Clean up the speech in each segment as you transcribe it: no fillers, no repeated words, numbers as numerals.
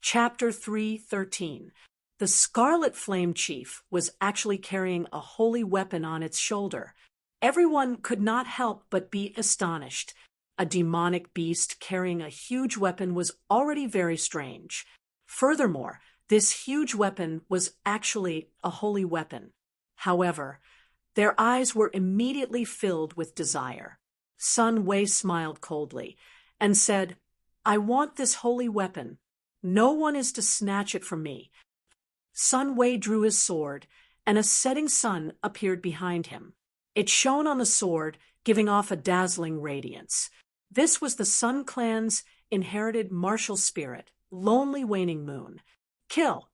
Chapter 3:13. The Scarlet Flame Chief was actually carrying a holy weapon on its shoulder. Everyone could not help but be astonished. A demonic beast carrying a huge weapon was already very strange. Furthermore, this huge weapon was actually a holy weapon. However, their eyes were immediately filled with desire. Sun Wei smiled coldly and said, "I want this holy weapon. No one is to snatch it from me." Sun Wei drew his sword, and a setting sun appeared behind him. It shone on the sword, giving off a dazzling radiance. This was the Sun Clan's inherited martial spirit, Lonely Waning Moon. "Kill!"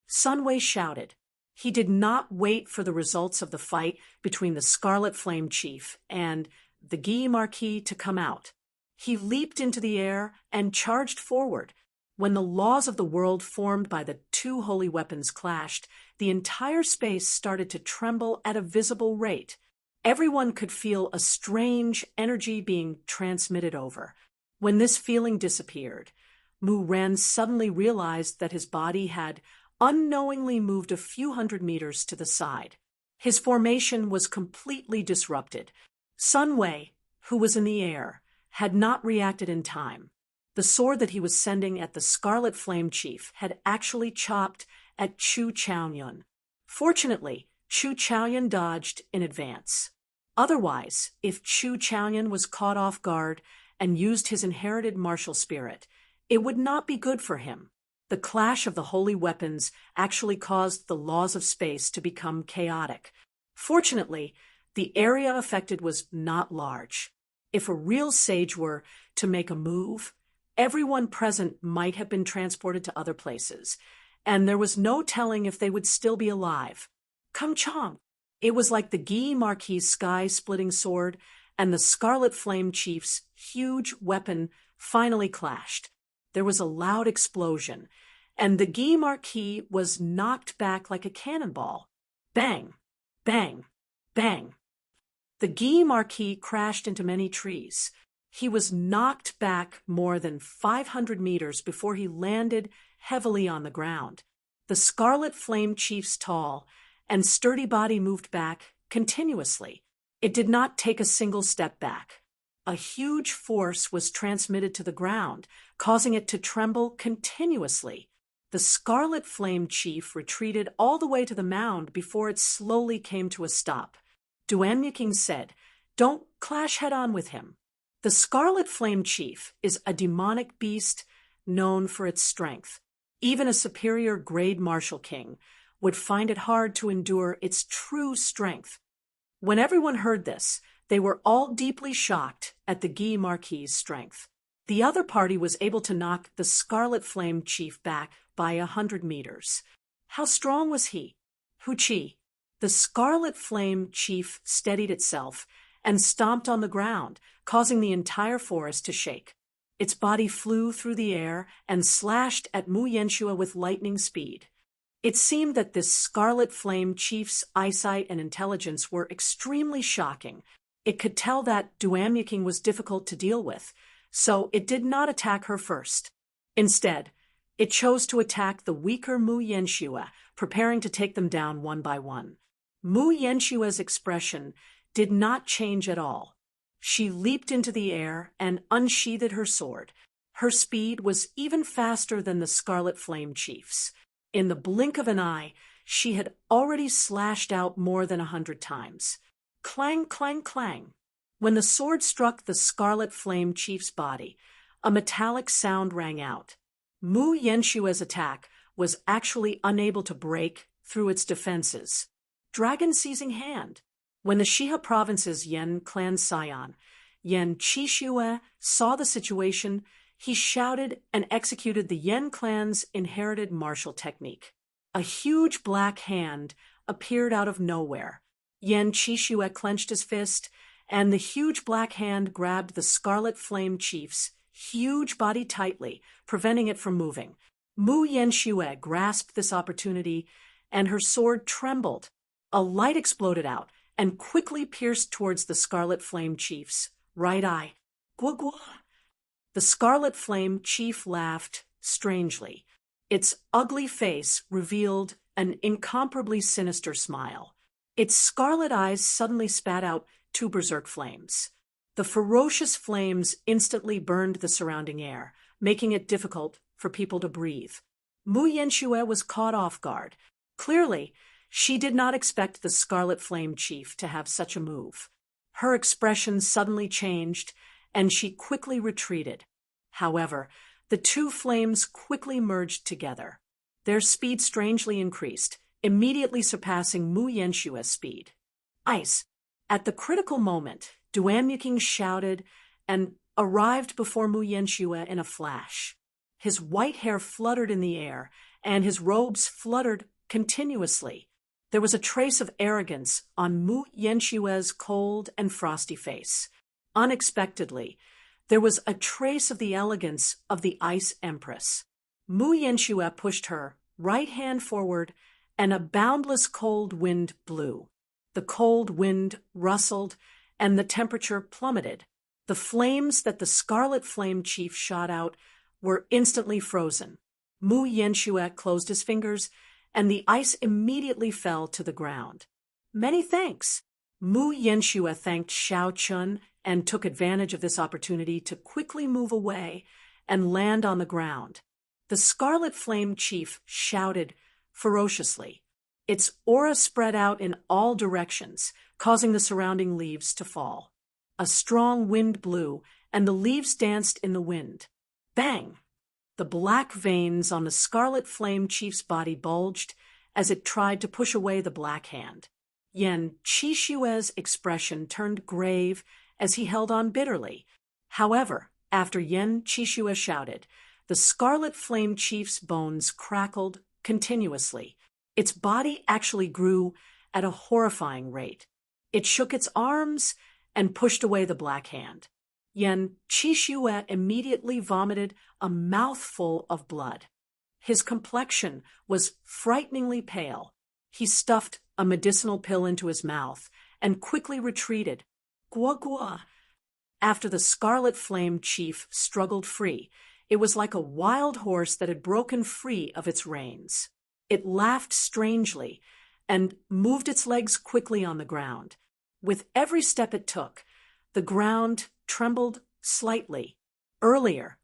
Sun Wei shouted. He did not wait for the results of the fight between the Scarlet Flame Chief and the Guy Marquis to come out. He leaped into the air and charged forward. When the laws of the world formed by the two holy weapons clashed, the entire space started to tremble at a visible rate. Everyone could feel a strange energy being transmitted over. When this feeling disappeared, Mu Ren suddenly realized that his body had unknowingly moved a few hundred meters to the side. His formation was completely disrupted. Sun Wei, who was in the air, had not reacted in time. The sword that he was sending at the Scarlet Flame Chief had actually chopped at Chu Chaoyun. Fortunately, Chu Chaoyun dodged in advance. Otherwise, if Chu Chaoyun was caught off guard and used his inherited martial spirit, it would not be good for him. The clash of the holy weapons actually caused the laws of space to become chaotic. Fortunately, the area affected was not large. If a real sage were to make a move, everyone present might have been transported to other places, and there was no telling if they would still be alive. Kung Chong! It was like the Guy Marquis' sky-splitting sword and the Scarlet Flame Chief's huge weapon finally clashed. There was a loud explosion, and the Guy Marquis was knocked back like a cannonball. Bang! Bang! Bang! The Guy Marquis crashed into many trees. He was knocked back more than 500 meters before he landed heavily on the ground. The Scarlet Flame Chief's tall and sturdy body moved back continuously. It did not take a single step back. A huge force was transmitted to the ground, causing it to tremble continuously. The Scarlet Flame Chief retreated all the way to the mound before it slowly came to a stop. Duan said, "Don't clash head-on with him." The Scarlet Flame Chief is a demonic beast known for its strength. Even a superior grade martial king would find it hard to endure its true strength. When everyone heard this, they were all deeply shocked at the Guy Marquis' strength. The other party was able to knock the Scarlet Flame Chief back by 100 meters. How strong was he? Hu Chi. The Scarlet Flame Chief steadied itself and stomped on the ground, causing the entire forest to shake. Its body flew through the air and slashed at Mu Yanxue with lightning speed. It seemed that this Scarlet Flame Chief's eyesight and intelligence were extremely shocking. It could tell that Duan was difficult to deal with, so it did not attack her first. Instead, it chose to attack the weaker Mu Yanxue, preparing to take them down one by one. Mu Yanxue's expression did not change at all. She leaped into the air and unsheathed her sword. Her speed was even faster than the Scarlet Flame Chief's. In the blink of an eye, she had already slashed out more than 100 times. Clang, clang, clang. When the sword struck the Scarlet Flame Chief's body, a metallic sound rang out. Mu Yanxue's attack was actually unable to break through its defenses. Dragon Seizing Hand. When the Shiha Province's Yan clan scion, Yan Qishue, saw the situation, he shouted and executed the Yan clan's inherited martial technique. A huge black hand appeared out of nowhere. Yan Qishue clenched his fist, and the huge black hand grabbed the Scarlet Flame Chief's huge body tightly, preventing it from moving. Mu Yanxue grasped this opportunity, and her sword trembled. A light exploded out and quickly pierced towards the Scarlet Flame Chief's right eye. Gua gua! The Scarlet Flame Chief laughed strangely. Its ugly face revealed an incomparably sinister smile. Its scarlet eyes suddenly spat out two berserk flames. The ferocious flames instantly burned the surrounding air, making it difficult for people to breathe. Mu Yanxue was caught off guard. Clearly, she did not expect the Scarlet Flame Chief to have such a move. Her expression suddenly changed, and she quickly retreated. However, the two flames quickly merged together. Their speed strangely increased, immediately surpassing Mu Yanxue's speed. Ice! At the critical moment, Duan Yuqing shouted and arrived before Mu Yanxue in a flash. His white hair fluttered in the air, and his robes fluttered continuously. There was a trace of arrogance on Mu Yanxue's cold and frosty face. Unexpectedly, there was a trace of the elegance of the Ice Empress. Mu Yanxue pushed her right hand forward, and a boundless cold wind blew. The cold wind rustled, and the temperature plummeted. The flames that the Scarlet Flame Chief shot out were instantly frozen. Mu Yanxue closed his fingers, and the ice immediately fell to the ground. Many thanks. Mu Yanxue thanked Xiao Chun and took advantage of this opportunity to quickly move away and land on the ground. The Scarlet Flame Chief shouted ferociously. Its aura spread out in all directions, causing the surrounding leaves to fall. A strong wind blew, and the leaves danced in the wind. Bang! The black veins on the Scarlet Flame Chief's body bulged as it tried to push away the black hand. Yan Qixue's expression turned grave as he held on bitterly. However, after Yan Qixue shouted, the Scarlet Flame Chief's bones crackled continuously. Its body actually grew at a horrifying rate. It shook its arms and pushed away the black hand. Yan Qixue immediately vomited a mouthful of blood. His complexion was frighteningly pale. He stuffed a medicinal pill into his mouth and quickly retreated. Gua gua! After the Scarlet Flame Chief struggled free, it was like a wild horse that had broken free of its reins. It laughed strangely and moved its legs quickly on the ground. With every step it took, the ground trembled slightly. Earlier,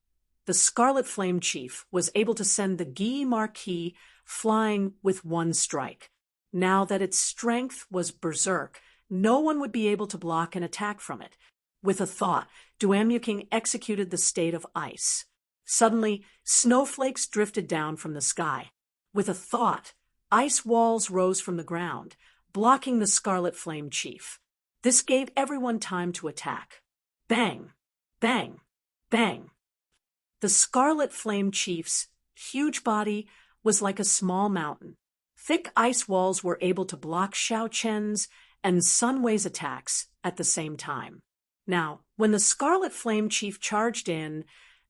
the Scarlet Flame Chief was able to send the Guy Marquis flying with one strike. Now that its strength was berserk, no one would be able to block an attack from it. With a thought, Duan Yuqing executed the state of ice. Suddenly, snowflakes drifted down from the sky. With a thought, ice walls rose from the ground, blocking the Scarlet Flame Chief. This gave everyone time to attack. Bang! Bang! Bang! The Scarlet Flame Chief's huge body was like a small mountain. Thick ice walls were able to block Xiao Chen's and Sun Wei's attacks at the same time. Now, when the Scarlet Flame Chief charged in,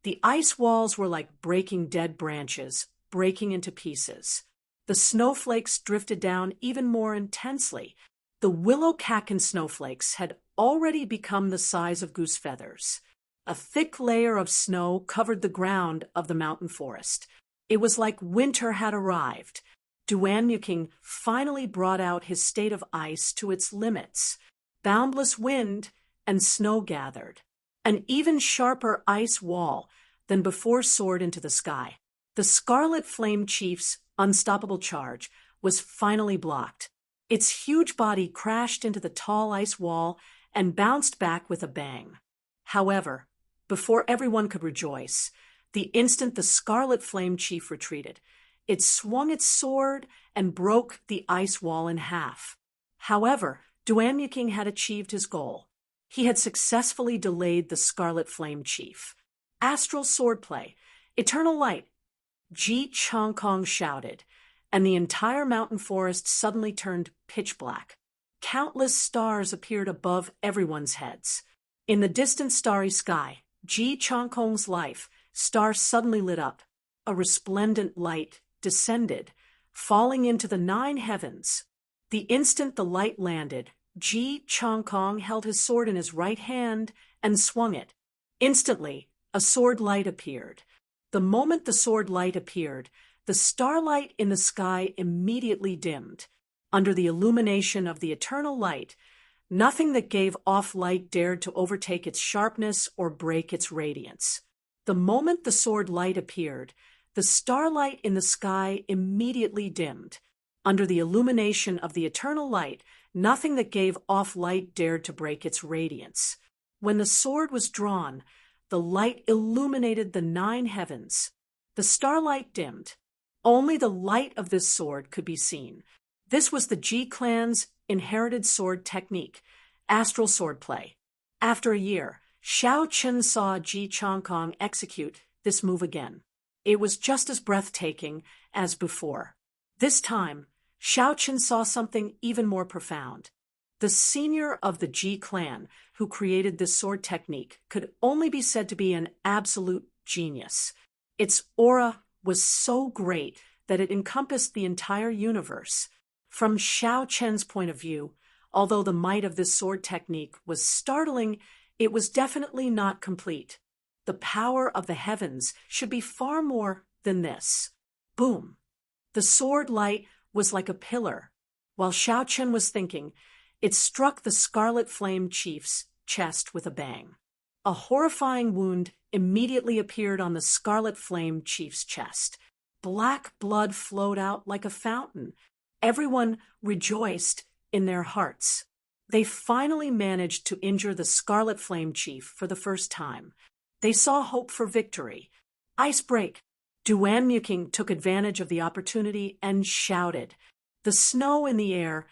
the ice walls were like breaking dead branches, breaking into pieces. The snowflakes drifted down even more intensely. The willow cacan snowflakes had already become the size of goose feathers. A thick layer of snow covered the ground of the mountain forest. It was like winter had arrived. Duan Yuqing finally brought out his state of ice to its limits. Boundless wind and snow gathered. An even sharper ice wall than before soared into the sky. The Scarlet Flame Chief's unstoppable charge was finally blocked. Its huge body crashed into the tall ice wall and bounced back with a bang. However, before everyone could rejoice, the instant the Scarlet Flame Chief retreated, it swung its sword and broke the ice wall in half. However, Duan Yuqing had achieved his goal. He had successfully delayed the Scarlet Flame Chief. Astral swordplay, eternal light, Ji Changkong shouted, and the entire mountain forest suddenly turned pitch black. Countless stars appeared above everyone's heads. In the distant starry sky, Ji Changkong's life star suddenly lit up. A resplendent light descended, falling into the 9 heavens. The instant the light landed, Ji Changkong held his sword in his right hand and swung it. Instantly, a sword light appeared. The moment the sword light appeared, the starlight in the sky immediately dimmed. Under the illumination of the eternal light, nothing that gave off light dared to overtake its sharpness or break its radiance. The moment the sword light appeared, the starlight in the sky immediately dimmed. Under the illumination of the eternal light, nothing that gave off light dared to break its radiance. When the sword was drawn, the light illuminated the 9 heavens. The starlight dimmed. Only the light of this sword could be seen. This was the Ji clan's inherited sword technique, astral swordplay. After a year, Xiao Chen saw Ji Changkong execute this move again. It was just as breathtaking as before. This time, Xiao Chen saw something even more profound. The senior of the Ji clan, who created this sword technique, could only be said to be an absolute genius. Its aura was so great that it encompassed the entire universe. From Xiao Chen's point of view, although the might of this sword technique was startling, it was definitely not complete. The power of the heavens should be far more than this. Boom! The sword light was like a pillar. While Xiao Chen was thinking, it struck the Scarlet Flame Chief's chest with a bang. A horrifying wound immediately appeared on the Scarlet Flame Chief's chest. Black blood flowed out like a fountain. Everyone rejoiced in their hearts. They finally managed to injure the Scarlet Flame Chief for the first time. They saw hope for victory. Ice break! Duan Muking took advantage of the opportunity and shouted. The snow in the air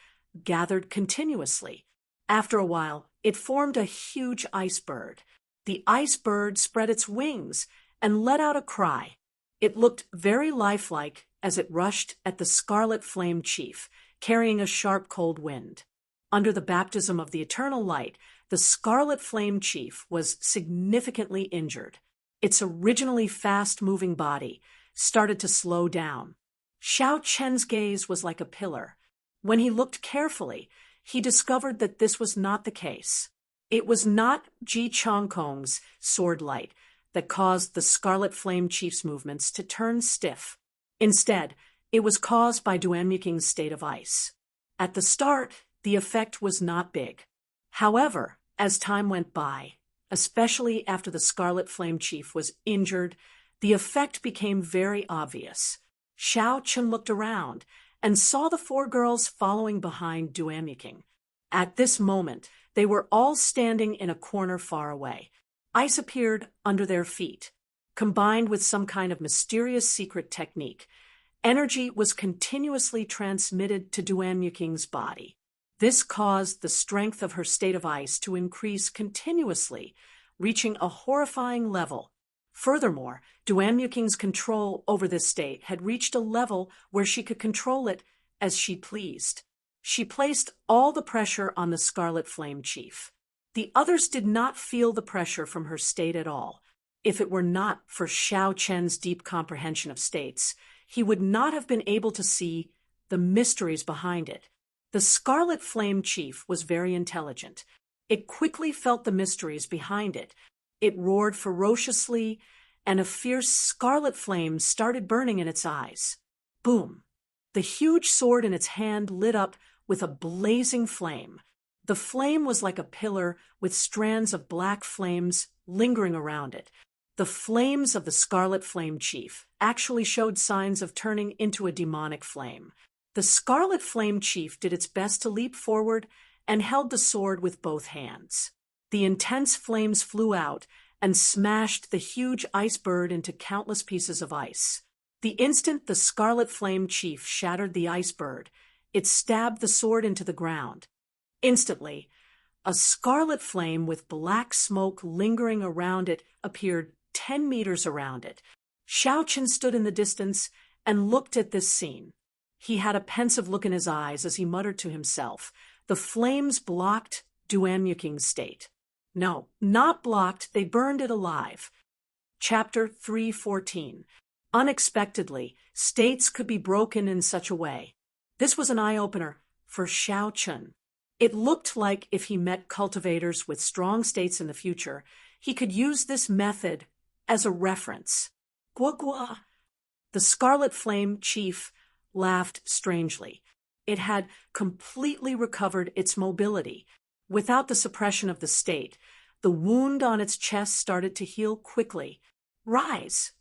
gathered continuously. After a while, it formed a huge ice bird. The ice bird spread its wings and let out a cry. It looked very lifelike as it rushed at the Scarlet Flame Chief, carrying a sharp cold wind. Under the baptism of the eternal light, the Scarlet Flame Chief was significantly injured. Its originally fast-moving body started to slow down. Xiao Chen's gaze was like a pillar. When he looked carefully, he discovered that this was not the case. It was not Ji Changkong's sword light that caused the Scarlet Flame Chief's movements to turn stiff. Instead, it was caused by Duan Muking's state of ice. At the start, the effect was not big. However, as time went by, especially after the Scarlet Flame Chief was injured, the effect became very obvious. Xiao Chen looked around and saw the 4 girls following behind Duan Muking. At this moment, they were all standing in a corner far away. Ice appeared under their feet. Combined with some kind of mysterious secret technique, energy was continuously transmitted to Duan Muking's body. This caused the strength of her state of ice to increase continuously, reaching a horrifying level. Furthermore, Duan Muking's control over this state had reached a level where she could control it as she pleased. She placed all the pressure on the Scarlet Flame Chief. The others did not feel the pressure from her state at all. If it were not for Xiao Chen's deep comprehension of states, he would not have been able to see the mysteries behind it. The Scarlet Flame Chief was very intelligent. It quickly felt the mysteries behind it. It roared ferociously, and a fierce scarlet flame started burning in its eyes. Boom! The huge sword in its hand lit up with a blazing flame. The flame was like a pillar with strands of black flames lingering around it. The flames of the Scarlet Flame Chief actually showed signs of turning into a demonic flame. The Scarlet Flame Chief did its best to leap forward and held the sword with both hands. The intense flames flew out and smashed the huge ice bird into countless pieces of ice. The instant the Scarlet Flame Chief shattered the ice bird, it stabbed the sword into the ground. Instantly, a scarlet flame with black smoke lingering around it appeared 10 meters around it. Xiao Chen stood in the distance and looked at this scene. He had a pensive look in his eyes as he muttered to himself. The flames blocked Duan Muking's state. No, not blocked, they burned it alive. Chapter 314. Unexpectedly, states could be broken in such a way. This was an eye-opener for Xiao Chen. It looked like if he met cultivators with strong states in the future, he could use this method as a reference. Gua gua. The Scarlet Flame Chief laughed strangely. It had completely recovered its mobility. Without the suppression of the state, the wound on its chest started to heal quickly. Rise!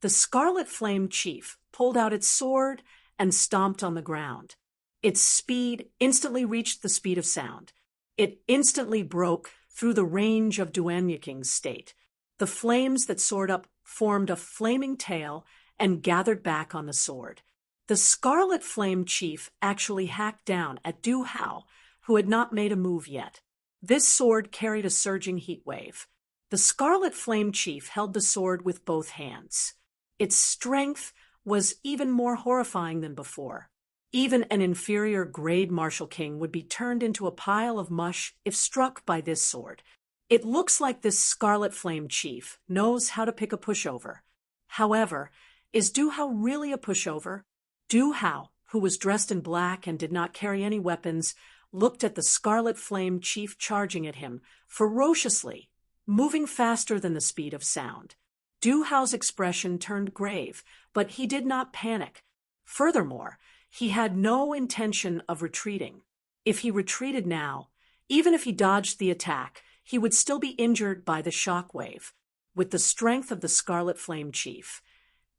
The Scarlet Flame Chief pulled out its sword and stomped on the ground. Its speed instantly reached the speed of sound. It instantly broke through the range of Duanyaking's state. The flames that soared up formed a flaming tail and gathered back on the sword. The Scarlet Flame Chief actually hacked down at Du Hao, who had not made a move yet. This sword carried a surging heat wave. The Scarlet Flame Chief held the sword with both hands. Its strength was even more horrifying than before. Even an inferior grade Martial King would be turned into a pile of mush if struck by this sword. It looks like this Scarlet Flame Chief knows how to pick a pushover. However, is Du Hao really a pushover? Du Hao, who was dressed in black and did not carry any weapons, looked at the Scarlet Flame Chief charging at him ferociously, moving faster than the speed of sound. Du Hao's expression turned grave, but he did not panic. Furthermore, he had no intention of retreating. If he retreated now, even if he dodged the attack, he would still be injured by the shock wave. With the strength of the Scarlet Flame Chief,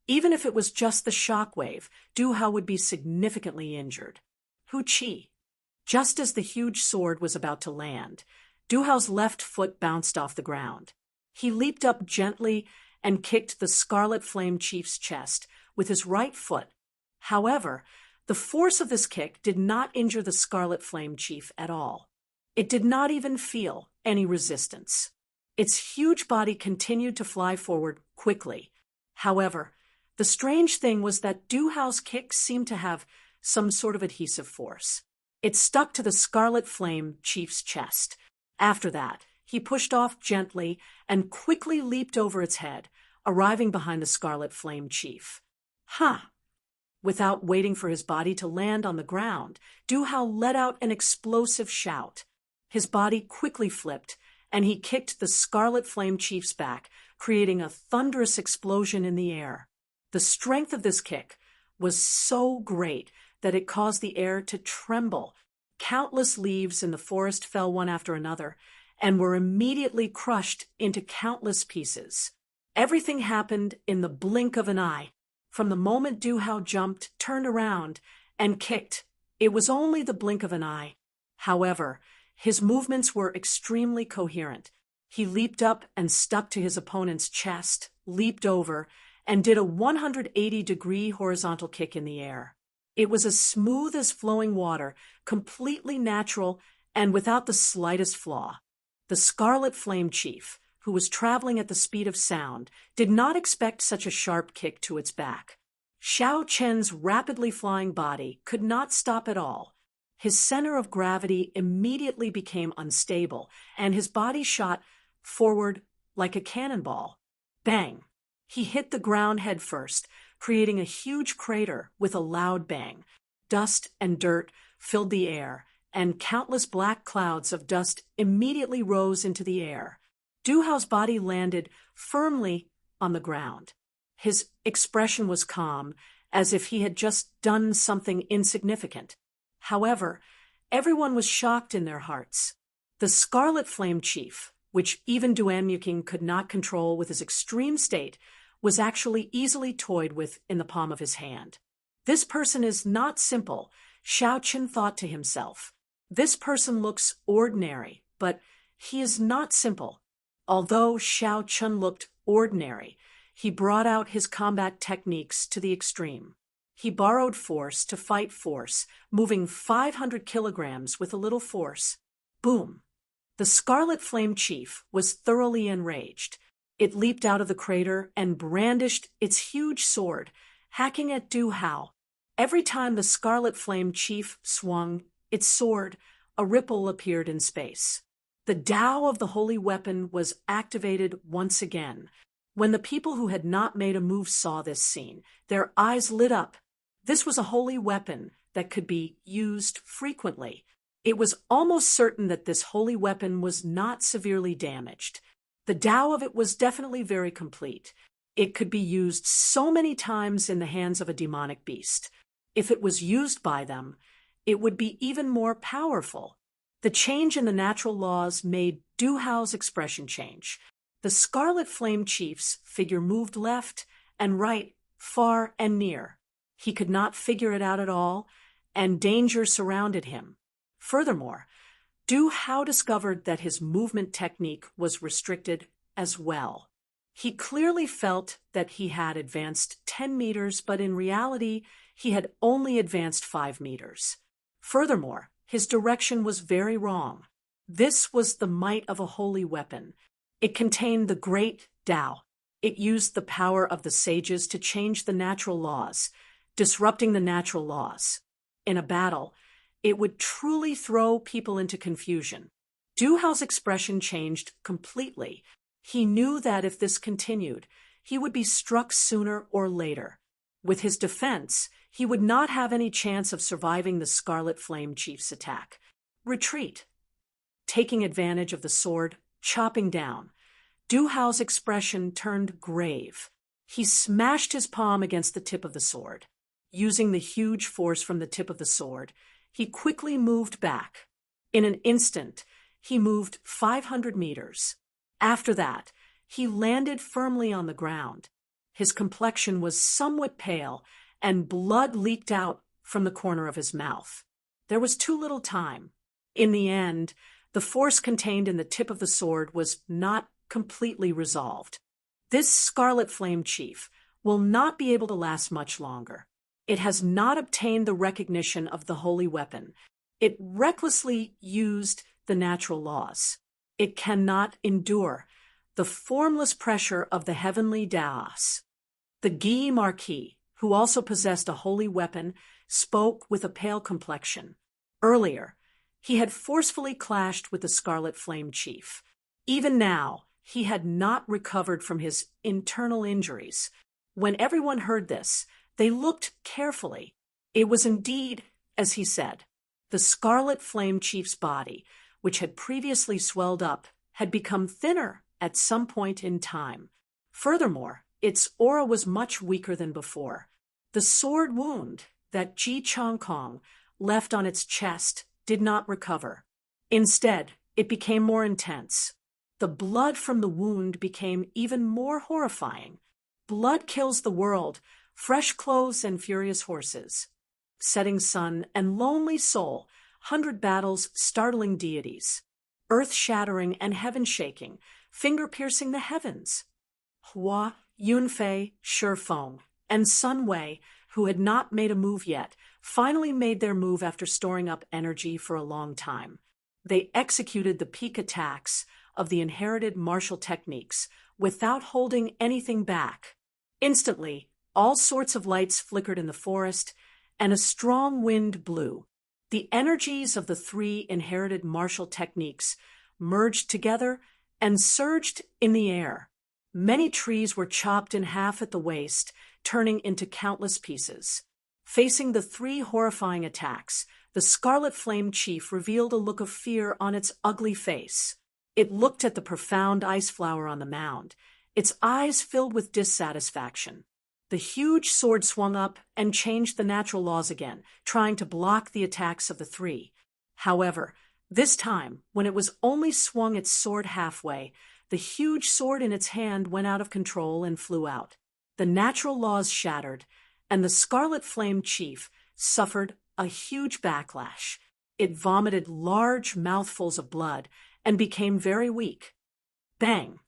even if it was just the shock wave, Du Hao would be significantly injured. Hu Qi. Just as the huge sword was about to land, Du Hao's left foot bounced off the ground. He leaped up gently and kicked the Scarlet Flame Chief's chest with his right foot. However, the force of this kick did not injure the Scarlet Flame Chief at all. It did not even feel any resistance. Its huge body continued to fly forward quickly. However, the strange thing was that Du Hao's kick seemed to have some sort of adhesive force. It stuck to the Scarlet Flame Chief's chest. After that, he pushed off gently and quickly leaped over its head, arriving behind the Scarlet Flame Chief. Ha! Without waiting for his body to land on the ground, Du Hao let out an explosive shout. His body quickly flipped, and he kicked the Scarlet Flame Chief's back, creating a thunderous explosion in the air. The strength of this kick was so great that it caused the air to tremble. Countless leaves in the forest fell one after another, and were immediately crushed into countless pieces. Everything happened in the blink of an eye. From the moment Du Hao jumped, turned around, and kicked, it was only the blink of an eye. However, his movements were extremely coherent. He leaped up and stuck to his opponent's chest, leaped over, and did a 180-degree horizontal kick in the air. It was as smooth as flowing water, completely natural, and without the slightest flaw. The Scarlet Flame Chief, who was traveling at the speed of sound, did not expect such a sharp kick to its back. Xiao Chen's rapidly flying body could not stop at all. His center of gravity immediately became unstable, and his body shot forward like a cannonball. Bang! He hit the ground headfirst, creating a huge crater with a loud bang. Dust and dirt filled the air, and countless black clouds of dust immediately rose into the air. Du Hao's body landed firmly on the ground. His expression was calm, as if he had just done something insignificant. However, everyone was shocked in their hearts. The Scarlet Flame Chief, which even Duanyuking could not control with his extreme state, was actually easily toyed with in the palm of his hand. This person is not simple, Xiao Chen thought to himself. This person looks ordinary, but he is not simple. Although Xiao Chen looked ordinary, he brought out his combat techniques to the extreme. He borrowed force to fight force, moving 500 kilograms with a little force. Boom! The Scarlet Flame Chief was thoroughly enraged. It leaped out of the crater and brandished its huge sword, hacking at Du Hao. Every time the Scarlet Flame Chief swung its sword, a ripple appeared in space. The Tao of the holy weapon was activated once again. When the people who had not made a move saw this scene, their eyes lit up. This was a holy weapon that could be used frequently. It was almost certain that this holy weapon was not severely damaged. The Tao of it was definitely very complete. it could be used so many times in the hands of a demonic beast. If it was used by them, it would be even more powerful. The change in the natural laws made Du Hao's expression change. The Scarlet Flame Chief's figure moved left and right, far and near. He could not figure it out at all, and danger surrounded him. Furthermore, Du Hao discovered that his movement technique was restricted as well. He clearly felt that he had advanced 10 meters, but in reality, he had only advanced 5 meters. Furthermore, his direction was very wrong. This was the might of a holy weapon. It contained the great Tao. It used the power of the sages to change the natural laws, disrupting the natural laws. In a battle, it would truly throw people into confusion. Du Hao's expression changed completely. He knew that if this continued, he would be struck sooner or later. With his defense, he would not have any chance of surviving the Scarlet Flame Chief's attack. Retreat. Taking advantage of the sword, chopping down. Du Hao's expression turned grave. He smashed his palm against the tip of the sword. Using the huge force from the tip of the sword, he quickly moved back. In an instant, he moved 500 meters. After that, he landed firmly on the ground. His complexion was somewhat pale, and blood leaked out from the corner of his mouth. There was too little time. In the end, the force contained in the tip of the sword was not completely resolved. This Scarlet Flame Chief will not be able to last much longer. It has not obtained the recognition of the holy weapon. It recklessly used the natural laws. It cannot endure the formless pressure of the heavenly Daos. The Guy Marquis, who also possessed a holy weapon, spoke with a pale complexion. Earlier, he had forcefully clashed with the Scarlet Flame Chief. Even now, he had not recovered from his internal injuries. When everyone heard this, they looked carefully. It was indeed, as he said. The Scarlet Flame Chief's body, which had previously swelled up, had become thinner at some point in time. Furthermore, its aura was much weaker than before. The sword wound that Ji Chong Kong left on its chest did not recover. Instead, it became more intense. The blood from the wound became even more horrifying. Blood kills the world, fresh clothes and furious horses. Setting sun and lonely soul, 100 battles, startling deities. Earth-shattering and heaven-shaking, finger-piercing the heavens. Hua, Yunfei, Shifeng, and Sun Wei, who had not made a move yet, finally made their move after storing up energy for a long time. They executed the peak attacks of the inherited martial techniques without holding anything back. Instantly, all sorts of lights flickered in the forest, and a strong wind blew. The energies of the 3 inherited martial techniques merged together and surged in the air. Many trees were chopped in half at the waist, turning into countless pieces. Facing the 3 horrifying attacks, the Scarlet Flame Chief revealed a look of fear on its ugly face. It looked at the profound ice flower on the mound, its eyes filled with dissatisfaction. The huge sword swung up and changed the natural laws again, trying to block the attacks of the 3. However, this time, when it was only swung its sword halfway, the huge sword in its hand went out of control and flew out. The natural laws shattered, and the Scarlet Flame Chief suffered a huge backlash. It vomited large mouthfuls of blood and became very weak. Bang!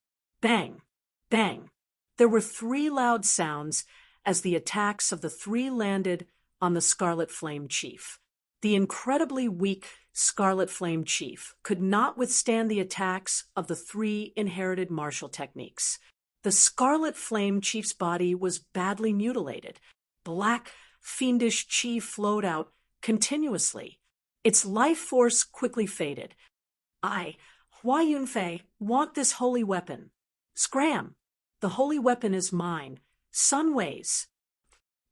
Bang! Bang! There were 3 loud sounds as the attacks of the 3 landed on the Scarlet Flame Chief. The incredibly weak Scarlet Flame Chief could not withstand the attacks of the 3 inherited martial techniques. The Scarlet Flame Chief's body was badly mutilated. Black, fiendish chi flowed out continuously. Its life force quickly faded. I, Hua Yunfei, want this holy weapon. Scram! The holy weapon is mine. Sun Wei's.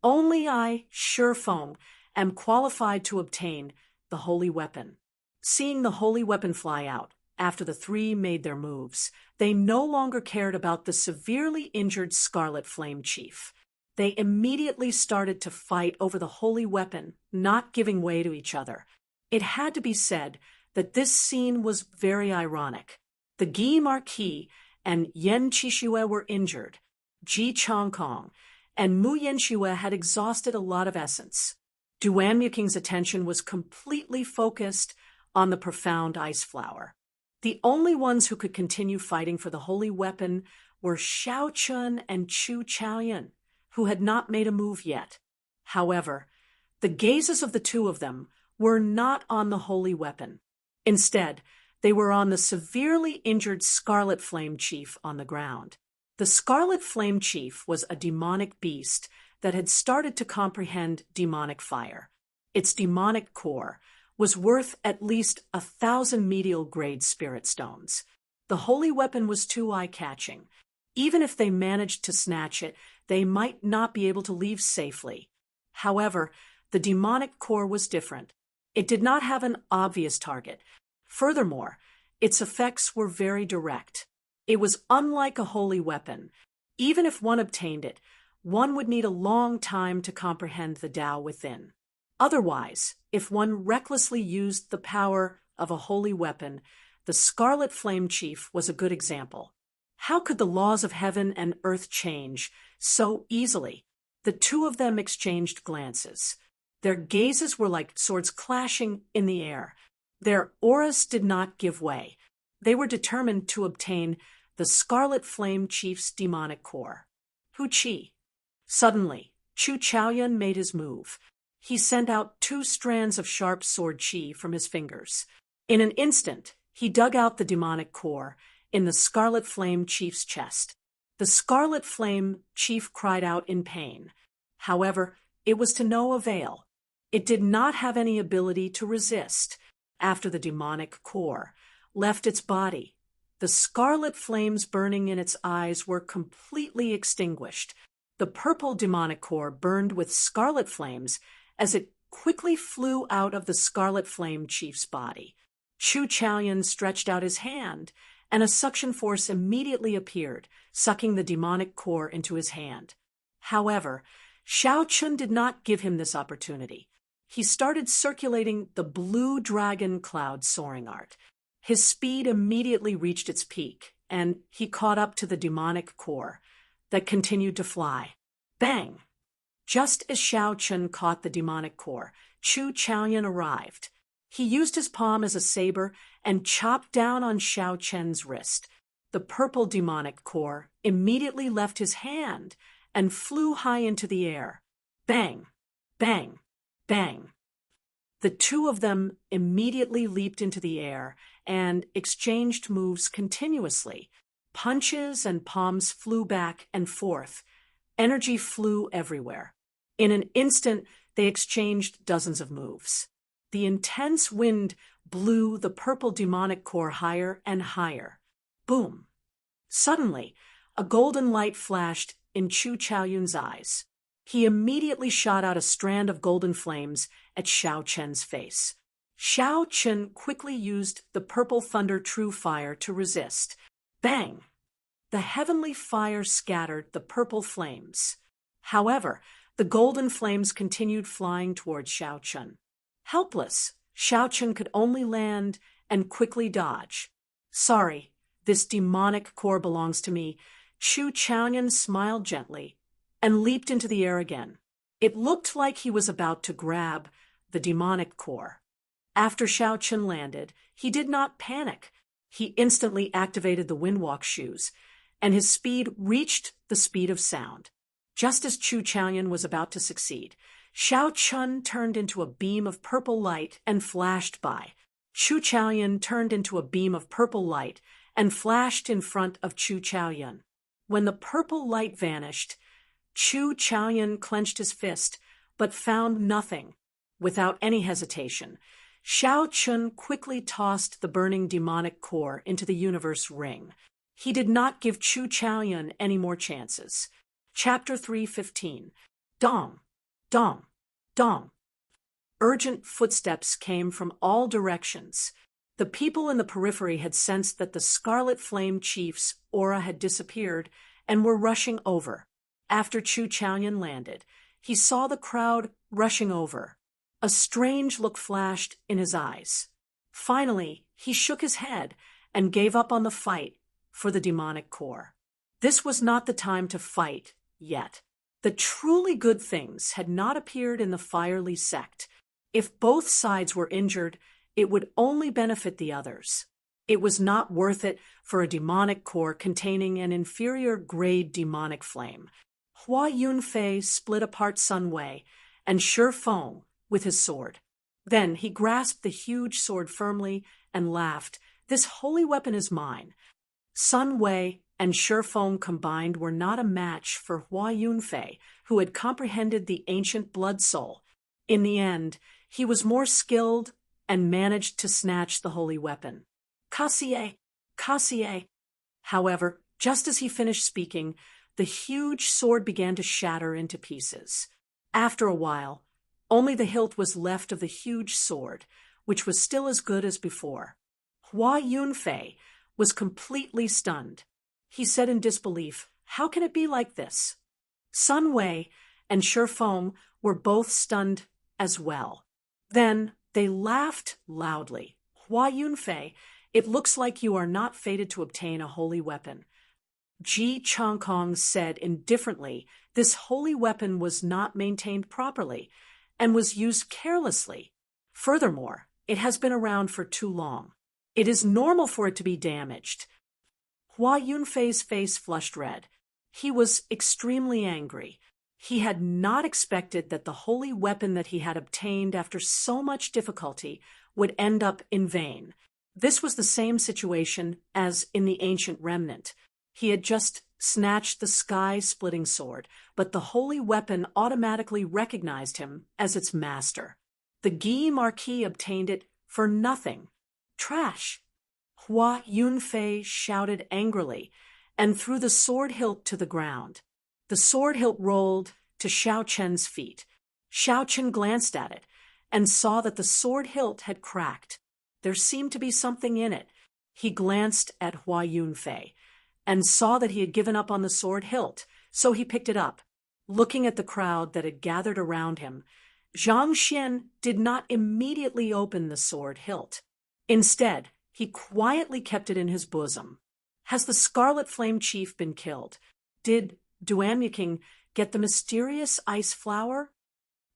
Only I, Shifeng, am qualified to obtain the holy weapon. Seeing the holy weapon fly out, after the three made their moves. They no longer cared about the severely injured Scarlet Flame Chief. They immediately started to fight over the holy weapon, not giving way to each other. It had to be said that this scene was very ironic. The Gi Marquis and Yen Qixue were injured. Ji Chongkong and Mu Yanxue had exhausted a lot of essence. Duan Muking's attention was completely focused on the profound ice flower. The only ones who could continue fighting for the holy weapon were Xiao Chun and Chu Chaoyan, who had not made a move yet. However, the gazes of the two of them were not on the holy weapon. Instead, they were on the severely injured Scarlet Flame Chief on the ground. The Scarlet Flame Chief was a demonic beast that had started to comprehend demonic fire. Its demonic core was worth at least 1,000 medial-grade spirit stones. The holy weapon was too eye-catching. Even if they managed to snatch it, they might not be able to leave safely. However, the demonic core was different. It did not have an obvious target. Furthermore, its effects were very direct. It was unlike a holy weapon. Even if one obtained it, one would need a long time to comprehend the Tao within. Otherwise, if one recklessly used the power of a holy weapon, the Scarlet Flame Chief was a good example. How could the laws of heaven and earth change so easily? The two of them exchanged glances. Their gazes were like swords clashing in the air. Their auras did not give way. They were determined to obtain the Scarlet Flame Chief's demonic core. Hu Qi. Suddenly, Chu Chaoyan made his move. He sent out 2 strands of sharp sword qi from his fingers. In an instant, he dug out the demonic core in the Scarlet Flame Chief's chest. The Scarlet Flame Chief cried out in pain. However, it was to no avail. It did not have any ability to resist after the demonic core left its body. The scarlet flames burning in its eyes were completely extinguished. The purple demonic core burned with scarlet flames as it quickly flew out of the Scarlet Flame Chief's body. Chu Chaoyan stretched out his hand, and a suction force immediately appeared, sucking the demonic core into his hand. However, Xiao Chun did not give him this opportunity. He started circulating the blue dragon cloud soaring art. His speed immediately reached its peak, and he caught up to the demonic core that continued to fly. Bang! Just as Xiao Chun caught the demonic core, Chu Chaoyan arrived. He used his palm as a saber and chopped down on Xiao Chen's wrist. The purple demonic core immediately left his hand and flew high into the air. Bang! Bang! Bang! The two of them immediately leaped into the air and exchanged moves continuously. Punches and palms flew back and forth. Energy flew everywhere. In an instant, they exchanged dozens of moves. The intense wind blew the purple demonic core higher and higher. Boom! Suddenly, a golden light flashed in Chu Chaoyun's eyes. He immediately shot out a strand of golden flames at Xiao Chen's face. Xiao Chen quickly used the purple thunder true fire to resist. Bang! The heavenly fire scattered the purple flames. However, the golden flames continued flying toward Xiao Chen. Helpless, Xiao Chen could only land and quickly dodge. Sorry, this demonic core belongs to me. Chu Chaoyan smiled gently and leaped into the air again. It looked like he was about to grab the demonic core. After Xiao Chen landed, he did not panic. He instantly activated the Windwalk shoes, and his speed reached the speed of sound. Just as Chu Chaoyan was about to succeed, Xiao Chun turned into a beam of purple light and flashed by. Chu Chaoyan turned into a beam of purple light and flashed in front of Chu Chaoyan. When the purple light vanished, Chu Chaoyan clenched his fist, but found nothing. Without any hesitation, Xiao Chun quickly tossed the burning demonic core into the universe ring. He did not give Chu Chaoyan any more chances. Chapter 3:15. Dong! Dong! Dong! Urgent footsteps came from all directions. The people in the periphery had sensed that the Scarlet Flame Chief's aura had disappeared and were rushing over. After Chu Chaoyan landed, he saw the crowd rushing over. A strange look flashed in his eyes. Finally, he shook his head and gave up on the fight for the demonic core. This was not the time to fight yet. The truly good things had not appeared in the Firely sect. If both sides were injured, it would only benefit the others. It was not worth it for a demonic core containing an inferior grade demonic flame. Hua Yunfei split apart Sun Wei and Shi Feng with his sword. Then he grasped the huge sword firmly and laughed. "This holy weapon is mine." Sun Wei and Shi Feng combined were not a match for Hua Yunfei, who had comprehended the ancient blood soul. In the end, he was more skilled and managed to snatch the holy weapon. "Kassier! Kassier!" However, just as he finished speaking, the huge sword began to shatter into pieces. After a while, only the hilt was left of the huge sword, which was still as good as before. Hua Yunfei was completely stunned. He said in disbelief, "How can it be like this?" Sun Wei and Shi Feng were both stunned as well. Then they laughed loudly. "Hua Yunfei, it looks like you are not fated to obtain a holy weapon." Ji Changkong said indifferently, "This holy weapon was not maintained properly and was used carelessly. Furthermore, it has been around for too long. It is normal for it to be damaged." Hua Yunfei's face flushed red. He was extremely angry. He had not expected that the holy weapon that he had obtained after so much difficulty would end up in vain. This was the same situation as in the ancient remnant. He had just snatched the sky-splitting sword, but the holy weapon automatically recognized him as its master. The Guy Marquis obtained it for nothing. "Trash!" Hua Yunfei shouted angrily and threw the sword hilt to the ground. The sword hilt rolled to Xiao Chen's feet. Xiao Chen glanced at it and saw that the sword hilt had cracked. There seemed to be something in it. He glanced at Hua Yunfei and saw that he had given up on the sword hilt, so he picked it up. Looking at the crowd that had gathered around him, Zhang Xian did not immediately open the sword hilt. Instead, he quietly kept it in his bosom. Has the Scarlet Flame Chief been killed? Did Duanmuking get the mysterious ice flower?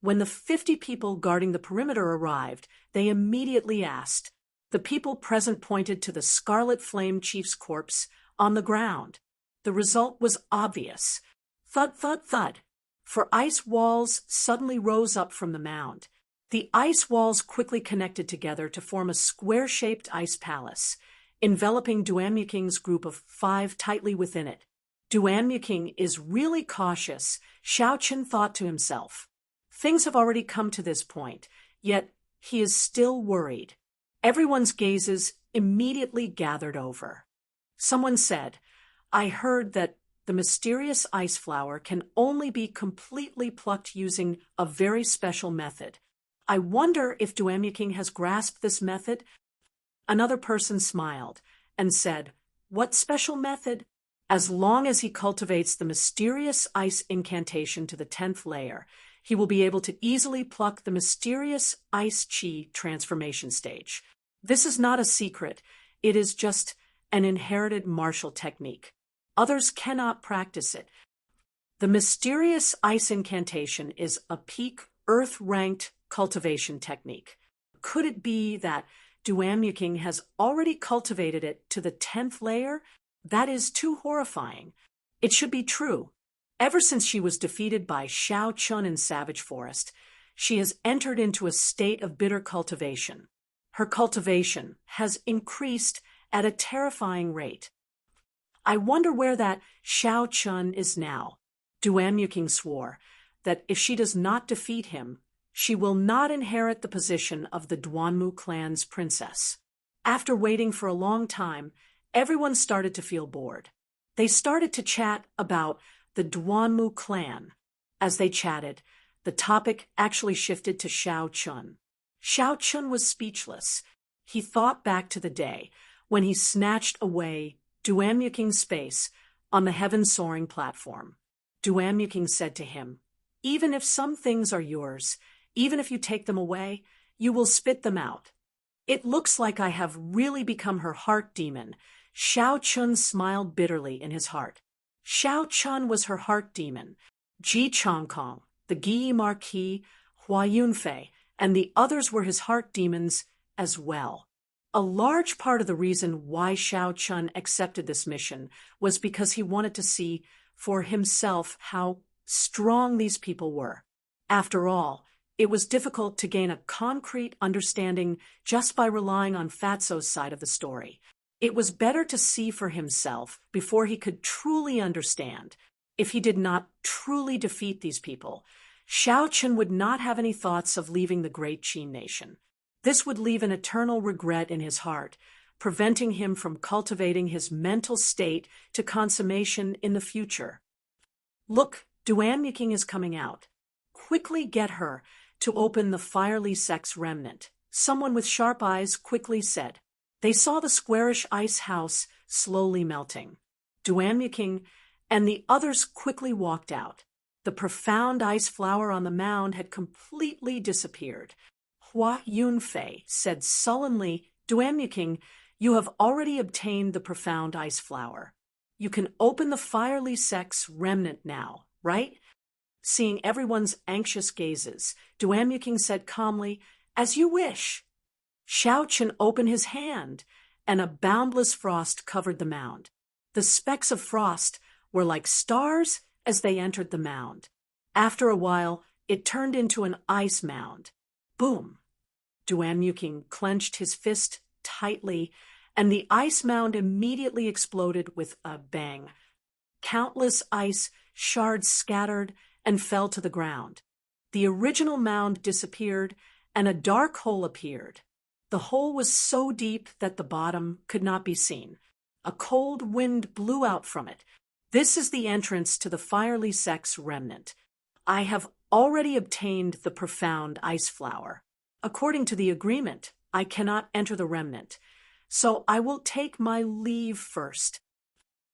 When the 50 people guarding the perimeter arrived, they immediately asked. The people present pointed to the Scarlet Flame Chief's corpse on the ground. The result was obvious. Thud, thud, thud. For ice walls suddenly rose up from the mound. The ice walls quickly connected together to form a square-shaped ice palace, enveloping Duanmuking's group of 5 tightly within it. Duanmuking is really cautious, Xiao Chen thought to himself. Things have already come to this point, yet he is still worried. Everyone's gazes immediately gathered over. Someone said, "I heard that the mysterious ice flower can only be completely plucked using a very special method. I wonder if Duanmuking has grasped this method?" Another person smiled and said, "What special method?" "As long as he cultivates the mysterious ice incantation to the 10th layer, he will be able to easily pluck the mysterious ice chi transformation stage. This is not a secret, it is just an inherited martial technique. Others cannot practice it. The mysterious ice incantation is a peak earth-ranked cultivation technique. Could it be that Duanmuking has already cultivated it to the 10th layer? That is too horrifying. It should be true. Ever since she was defeated by Xiao Chun in Savage Forest, she has entered into a state of bitter cultivation. Her cultivation has increased at a terrifying rate. I wonder where that Xiao Chun is now. Duanmuking swore that if she does not defeat him, she will not inherit the position of the Duanmu clan's princess. After waiting for a long time, everyone started to feel bored. They started to chat about the Duanmu clan. As they chatted, the topic actually shifted to Xiao Chun. Xiao Chun was speechless. He thought back to the day when he snatched away Duanmuking's space on the heaven-soaring platform. Duanmuking said to him, "Even if some things are yours, even if you take them away, you will spit them out." "It looks like I have really become her heart demon." Xiao Chun smiled bitterly in his heart. Xiao Chun was her heart demon. Ji Chongkong, the Guyi Marquis, Hua Yunfei, and the others were his heart demons as well. A large part of the reason why Xiao Chun accepted this mission was because he wanted to see for himself how strong these people were. After all, it was difficult to gain a concrete understanding just by relying on Fatso's side of the story. It was better to see for himself before he could truly understand. If he did not truly defeat these people, Xiao Chun would not have any thoughts of leaving the great Qin nation. This would leave an eternal regret in his heart, preventing him from cultivating his mental state to consummation in the future. "Look, Duanmuking is coming out. Quickly get her to open the fiery sex remnant," someone with sharp eyes quickly said. They saw the squarish ice house slowly melting. Duanmuking and the others quickly walked out. The profound ice flower on the mound had completely disappeared. Hua Yunfei said sullenly, "Duanmuking, you have already obtained the profound ice flower. You can open the fiery sex remnant now, right?" Seeing everyone's anxious gazes, Duanmuking said calmly, "As you wish." Xiao Chun opened his hand, and a boundless frost covered the mound. The specks of frost were like stars as they entered the mound. After a while, it turned into an ice mound. Boom! Duanmuking clenched his fist tightly, and the ice mound immediately exploded with a bang. Countless ice shards scattered and fell to the ground. The original mound disappeared, and a dark hole appeared. The hole was so deep that the bottom could not be seen. A cold wind blew out from it. "This is the entrance to the fiery sex remnant. I have already obtained the profound ice flower. According to the agreement, I cannot enter the remnant, so I will take my leave first."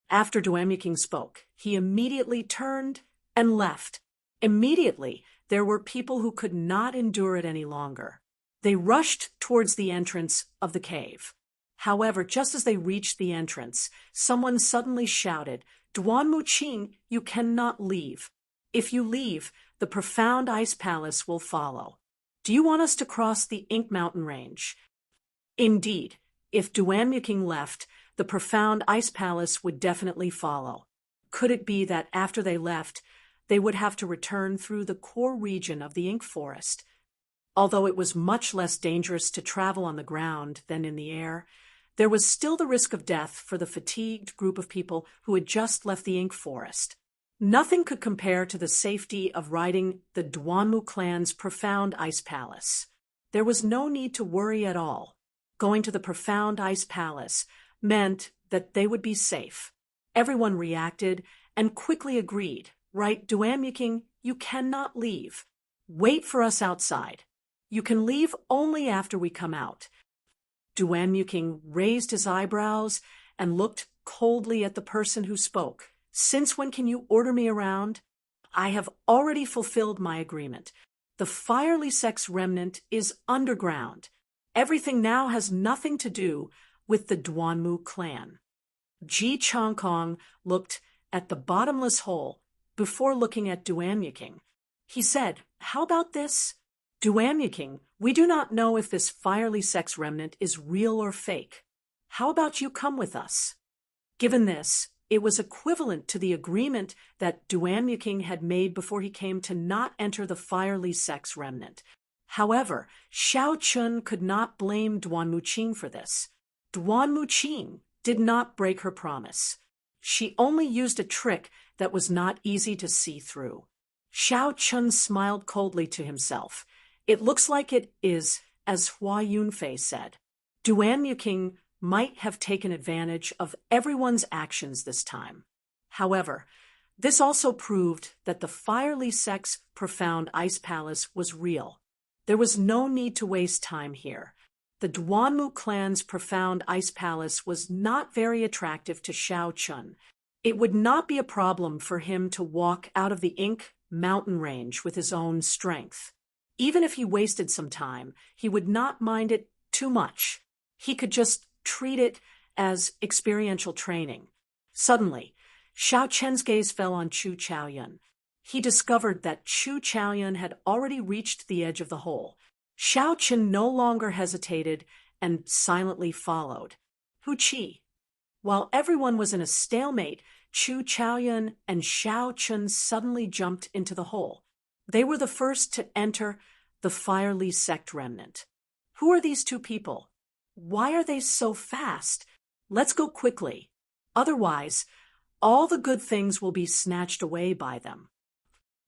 After Duanmuking spoke, he immediately turned and left. Immediately, there were people who could not endure it any longer. They rushed towards the entrance of the cave. However, just as they reached the entrance, someone suddenly shouted, "Duanmuqing, you cannot leave. If you leave, the profound ice palace will follow. Do you want us to cross the Ink Mountain range?" Indeed, if Duanmuking left, the profound ice palace would definitely follow. Could it be that after they left, they would have to return through the core region of the Ink Forest? Although it was much less dangerous to travel on the ground than in the air, there was still the risk of death for the fatigued group of people who had just left the Ink Forest. Nothing could compare to the safety of riding the Duanmu clan's profound ice palace. There was no need to worry at all. Going to the profound ice palace meant that they would be safe. Everyone reacted and quickly agreed. "Right, Duanmuking, you cannot leave. Wait for us outside. You can leave only after we come out." Duanmuking raised his eyebrows and looked coldly at the person who spoke. "Since when can you order me around? I have already fulfilled my agreement. The fiery sex remnant is underground. Everything now has nothing to do with the Duanmu clan." Ji Chongkong looked at the bottomless hole before looking at Duanmuking. He said, "How about this? Duanmuking, we do not know if this fiery sex remnant is real or fake. How about you come with us?" Given this, it was equivalent to the agreement that Duanmuking had made before he came to not enter the fiery sex remnant. However, Xiao Chun could not blame Duanmuqing for this. Duanmuqing did not break her promise. She only used a trick that was not easy to see through. Xiao Chun smiled coldly to himself. "It looks like it is, as Hua Yunfei said. Duanmuqing might have taken advantage of everyone's actions this time. However, this also proved that the fiery sex profound ice palace was real. There was no need to waste time here. The Duanmu clan's profound ice palace was not very attractive to Xiao Chun. It would not be a problem for him to walk out of the Ink mountain range with his own strength. Even if he wasted some time, he would not mind it too much. He could just treat it as experiential training. Suddenly, Xiao Chen's gaze fell on Chu Chaoyun. He discovered that Chu Chaoyun had already reached the edge of the hole. Xiao Chen no longer hesitated and silently followed. Hu Qi. While everyone was in a stalemate, Chu Chaoyun and Xiao Chen suddenly jumped into the hole. They were the first to enter the Firely sect remnant. Who are these two people? Why are they so fast? Let's go quickly. Otherwise, all the good things will be snatched away by them.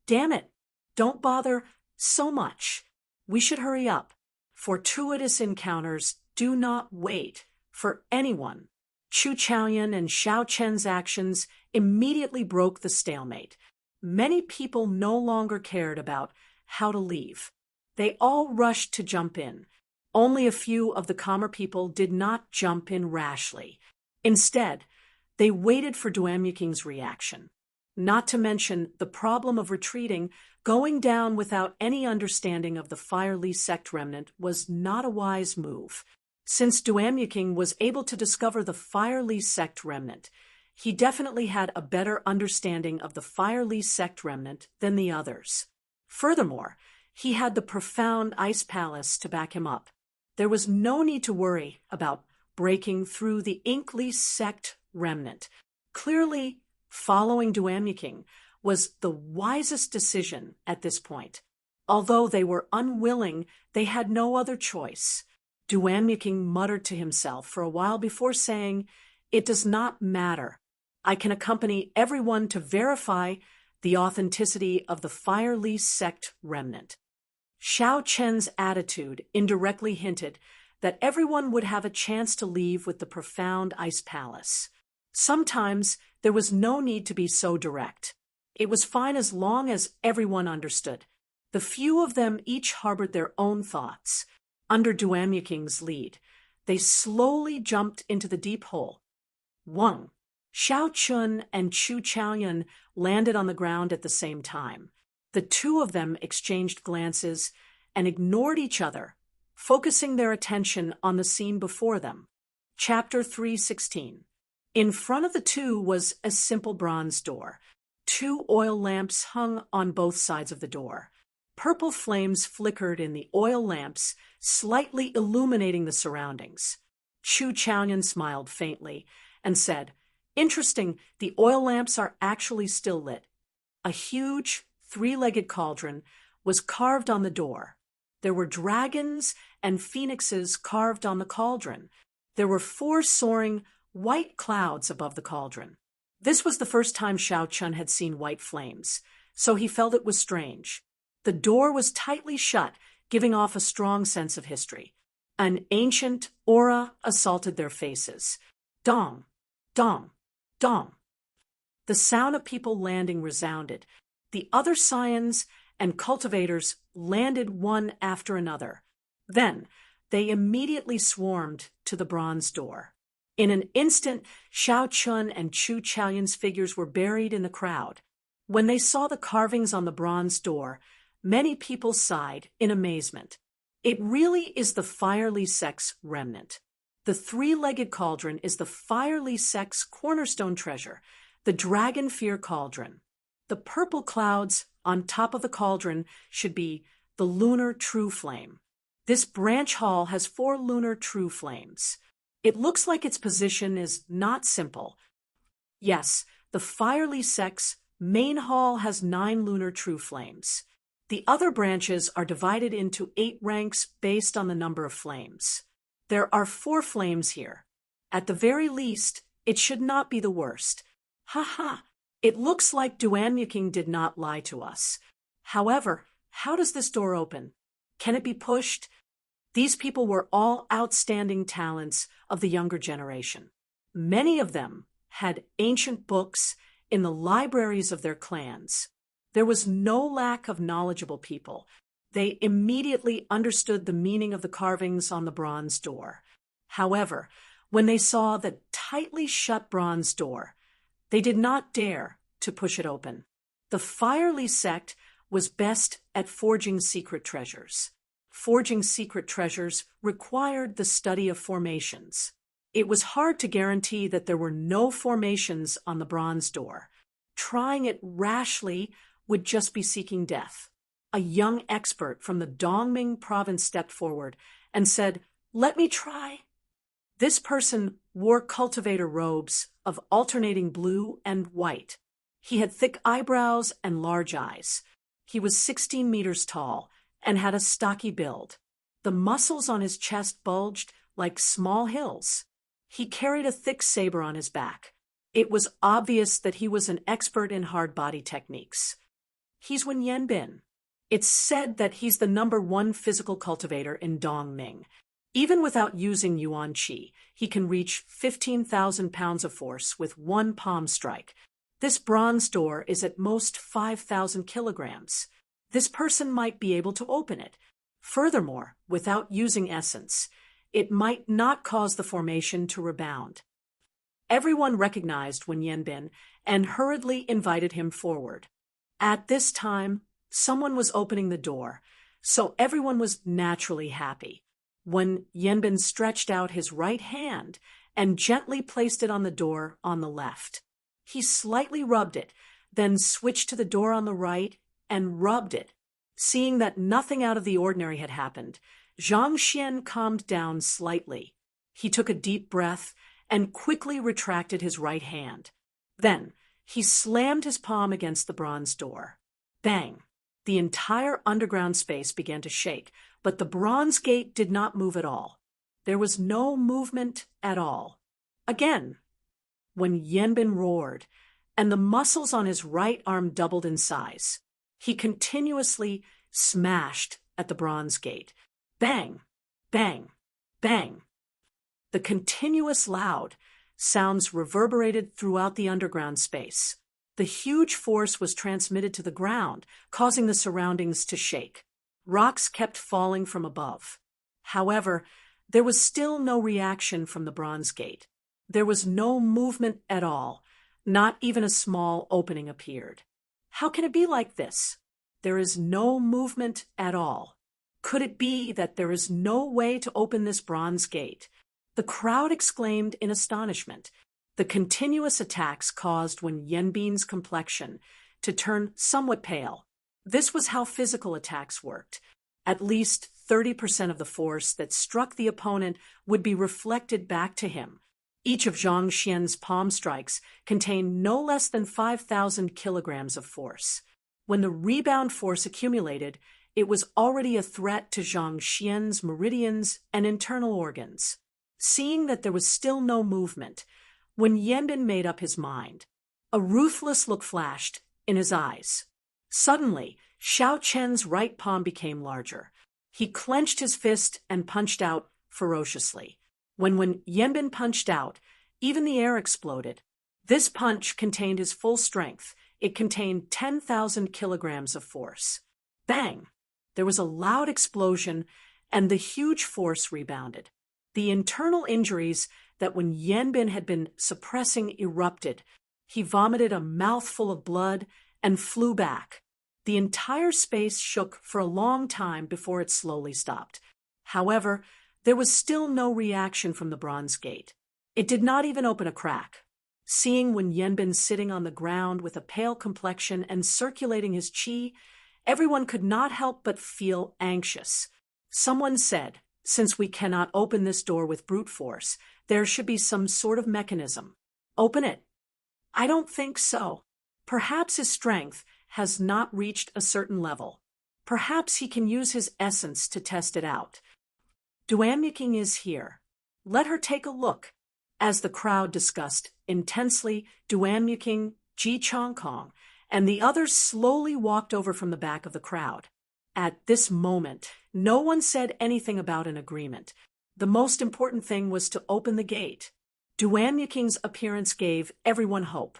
Damn it! Don't bother so much. We should hurry up. Fortuitous encounters do not wait for anyone. Chu Chaoyun and Xiao Chen's actions immediately broke the stalemate. Many people no longer cared about how to leave. They all rushed to jump in. Only a few of the calmer people did not jump in rashly. Instead, they waited for Duanmuking's reaction. Not to mention the problem of retreating. Going down without any understanding of the Firely sect remnant was not a wise move. Since Duanmuking was able to discover the Firely sect remnant, he definitely had a better understanding of the Firely sect remnant than the others. Furthermore, he had the profound ice palace to back him up. There was no need to worry about breaking through the Inkly sect remnant. Clearly, following Duanmuking was the wisest decision at this point. Although they were unwilling, they had no other choice. Duanmuking muttered to himself for a while before saying, "It does not matter. I can accompany everyone to verify the authenticity of the Firely sect remnant." Xiao Chen's attitude indirectly hinted that everyone would have a chance to leave with the profound ice palace. Sometimes there was no need to be so direct. It was fine as long as everyone understood. The few of them each harbored their own thoughts. Under Duanmuking's lead, they slowly jumped into the deep hole. Wang, Xiao Chun, and Chu Chaoyun landed on the ground at the same time. The two of them exchanged glances and ignored each other, focusing their attention on the scene before them. Chapter 316. In front of the two was a simple bronze door. 2 oil lamps hung on both sides of the door. Purple flames flickered in the oil lamps, slightly illuminating the surroundings. Chu Chaoyun smiled faintly and said, "Interesting, the oil lamps are actually still lit." A huge, 3-legged cauldron was carved on the door. There were dragons and phoenixes carved on the cauldron. There were 4 soaring white clouds above the cauldron. This was the first time Xiao Chun had seen white flames, so he felt it was strange. The door was tightly shut, giving off a strong sense of history. An ancient aura assaulted their faces. Dong, dong, dong. The sound of people landing resounded. The other scions and cultivators landed one after another. Then they immediately swarmed to the bronze door. In an instant, Xiao Chun and Chu Chaoyun's figures were buried in the crowd. When they saw the carvings on the bronze door, many people sighed in amazement. It really is the Firely sect's remnant. The 3-legged cauldron is the Firely sect's cornerstone treasure, the Dragon Fear Cauldron. The purple clouds on top of the cauldron should be the lunar true flame. This branch hall has 4 lunar true flames. It looks like its position is not simple. Yes, the Firely sect's main hall has 9 lunar true flames. The other branches are divided into 8 ranks based on the number of flames. There are 4 flames here. At the very least, it should not be the worst. Ha ha! It looks like Duanmuking did not lie to us. However, how does this door open? Can it be pushed? These people were all outstanding talents of the younger generation. Many of them had ancient books in the libraries of their clans. There was no lack of knowledgeable people. They immediately understood the meaning of the carvings on the bronze door. However, when they saw the tightly shut bronze door, they did not dare to push it open. The Firely sect was best at forging secret treasures. Forging secret treasures required the study of formations. It was hard to guarantee that there were no formations on the bronze door. Trying it rashly would just be seeking death. A young expert from the Dongming province stepped forward and said, "Let me try." This person wore cultivator robes of alternating blue and white. He had thick eyebrows and large eyes. He was 16 meters tall and had a stocky build. The muscles on his chest bulged like small hills. He carried a thick saber on his back. It was obvious that he was an expert in hard body techniques. He's Wen Yanbin. It's said that he's the #1 physical cultivator in Dongming. Even without using Yuan Qi, he can reach 15,000 pounds of force with one palm strike. This bronze door is at most 5,000 kilograms. This person might be able to open it. Furthermore, without using essence, it might not cause the formation to rebound. Everyone recognized Wen Yanbin and hurriedly invited him forward. At this time, someone was opening the door, so everyone was naturally happy. When Yanbin stretched out his right hand and gently placed it on the door on the left. He slightly rubbed it, then switched to the door on the right and rubbed it. Seeing that nothing out of the ordinary had happened, Zhang Xian calmed down slightly. He took a deep breath and quickly retracted his right hand. Then he slammed his palm against the bronze door. Bang! The entire underground space began to shake, but the bronze gate did not move at all. There was no movement at all. Again, when Yanbin roared, and the muscles on his right arm doubled in size, he continuously smashed at the bronze gate. Bang! Bang! Bang! The continuous loud sounds reverberated throughout the underground space. The huge force was transmitted to the ground, causing the surroundings to shake. Rocks kept falling from above. However, there was still no reaction from the bronze gate. There was no movement at all. Not even a small opening appeared. How can it be like this? There is no movement at all. Could it be that there is no way to open this bronze gate? The crowd exclaimed in astonishment. The continuous attacks caused Wen Yanbin's complexion to turn somewhat pale. This was how physical attacks worked. At least 30% of the force that struck the opponent would be reflected back to him. Each of Zhang Xian's palm strikes contained no less than 5,000 kilograms of force. When the rebound force accumulated, it was already a threat to Zhang Xian's meridians and internal organs. Seeing that there was still no movement, Wen Yanbin made up his mind. A ruthless look flashed in his eyes. Suddenly, Xiao Chen's right palm became larger. He clenched his fist and punched out ferociously. When Wen Yanbin punched out, even the air exploded. This punch contained his full strength. It contained 10,000 kilograms of force. Bang! There was a loud explosion, and the huge force rebounded. The internal injuries that Wen Yanbin had been suppressing erupted. He vomited a mouthful of blood and flew back. The entire space shook for a long time before it slowly stopped. However, there was still no reaction from the bronze gate. It did not even open a crack. Seeing Wen Yanbin sitting on the ground with a pale complexion and circulating his qi, everyone could not help but feel anxious. Someone said, "Since we cannot open this door with brute force, there should be some sort of mechanism. Open it." "I don't think so. Perhaps his strength has not reached a certain level. Perhaps he can use his essence to test it out. Duanmuking is here. Let her take a look." As the crowd discussed intensely, Duanmuking, Ji Chongkong, and the others slowly walked over from the back of the crowd. At this moment, no one said anything about an agreement. The most important thing was to open the gate. Duanmuking's appearance gave everyone hope.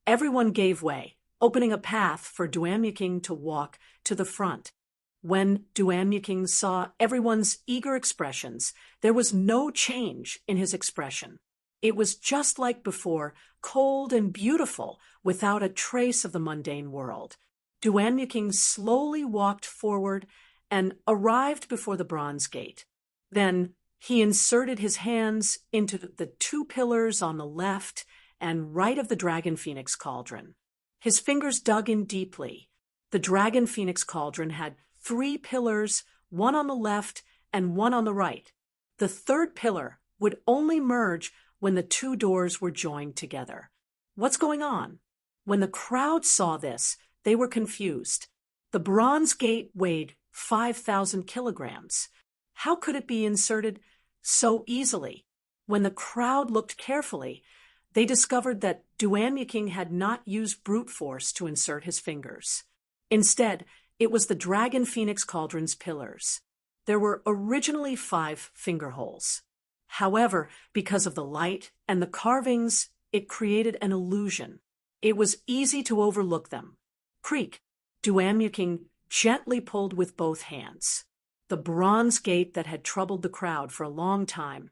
Everyone gave way, opening a path for Duanmuking to walk to the front. When Duanmuking saw everyone's eager expressions, there was no change in his expression. It was just like before, cold and beautiful, without a trace of the mundane world. Duanmuking slowly walked forward and arrived before the bronze gate. Then he inserted his hands into the two pillars on the left and right of the Dragon Phoenix cauldron. His fingers dug in deeply. The Dragon Phoenix cauldron had 3 pillars, one on the left and one on the right. The third pillar would only merge when the 2 doors were joined together. What's going on? When the crowd saw this, they were confused. The bronze gate weighed 5,000 kilograms. How could it be inserted so easily? When the crowd looked carefully, they discovered that Duanmuking had not used brute force to insert his fingers. Instead, it was the Dragon Phoenix cauldron's pillars. There were originally 5 finger holes. However, because of the light and the carvings, it created an illusion. It was easy to overlook them. Creak! Duanmuking gently pulled with both hands. The bronze gate that had troubled the crowd for a long time,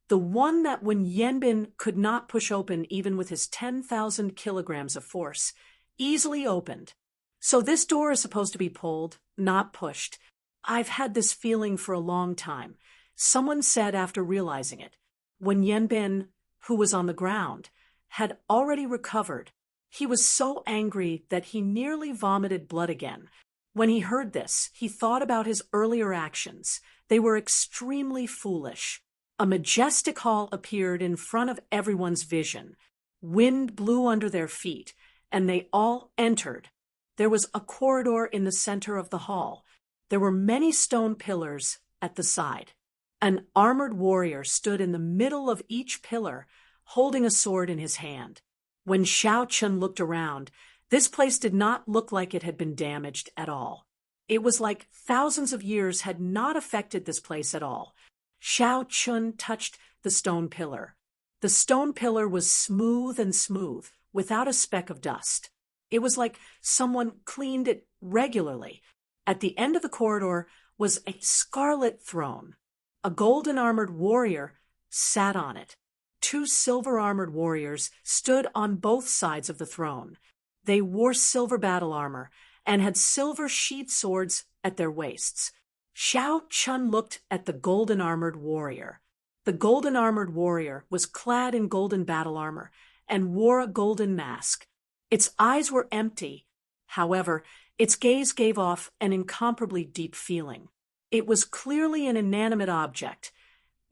the one that Wen Yanbin could not push open even with his 10,000 kilograms of force, easily opened. So this door is supposed to be pulled, not pushed. I've had this feeling for a long time. Someone said after realizing it. Wen Yanbin, who was on the ground, had already recovered. He was so angry that he nearly vomited blood again. When he heard this, he thought about his earlier actions. They were extremely foolish. A majestic hall appeared in front of everyone's vision. Wind blew under their feet, and they all entered. There was a corridor in the center of the hall. There were many stone pillars at the side. An armored warrior stood in the middle of each pillar, holding a sword in his hand. When Xiao Chun looked around, this place did not look like it had been damaged at all. It was like thousands of years had not affected this place at all. Xiao Chun touched the stone pillar. The stone pillar was smooth and smooth, without a speck of dust. It was like someone cleaned it regularly. At the end of the corridor was a scarlet throne. A golden-armored warrior sat on it. 2 silver-armored warriors stood on both sides of the throne. They wore silver battle armor and had silver sheath swords at their waists. Xiao Chun looked at the golden-armored warrior. The golden-armored warrior was clad in golden battle armor and wore a golden mask. Its eyes were empty. However, its gaze gave off an incomparably deep feeling. It was clearly an inanimate object.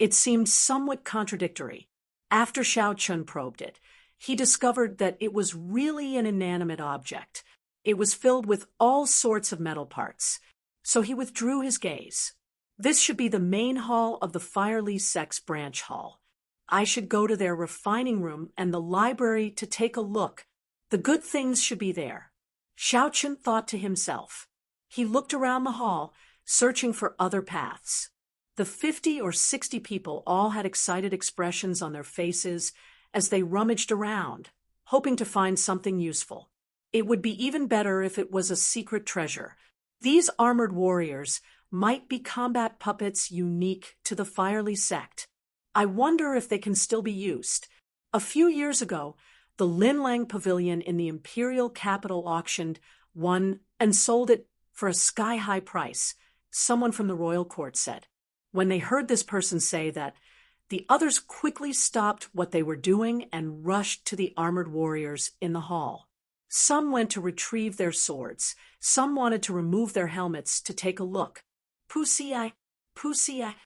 It seemed somewhat contradictory. After Xiao Chun probed it, he discovered that it was really an inanimate object. It was filled with all sorts of metal parts. So he withdrew his gaze. This should be the main hall of the Firely Sex Branch Hall. I should go to their refining room and the library to take a look. The good things should be there. Xiao Chun thought to himself. He looked around the hall, searching for other paths. The 50 or 60 people all had excited expressions on their faces as they rummaged around, hoping to find something useful. It would be even better if it was a secret treasure. These armored warriors might be combat puppets unique to the Firely sect. I wonder if they can still be used. A few years ago, the Linlang Pavilion in the Imperial Capital auctioned one and sold it for a sky-high price, someone from the royal court said. When they heard this person say that, the others quickly stopped what they were doing and rushed to the armored warriors in the hall. Some went to retrieve their swords. Some wanted to remove their helmets to take a look. Pussy-eye, pussy-eye.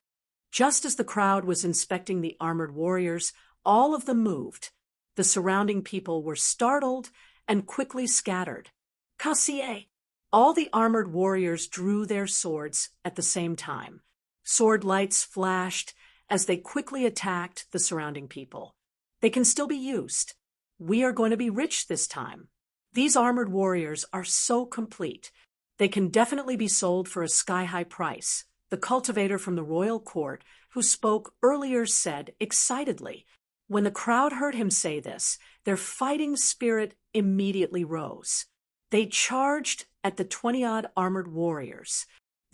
Just as the crowd was inspecting the armored warriors, all of them moved. The surrounding people were startled and quickly scattered. Cassier! All the armored warriors drew their swords at the same time. Sword lights flashed as they quickly attacked the surrounding people. They can still be used. We are going to be rich this time. These armored warriors are so complete. They can definitely be sold for a sky-high price. The cultivator from the royal court, who spoke earlier, said excitedly. When the crowd heard him say this, their fighting spirit immediately rose. They charged at the 20-odd armored warriors.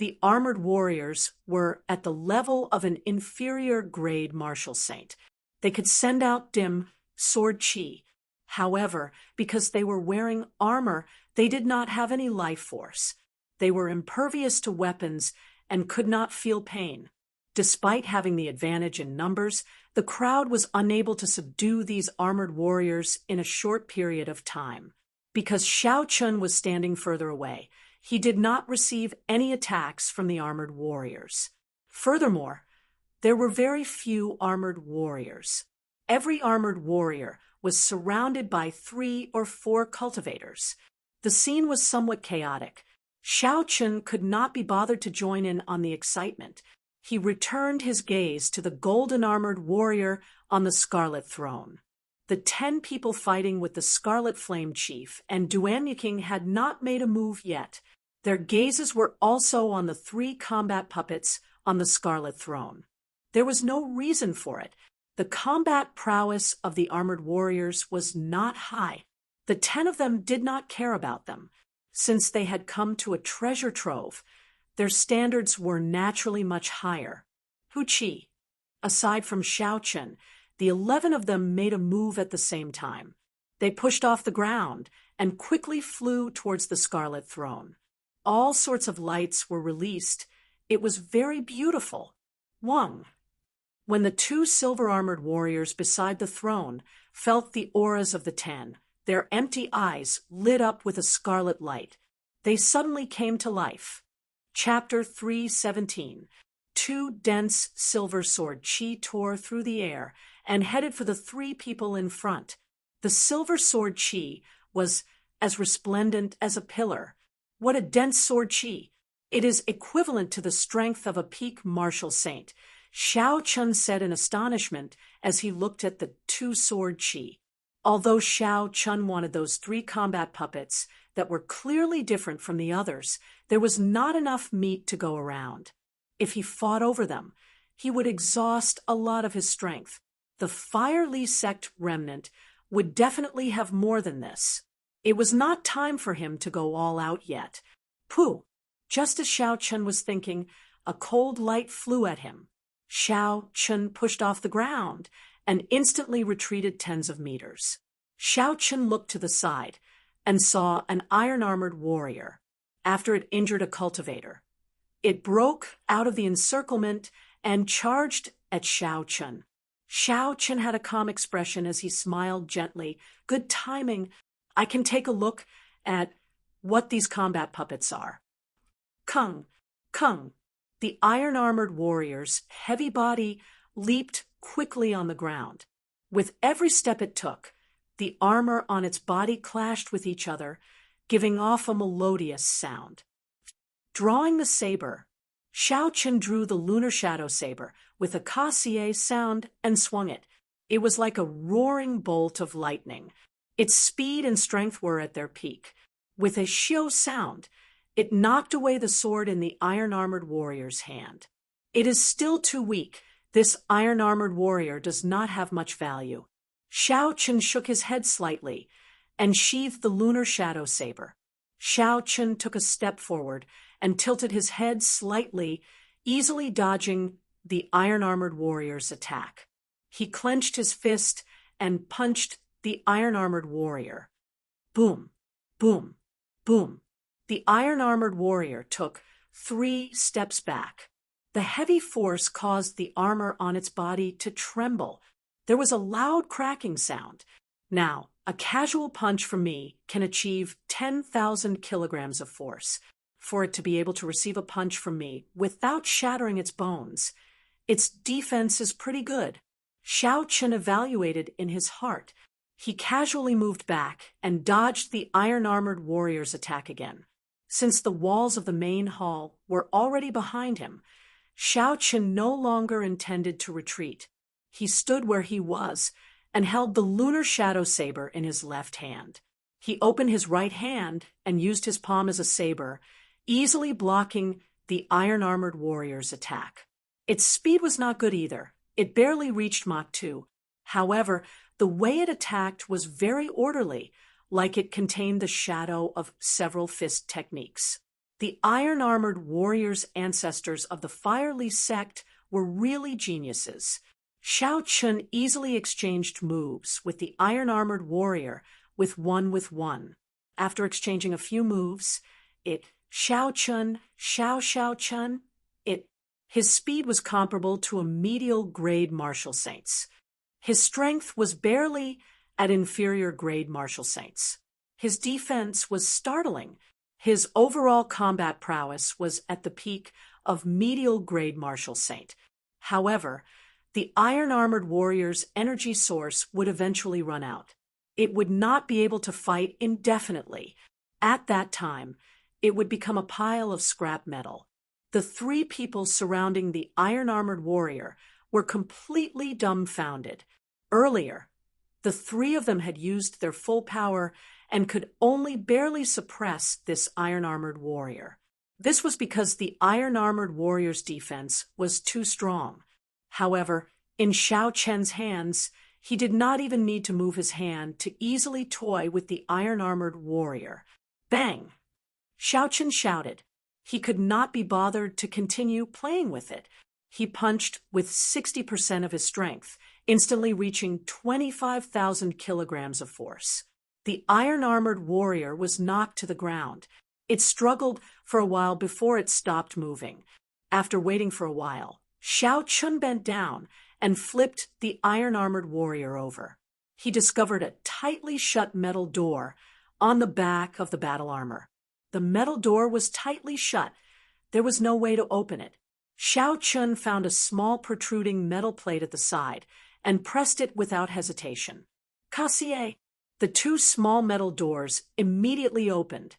the armored warriors were at the level of an inferior grade martial saint. They could send out dim sword chi. However, because they were wearing armor, they did not have any life force. They were impervious to weapons and could not feel pain. Despite having the advantage in numbers, the crowd was unable to subdue these armored warriors in a short period of time. Because Xiao Chun was standing further away, he did not receive any attacks from the armored warriors. Furthermore, there were very few armored warriors. Every armored warrior was surrounded by 3 or 4 cultivators. The scene was somewhat chaotic. Xiao Chun could not be bothered to join in on the excitement. He returned his gaze to the golden-armored warrior on the scarlet throne. The 10 people fighting with the Scarlet Flame Chief and Duanyuking had not made a move yet. Their gazes were also on the 3 combat puppets on the scarlet throne. There was no reason for it. The combat prowess of the armored warriors was not high. The 10 of them did not care about them. Since they had come to a treasure trove, their standards were naturally much higher. Hu Qi. Aside from Xiao Chun, the 11 of them made a move at the same time. They pushed off the ground and quickly flew towards the scarlet throne. All sorts of lights were released. It was very beautiful. Wang. When the 2 silver-armored warriors beside the throne felt the auras of the 10, their empty eyes lit up with a scarlet light. They suddenly came to life. Chapter 317. 2 dense silver sword chi tore through the air and headed for the 3 people in front. The silver sword chi was as resplendent as a pillar. What a dense sword chi! It is equivalent to the strength of a peak martial saint, Xiao Chun said in astonishment as he looked at the 2 sword chi. Although Xiao Chun wanted those 3 combat puppets that were clearly different from the others, there was not enough meat to go around. If he fought over them, he would exhaust a lot of his strength. The Fire Li sect remnant would definitely have more than this. It was not time for him to go all out yet. Pooh! Just as Xiao Chun was thinking, a cold light flew at him. Xiao Chun pushed off the ground and instantly retreated tens of meters. Xiao Chun looked to the side and saw an iron-armored warrior. After it injured a cultivator, it broke out of the encirclement and charged at Xiao Chun. Xiao Chun had a calm expression as he smiled gently. Good timing. I can take a look at what these combat puppets are. Kung, Kung. The iron-armored warrior's heavy body leaped quickly on the ground. With every step it took, the armor on its body clashed with each other, giving off a melodious sound. Drawing the saber, Xiao Chun drew the lunar shadow saber with a cassier sound and swung it. It was like a roaring bolt of lightning. Its speed and strength were at their peak. With a xiu sound, it knocked away the sword in the iron-armored warrior's hand. It is still too weak. This iron-armored warrior does not have much value. Xiao Chun shook his head slightly and sheathed the lunar shadow saber. Xiao Chun took a step forward and tilted his head slightly, easily dodging the iron-armored warrior's attack. He clenched his fist and punched the iron-armored warrior. Boom, boom, boom. The iron-armored warrior took 3 steps back. The heavy force caused the armor on its body to tremble. There was a loud cracking sound. Now, a casual punch from me can achieve 10,000 kilograms of force. For it to be able to receive a punch from me without shattering its bones, its defense is pretty good. Xiao Chun evaluated in his heart. He casually moved back and dodged the iron-armored warrior's attack again. Since the walls of the main hall were already behind him, Xiao Chun no longer intended to retreat. He stood where he was and held the lunar shadow saber in his left hand. He opened his right hand and used his palm as a saber, easily blocking the iron-armored warrior's attack. Its speed was not good either. It barely reached Mach 2. However, the way it attacked was very orderly, like it contained the shadow of several fist techniques. The iron-armored warriors' ancestors of the Firely sect were really geniuses. Xiao Chun easily exchanged moves with the iron-armored warrior with one. After exchanging a few moves, Xiao Chun, his speed was comparable to a medial grade martial saint's. His strength was barely at inferior grade martial saints. His defense was startling. His overall combat prowess was at the peak of medial grade martial saint. However, the iron-armored warrior's energy source would eventually run out. It would not be able to fight indefinitely. At that time, it would become a pile of scrap metal. The three people surrounding the iron-armored warrior were completely dumbfounded. Earlier, the three of them had used their full power and could only barely suppress this iron-armored warrior. This was because the iron-armored warrior's defense was too strong. However, in Xiao Chen's hands, he did not even need to move his hand to easily toy with the iron-armored warrior. Bang! Xiao Chen shouted. He could not be bothered to continue playing with it. He punched with 60% of his strength, instantly reaching 25,000 kilograms of force. The iron-armored warrior was knocked to the ground. It struggled for a while before it stopped moving. After waiting for a while, Xiao Chun bent down and flipped the iron-armored warrior over. He discovered a tightly shut metal door on the back of the battle armor. The metal door was tightly shut. There was no way to open it. Xiao Chun found a small protruding metal plate at the side and pressed it without hesitation. Cassier! The two small metal doors immediately opened,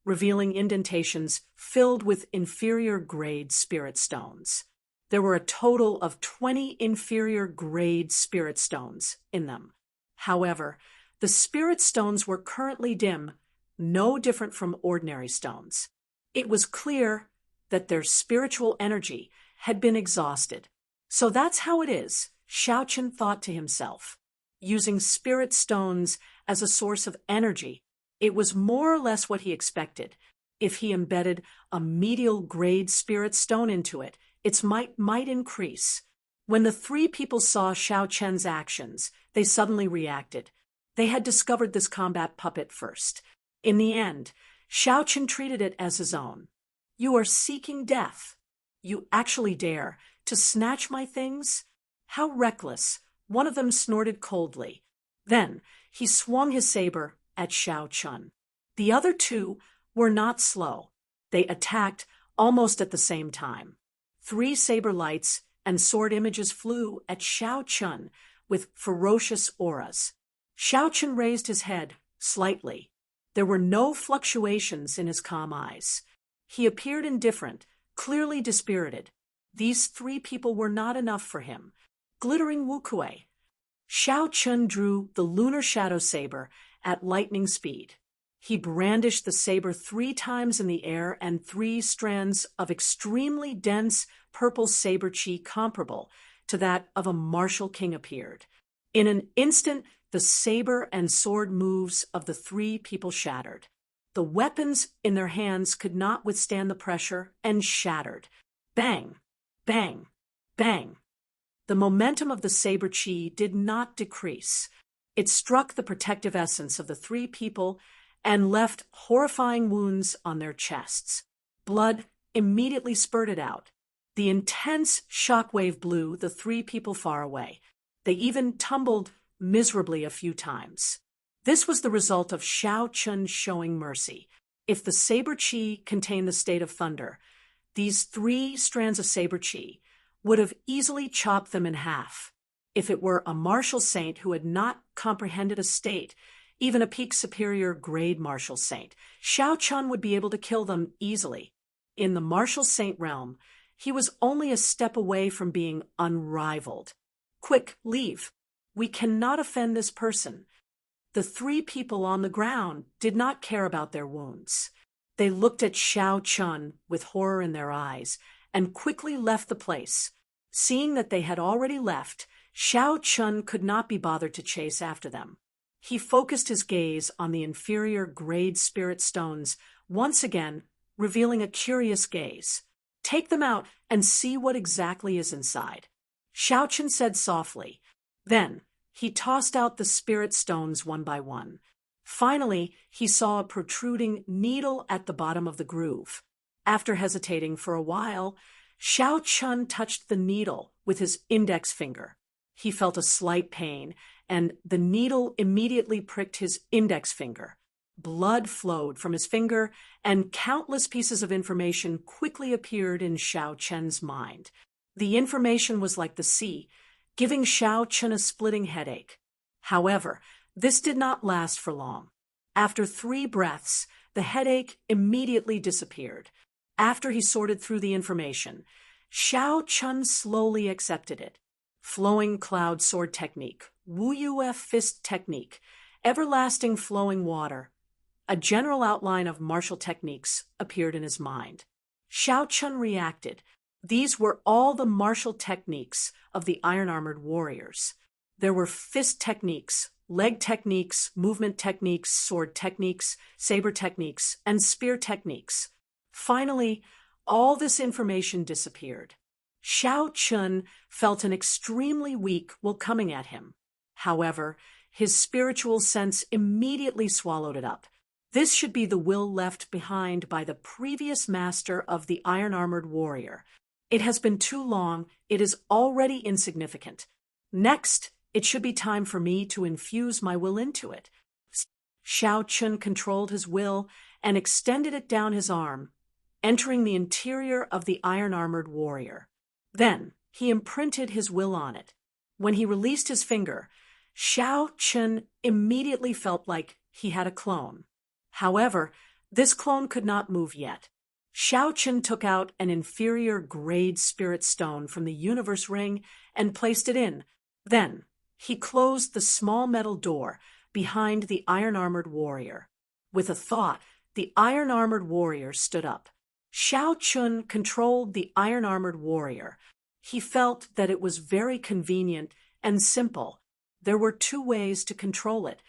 revealing indentations filled with inferior-grade spirit stones. There were a total of 20 inferior-grade spirit stones in them. However, the spirit stones were currently dim, no different from ordinary stones. It was clear that their spiritual energy had been exhausted. So that's how it is, Xiao Chen thought to himself. Using spirit stones as a source of energy, it was more or less what he expected. If he embedded a medial grade spirit stone into it, its might increase. When the three people saw Xiao Chen's actions, they suddenly reacted. They had discovered this combat puppet first. In the end, Xiao Chen treated it as his own. You are seeking death. You actually dare to snatch my things? How reckless, one of them snorted coldly. Then he swung his saber at Xiao Chun. The other two were not slow. They attacked almost at the same time. 3 saber lights and sword images flew at Xiao Chun with ferocious auras. Xiao Chun raised his head slightly. There were no fluctuations in his calm eyes. He appeared indifferent, clearly dispirited. These 3 people were not enough for him. Glittering Wukuei. Xiao Chun drew the lunar shadow saber at lightning speed. He brandished the saber 3 times in the air, and 3 strands of extremely dense purple saber chi comparable to that of a martial king appeared. In an instant, the saber and sword moves of the 3 people shattered. The weapons in their hands could not withstand the pressure and shattered. Bang! Bang! Bang! The momentum of the saber chi did not decrease. It struck the protective essence of the 3 people and left horrifying wounds on their chests. Blood immediately spurted out. The intense shockwave blew the 3 people far away. They even tumbled miserably a few times. This was the result of Xiao Chun showing mercy. If the saber chi contained the state of thunder, these 3 strands of saber chi would have easily chopped them in half. If it were a martial saint who had not comprehended a state, even a peak superior grade martial saint, Xiao Chun would be able to kill them easily. In the martial saint realm, he was only a step away from being unrivaled. Quick, leave. We cannot offend this person. The 3 people on the ground did not care about their wounds. They looked at Xiao Chun with horror in their eyes and quickly left the place. Seeing that they had already left, Xiao Chun could not be bothered to chase after them. He focused his gaze on the inferior grade spirit stones once again revealing a curious gaze. "Take them out and see what exactly is inside," Xiaochen said softly. Then, he tossed out the spirit stones one by one. Finally, he saw a protruding needle at the bottom of the groove. After hesitating for a while, Xiaochen touched the needle with his index finger. He felt a slight pain, and the needle immediately pricked his index finger. Blood flowed from his finger, and countless pieces of information quickly appeared in Xiaochen's mind. The information was like the sea, giving Xiaochen a splitting headache. However, this did not last for long. After 3 breaths, the headache immediately disappeared. After he sorted through the information, Xiaochen slowly accepted it. Flowing cloud sword technique, Wu Yue fist technique, everlasting flowing water. A general outline of martial techniques appeared in his mind. Xiaochen reacted. These were all the martial techniques of the iron-armored warriors. There were fist techniques, leg techniques, movement techniques, sword techniques, saber techniques, and spear techniques. Finally, all this information disappeared. Xiaochen felt an extremely weak will coming at him. However, his spiritual sense immediately swallowed it up. This should be the will left behind by the previous master of the iron-armored warrior. It has been too long, it is already insignificant. Next, it should be time for me to infuse my will into it. Xiaochen controlled his will and extended it down his arm, entering the interior of the iron-armored warrior. Then, he imprinted his will on it. When he released his finger, Xiaochen immediately felt like he had a clone. However, this clone could not move yet. Xiaochen took out an inferior grade spirit stone from the universe ring and placed it in. Then, he closed the small metal door behind the iron-armored warrior. With a thought, the iron-armored warrior stood up. Xiaochen controlled the iron-armored warrior. He felt that it was very convenient and simple. There were 2 ways to control it.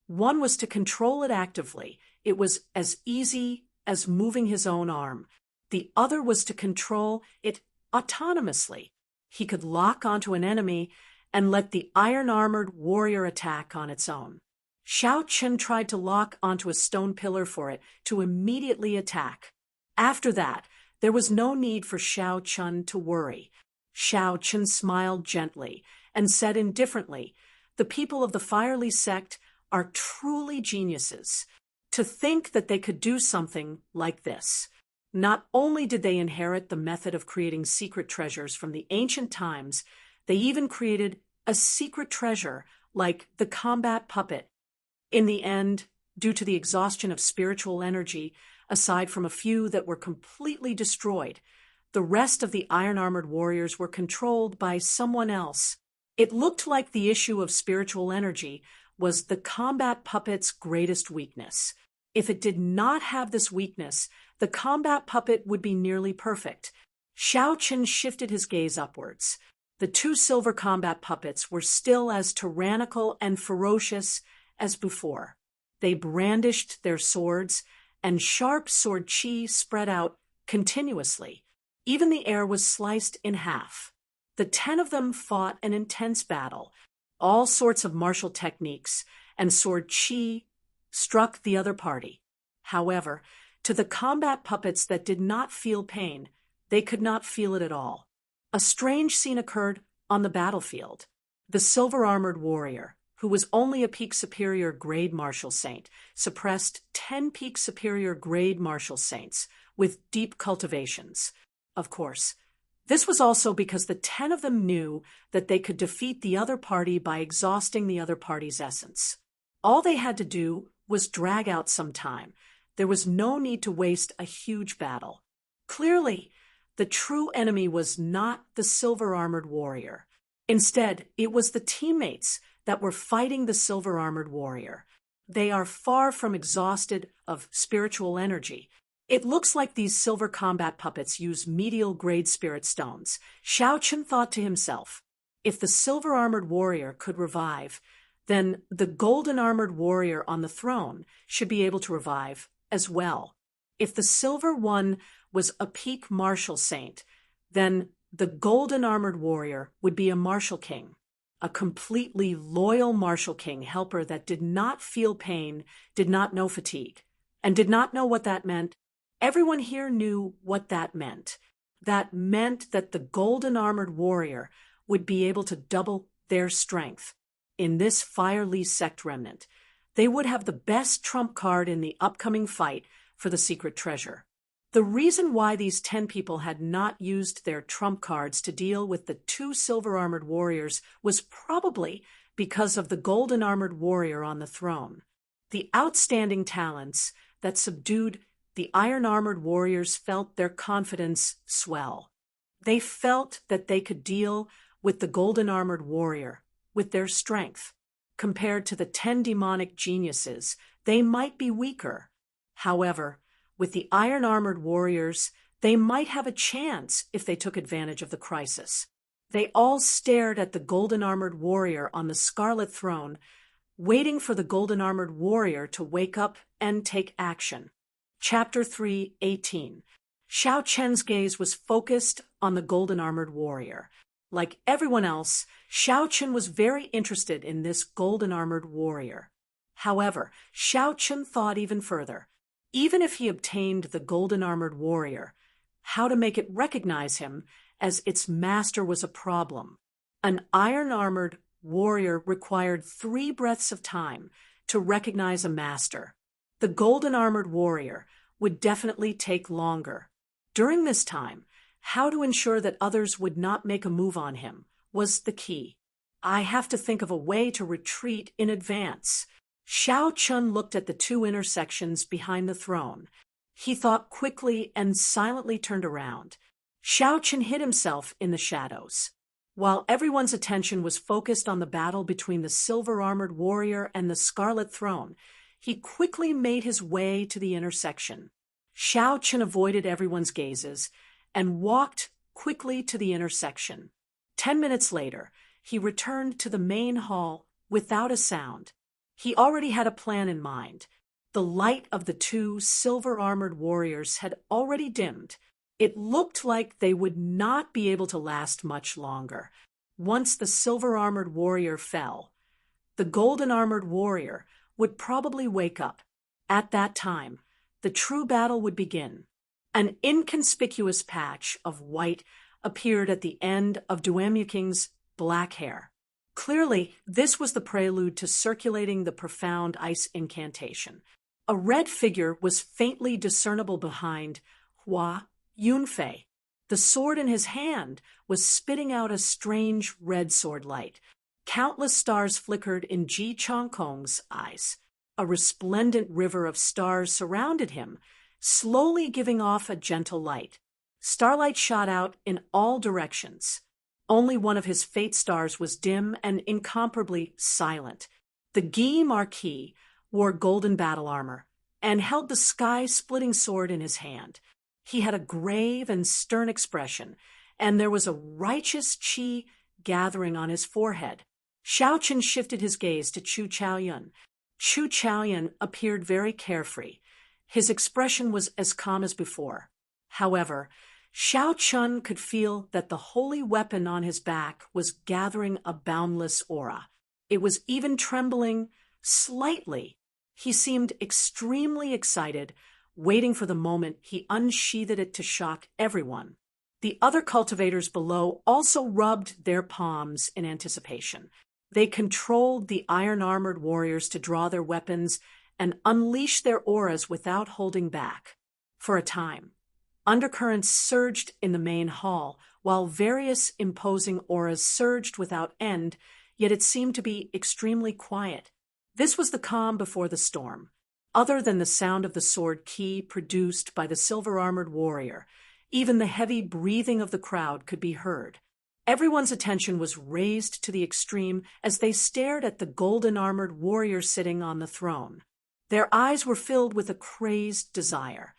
One was to control it actively. It was as easy as moving his own arm. The other was to control it autonomously. He could lock onto an enemy and let the iron-armored warrior attack on its own. Xiaochen tried to lock onto a stone pillar for it to immediately attack. After that, there was no need for Xiaochen to worry. Xiaochen smiled gently and said indifferently, "The people of the Firely sect are truly geniuses. To think that they could do something like this. Not only did they inherit the method of creating secret treasures from the ancient times, they even created a secret treasure like the combat puppet. In the end, due to the exhaustion of spiritual energy, aside from a few that were completely destroyed, the rest of the iron-armored warriors were controlled by someone else. It looked like the issue of spiritual energy was the combat puppet's greatest weakness. If it did not have this weakness, the combat puppet would be nearly perfect." Xiaochen shifted his gaze upwards. The 2 silver combat puppets were still as tyrannical and ferocious as before. They brandished their swords, and sharp sword chi spread out continuously. Even the air was sliced in half. The 10 of them fought an intense battle. All sorts of martial techniques and sword chi struck the other party. However, to the combat puppets that did not feel pain, they could not feel it at all. A strange scene occurred on the battlefield. The silver-armored warrior, who was only a peak superior grade martial saint, suppressed 10 peak superior grade martial saints with deep cultivations. Of course, this was also because the 10 of them knew that they could defeat the other party by exhausting the other party's essence. All they had to do was drag out some time. There was no need to waste a huge battle. Clearly, the true enemy was not the silver-armored warrior. Instead, it was the teammates that were fighting the silver-armored warrior. They are far from exhausted of spiritual energy. It looks like these silver combat puppets use medial-grade spirit stones. Xiaochen thought to himself, if the silver-armored warrior could revive, then the golden-armored warrior on the throne should be able to revive as well. If the silver one was a peak martial saint, then the golden armored warrior would be a martial king, a completely loyal martial king helper that did not feel pain, did not know fatigue, and did not know what that meant. Everyone here knew what that meant. That meant that the golden armored warrior would be able to double their strength. In this Fireleaf sect remnant, they would have the best trump card in the upcoming fight for the secret treasure. The reason why these 10 people had not used their trump cards to deal with the 2 silver-armored warriors was probably because of the golden-armored warrior on the throne. The outstanding talents that subdued the iron-armored warriors felt their confidence swell. They felt that they could deal with the golden-armored warrior with their strength. Compared to the 10 demonic geniuses, they might be weaker. However, with the iron-armored warriors, they might have a chance if they took advantage of the crisis. They all stared at the golden-armored warrior on the scarlet throne, waiting for the golden-armored warrior to wake up and take action. Chapter 3:18. Xiao Chen's gaze was focused on the golden-armored warrior. Like everyone else, Xiao Chen was very interested in this golden-armored warrior. However, Xiao Chen thought even further. Even if he obtained the golden-armored warrior, how to make it recognize him as its master was a problem. An iron-armored warrior required 3 breaths of time to recognize a master. The golden-armored warrior would definitely take longer. During this time, how to ensure that others would not make a move on him was the key. I have to think of a way to retreat in advance. Xiao Chun looked at the 2 intersections behind the throne. He thought quickly and silently turned around. Xiao Chun hid himself in the shadows. While everyone's attention was focused on the battle between the silver-armored warrior and the scarlet throne, he quickly made his way to the intersection. Xiao Chun avoided everyone's gazes and walked quickly to the intersection. 10 minutes later, he returned to the main hall without a sound. He already had a plan in mind. The light of the 2 silver-armored warriors had already dimmed. It looked like they would not be able to last much longer. Once the silver-armored warrior fell, the golden-armored warrior would probably wake up. At that time, the true battle would begin. An inconspicuous patch of white appeared at the end of Duemuking's black hair. Clearly, this was the prelude to circulating the profound ice incantation. A red figure was faintly discernible behind Hua Yunfei. The sword in his hand was spitting out a strange red sword light. Countless stars flickered in Ji Chongkong's eyes. A resplendent river of stars surrounded him, slowly giving off a gentle light. Starlight shot out in all directions. Only one of his fate stars was dim and incomparably silent. The Guy Marquis wore golden battle armor and held the sky-splitting sword in his hand. He had a grave and stern expression, and there was a righteous qi gathering on his forehead. Xiao Chen shifted his gaze to Chu Chaoyun. Chu Chaoyun appeared very carefree. His expression was as calm as before. However, Xiao Chun could feel that the holy weapon on his back was gathering a boundless aura. It was even trembling slightly. He seemed extremely excited, waiting for the moment he unsheathed it to shock everyone. The other cultivators below also rubbed their palms in anticipation. They controlled the iron-armored warriors to draw their weapons and unleash their auras without holding back. For a time, undercurrents surged in the main hall, while various imposing auras surged without end, yet it seemed to be extremely quiet. This was the calm before the storm. Other than the sound of the sword key produced by the silver-armored warrior, even the heavy breathing of the crowd could be heard. Everyone's attention was raised to the extreme as they stared at the golden-armored warrior sitting on the throne. Their eyes were filled with a crazed desire.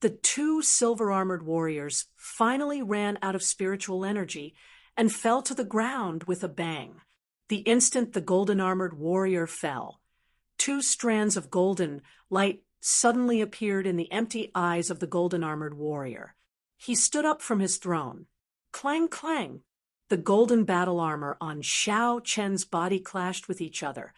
The 2 silver-armored warriors finally ran out of spiritual energy and fell to the ground with a bang. The instant the golden-armored warrior fell, 2 strands of golden light suddenly appeared in the empty eyes of the golden-armored warrior. He stood up from his throne. Clang, clang! The golden battle armor on Xiao Chen's body clashed with each other,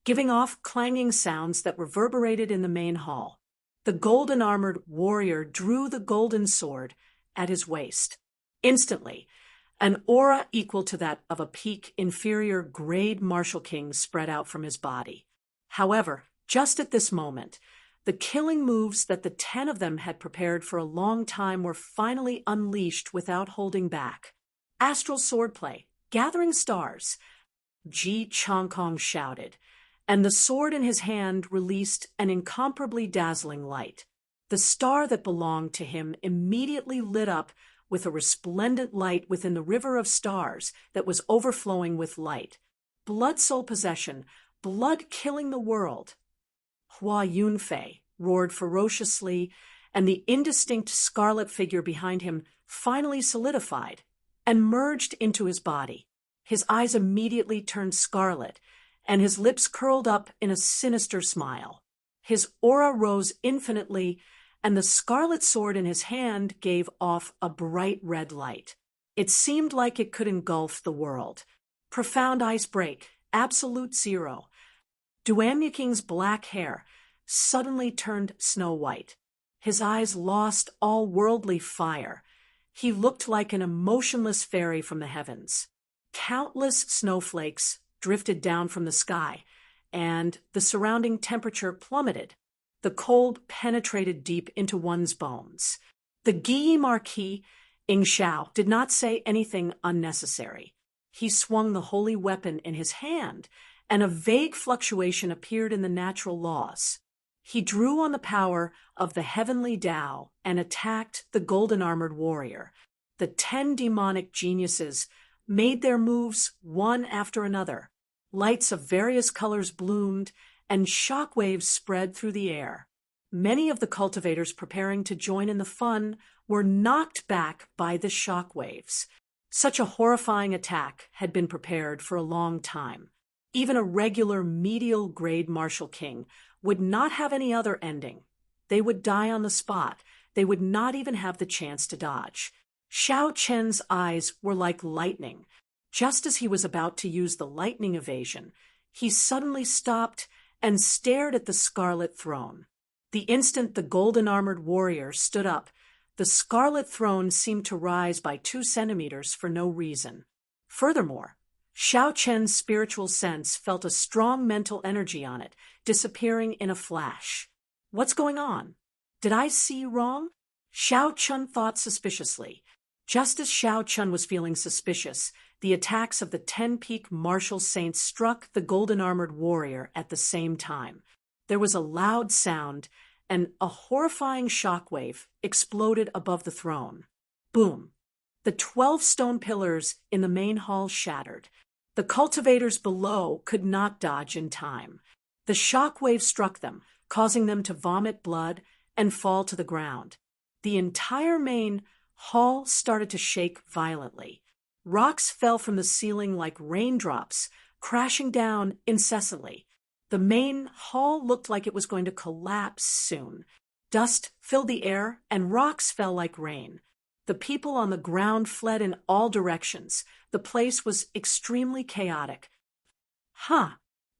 giving off clanging sounds that reverberated in the main hall. The golden-armored warrior drew the golden sword at his waist. Instantly, an aura equal to that of a peak inferior grade Martial King spread out from his body. However, just at this moment, the killing moves that the 10 of them had prepared for a long time were finally unleashed without holding back. Astral swordplay, gathering stars, Ji Chongkong shouted, and the sword in his hand released an incomparably dazzling light. The star that belonged to him immediately lit up with a resplendent light within the river of stars that was overflowing with light. Blood soul possession, blood killing the world. Hua Yunfei roared ferociously, and the indistinct scarlet figure behind him finally solidified and merged into his body. His eyes immediately turned scarlet, and his lips curled up in a sinister smile. His aura rose infinitely, and the scarlet sword in his hand gave off a bright red light. It seemed like it could engulf the world. Profound ice break, absolute zero. Duan King's black hair suddenly turned snow white. His eyes lost all worldly fire. He looked like an emotionless fairy from the heavens. Countless snowflakes drifted down from the sky, and the surrounding temperature plummeted. The cold penetrated deep into one's bones. The Guyi Marquis, Ing Xiao, did not say anything unnecessary. He swung the holy weapon in his hand, and a vague fluctuation appeared in the natural laws. He drew on the power of the heavenly Tao and attacked the golden-armored warrior. The 10 demonic geniuses made their moves one after another. Lights of various colors bloomed, and shockwaves spread through the air. Many of the cultivators preparing to join in the fun were knocked back by the shockwaves. Such a horrifying attack had been prepared for a long time. Even a regular medial grade Martial King would not have any other ending. They would die on the spot. They would not even have the chance to dodge. Xiao Chen's eyes were like lightning. Just as he was about to use the lightning evasion, he suddenly stopped and stared at the scarlet throne. The instant the golden-armored warrior stood up, the scarlet throne seemed to rise by 2 centimeters for no reason. Furthermore, Xiao Chen's spiritual sense felt a strong mental energy on it, disappearing in a flash. What's going on? Did I see wrong? Xiao Chen thought suspiciously. Just as Xiao Chen was feeling suspicious, the attacks of the 10-peak martial saints struck the golden-armored warrior at the same time. There was a loud sound, and a horrifying shockwave exploded above the throne. Boom! The 12 stone pillars in the main hall shattered. The cultivators below could not dodge in time. The shockwave struck them, causing them to vomit blood and fall to the ground. The entire main hall started to shake violently. Rocks fell from the ceiling like raindrops, crashing down incessantly. The main hall looked like it was going to collapse soon. Dust filled the air, and rocks fell like rain. The people on the ground fled in all directions. The place was extremely chaotic.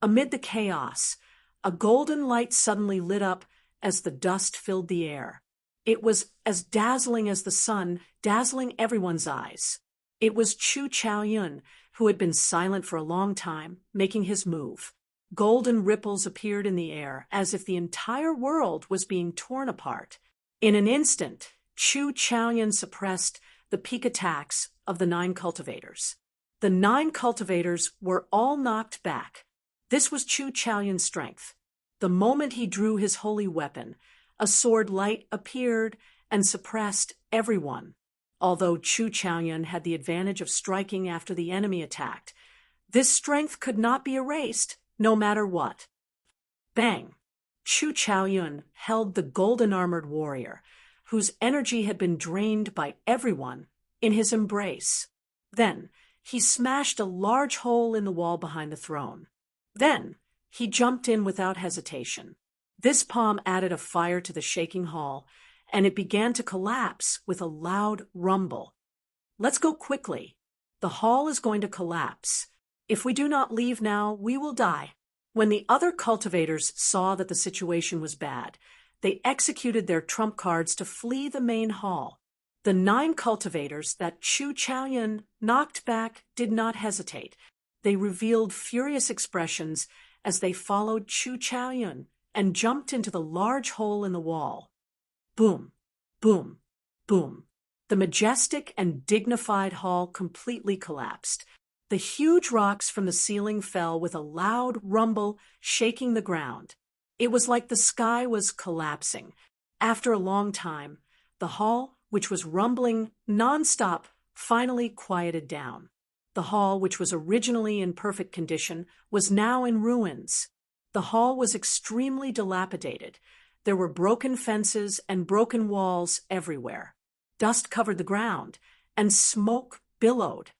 Amid the chaos, a golden light suddenly lit up as the dust filled the air. It was as dazzling as the sun, dazzling everyone's eyes. It was Chu Chaoyun, who had been silent for a long time, making his move. Golden ripples appeared in the air, as if the entire world was being torn apart. In an instant, Chu Chaoyun suppressed the peak attacks of the 9 cultivators. The 9 cultivators were all knocked back. This was Chu Chaoyun's strength. The moment he drew his holy weapon, a sword light appeared and suppressed everyone. Although Chu Chaoyun had the advantage of striking after the enemy attacked, this strength could not be erased, no matter what. Bang! Chu Chaoyun held the golden-armored warrior, whose energy had been drained by everyone, in his embrace. Then he smashed a large hole in the wall behind the throne. Then he jumped in without hesitation. This palm added a fire to the shaking hall, and it began to collapse with a loud rumble. Let's go quickly. The hall is going to collapse. If we do not leave now, we will die. When the other cultivators saw that the situation was bad, they executed their trump cards to flee the main hall. The 9 cultivators that Chu Chaoyun knocked back did not hesitate. They revealed furious expressions as they followed Chu Chaoyun and jumped into the large hole in the wall. Boom, boom, boom. The majestic and dignified hall completely collapsed. The huge rocks from the ceiling fell with a loud rumble, shaking the ground. It was like the sky was collapsing. After a long time, the hall, which was rumbling nonstop, finally quieted down. The hall, which was originally in perfect condition, was now in ruins. The hall was extremely dilapidated. There were broken fences and broken walls everywhere. Dust covered the ground, and smoke billowed.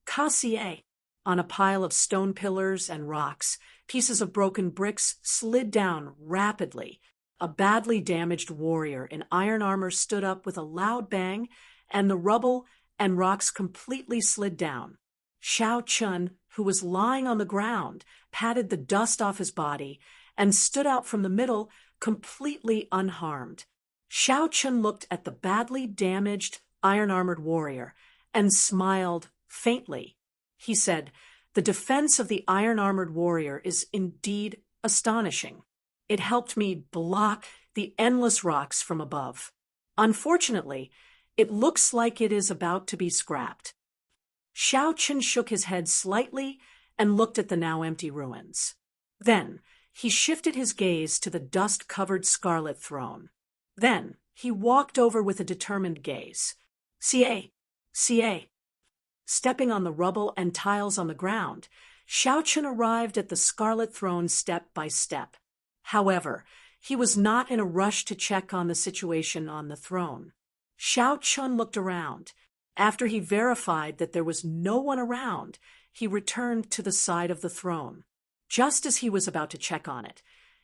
Cassier. On a pile of stone pillars and rocks, pieces of broken bricks slid down rapidly. A badly damaged warrior in iron armor stood up with a loud bang, and the rubble and rocks completely slid down. Xiao Chun, who was lying on the ground, patted the dust off his body and stood out from the middle, completely unharmed. Xiao Chun looked at the badly damaged, iron-armored warrior and smiled faintly. He said, "The defense of the iron-armored warrior is indeed astonishing. It helped me block the endless rocks from above. Unfortunately, it looks like it is about to be scrapped." Xiao Chun shook his head slightly and looked at the now empty ruins. Then he shifted his gaze to the dust-covered scarlet throne. Then he walked over with a determined gaze. "CA, CA." Stepping on the rubble and tiles on the ground, Xiao Chun arrived at the scarlet throne step by step. However, he was not in a rush to check on the situation on the throne. Xiao Chun looked around. After he verified that there was no one around, he returned to the side of the throne. Just as he was about to check on it,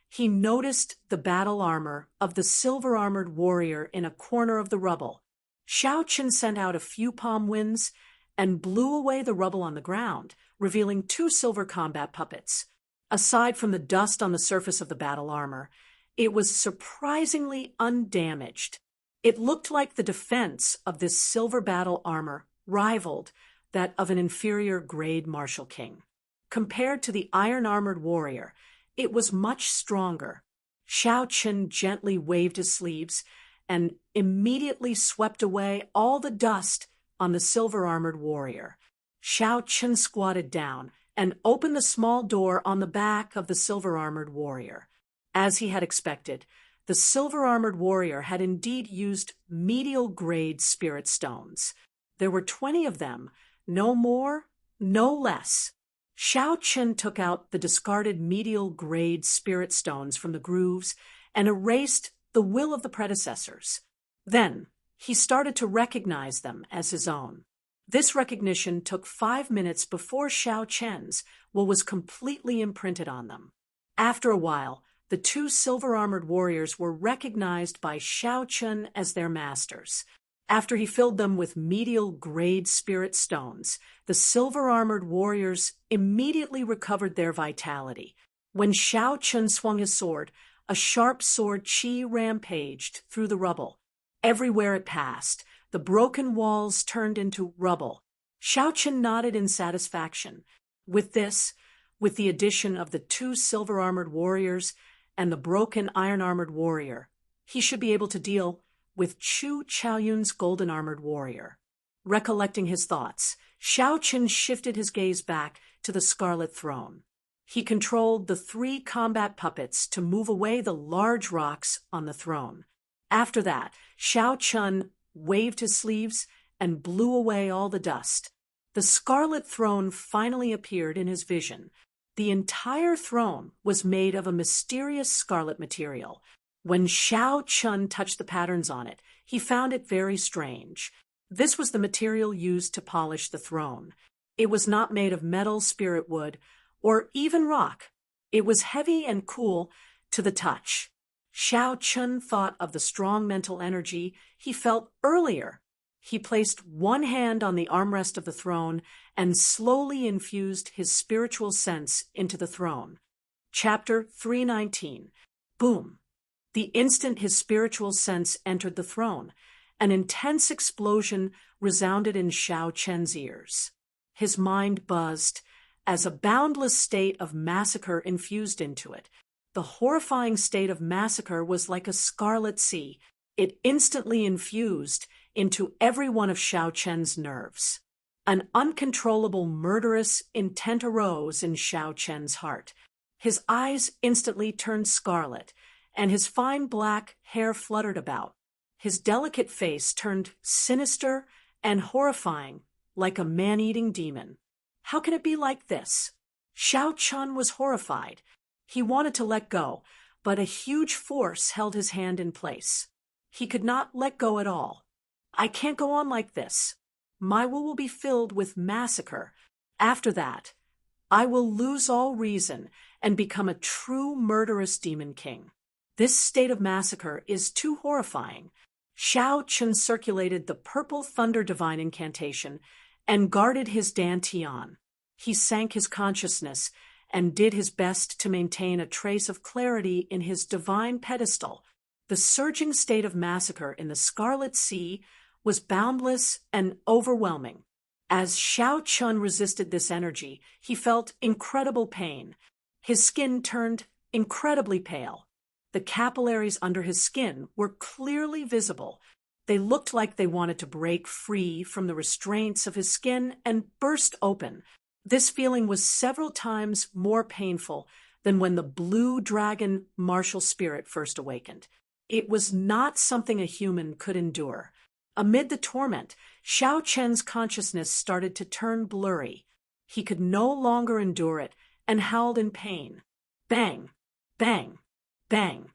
he noticed the battle armor of the silver-armored warrior in a corner of the rubble. Xiao Chun sent out a few palm winds and blew away the rubble on the ground, revealing 2 silver combat puppets. Aside from the dust on the surface of the battle armor, it was surprisingly undamaged. It looked like the defense of this silver battle armor rivaled that of an inferior grade martial king. Compared to the iron-armored warrior, it was much stronger. Xiao Chun gently waved his sleeves and immediately swept away all the dust on the silver-armored warrior. Xiao Chun squatted down and opened the small door on the back of the silver-armored warrior. As he had expected, the silver-armored warrior had indeed used medial-grade spirit stones. There were 20 of them, no more, no less. Xiao Chun took out the discarded medial-grade spirit stones from the grooves and erased the will of the predecessors. Then he started to recognize them as his own. This recognition took 5 minutes before Xiao Chun's will was completely imprinted on them. After a while, the 2 silver-armored warriors were recognized by Xiao Chun as their masters. After he filled them with medial-grade spirit stones, the silver-armored warriors immediately recovered their vitality. When Xiao Chun swung his sword, a sharp sword chi rampaged through the rubble. Everywhere it passed, the broken walls turned into rubble. Xiao Chun nodded in satisfaction. With the addition of the 2 silver-armored warriors and the broken iron-armored warrior, he should be able to deal with Chu Chaoyun's golden-armored warrior. Recollecting his thoughts, Xiao Chun shifted his gaze back to the scarlet throne. He controlled the 3 combat puppets to move away the large rocks on the throne. After that, Xiao Chun waved his sleeves and blew away all the dust. The scarlet throne finally appeared in his vision. The entire throne was made of a mysterious scarlet material. When Xiao Chun touched the patterns on it, he found it very strange. This was the material used to polish the throne. It was not made of metal, spirit wood, or even rock. It was heavy and cool to the touch. Xiao Chun thought of the strong mental energy he felt earlier. He placed one hand on the armrest of the throne and slowly infused his spiritual sense into the throne. Chapter 319. Boom! The instant his spiritual sense entered the throne, an intense explosion resounded in Xiao Chen's ears. His mind buzzed as a boundless state of massacre infused into it. The horrifying state of massacre was like a scarlet sea. It instantly infused into every one of Xiao Chen's nerves. An uncontrollable murderous intent arose in Xiao Chen's heart. His eyes instantly turned scarlet, and his fine black hair fluttered about. His delicate face turned sinister and horrifying, like a man-eating demon. How can it be like this? Xiao Chun was horrified. He wanted to let go, but a huge force held his hand in place. He could not let go at all. I can't go on like this. My will be filled with massacre. After that, I will lose all reason and become a true murderous demon king. This state of massacre is too horrifying. Xiao Chun circulated the purple thunder divine incantation and guarded his dantian. He sank his consciousness and did his best to maintain a trace of clarity in his divine pedestal. The surging state of massacre in the Scarlet Sea was boundless and overwhelming. As Xiao Chun resisted this energy, he felt incredible pain. His skin turned incredibly pale. The capillaries under his skin were clearly visible. They looked like they wanted to break free from the restraints of his skin and burst open. This feeling was several times more painful than when the blue dragon martial spirit first awakened. It was not something a human could endure. Amid the torment, Xiao Chen's consciousness started to turn blurry. He could no longer endure it and howled in pain. Bang! Bang! Bang!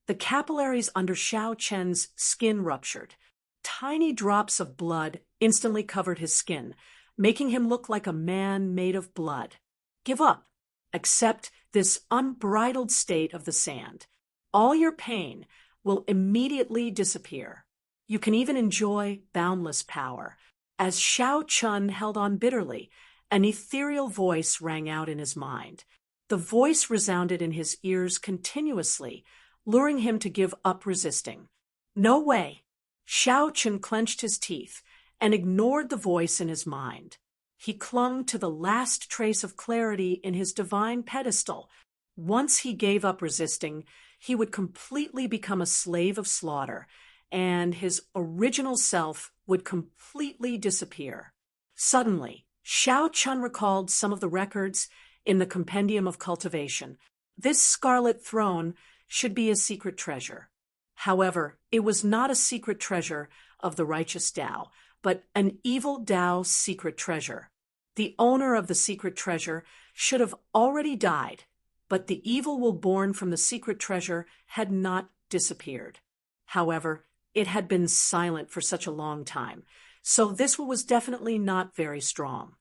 The capillaries under Xiao Chen's skin ruptured. Tiny drops of blood instantly covered his skin, making him look like a man made of blood. Give up. Accept this unbridled state of the sand. All your pain will immediately disappear. You can even enjoy boundless power. As Xiao Chun held on bitterly, an ethereal voice rang out in his mind. The voice resounded in his ears continuously, luring him to give up resisting. No way! Xiao Chun clenched his teeth and ignored the voice in his mind. He clung to the last trace of clarity in his divine pedestal. Once he gave up resisting, he would completely become a slave of slaughter, and his original self would completely disappear. Suddenly, Xiao Chun recalled some of the records in the Compendium of Cultivation. This scarlet throne should be a secret treasure. However, it was not a secret treasure of the righteous Tao, but an evil Tao secret treasure. The owner of the secret treasure should have already died, but the evil will born from the secret treasure had not disappeared. However, it had been silent for such a long time, so this will was definitely not very strong.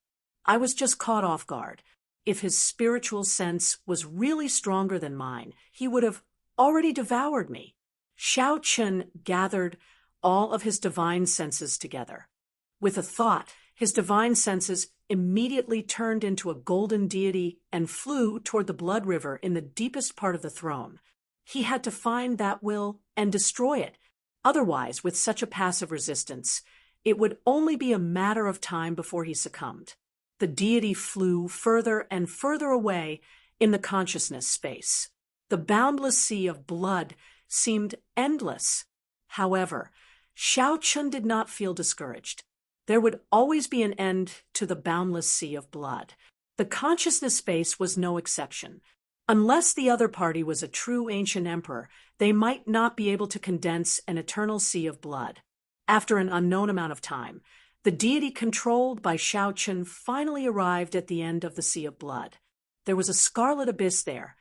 I was just caught off guard. If his spiritual sense was really stronger than mine, he would have already devoured me. Xiao Chun gathered all of his divine senses together. With a thought, his divine senses immediately turned into a golden deity and flew toward the blood river in the deepest part of the throne. He had to find that will and destroy it. Otherwise, with such a passive resistance, it would only be a matter of time before he succumbed. The deity flew further and further away in the consciousness space. The boundless sea of blood seemed endless. However, Xiao Chun did not feel discouraged. There would always be an end to the boundless sea of blood. The consciousness space was no exception. Unless the other party was a true ancient emperor, they might not be able to condense an eternal sea of blood. After an unknown amount of time, the deity controlled by Xiao Chun finally arrived at the end of the sea of blood. There was a scarlet abyss there,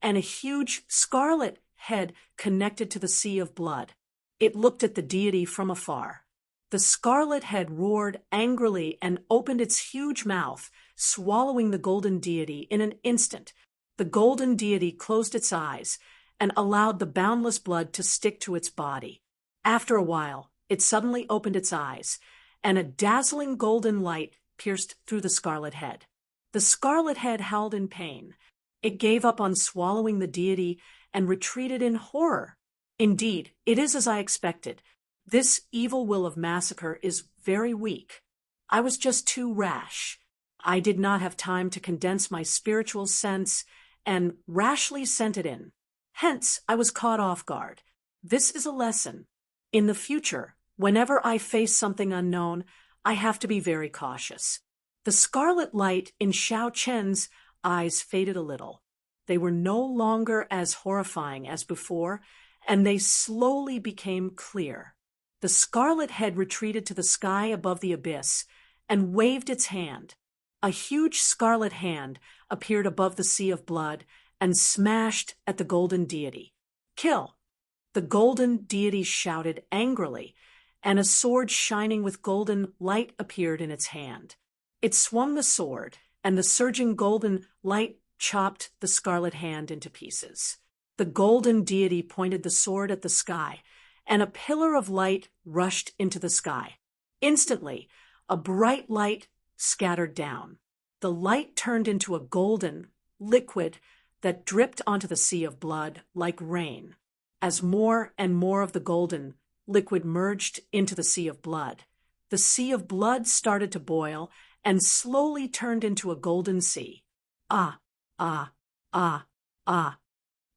and a huge scarlet head connected to the sea of blood. It looked at the deity from afar. The scarlet head roared angrily and opened its huge mouth, swallowing the golden deity in an instant. The golden deity closed its eyes, and allowed the boundless blood to stick to its body. After a while, it suddenly opened its eyes, and a dazzling golden light pierced through the scarlet head. The scarlet head howled in pain. It gave up on swallowing the deity and retreated in horror. Indeed, it is as I expected. This evil will of massacre is very weak. I was just too rash. I did not have time to condense my spiritual sense and rashly sent it in. Hence, I was caught off guard. This is a lesson. In the future, whenever I face something unknown, I have to be very cautious. The scarlet light in Xiao Chen's eyes faded a little. They were no longer as horrifying as before, and they slowly became clear. The scarlet head retreated to the sky above the abyss and waved its hand. A huge scarlet hand appeared above the sea of blood and smashed at the golden deity. "Kill!" The golden deity shouted angrily, and a sword shining with golden light appeared in its hand. It swung the sword, and the surging golden light chopped the scarlet hand into pieces. The golden deity pointed the sword at the sky, and a pillar of light rushed into the sky. Instantly, a bright light scattered down. The light turned into a golden liquid that dripped onto the sea of blood like rain. As more and more of the golden liquid merged into the sea of blood started to boil and slowly turned into a golden sea. Ah, ah, ah, ah.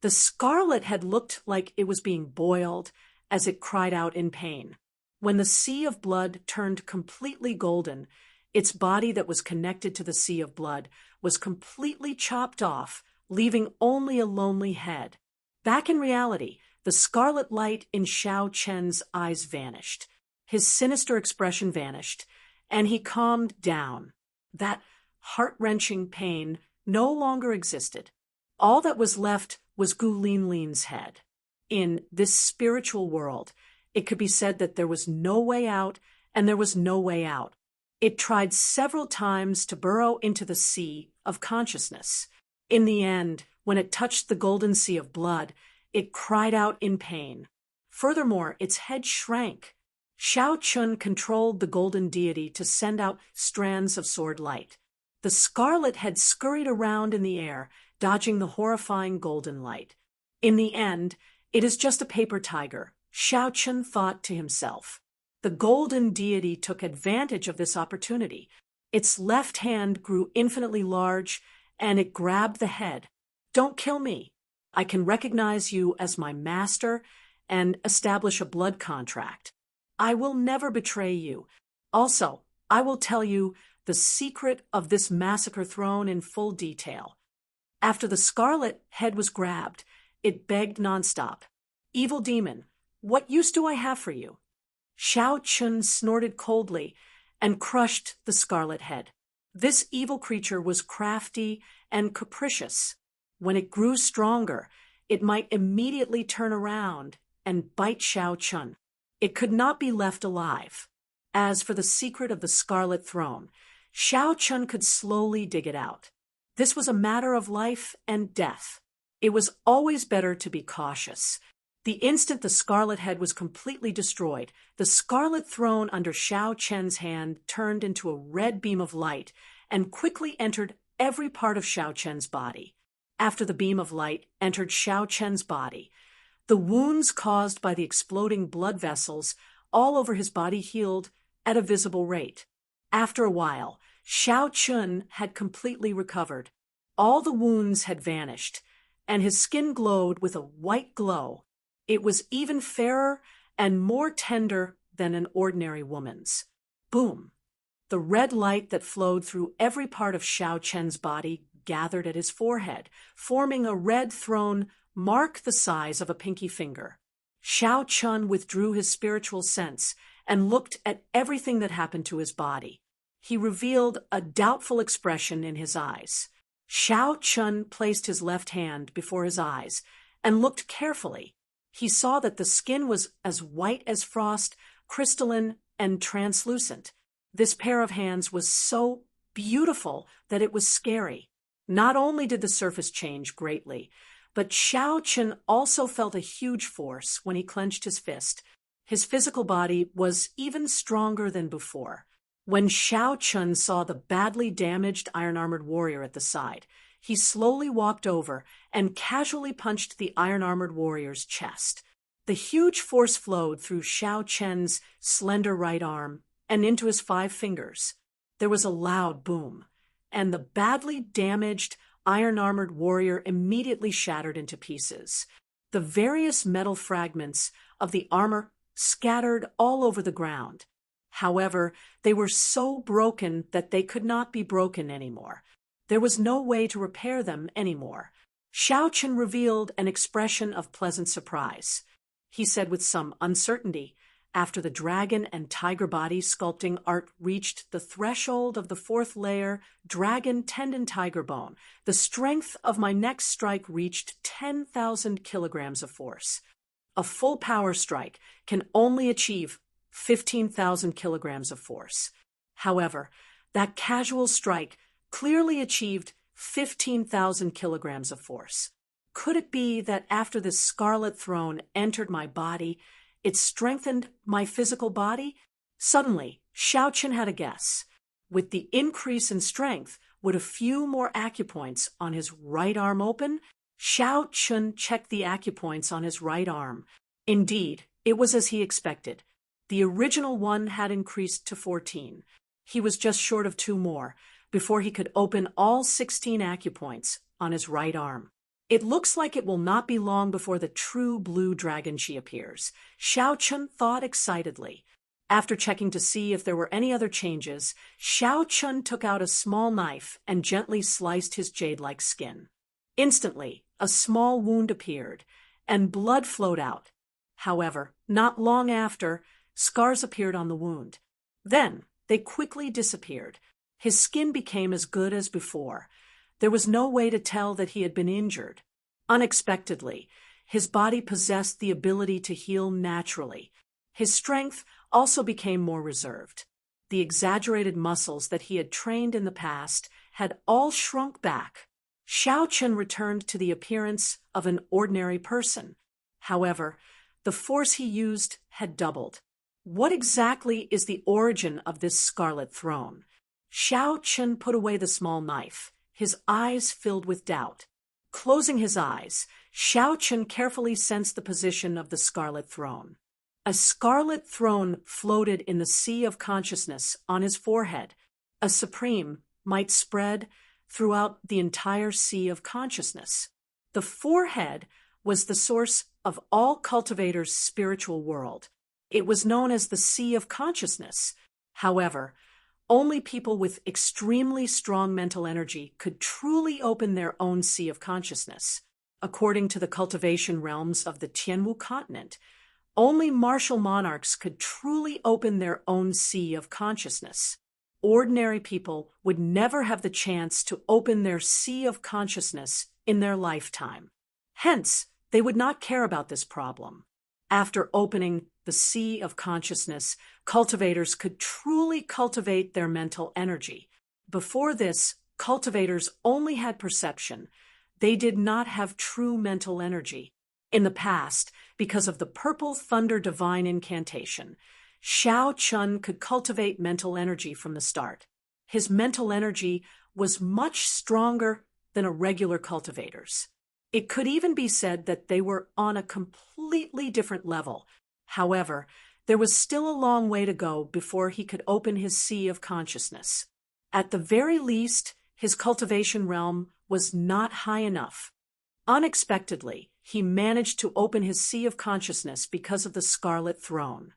The scarlet had looked like it was being boiled as it cried out in pain. When the sea of blood turned completely golden, its body that was connected to the sea of blood was completely chopped off, leaving only a lonely head. Back in reality, the scarlet light in Xiao Chen's eyes vanished. His sinister expression vanished, and he calmed down. That heart-wrenching pain no longer existed. All that was left was Gu Linlin's head. In this spiritual world, it could be said that there was no way out, and there was no way out. It tried several times to burrow into the sea of consciousness. In the end, when it touched the golden sea of blood, it cried out in pain. Furthermore, its head shrank. Xiao Chun controlled the golden deity to send out strands of sword light. The scarlet head scurried around in the air, dodging the horrifying golden light. In the end, it is just a paper tiger, Xiao Chun thought to himself. The golden deity took advantage of this opportunity. Its left hand grew infinitely large, and it grabbed the head. "Don't kill me. I can recognize you as my master and establish a blood contract. I will never betray you. Also, I will tell you the secret of this massacre throne in full detail." After the scarlet head was grabbed, it begged nonstop. "Evil demon, what use do I have for you?" Xiao Chun snorted coldly and crushed the scarlet head. This evil creature was crafty and capricious. When it grew stronger, it might immediately turn around and bite Xiao Chun. It could not be left alive. As for the secret of the Scarlet Throne, Xiao Chun could slowly dig it out. This was a matter of life and death. It was always better to be cautious. The instant the scarlet head was completely destroyed, the scarlet throne under Xiao Chen's hand turned into a red beam of light and quickly entered every part of Xiao Chen's body. After the beam of light entered Xiao Chen's body, the wounds caused by the exploding blood vessels all over his body healed at a visible rate. After a while, Xiao Chun had completely recovered. All the wounds had vanished, and his skin glowed with a white glow. It was even fairer and more tender than an ordinary woman's. Boom! The red light that flowed through every part of Xiao Chen's body gathered at his forehead, forming a red throne mark the size of a pinky finger. Xiao Chun withdrew his spiritual sense and looked at everything that happened to his body. He revealed a doubtful expression in his eyes. Xiao Chun placed his left hand before his eyes and looked carefully. He saw that the skin was as white as frost, crystalline, and translucent. This pair of hands was so beautiful that it was scary. Not only did the surface change greatly, But Xiao Chun also felt a huge force when he clenched his fist. His physical body was even stronger than before. When Xiao Chun saw the badly damaged iron-armored warrior at the side, he slowly walked over and casually punched the iron-armored warrior's chest. The huge force flowed through Xiao Chun's slender right arm and into his 5 fingers. There was a loud boom, and the badly damaged iron-armored warrior immediately shattered into pieces. The various metal fragments of the armor scattered all over the ground. However, they were so broken that they could not be broken anymore. There was no way to repair them anymore. Xiao Chun revealed an expression of pleasant surprise. He said with some uncertainty, after the dragon and tiger body sculpting art reached the threshold of the 4th layer, dragon tendon tiger bone, the strength of my next strike reached 10,000 kilograms of force. A full power strike can only achieve 15,000 kilograms of force. However, that casual strike clearly achieved 15,000 kilograms of force. Could it be that after the Scarlet Throne entered my body, it strengthened my physical body? Suddenly, Xiao Chun had a guess. With the increase in strength, would a few more acupoints on his right arm open? Xiao Chun checked the acupoints on his right arm. Indeed, it was as he expected. The original one had increased to 14. He was just short of 2 more before he could open all 16 acupoints on his right arm. It looks like it will not be long before the true blue dragon chi appears, Xiao Chun thought excitedly. After checking to see if there were any other changes, Xiao Chun took out a small knife and gently sliced his jade-like skin. Instantly, a small wound appeared, and blood flowed out. However, not long after, scars appeared on the wound. Then, they quickly disappeared. His skin became as good as before. There was no way to tell that he had been injured. Unexpectedly, his body possessed the ability to heal naturally. His strength also became more reserved. The exaggerated muscles that he had trained in the past had all shrunk back. Xiao Chun returned to the appearance of an ordinary person. However, the force he used had doubled. What exactly is the origin of this Scarlet Throne? Xiao Chun put away the small knife, his eyes filled with doubt. Closing his eyes, Xiao Chun carefully sensed the position of the Scarlet Throne. A scarlet throne floated in the sea of consciousness on his forehead. A supreme might spread throughout the entire sea of consciousness. The forehead was the source of all cultivators' spiritual world. It was known as the sea of consciousness. However, only people with extremely strong mental energy could truly open their own sea of consciousness. According to the cultivation realms of the Tianwu continent, only martial monarchs could truly open their own sea of consciousness. Ordinary people would never have the chance to open their sea of consciousness in their lifetime. Hence, they would not care about this problem. After opening the sea of consciousness, cultivators could truly cultivate their mental energy. Before this, cultivators only had perception. They did not have true mental energy. In the past, because of the Purple Thunder Divine Incantation, Xiao Chun could cultivate mental energy from the start. His mental energy was much stronger than a regular cultivator's. It could even be said that they were on a completely different level. However, there was still a long way to go before he could open his sea of consciousness. At the very least, his cultivation realm was not high enough. Unexpectedly, he managed to open his sea of consciousness because of the Scarlet Throne.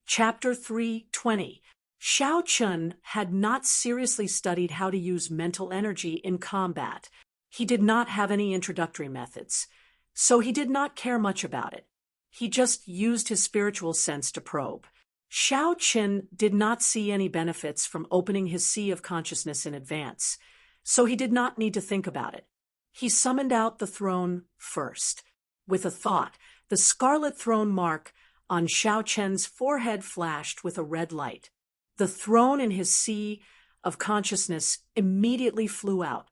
Chapter 3:20. Xiao Chun had not seriously studied how to use mental energy in combat. He did not have any introductory methods, so he did not care much about it. He just used his spiritual sense to probe. Xiao Chun did not see any benefits from opening his sea of consciousness in advance, so he did not need to think about it. He summoned out the throne first. With a thought, the Scarlet Throne mark on Xiao Chun's forehead flashed with a red light. The throne in his sea of consciousness immediately flew out.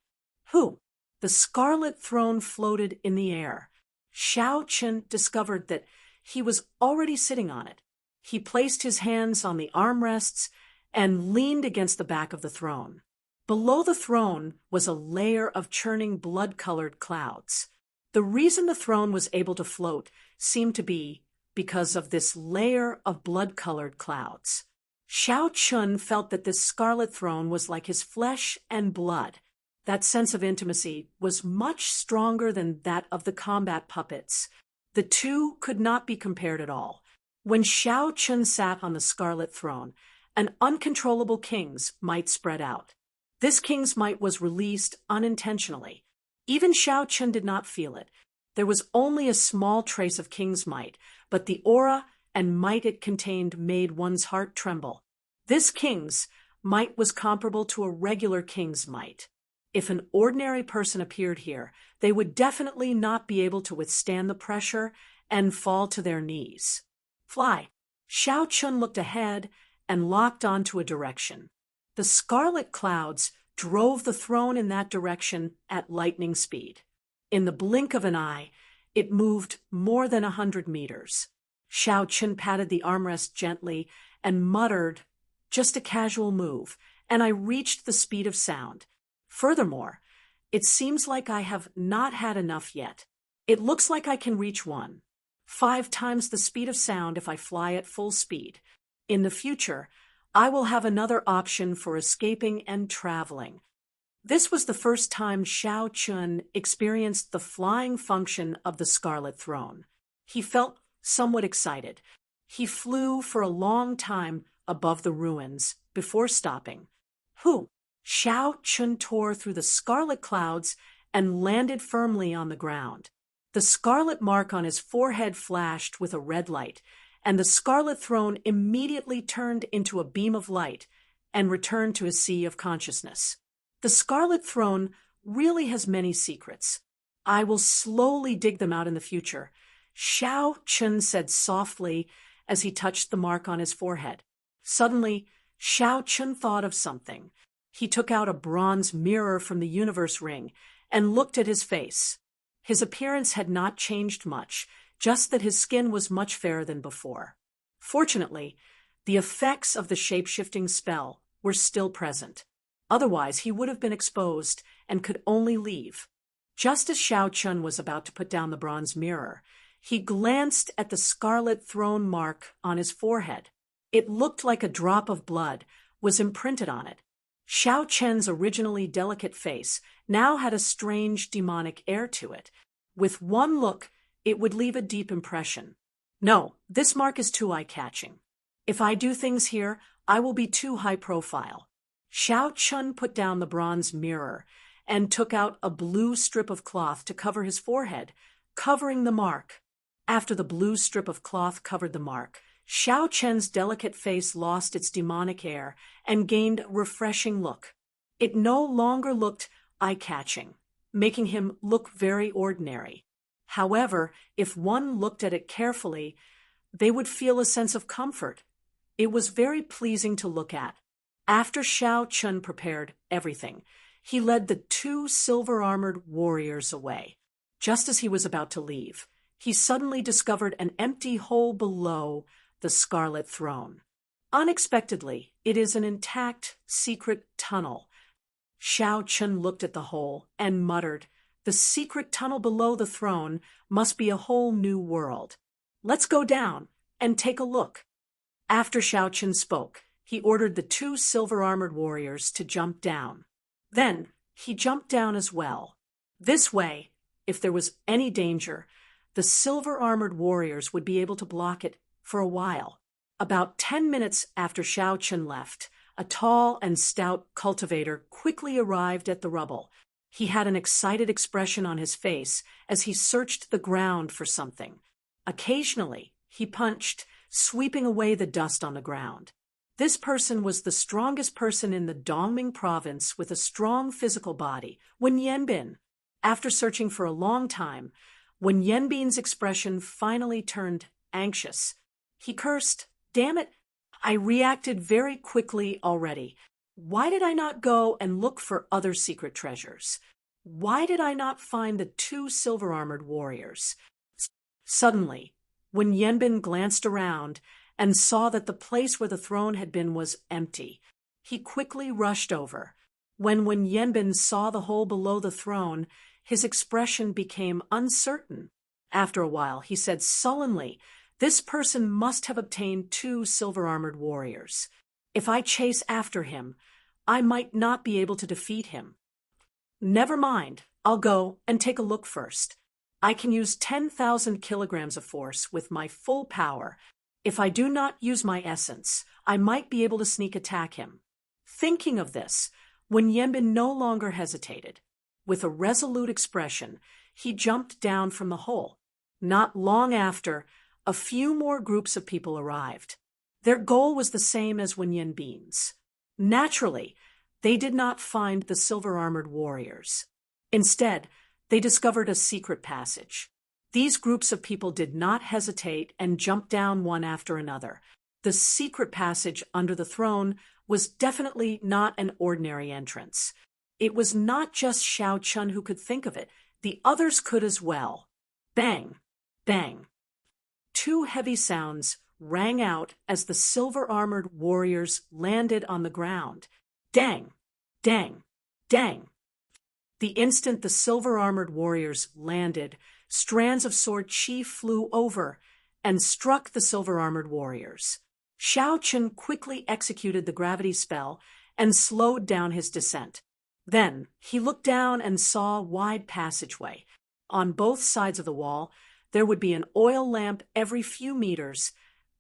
Who? The scarlet throne floated in the air. Xiao Chen discovered that he was already sitting on it. He placed his hands on the armrests and leaned against the back of the throne. Below the throne was a layer of churning blood-colored clouds. The reason the throne was able to float seemed to be because of this layer of blood-colored clouds. Xiao Chun felt that this scarlet throne was like his flesh and blood. That sense of intimacy was much stronger than that of the combat puppets. The two could not be compared at all. When Xiao Chun sat on the scarlet throne, an uncontrollable king's might spread out. This king's might was released unintentionally. Even Xiao Chun did not feel it. There was only a small trace of king's might, but the aura and might it contained made one's heart tremble. This king's might was comparable to a regular king's might. If an ordinary person appeared here, they would definitely not be able to withstand the pressure and fall to their knees. Fly. Xiao Chun looked ahead and locked onto a direction. The scarlet clouds drove the throne in that direction at lightning speed. In the blink of an eye, it moved more than 100 meters. Xiao Chun patted the armrest gently and muttered, "Just a casual move, and I reached the speed of sound. Furthermore, it seems like I have not had enough yet. It looks like I can reach 5 times the speed of sound if I fly at full speed. In the future, I will have another option for escaping and traveling." This was the first time Xiao Chun experienced the flying function of the Scarlet Throne. He felt somewhat excited. He flew for a long time above the ruins before stopping. Xiao Chun tore through the scarlet clouds and landed firmly on the ground. The scarlet mark on his forehead flashed with a red light, and the scarlet throne immediately turned into a beam of light and returned to a sea of consciousness. The scarlet throne really has many secrets. I will slowly dig them out in the future, Xiao Chun said softly as he touched the mark on his forehead. Suddenly, Xiao Chun thought of something. He took out a bronze mirror from the universe ring and looked at his face. His appearance had not changed much, just that his skin was much fairer than before. Fortunately, the effects of the shape-shifting spell were still present. Otherwise, he would have been exposed and could only leave. Just as Xiao Chun was about to put down the bronze mirror, he glanced at the scarlet throne mark on his forehead. It looked like a drop of blood was imprinted on it. Xiao Chen's originally delicate face now had a strange demonic air to it. With one look, it would leave a deep impression. No, this mark is too eye-catching. If I do things here, I will be too high profile. Xiao Chun put down the bronze mirror and took out a blue strip of cloth to cover his forehead, covering the mark. After the blue strip of cloth covered the mark, Xiao Chen's delicate face lost its demonic air and gained a refreshing look. It no longer looked eye-catching, making him look very ordinary. However, if one looked at it carefully, they would feel a sense of comfort. It was very pleasing to look at. After Xiao Chun prepared everything, he led the 2 silver-armored warriors away. Just as he was about to leave, he suddenly discovered an empty hole below the Scarlet Throne. Unexpectedly, it is an intact, secret tunnel. Xiao Chun looked at the hole and muttered, "The secret tunnel below the throne must be a whole new world. Let's go down and take a look." After Xiao Chun spoke, he ordered the 2 silver-armored warriors to jump down. Then he jumped down as well. This way, if there was any danger, the silver-armored warriors would be able to block it for a while. About 10 minutes after Xiao Chun left, a tall and stout cultivator quickly arrived at the rubble. He had an excited expression on his face as he searched the ground for something. Occasionally, he punched, sweeping away the dust on the ground. This person was the strongest person in the Dongming province with a strong physical body, Wen Yanbin. After searching for a long time, when Yanbin's expression finally turned anxious, he cursed, "Damn it, I reacted very quickly already. Why did I not go and look for other secret treasures?" Why did I not find the two silver-armored warriors? Suddenly, when Yenbin glanced around and saw that the place where the throne had been was empty, he quickly rushed over. When Yenbin saw the hole below the throne, his expression became uncertain. After a while, he said sullenly, "This person must have obtained two silver-armored warriors. If I chase after him, I might not be able to defeat him. Never mind, I'll go and take a look first. I can use 10,000 kilograms of force with my full power. If I do not use my essence, I might be able to sneak attack him." Thinking of this, when Yenbin no longer hesitated, with a resolute expression, he jumped down from the hole. Not long after, a few more groups of people arrived. Their goal was the same as Yenbin's. Naturally, they did not find the silver-armored warriors. Instead, they discovered a secret passage. These groups of people did not hesitate and jumped down one after another. The secret passage under the throne was definitely not an ordinary entrance. It was not just Xiao Chun who could think of it. The others could as well. Bang! Bang! Two heavy sounds rang out as the silver-armored warriors landed on the ground. Dang! Dang! Dang! The instant the silver-armored warriors landed, strands of sword chi flew over and struck the silver-armored warriors. Xiao Chun quickly executed the gravity spell and slowed down his descent. Then he looked down and saw a wide passageway. On both sides of the wall, there would be an oil lamp every few meters,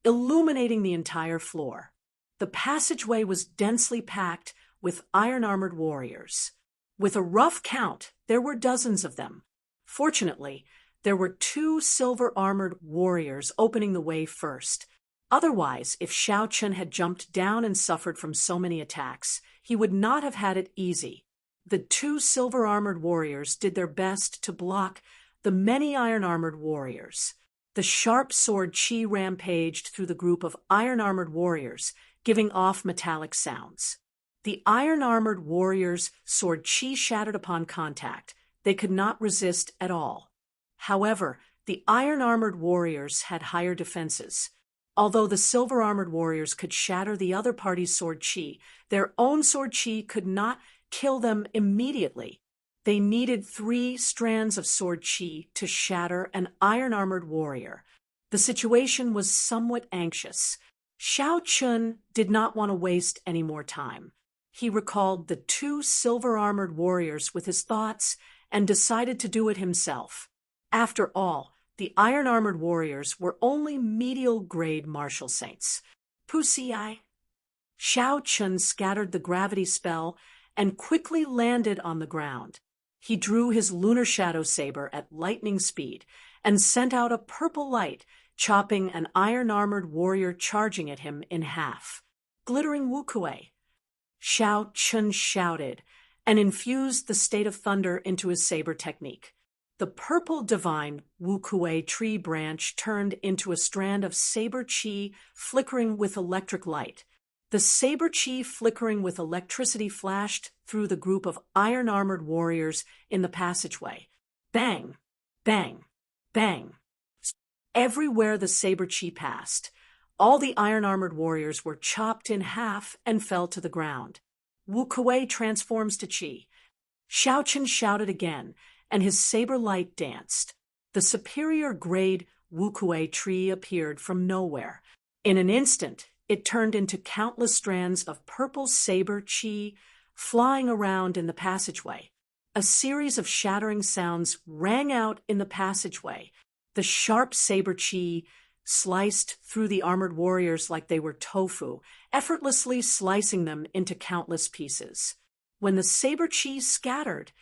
illuminating the entire floor. The passageway was densely packed with iron-armored warriors. With a rough count, there were dozens of them. Fortunately, there were two silver-armored warriors opening the way first. Otherwise, if Xiao Chun had jumped down and suffered from so many attacks, he would not have had it easy. The two silver-armored warriors did their best to block the many iron-armored warriors. The sharp sword chi rampaged through the group of iron-armored warriors, giving off metallic sounds. The iron-armored warriors' sword chi shattered upon contact. They could not resist at all. However, the iron-armored warriors had higher defenses. Although the silver-armored warriors could shatter the other party's sword chi, their own sword chi could not kill them immediately. They needed 3 strands of sword chi to shatter an iron-armored warrior. The situation was somewhat anxious. Xiao Chun did not want to waste any more time. He recalled the 2 silver-armored warriors with his thoughts and decided to do it himself. After all, the iron-armored warriors were only medial-grade martial saints. Pussy-eye. Xiao Chun scattered the gravity spell and quickly landed on the ground. He drew his lunar shadow saber at lightning speed and sent out a purple light, chopping an iron-armored warrior charging at him in half. Glittering Wukuei. Xiao Chun shouted and infused the state of thunder into his saber technique. The purple divine Wukuei tree branch turned into a strand of saber chi flickering with electric light. The saber chi flickering with electricity flashed through the group of iron-armored warriors in the passageway. Bang! Bang! Bang! Everywhere the saber chi passed, all the iron-armored warriors were chopped in half and fell to the ground. Wukuei transforms to chi. Xiao Chun shouted again, and his saber light danced. The superior grade Wukuei tree appeared from nowhere. In an instant, it turned into countless strands of purple saber chi flying around in the passageway. A series of shattering sounds rang out in the passageway. The sharp saber chi sliced through the armored warriors like they were tofu, effortlessly slicing them into countless pieces. When the saber chi scattered,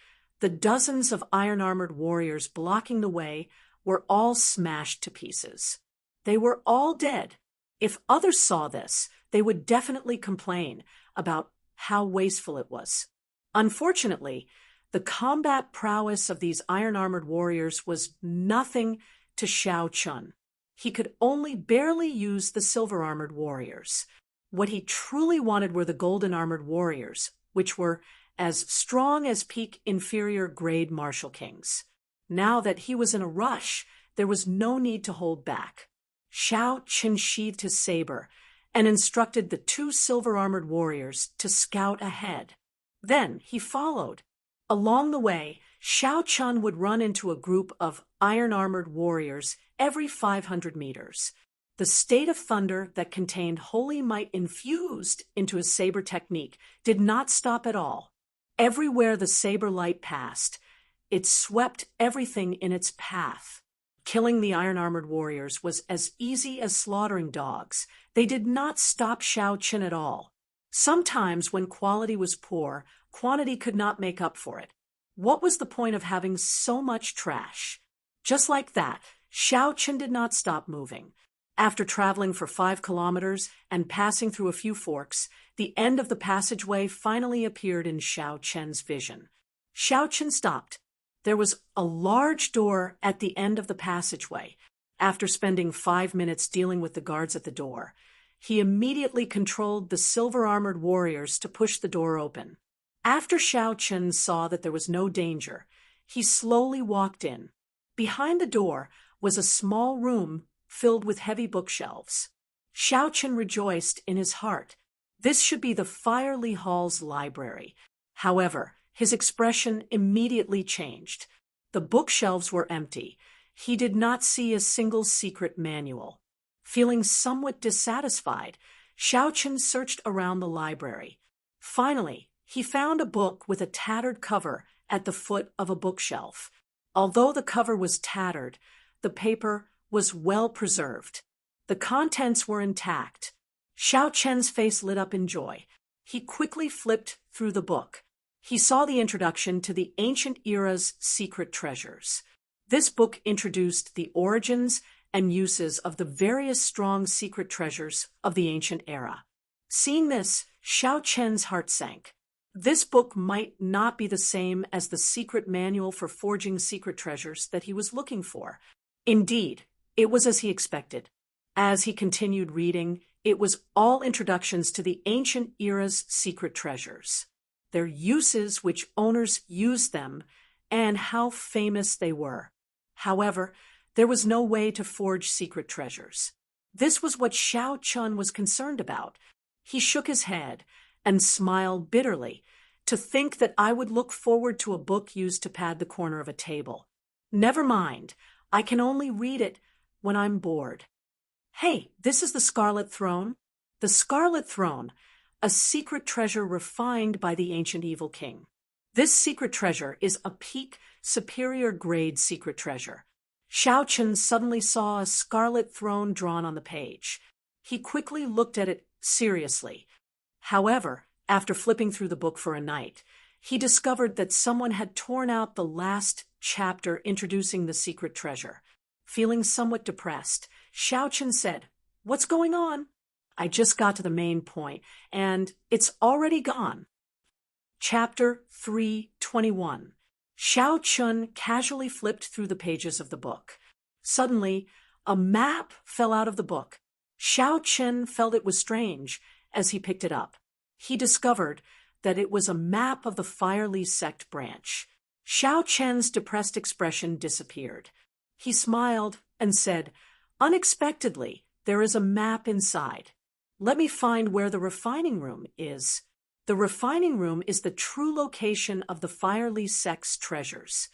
the dozens of iron-armored warriors blocking the way were all smashed to pieces. They were all dead. If others saw this, they would definitely complain about how wasteful it was. Unfortunately, the combat prowess of these iron-armored warriors was nothing to Xiao Chun. He could only barely use the silver-armored warriors. What he truly wanted were the golden-armored warriors, which were as strong as peak inferior grade martial kings. Now that he was in a rush, there was no need to hold back. Xiao Qin sheathed his saber and instructed the two silver-armored warriors to scout ahead. Then he followed. Along the way, Xiao Qin would run into a group of iron-armored warriors every 500 meters. The state of thunder that contained holy might infused into his saber technique did not stop at all. Everywhere the saber light passed, it swept everything in its path. Killing the iron-armored warriors was as easy as slaughtering dogs. They did not stop Xiao Qin at all. Sometimes when quality was poor, quantity could not make up for it. What was the point of having so much trash? Just like that, Xiao Qin did not stop moving. After traveling for 5 kilometers and passing through a few forks, the end of the passageway finally appeared in Xiao Qin's vision. Xiao Qin stopped. There was a large door at the end of the passageway. After spending 5 minutes dealing with the guards at the door, he immediately controlled the silver-armored warriors to push the door open. After Xiao Qin saw that there was no danger, he slowly walked in. Behind the door was a small room filled with heavy bookshelves. Xiao Qin rejoiced in his heart. This should be the Firely Hall's library. However, his expression immediately changed. The bookshelves were empty. He did not see a single secret manual. Feeling somewhat dissatisfied, Xiao Qin searched around the library. Finally, he found a book with a tattered cover at the foot of a bookshelf. Although the cover was tattered, the paper was well preserved. The contents were intact. Xiao Qin's face lit up in joy. He quickly flipped through the book. He saw the introduction to the ancient era's secret treasures. This book introduced the origins and uses of the various strong secret treasures of the ancient era. Seeing this, Xiao Qin's heart sank. This book might not be the same as the secret manual for forging secret treasures that he was looking for. Indeed, it was as he expected. As he continued reading, it was all introductions to the ancient era's secret treasures, their uses, which owners used them, and how famous they were. However, there was no way to forge secret treasures. This was what Xiao Qin was concerned about. He shook his head and smiled bitterly. To think that I would look forward to a book used to pad the corner of a table. Never mind, I can only read it when I'm bored. Hey, this is the Scarlet Throne. The Scarlet Throne, a secret treasure refined by the ancient evil king. This secret treasure is a peak, superior grade secret treasure. Xiao Qin suddenly saw a scarlet throne drawn on the page. He quickly looked at it seriously. However, after flipping through the book for a night, he discovered that someone had torn out the last chapter introducing the secret treasure. Feeling somewhat depressed, Xiao Qin said, "What's going on?" "I just got to the main point, and it's already gone." Chapter 321. Xiao Qin casually flipped through the pages of the book. Suddenly, a map fell out of the book. Xiao Qin felt it was strange as he picked it up. He discovered that it was a map of the Firely sect branch. Xiao Qin's depressed expression disappeared. He smiled and said, "Unexpectedly, there is a map inside. Let me find where the refining room is." The refining room is the true location of the Firely sect's treasures.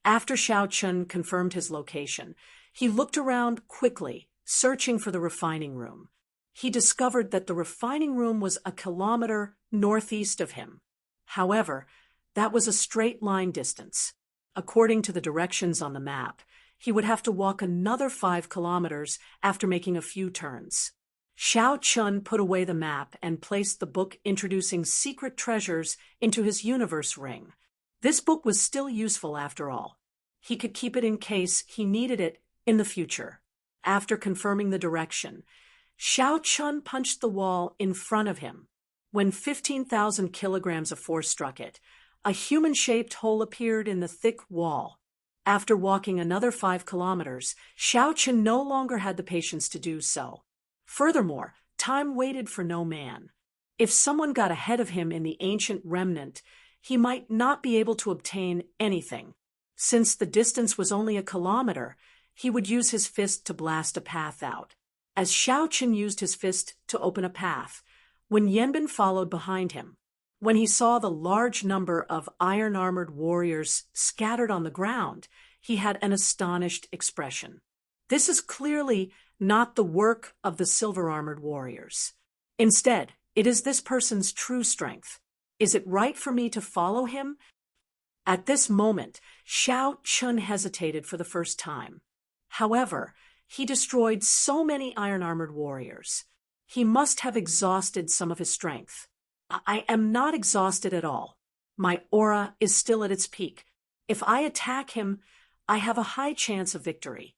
After Xiao Qin confirmed his location, he looked around quickly, searching for the refining room. He discovered that the refining room was a kilometer northeast of him. However, that was a straight line distance. According to the directions on the map, he would have to walk another 5 kilometers after making a few turns. Xiao Qin put away the map and placed the book introducing secret treasures into his universe ring. This book was still useful after all. He could keep it in case he needed it in the future. After confirming the direction, Xiao Qin punched the wall in front of him. When 15,000 kilograms of force struck it, a human-shaped hole appeared in the thick wall. After walking another 5 kilometers, Xiao Qin no longer had the patience to do so. Furthermore, time waited for no man. If someone got ahead of him in the ancient remnant, he might not be able to obtain anything. Since the distance was only a kilometer, he would use his fist to blast a path out. As Xiao Chen used his fist to open a path, when Yanbin followed behind him, when he saw the large number of iron-armored warriors scattered on the ground, he had an astonished expression. This is clearly not the work of the silver-armored warriors. Instead, it is this person's true strength. Is it right for me to follow him? At this moment, Xiao Chen hesitated for the first time. However, he destroyed so many iron-armored warriors. He must have exhausted some of his strength. I am not exhausted at all. My aura is still at its peak. If I attack him, I have a high chance of victory.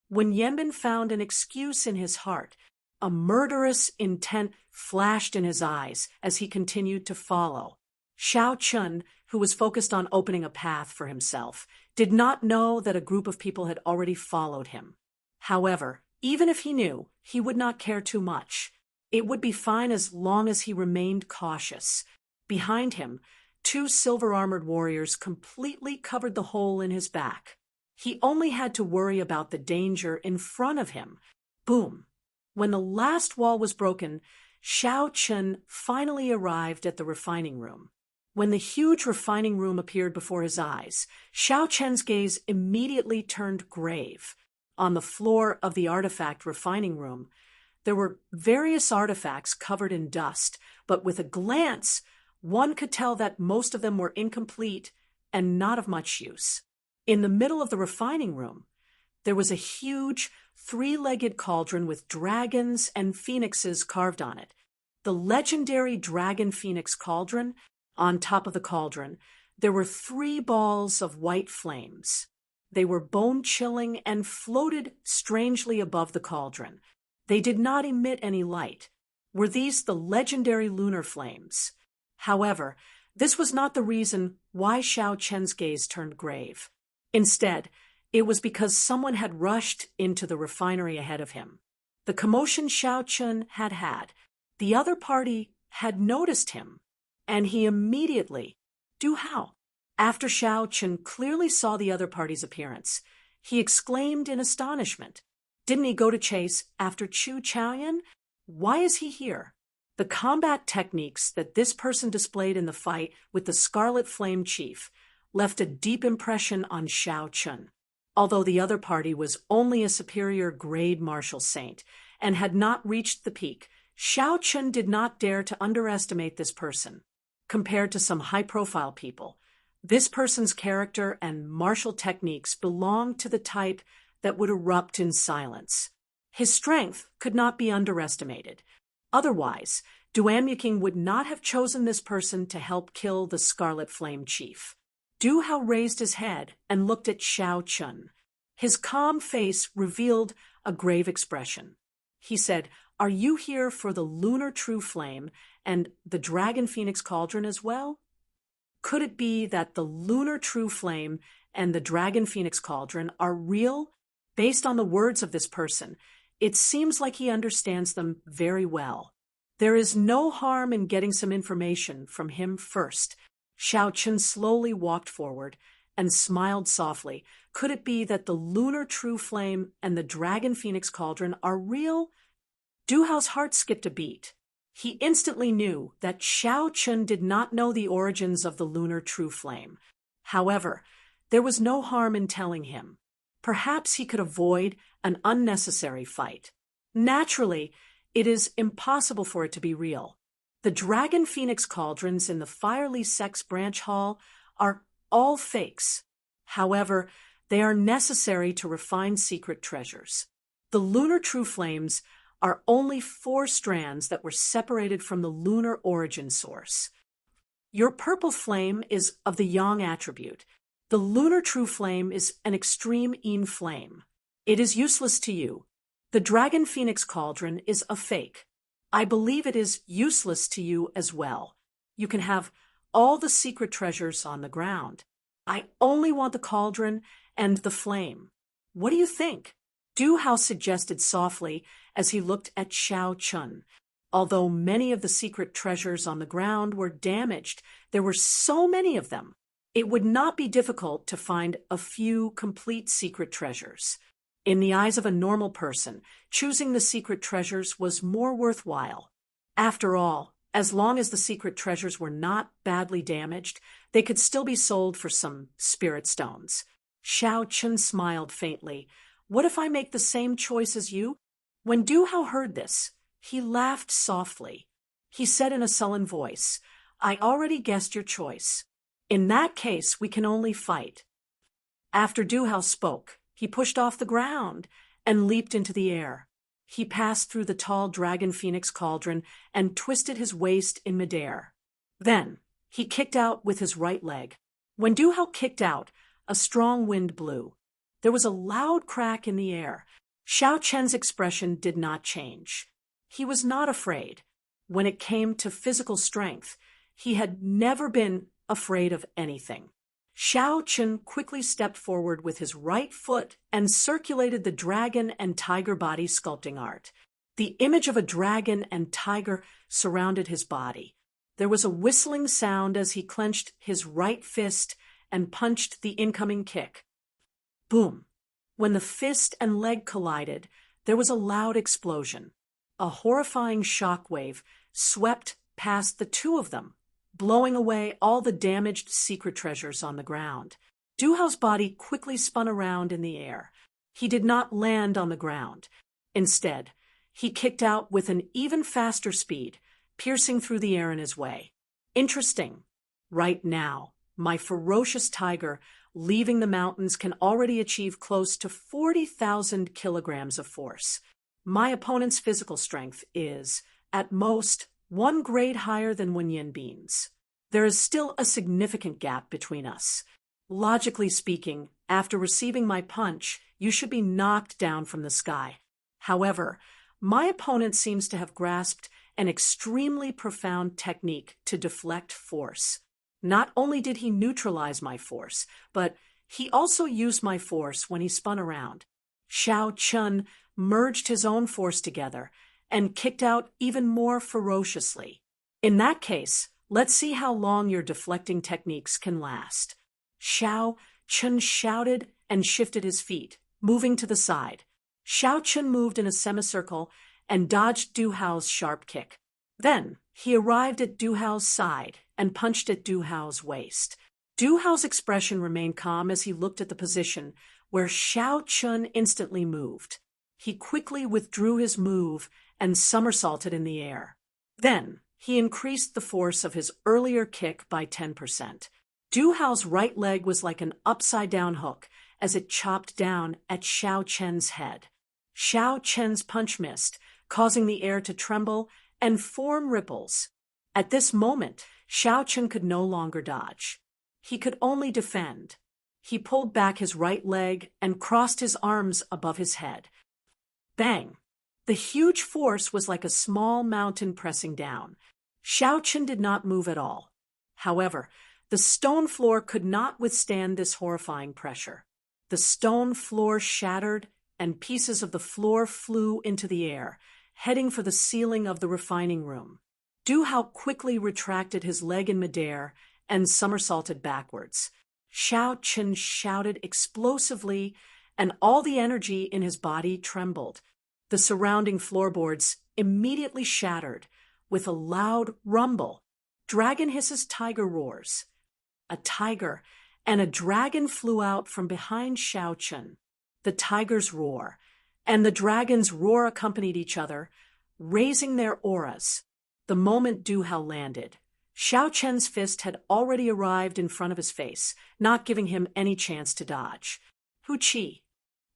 When Yanbin found an excuse in his heart, a murderous intent flashed in his eyes as he continued to follow. Xiao Chen, who was focused on opening a path for himself, did not know that a group of people had already followed him. However, even if he knew, he would not care too much. It would be fine as long as he remained cautious. Behind him, 2 silver-armored warriors completely covered the hole in his back. He only had to worry about the danger in front of him. Boom! When the last wall was broken, Xiao Chen finally arrived at the refining room. When the huge refining room appeared before his eyes, Xiao Chen's gaze immediately turned grave. On the floor of the artifact refining room, there were various artifacts covered in dust, but with a glance, one could tell that most of them were incomplete and not of much use. In the middle of the refining room, there was a huge 3-legged cauldron with dragons and phoenixes carved on it. The legendary Dragon Phoenix Cauldron. On top of the cauldron, there were 3 balls of white flames. They were bone-chilling and floated strangely above the cauldron. They did not emit any light. Were these the legendary lunar flames? However, this was not the reason why Xiao Chen's gaze turned grave. Instead, it was because someone had rushed into the refinery ahead of him. The commotion Xiao Chen had had, the other party had noticed him, and he immediately, do how? After Xiao Chen clearly saw the other party's appearance, he exclaimed in astonishment. Didn't he go to chase after Chu Chaoyan? Why is he here? The combat techniques that this person displayed in the fight with the Scarlet Flame Chief left a deep impression on Xiao Chen. Although the other party was only a superior grade martial saint and had not reached the peak, Xiao Chen did not dare to underestimate this person. Compared to some high-profile people, this person's character and martial techniques belonged to the type that would erupt in silence. His strength could not be underestimated. Otherwise, Duan Yuqing would not have chosen this person to help kill the Scarlet Flame Chief. Du Hao raised his head and looked at Xiao Chen. His calm face revealed a grave expression. He said, "Are you here for the Lunar True Flame and the Dragon Phoenix Cauldron as well?" Could it be that the Lunar True Flame and the Dragon Phoenix Cauldron are real? Based on the words of this person, it seems like he understands them very well. There is no harm in getting some information from him first. Xiao Chen slowly walked forward and smiled softly. Could it be that the Lunar True Flame and the Dragon Phoenix Cauldron are real? Du Hao's heart skipped a beat. He instantly knew that Xiao Chen did not know the origins of the Lunar True Flame. However, there was no harm in telling him. Perhaps he could avoid an unnecessary fight. Naturally, it is impossible for it to be real. The Dragon Phoenix Cauldrons in the Firely Sex Branch Hall are all fakes. However, they are necessary to refine secret treasures. The Lunar True Flames are only 4 strands that were separated from the lunar origin source. Your purple flame is of the yang attribute. The Lunar True Flame is an extreme yin flame. It is useless to you. The Dragon Phoenix Cauldron is a fake. I believe it is useless to you as well. You can have all the secret treasures on the ground. I only want the cauldron and the flame. What do you think? Du Hao suggested softly as he looked at Xiao Chen. Although many of the secret treasures on the ground were damaged, there were so many of them. It would not be difficult to find a few complete secret treasures. In the eyes of a normal person, choosing the secret treasures was more worthwhile. After all, as long as the secret treasures were not badly damaged, they could still be sold for some spirit stones. Xiao Chun smiled faintly. What if I make the same choice as you? When Du Hao heard this, he laughed softly. He said in a sullen voice, I already guessed your choice. In that case, we can only fight. After Du Hao spoke, he pushed off the ground and leaped into the air. He passed through the tall dragon phoenix cauldron and twisted his waist in midair. Then, he kicked out with his right leg. When Du Hao kicked out, a strong wind blew. There was a loud crack in the air. Xiao Chen's expression did not change. He was not afraid. When it came to physical strength, he had never been afraid of anything. Xiao Chen quickly stepped forward with his right foot and circulated the dragon and tiger body sculpting art. The image of a dragon and tiger surrounded his body. There was a whistling sound as he clenched his right fist and punched the incoming kick. Boom! When the fist and leg collided, there was a loud explosion. A horrifying shockwave swept past the two of them, blowing away all the damaged secret treasures on the ground. Du Hao's body quickly spun around in the air. He did not land on the ground. Instead, he kicked out with an even faster speed, piercing through the air in his way. Interesting. Right now, my ferocious tiger, leaving the mountains, can already achieve close to 40,000 kilograms of force. My opponent's physical strength is, at most, 1 grade higher than Wenyan Bean's. There is still a significant gap between us. Logically speaking, after receiving my punch, you should be knocked down from the sky. However, my opponent seems to have grasped an extremely profound technique to deflect force. Not only did he neutralize my force, but he also used my force when he spun around. Xiao Chun merged his own force together and kicked out even more ferociously. In that case, let's see how long your deflecting techniques can last. Xiao Chun shouted and shifted his feet, moving to the side. Xiao Chun moved in a semicircle and dodged Du Hao's sharp kick. Then, he arrived at Du Hao's side and punched at Du Hao's waist. Du Hao's expression remained calm as he looked at the position where Xiao Chun instantly moved. He quickly withdrew his move and somersaulted in the air. Then, he increased the force of his earlier kick by 10%. Du Hao's right leg was like an upside-down hook as it chopped down at Xiao Chen's head. Xiao Chen's punch missed, causing the air to tremble and form ripples. At this moment, Xiao Chen could no longer dodge. He could only defend. He pulled back his right leg and crossed his arms above his head. Bang! The huge force was like a small mountain pressing down. Xiao Chen did not move at all. However, the stone floor could not withstand this horrifying pressure. The stone floor shattered, and pieces of the floor flew into the air, heading for the ceiling of the refining room. Du Hao quickly retracted his leg in midair and somersaulted backwards. Xiao Chen shouted explosively, and all the energy in his body trembled. The surrounding floorboards immediately shattered with a loud rumble. Dragon hisses, tiger roars. A tiger and a dragon flew out from behind Xiao Chen. The tiger's roar and the dragon's roar accompanied each other, raising their auras. The moment Du Hao landed, Xiao Chen's fist had already arrived in front of his face, not giving him any chance to dodge. Hu Qi.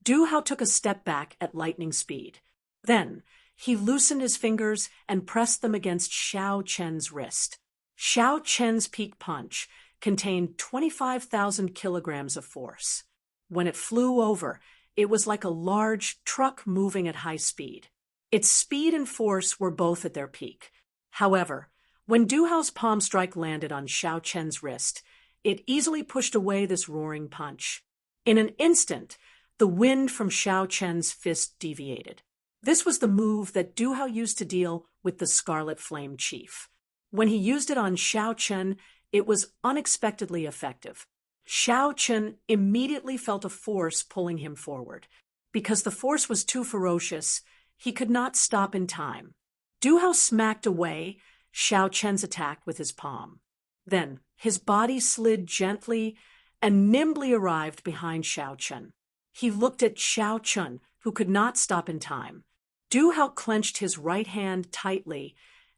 Du Hao took a step back at lightning speed. Then, he loosened his fingers and pressed them against Xiao Chen's wrist. Xiao Chen's peak punch contained 25,000 kilograms of force. When it flew over, it was like a large truck moving at high speed. Its speed and force were both at their peak. However, when Du Hao's palm strike landed on Xiao Chen's wrist, it easily pushed away this roaring punch. In an instant, the wind from Xiao Chen's fist deviated. This was the move that Du Hao used to deal with the Scarlet Flame Chief. When he used it on Xiao Chen, it was unexpectedly effective. Xiao Chen immediately felt a force pulling him forward. Because the force was too ferocious, he could not stop in time. Du Hao smacked away Xiao Chen's attack with his palm. Then his body slid gently and nimbly arrived behind Xiao Chen. He looked at Xiao Chen, who could not stop in time. Du Hao clenched his right hand tightly,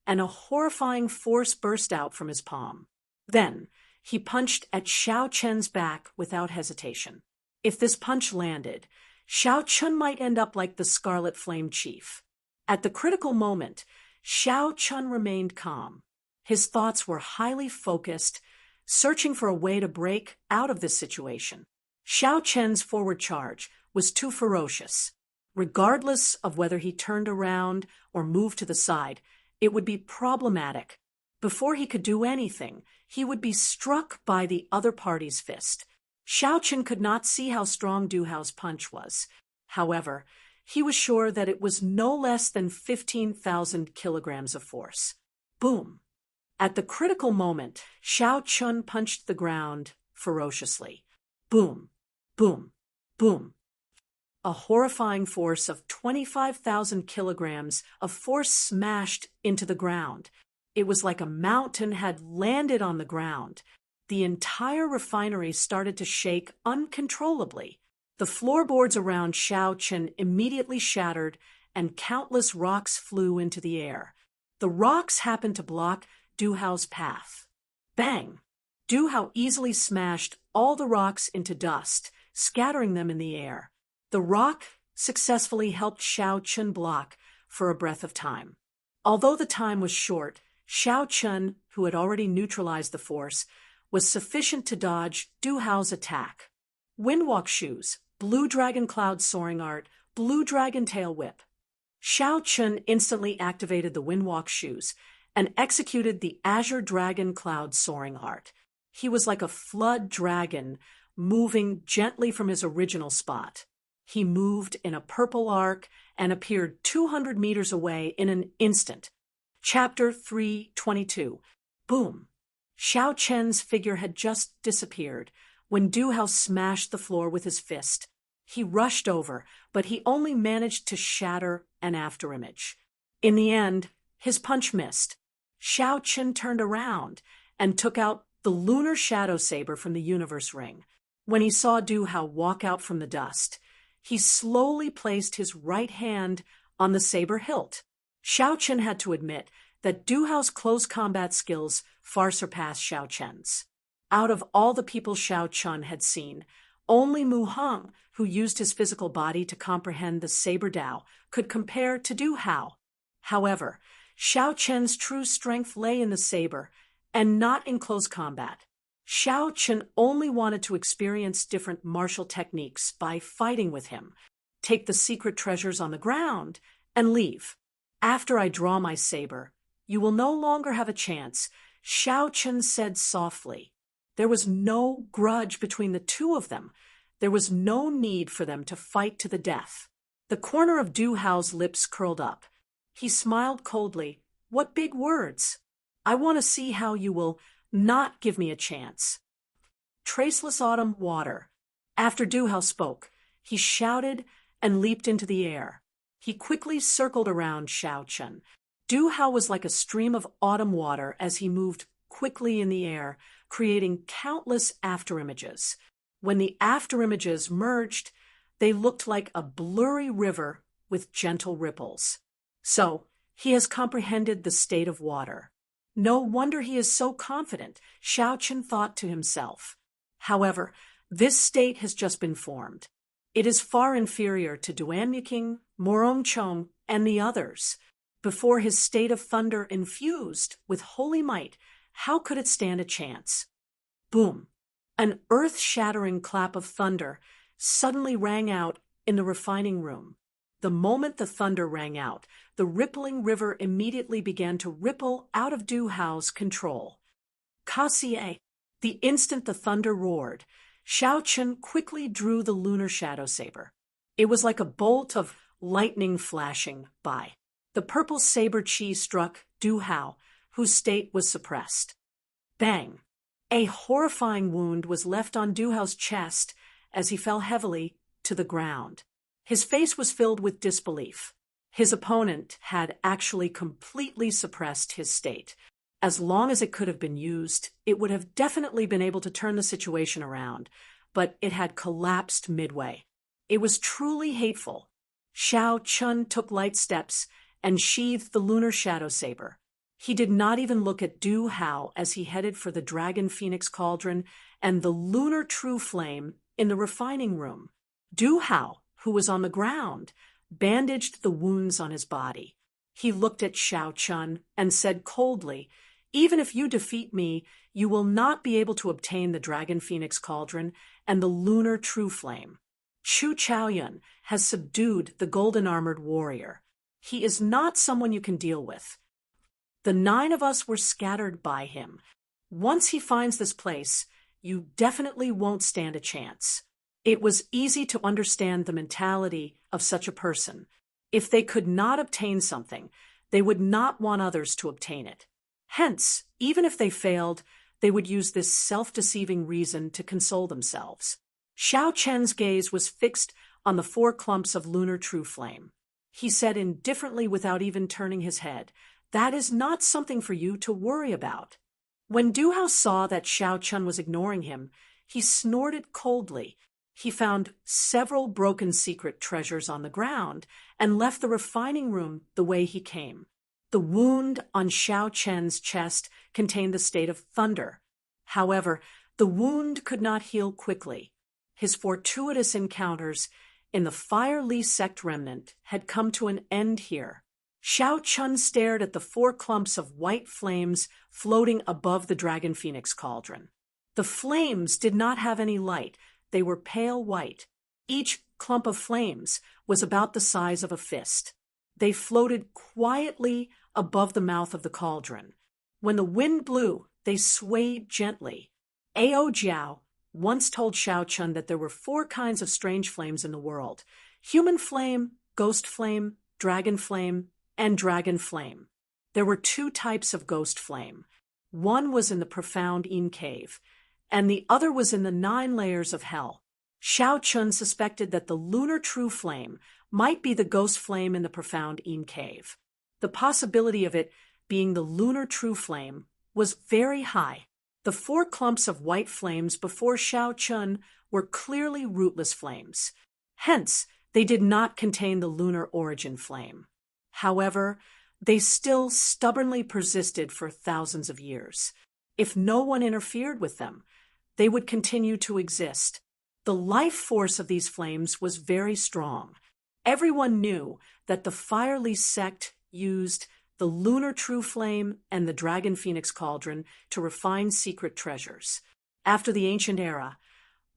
and a horrifying force burst out from his palm. Then he punched at Xiao Chen's back without hesitation. If this punch landed, Xiao Chen might end up like the Scarlet Flame Chief. At the critical moment, Xiao Chen remained calm. His thoughts were highly focused, searching for a way to break out of this situation. Xiao Chen's forward charge was too ferocious. Regardless of whether he turned around or moved to the side, it would be problematic. Before he could do anything, he would be struck by the other party's fist. Xiao Chen could not see how strong Du Hao's punch was. However, he was sure that it was no less than 15,000 kilograms of force. Boom! At the critical moment, Xiao Chen punched the ground ferociously. Boom! Boom! Boom! A horrifying force of 25,000 kilograms of force smashed into the ground. It was like a mountain had landed on the ground. The entire refinery started to shake uncontrollably. The floorboards around Xiao Chen immediately shattered, and countless rocks flew into the air. The rocks happened to block Du Hao's path. Bang! Du Hao easily smashed all the rocks into dust, scattering them in the air. The rock successfully helped Xiao Chen block for a breath of time. Although the time was short, Xiao Chen, who had already neutralized the force, was sufficient to dodge Du Hao's attack. Windwalk shoes, Blue Dragon Cloud Soaring Art, Blue Dragon Tail Whip. Xiao Chen instantly activated the Windwalk shoes and executed the Azure Dragon Cloud Soaring Art. He was like a flood dragon, moving gently from his original spot. He moved in a purple arc and appeared 200 meters away in an instant. Chapter 322. Boom! Xiao Chen's figure had just disappeared when Du Hao smashed the floor with his fist. He rushed over, but he only managed to shatter an afterimage. In the end, his punch missed. Xiao Chen turned around and took out the lunar shadow saber from the universe ring. When he saw Du Hao walk out from the dust, he slowly placed his right hand on the saber hilt. Xiao Chen had to admit that Du Hao's close combat skills far surpassed Xiao Chen's. Out of all the people Xiao Chen had seen, only Mu Heng, who used his physical body to comprehend the saber Dao, could compare to Du Hao. However, Xiao Chen's true strength lay in the saber, and not in close combat. Xiao Chen only wanted to experience different martial techniques by fighting with him, take the secret treasures on the ground, and leave. After I draw my saber, you will no longer have a chance, Xiao Chen said softly. There was no grudge between the two of them. There was no need for them to fight to the death. The corner of Du Hao's lips curled up. He smiled coldly. What big words! I want to see how you will not give me a chance. Traceless autumn water. After Du Hao spoke, he shouted and leaped into the air. He quickly circled around Xiao Chen. Du Hao was like a stream of autumn water as he moved quickly in the air, creating countless afterimages. When the afterimages merged, they looked like a blurry river with gentle ripples. So, he has comprehended the state of water. No wonder he is so confident, Xiao Chen thought to himself. However, this state has just been formed. It is far inferior to Duan Muqing, Morong Chong, and the others. Before his state of thunder infused with holy might, how could it stand a chance? Boom! An earth-shattering clap of thunder suddenly rang out in the refining room. The moment the thunder rang out, the rippling river immediately began to ripple out of Du Hao's control. Kaxie! The instant the thunder roared, Xiao Chen quickly drew the lunar shadow saber. It was like a bolt of lightning flashing by. The purple saber chi struck Du Hao, whose state was suppressed. Bang! A horrifying wound was left on Du Hao's chest as he fell heavily to the ground. His face was filled with disbelief. His opponent had actually completely suppressed his state. As long as it could have been used, it would have definitely been able to turn the situation around, but it had collapsed midway. It was truly hateful. Xiao Chun took light steps and sheathed the lunar shadow saber. He did not even look at Du Hao as he headed for the Dragon Phoenix Cauldron and the lunar true flame in the refining room. Du Hao, who was on the ground, bandaged the wounds on his body. He looked at Xiao Chun and said coldly, "Even if you defeat me, you will not be able to obtain the Dragon Phoenix Cauldron and the lunar true flame. Chu Chaoyun has subdued the golden-armored warrior. He is not someone you can deal with. The 9 of us were scattered by him. Once he finds this place, you definitely won't stand a chance." It was easy to understand the mentality of such a person. If they could not obtain something, they would not want others to obtain it. Hence, even if they failed, they would use this self-deceiving reason to console themselves. Xiao Chen's gaze was fixed on the 4 clumps of lunar true flame. He said indifferently without even turning his head, "That is not something for you to worry about." When Du Hao saw that Xiao Chun was ignoring him, he snorted coldly. He found several broken secret treasures on the ground and left the refining room the way he came. The wound on Xiao Chen's chest contained the state of thunder. However, the wound could not heal quickly. His fortuitous encounters in the Fire Li sect remnant had come to an end here. Xiao Chun stared at the 4 clumps of white flames floating above the Dragon Phoenix Cauldron. The flames did not have any light. They were pale white. Each clump of flames was about the size of a fist. They floated quietly above the mouth of the cauldron. When the wind blew, they swayed gently. Ao Jiao once told Xiao Chun that there were 4 kinds of strange flames in the world: human flame, ghost flame, dragon flame, and dragon flame. There were 2 types of ghost flame. One was in the profound Yin cave, and the other was in the 9 layers of hell. Xiao Chun suspected that the lunar true flame might be the ghost flame in the profound Yin cave. The possibility of it being the lunar true flame was very high. The 4 clumps of white flames before Xiao Chun were clearly rootless flames. Hence, they did not contain the lunar origin flame. However, they still stubbornly persisted for thousands of years. If no one interfered with them, they would continue to exist. The life force of these flames was very strong. Everyone knew that the Fire Li sect used the lunar true flame and the Dragon Phoenix Cauldron to refine secret treasures. After the ancient era,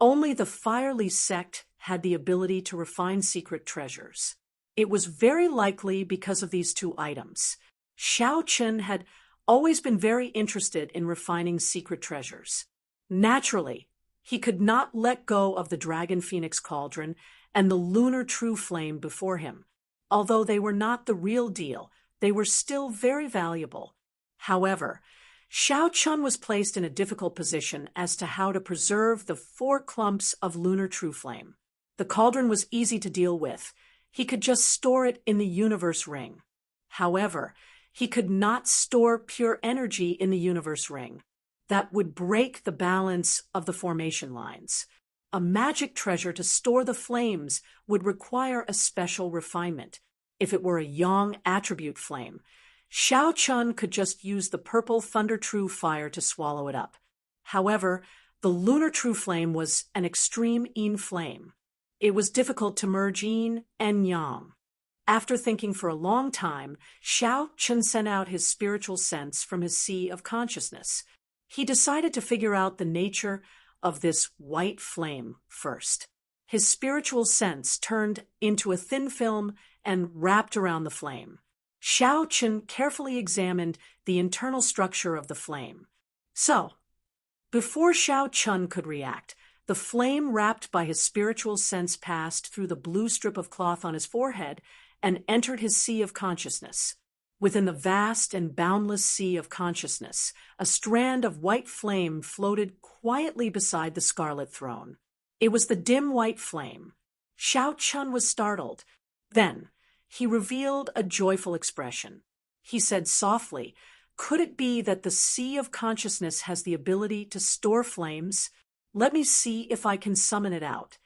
only the Fire Li sect had the ability to refine secret treasures. It was very likely because of these 2 items. Xiao Chun had always been very interested in refining secret treasures. Naturally, he could not let go of the Dragon Phoenix Cauldron and the lunar true flame before him. Although they were not the real deal, they were still very valuable. However, Xiao Chun was placed in a difficult position as to how to preserve the 4 clumps of lunar true flame. The cauldron was easy to deal with. He could just store it in the universe ring. However, he could not store pure energy in the universe ring. That would break the balance of the formation lines. A magic treasure to store the flames would require a special refinement. If it were a yang attribute flame, Xiao Chun could just use the purple Thunder True fire to swallow it up. However, the lunar true flame was an extreme yin flame. It was difficult to merge yin and yang. After thinking for a long time, Xiao Chun sent out his spiritual sense from his sea of consciousness. He decided to figure out the nature of this white flame first. His spiritual sense turned into a thin film and wrapped around the flame. Xiao Chun carefully examined the internal structure of the flame. So, before Xiao Chun could react, The flame wrapped by his spiritual sense passed through the blue strip of cloth on his forehead and entered his sea of consciousness. Within the vast and boundless sea of consciousness, a strand of white flame floated quietly beside the scarlet throne. It was the dim white flame. Xiao Chun was startled. Then, he revealed a joyful expression. He said softly, "Could it be that the sea of consciousness has the ability to store flames? Let me see if I can summon it out."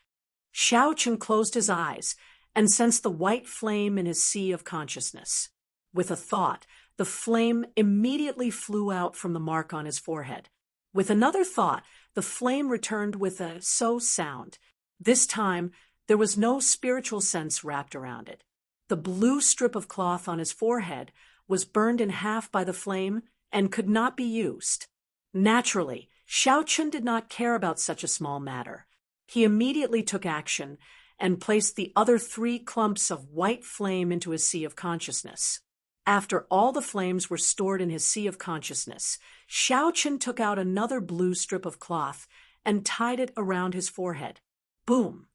Xiao Chun closed his eyes and sensed the white flame in his sea of consciousness. With a thought, the flame immediately flew out from the mark on his forehead. With another thought, the flame returned with a so sound. This time, there was no spiritual sense wrapped around it. The blue strip of cloth on his forehead was burned in half by the flame and could not be used. Naturally, Xiao Chun did not care about such a small matter. He immediately took action and placed the other 3 clumps of white flame into his sea of consciousness. After all the flames were stored in his sea of consciousness, Xiao Chun took out another blue strip of cloth and tied it around his forehead. Boom!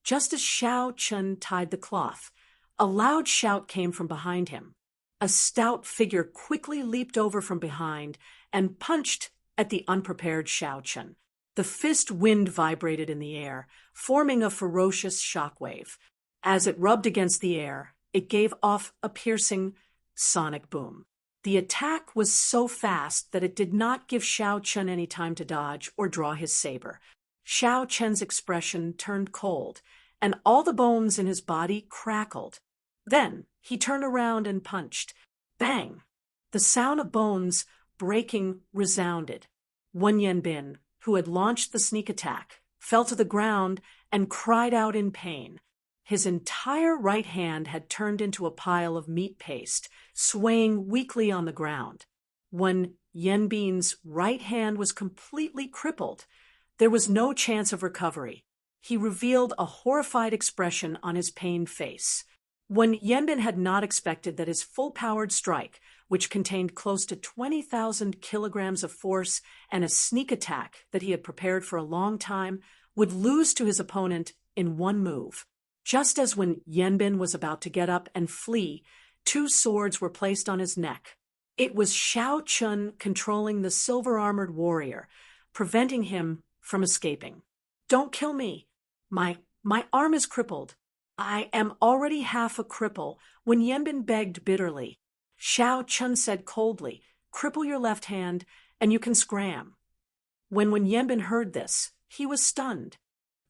Just as Xiao Chun tied the cloth, a loud shout came from behind him. A stout figure quickly leaped over from behind and punched at the unprepared Xiao Chun. The fist wind vibrated in the air, forming a ferocious shockwave. As it rubbed against the air, it gave off a piercing sonic boom. The attack was so fast that it did not give Xiao Chun any time to dodge or draw his saber. Xiao Chun's expression turned cold, and all the bones in his body crackled. Then he turned around and punched. Bang! The sound of bones breaking resounded. Wen Yanbin, who had launched the sneak attack, fell to the ground and cried out in pain. His entire right hand had turned into a pile of meat paste, swaying weakly on the ground. When Yanbin's right hand was completely crippled, there was no chance of recovery. He revealed a horrified expression on his pained face. When Yanbin had not expected that his full-powered strike, which contained close to 20,000 kilograms of force and a sneak attack that he had prepared for a long time, would lose to his opponent in one move. Just as when Yanbin was about to get up and flee, 2 swords were placed on his neck. It was Xiao Chun controlling the silver-armored warrior, preventing him from escaping. "Don't kill me. My arm is crippled. I am already half a cripple," when Yanbin begged bitterly. Xiao Chun said coldly, "Cripple your left hand, and you can scram." When Yanbin heard this, he was stunned.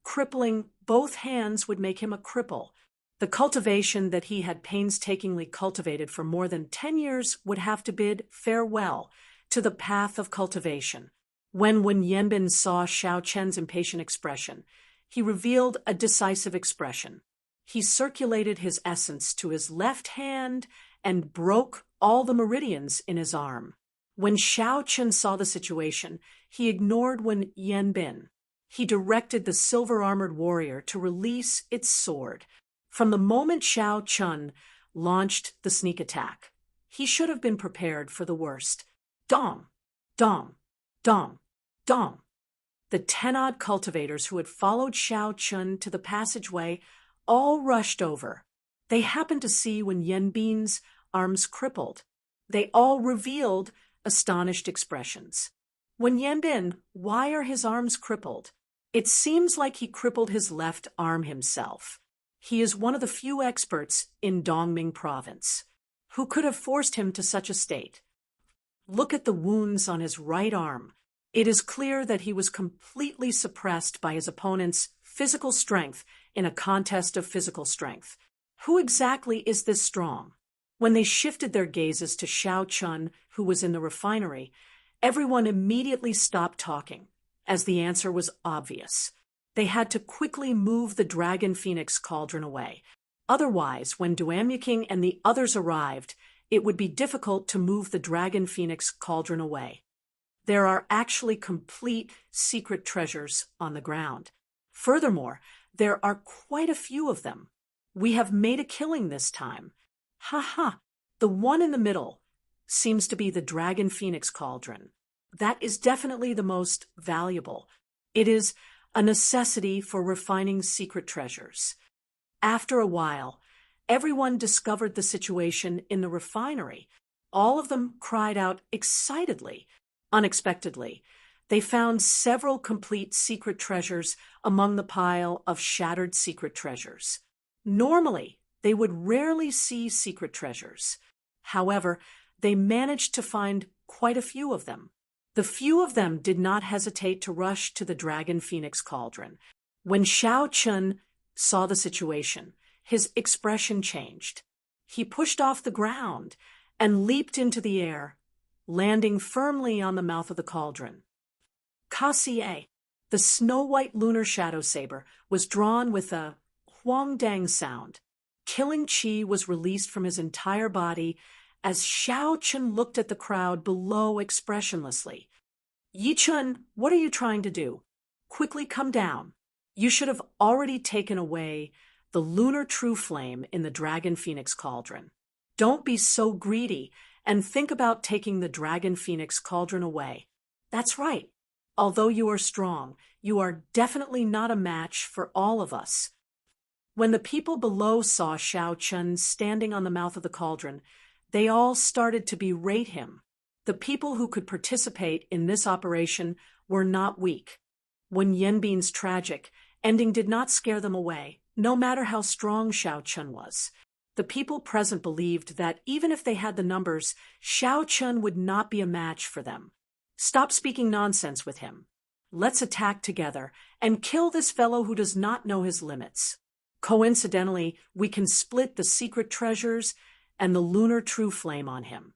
Crippling both hands would make him a cripple. The cultivation that he had painstakingly cultivated for more than 10 years would have to bid farewell to the path of cultivation. When Yanbin saw Xiao Chun's impatient expression, he revealed a decisive expression. He circulated his essence to his left hand and broke all the meridians in his arm. When Xiao Chun saw the situation, he ignored Wen Yanbin. He directed the silver-armored warrior to release its sword. From the moment Xiao Chun launched the sneak attack, he should have been prepared for the worst. Dong! Dong! Dong! Dong! The 10-odd cultivators who had followed Xiao Chun to the passageway all rushed over. They happened to see Wen Yanbin's arms crippled. They all revealed astonished expressions. "Wen Yanbin, why are his arms crippled?" "It seems like he crippled his left arm himself. He is one of the few experts in Dongming province. Who could have forced him to such a state? Look at the wounds on his right arm. It is clear that he was completely suppressed by his opponent's physical strength in a contest of physical strength. Who exactly is this strong?" When they shifted their gazes to Xiao Chun, who was in the refinery, everyone immediately stopped talking, as the answer was obvious. They had to quickly move the Dragon Phoenix cauldron away. Otherwise, when Duamyuking and the others arrived, it would be difficult to move the Dragon Phoenix cauldron away. There are actually complete secret treasures on the ground. Furthermore, there are quite a few of them. We have made a killing this time. Ha ha! The one in the middle seems to be the Dragon Phoenix cauldron. That is definitely the most valuable. It is a necessity for refining secret treasures. After a while, everyone discovered the situation in the refinery. All of them cried out excitedly. Unexpectedly, they found several complete secret treasures among the pile of shattered secret treasures. Normally, they would rarely see secret treasures. However, they managed to find quite a few of them. The few of them did not hesitate to rush to the Dragon Phoenix Cauldron. When Xiao Chun saw the situation, his expression changed. He pushed off the ground and leaped into the air, landing firmly on the mouth of the cauldron. Kaxie, the snow-white lunar shadow saber, was drawn with a huang-dang sound. Killing chi was released from his entire body as Xiao Chun looked at the crowd below expressionlessly. Yi Chun, what are you trying to do? Quickly come down. You should have already taken away the lunar true flame in the Dragon Phoenix Cauldron. Don't be so greedy and think about taking the Dragon Phoenix Cauldron away. That's right. Although you are strong, you are definitely not a match for all of us. When the people below saw Xiao Chun standing on the mouth of the cauldron, they all started to berate him. The people who could participate in this operation were not weak. When Yanbin's tragic ending did not scare them away, no matter how strong Xiao Chun was. The people present believed that even if they had the numbers, Xiao Chun would not be a match for them. Stop speaking nonsense with him. Let's attack together and kill this fellow who does not know his limits. Coincidentally, we can split the secret treasures and the lunar true flame on him.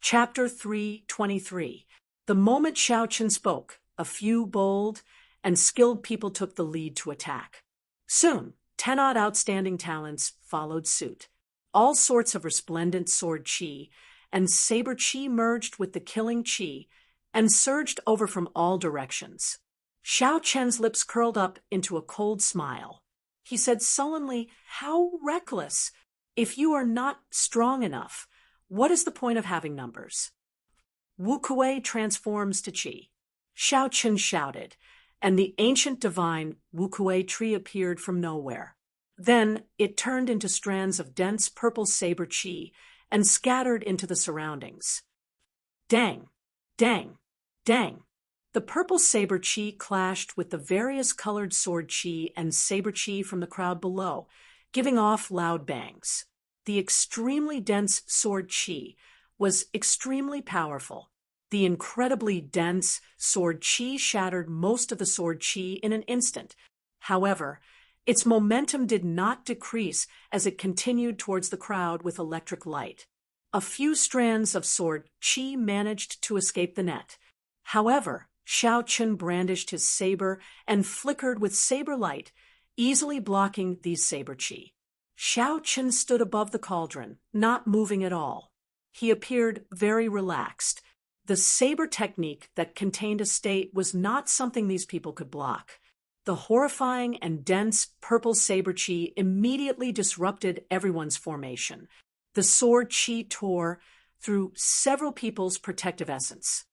Chapter 3:23. The moment Xiao Chun spoke, a few bold and skilled people took the lead to attack. Soon, 10-odd outstanding talents followed suit. All sorts of resplendent sword chi and saber chi merged with the killing chi and surged over from all directions. Xiao Chen's lips curled up into a cold smile. He said sullenly, "How reckless! If you are not strong enough, what is the point of having numbers?" Wu Kuei transforms to chi. Xiao Chen shouted, and the ancient divine Wu Kuei tree appeared from nowhere. Then it turned into strands of dense purple saber chi and scattered into the surroundings. Dang! Dang! Dang! The purple saber chi clashed with the various colored sword chi and saber chi from the crowd below, giving off loud bangs. The extremely dense sword chi was extremely powerful. The incredibly dense sword chi shattered most of the sword chi in an instant. However, its momentum did not decrease as it continued towards the crowd with electric light. A few strands of sword chi managed to escape the net. However, Xiao Chun brandished his saber and flickered with saber light, easily blocking these saber chi. Xiao Chun stood above the cauldron, not moving at all. He appeared very relaxed. The saber technique that contained a state was not something these people could block. The horrifying and dense purple saber chi immediately disrupted everyone's formation. The sword chi tore through several people's protective essence.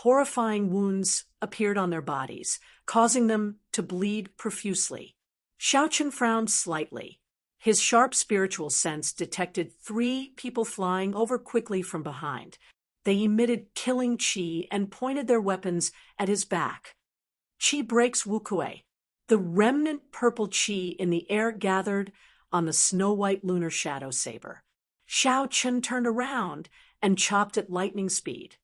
Horrifying wounds appeared on their bodies, causing them to bleed profusely. Xiao Chun frowned slightly. His sharp spiritual sense detected 3 people flying over quickly from behind. They emitted killing chi and pointed their weapons at his back. Chi breaks Wu Kuei. The remnant purple chi in the air gathered on the snow-white lunar shadow saber. Xiao Chun turned around and chopped at lightning speed.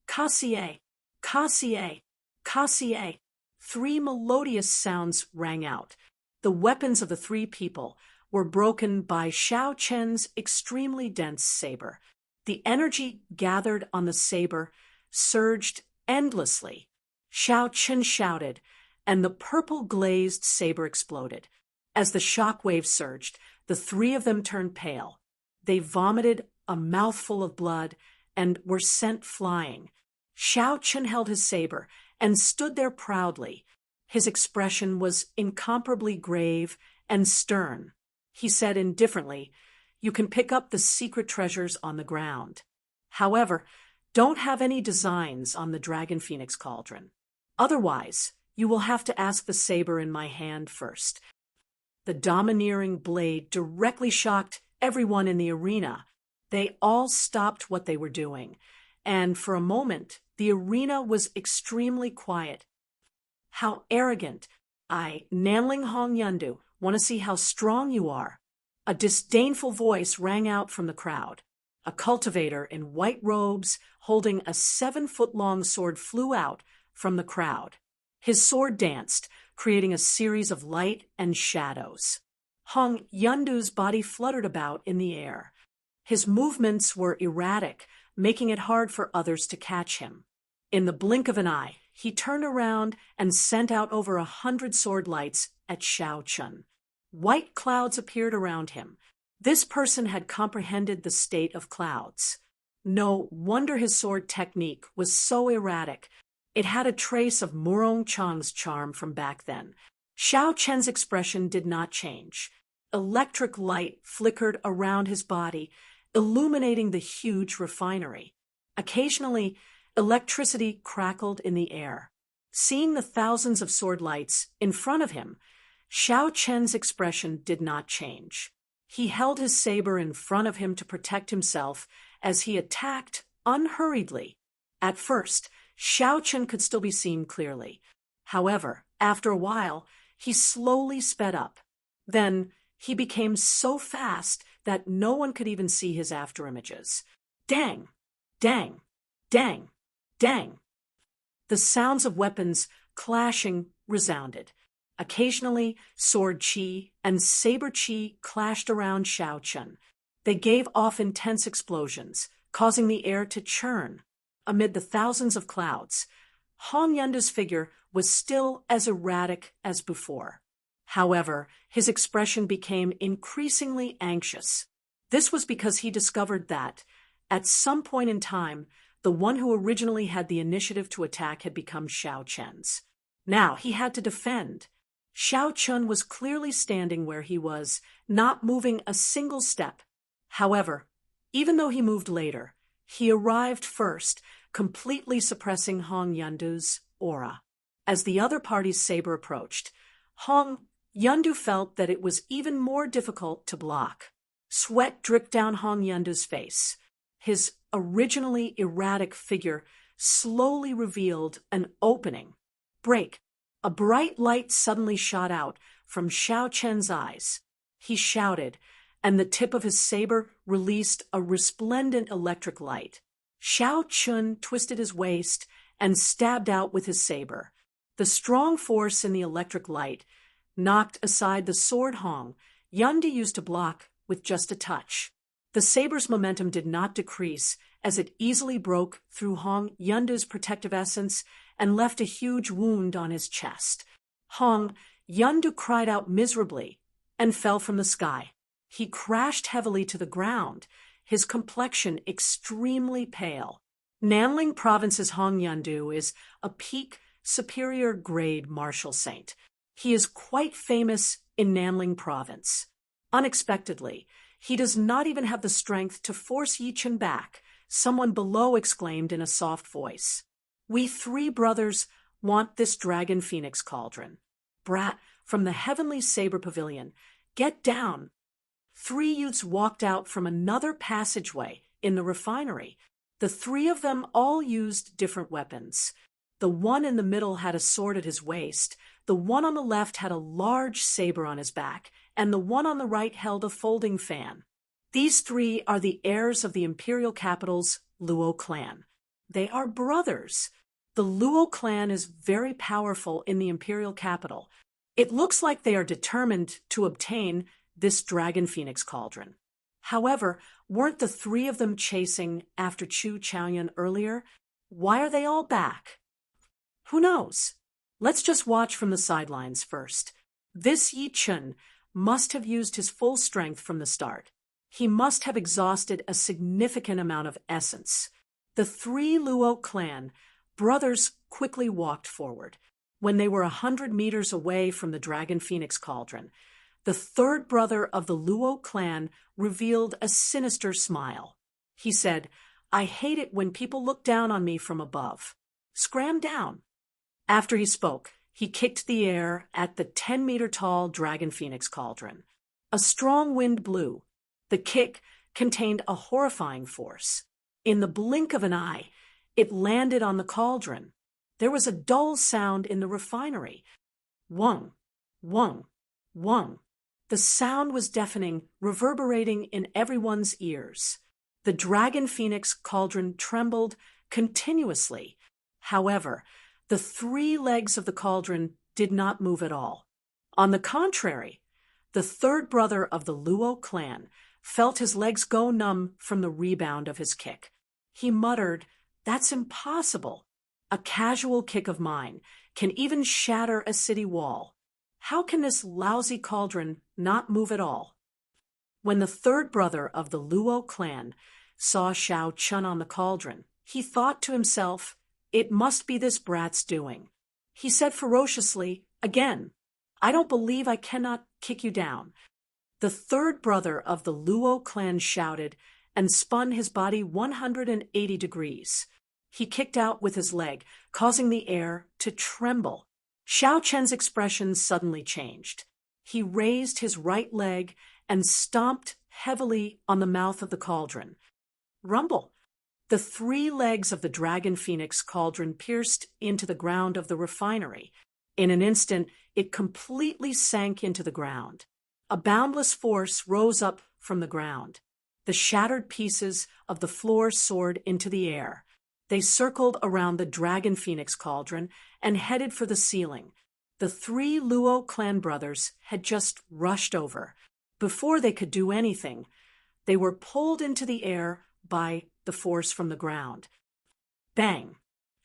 Kaxie! Kaxie! Kaxie! 3 melodious sounds rang out. The weapons of the 3 people were broken by Xiao Chen's extremely dense saber. The energy gathered on the saber surged endlessly. Xiao Chen shouted, and the purple glazed saber exploded. As the shock wave surged, the 3 of them turned pale. They vomited a mouthful of blood and were sent flying. Xiao Chen held his saber and stood there proudly. His expression was incomparably grave and stern. He said indifferently, "You can pick up the secret treasures on the ground. However, don't have any designs on the Dragon Phoenix Cauldron. Otherwise, You will have to ask the saber in my hand first." The domineering blade directly shocked everyone in the arena. They all stopped what they were doing, and for a moment, the arena was extremely quiet. "How arrogant! Nanling Hong Yundu, want to see how strong you are?" A disdainful voice rang out from the crowd. A cultivator in white robes, holding a 7-foot-long sword, flew out from the crowd. His sword danced, creating a series of light and shadows. Hong Yundu's body fluttered about in the air. His movements were erratic, making it hard for others to catch him. In the blink of an eye, he turned around and sent out over 100 sword lights at Xiao Chun. White clouds appeared around him. This person had comprehended the state of clouds. No wonder his sword technique was so erratic. It had a trace of Murong Chang's charm from back then. Xiao Chen's expression did not change. Electric light flickered around his body, illuminating the huge refinery. Occasionally, electricity crackled in the air. Seeing the thousands of sword lights in front of him, Xiao Chen's expression did not change. He held his saber in front of him to protect himself as he attacked unhurriedly. At first, Xiao Chen could still be seen clearly. However, after a while, he slowly sped up. Then, he became so fast that no one could even see his afterimages. Dang! Dang! Dang! Dang! The sounds of weapons clashing resounded. Occasionally, sword chi and saber chi clashed around Xiao Chen. They gave off intense explosions, causing the air to churn. Amid the thousands of clouds, Hong Yundu's figure was still as erratic as before. However, his expression became increasingly anxious. This was because he discovered that, at some point in time, the one who originally had the initiative to attack had become Xiao Chen's. Now he had to defend. Xiao Chun was clearly standing where he was, not moving a single step. However, even though he moved later, he arrived first, completely suppressing Hong Yundu's aura. As the other party's saber approached, Hong Yundu felt that it was even more difficult to block. Sweat dripped down Hong Yundu's face. His originally erratic figure slowly revealed an opening. Break! A bright light suddenly shot out from Xiao Chen's eyes. He shouted, and the tip of his saber released a resplendent electric light. Xiao Chun twisted his waist and stabbed out with his saber. The strong force in the electric light knocked aside the sword Hong Yundu used to block with just a touch. The saber's momentum did not decrease as it easily broke through Hong Yundu's protective essence and left a huge wound on his chest. Hong Yundu cried out miserably and fell from the sky. He crashed heavily to the ground, his complexion extremely pale. Nanling Province's Hong Yundu is a peak superior grade martial saint. He is quite famous in Nanling Province. Unexpectedly, he does not even have the strength to force Yi Chen back, someone below exclaimed in a soft voice. "We 3 brothers want this dragon phoenix cauldron. Brat, from the heavenly saber pavilion, get down." 3 youths walked out from another passageway in the refinery. The 3 of them all used different weapons. The one in the middle had a sword at his waist, the one on the left had a large saber on his back, and the one on the right held a folding fan. These 3 are the heirs of the imperial capital's Luo clan. They are brothers. The Luo clan is very powerful in the imperial capital. It looks like they are determined to obtain this dragon phoenix cauldron. However, weren't the 3 of them chasing after Chu Chaoyun earlier? Why are they all back? Who knows? Let's just watch from the sidelines first. This Yi Chen must have used his full strength from the start. He must have exhausted a significant amount of essence. The 3 Luo clan brothers quickly walked forward. When they were 100 meters away from the Dragon Phoenix Cauldron, the 3rd brother of the Luo clan revealed a sinister smile. He said, "I hate it when people look down on me from above. Scram down." After he spoke, He kicked the air at the 10-meter-tall dragon phoenix cauldron. A strong wind blew. The kick contained a horrifying force. In the blink of an eye, it landed on the cauldron. There was a dull sound in the refinery. Wung, wung, wung. The sound was deafening, reverberating in everyone's ears. The dragon phoenix cauldron trembled continuously. However, the 3 legs of the cauldron did not move at all. On the contrary, the third brother of the Luo clan felt his legs go numb from the rebound of his kick. He muttered, "That's impossible. A casual kick of mine can even shatter a city wall. How can this lousy cauldron not move at all?" When the third brother of the Luo clan saw Xiao Chun on the cauldron, he thought to himself, "It must be this brat's doing." He said ferociously, "Again, I don't believe I cannot kick you down." The third brother of the Luo clan shouted and spun his body 180 degrees. He kicked out with his leg, causing the air to tremble. Xiao Chen's expression suddenly changed. He raised his right leg and stomped heavily on the mouth of the cauldron. Rumble! The 3 legs of the dragon phoenix cauldron pierced into the ground of the refinery. In an instant, it completely sank into the ground. A boundless force rose up from the ground. The shattered pieces of the floor soared into the air. They circled around the dragon phoenix cauldron and headed for the ceiling. The 3 Luo clan brothers had just rushed over. Before they could do anything, they were pulled into the air by the force from the ground. Bang!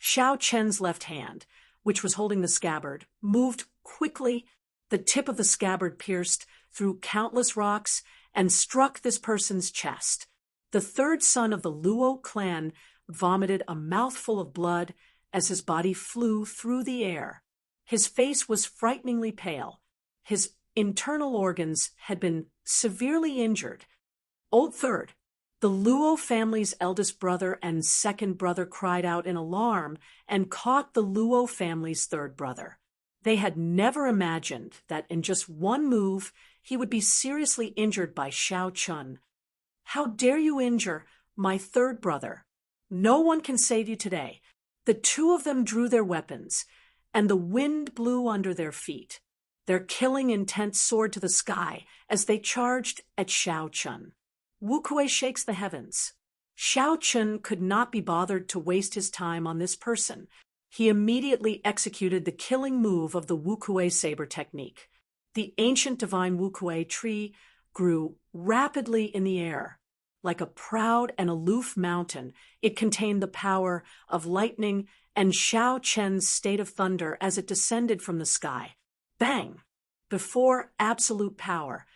Xiao Chen's left hand, which was holding the scabbard, moved quickly. The tip of the scabbard pierced through countless rocks and struck this person's chest. The third son of the Luo clan vomited a mouthful of blood as his body flew through the air. His face was frighteningly pale. His internal organs had been severely injured. Old third, the Luo family's eldest brother and second brother cried out in alarm and caught the Luo family's third brother. They had never imagined that in just one move he would be seriously injured by Xiao Chun. "How dare you injure my third brother? No one can save you today." The 2 of them drew their weapons, and the wind blew under their feet. Their killing intent soared to the sky as they charged at Xiao Chun. Wu Kuei shakes the heavens. Xiao Chun could not be bothered to waste his time on this person. He immediately executed the killing move of the Wu Kuei saber technique. The ancient divine Wu Kuei tree grew rapidly in the air. Like a proud and aloof mountain, it contained the power of lightning and Xiao Chen's state of thunder as it descended from the sky. Bang! Before absolute power,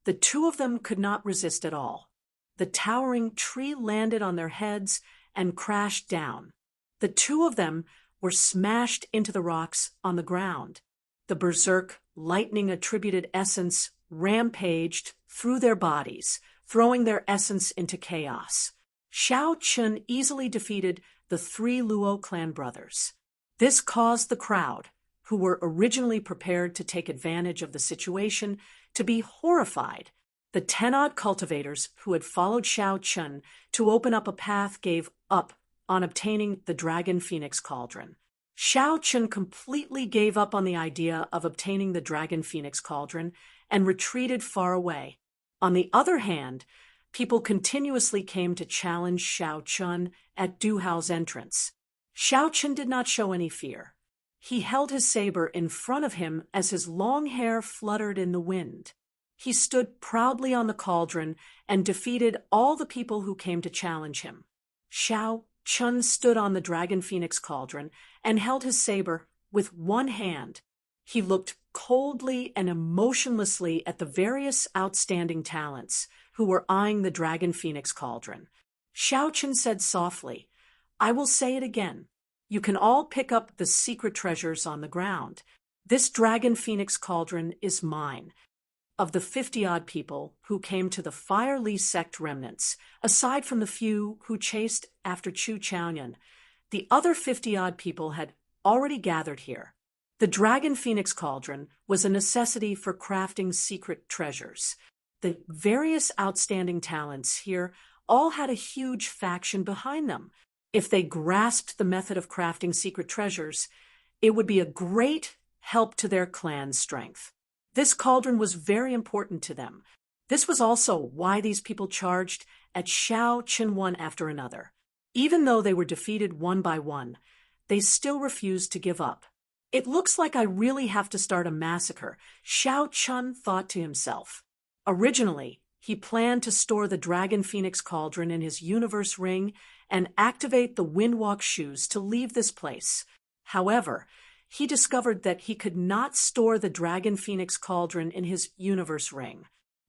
the 2 of them could not resist at all. The towering tree landed on their heads and crashed down. The 2 of them were smashed into the rocks on the ground. The berserk, lightning-attributed essence rampaged through their bodies, throwing their essence into chaos. Xiao Chun easily defeated the 3 Luo clan brothers. This caused the crowd, who were originally prepared to take advantage of the situation, to be horrified. The 10-odd cultivators who had followed Xiao Chun to open up a path gave up on obtaining the dragon phoenix cauldron. Xiao Chun completely gave up on the idea of obtaining the dragon phoenix cauldron and retreated far away. On the other hand, people continuously came to challenge Xiao Chun at Du Hao's entrance. Xiao Chun did not show any fear. He held his saber in front of him as his long hair fluttered in the wind. He stood proudly on the cauldron and defeated all the people who came to challenge him. Xiao Chun stood on the dragon phoenix cauldron and held his saber with one hand. He looked coldly and emotionlessly at the various outstanding talents who were eyeing the dragon phoenix cauldron. Xiao Chun said softly, "I will say it again. You can all pick up the secret treasures on the ground. This dragon phoenix cauldron is mine." Of the 50-odd people who came to the Fire Li sect remnants, aside from the few who chased after Chu Chaoyan, the other 50-odd people had already gathered here. The Dragon Phoenix Cauldron was a necessity for crafting secret treasures. The various outstanding talents here all had a huge faction behind them. If they grasped the method of crafting secret treasures, it would be a great help to their clan's strength. This cauldron was very important to them. This was also why these people charged at Shao Chen one after another. Even though they were defeated one by one, they still refused to give up. It looks like I really have to start a massacre, Shao Chun thought to himself. Originally, he planned to store the Dragon Phoenix Cauldron in his universe ring and activate the Windwalk shoes to leave this place. However, he discovered that he could not store the Dragon Phoenix Cauldron in his universe ring.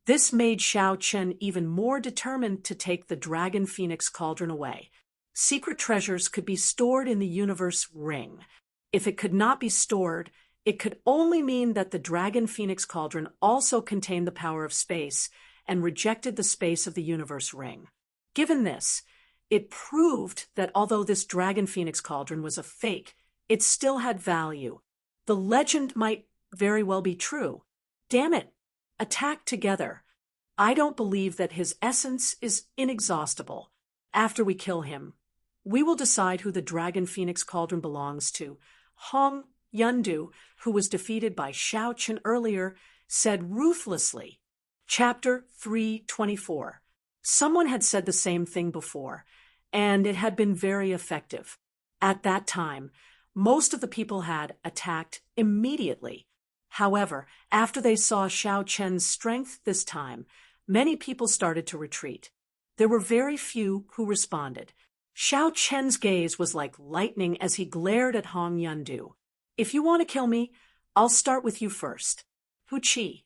This made Shao Chen even more determined to take the Dragon Phoenix Cauldron away. Secret treasures could be stored in the universe ring. If it could not be stored, it could only mean that the Dragon Phoenix Cauldron also contained the power of space and rejected the space of the universe ring. Given this, it proved that although this Dragon Phoenix Cauldron was a fake, it still had value. The legend might very well be true. Damn it! Attack together. I don't believe that his essence is inexhaustible. After we kill him, we will decide who the Dragon Phoenix Cauldron belongs to. Hong Yundu, who was defeated by Shao Chen earlier, said ruthlessly. Chapter 324. Someone had said the same thing before, and it had been very effective. At that time, most of the people had attacked immediately. However, after they saw Shao Chen's strength this time, many people started to retreat. There were very few who responded. Shao Chen's gaze was like lightning as he glared at Hong Yundu. If you want to kill me, I'll start with you first. Hu Qi.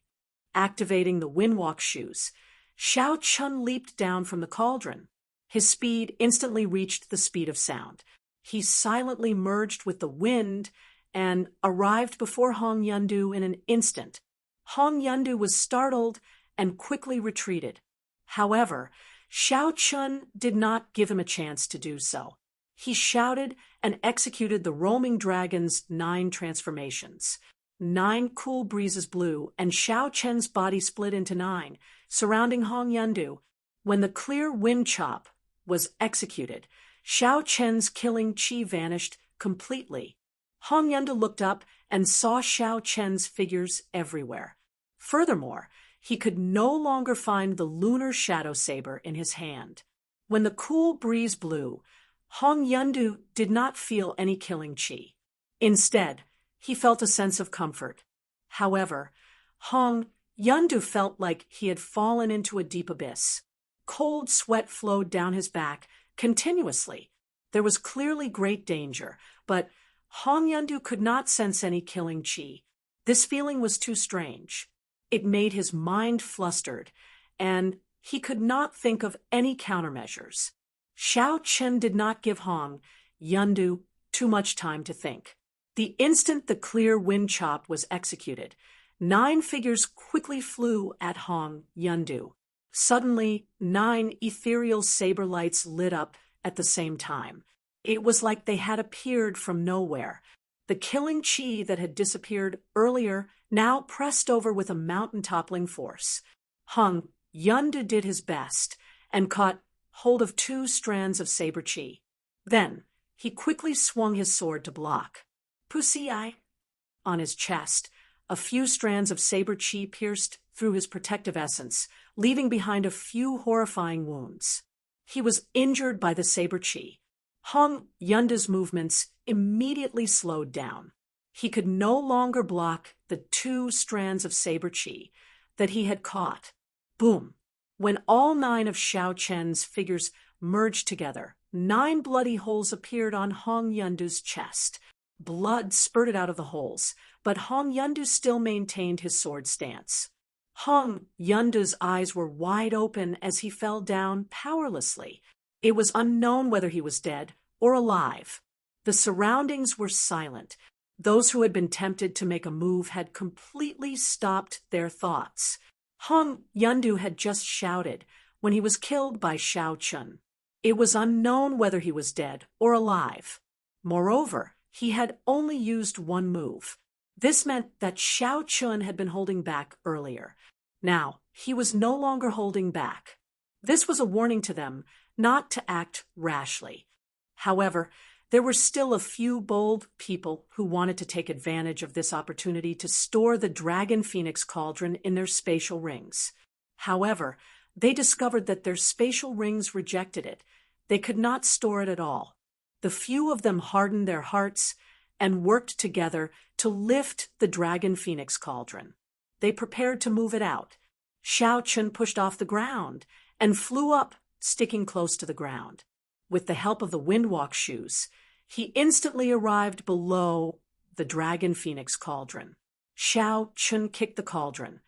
Activating the Windwalk shoes, Shao Chun leaped down from the cauldron. His speed instantly reached the speed of sound. He silently merged with the wind and arrived before Hong Yundu in an instant. Hong Yundu was startled and quickly retreated. However, Shao Chun did not give him a chance to do so. He shouted and executed the roaming dragon's 9 transformations. 9 cool breezes blew, and Shao Chen's body split into 9, surrounding Hong Yundu. When the clear wind chop was executed, Shao Chen's killing chi vanished completely. Hong Yundu looked up and saw Shao Chen's figures everywhere. Furthermore, he could no longer find the lunar shadow saber in his hand. When the cool breeze blew, Hong Yundu did not feel any killing chi. Instead, he felt a sense of comfort. However, Hong Yundu felt like he had fallen into a deep abyss. Cold sweat flowed down his back continuously. There was clearly great danger, but Hong Yundu could not sense any killing chi. This feeling was too strange. It made his mind flustered, and he could not think of any countermeasures. Shao Chen did not give Hong Yundu too much time to think. The instant the clear wind chop was executed, 9 figures quickly flew at Hong Yundu. Suddenly, 9 ethereal saber lights lit up at the same time. It was like they had appeared from nowhere. The killing chi that had disappeared earlier now pressed over with a mountain-toppling force. Hong Yundu did his best and caught hold of 2 strands of saber chi. Then, he quickly swung his sword to block. Pussy eye. On his chest, a few strands of saber chi pierced through his protective essence, leaving behind a few horrifying wounds. He was injured by the saber chi. Hong Yundu's movements immediately slowed down. He could no longer block the 2 strands of saber chi that he had caught. Boom! When all 9 of Shao Chen's figures merged together, 9 bloody holes appeared on Hong Yundu's chest. Blood spurted out of the holes, but Hong Yundu still maintained his sword stance. Hong Yundu's eyes were wide open as he fell down powerlessly. It was unknown whether he was dead or alive. The surroundings were silent. Those who had been tempted to make a move had completely stopped their thoughts. Hong Yundu had just shouted when he was killed by Shao Chun. It was unknown whether he was dead or alive. Moreover, he had only used one move. This meant that Xiao Chun had been holding back earlier. Now, he was no longer holding back. This was a warning to them not to act rashly. However, there were still a few bold people who wanted to take advantage of this opportunity to store the Dragon Phoenix Cauldron in their spatial rings. However, they discovered that their spatial rings rejected it. They could not store it at all. The few of them hardened their hearts and worked together to lift the Dragon Phoenix Cauldron. They prepared to move it out. Xiao Chun pushed off the ground and flew up, sticking close to the ground. With the help of the Windwalk shoes, he instantly arrived below the Dragon Phoenix Cauldron. Xiao Chun kicked the cauldron,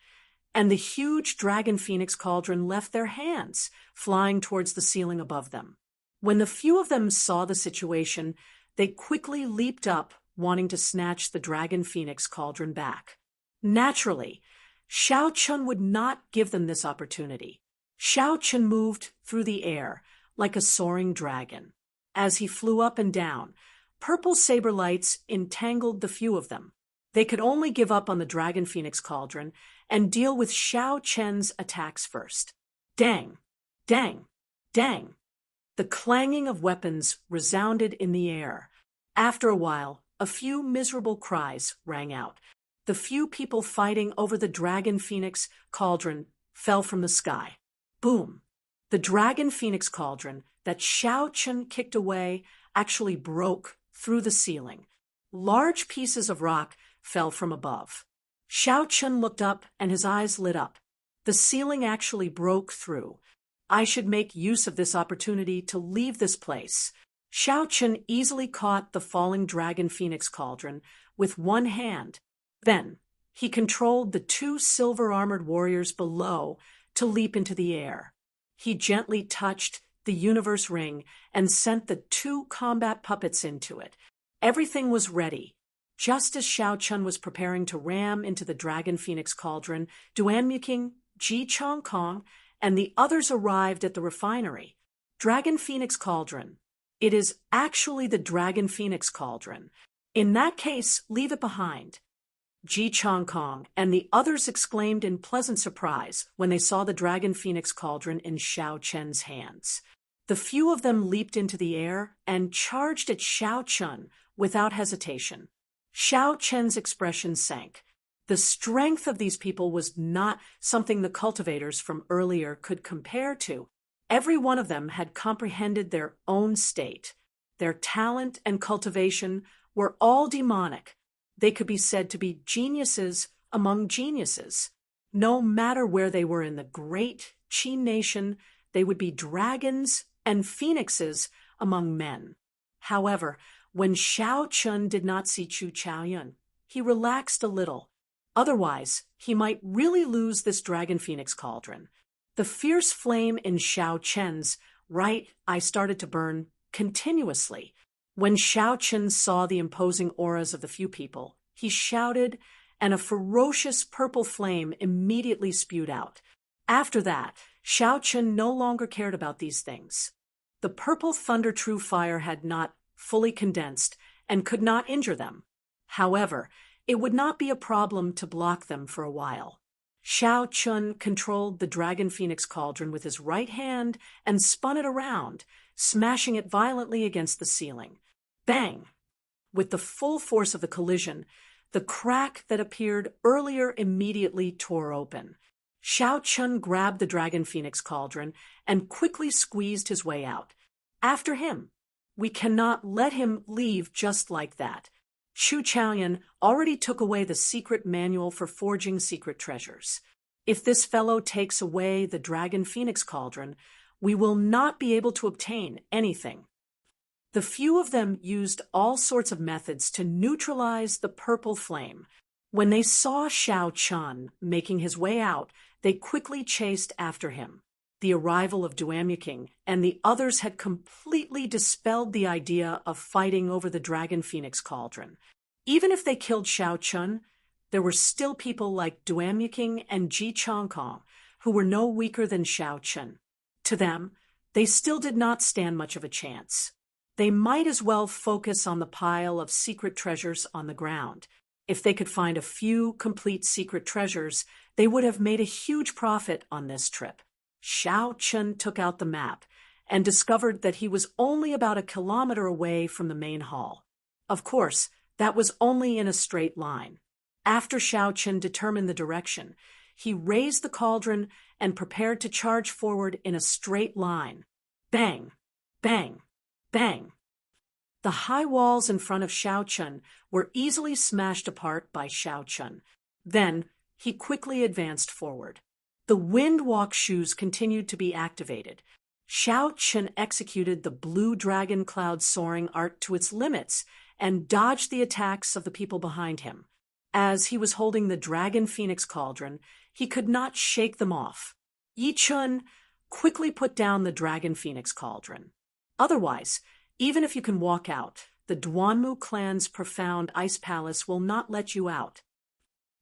and the huge Dragon Phoenix Cauldron left their hands, flying towards the ceiling above them. When the few of them saw the situation, they quickly leaped up, wanting to snatch the Dragon Phoenix Cauldron back. Naturally, Xiao Chun would not give them this opportunity. Xiao Chun moved through the air like a soaring dragon. As he flew up and down, purple saber lights entangled the few of them. They could only give up on the Dragon Phoenix Cauldron and deal with Xiao Chun's attacks first. Dang! Dang! Dang! The clanging of weapons resounded in the air. After a while, a few miserable cries rang out. The few people fighting over the Dragon Phoenix Cauldron fell from the sky. Boom! The Dragon Phoenix Cauldron that Xiao Chun kicked away actually broke through the ceiling. Large pieces of rock fell from above. Xiao Chun looked up and his eyes lit up. The ceiling actually broke through. I should make use of this opportunity to leave this place. Xiao Chun easily caught the falling Dragon Phoenix Cauldron with one hand. Then, he controlled the two silver-armored warriors below to leap into the air. He gently touched the universe ring and sent the two combat puppets into it. Everything was ready. Just as Xiao Chun was preparing to ram into the Dragon Phoenix Cauldron, Duanmuking, Ji Chongkong, and the others arrived at the refinery. Dragon Phoenix Cauldron. It is actually the Dragon Phoenix Cauldron. In that case, leave it behind. Ji Chongkong and the others exclaimed in pleasant surprise when they saw the Dragon Phoenix Cauldron in Xiao Chun's hands. The few of them leaped into the air and charged at Xiao Chun without hesitation. Xiao Chun's expression sank. The strength of these people was not something the cultivators from earlier could compare to. Every one of them had comprehended their own state. Their talent and cultivation were all demonic. They could be said to be geniuses among geniuses. No matter where they were in the great Qin nation, they would be dragons and phoenixes among men. However, when Xiao Chun did not see Chu Chaoyun, he relaxed a little. Otherwise, he might really lose this Dragon Phoenix Cauldron. The fierce flame in Xiao Chun's right eye started to burn continuously. When Xiao Chun saw the imposing auras of the few people, he shouted, and a ferocious purple flame immediately spewed out. After that, Xiao Chun no longer cared about these things. The purple thunder true fire had not fully condensed and could not injure them. However, it would not be a problem to block them for a while. Xiao Chun controlled the Dragon Phoenix Cauldron with his right hand and spun it around, smashing it violently against the ceiling. Bang! With the full force of the collision, the crack that appeared earlier immediately tore open. Xiao Chun grabbed the Dragon Phoenix Cauldron and quickly squeezed his way out. After him. We cannot let him leave just like that. Chu Chaoyun already took away the secret manual for forging secret treasures. If this fellow takes away the Dragon Phoenix Cauldron, we will not be able to obtain anything. The few of them used all sorts of methods to neutralize the purple flame. When they saw Xiao Chun making his way out, they quickly chased after him. The arrival of Duanmuking and the others had completely dispelled the idea of fighting over the Dragon Phoenix Cauldron. Even if they killed Xiao Chun, there were still people like Duanmuking and Ji Chongkong who were no weaker than Xiao Chun. To them, they still did not stand much of a chance. They might as well focus on the pile of secret treasures on the ground. If they could find a few complete secret treasures, they would have made a huge profit on this trip. Xiao Chun took out the map and discovered that he was only about a kilometer away from the main hall. Of course, that was only in a straight line. After Xiao Chun determined the direction, he raised the cauldron and prepared to charge forward in a straight line. Bang! Bang! Bang! The high walls in front of Xiao Chun were easily smashed apart by Xiao Chun. Then, he quickly advanced forward. The wind walk shoes continued to be activated. Xiao Chun executed the blue dragon cloud soaring art to its limits and dodged the attacks of the people behind him. As he was holding the dragon phoenix cauldron, he could not shake them off. Yi Chun quickly put down the dragon phoenix cauldron. Otherwise, even if you can walk out, the Duanmu clan's profound ice palace will not let you out.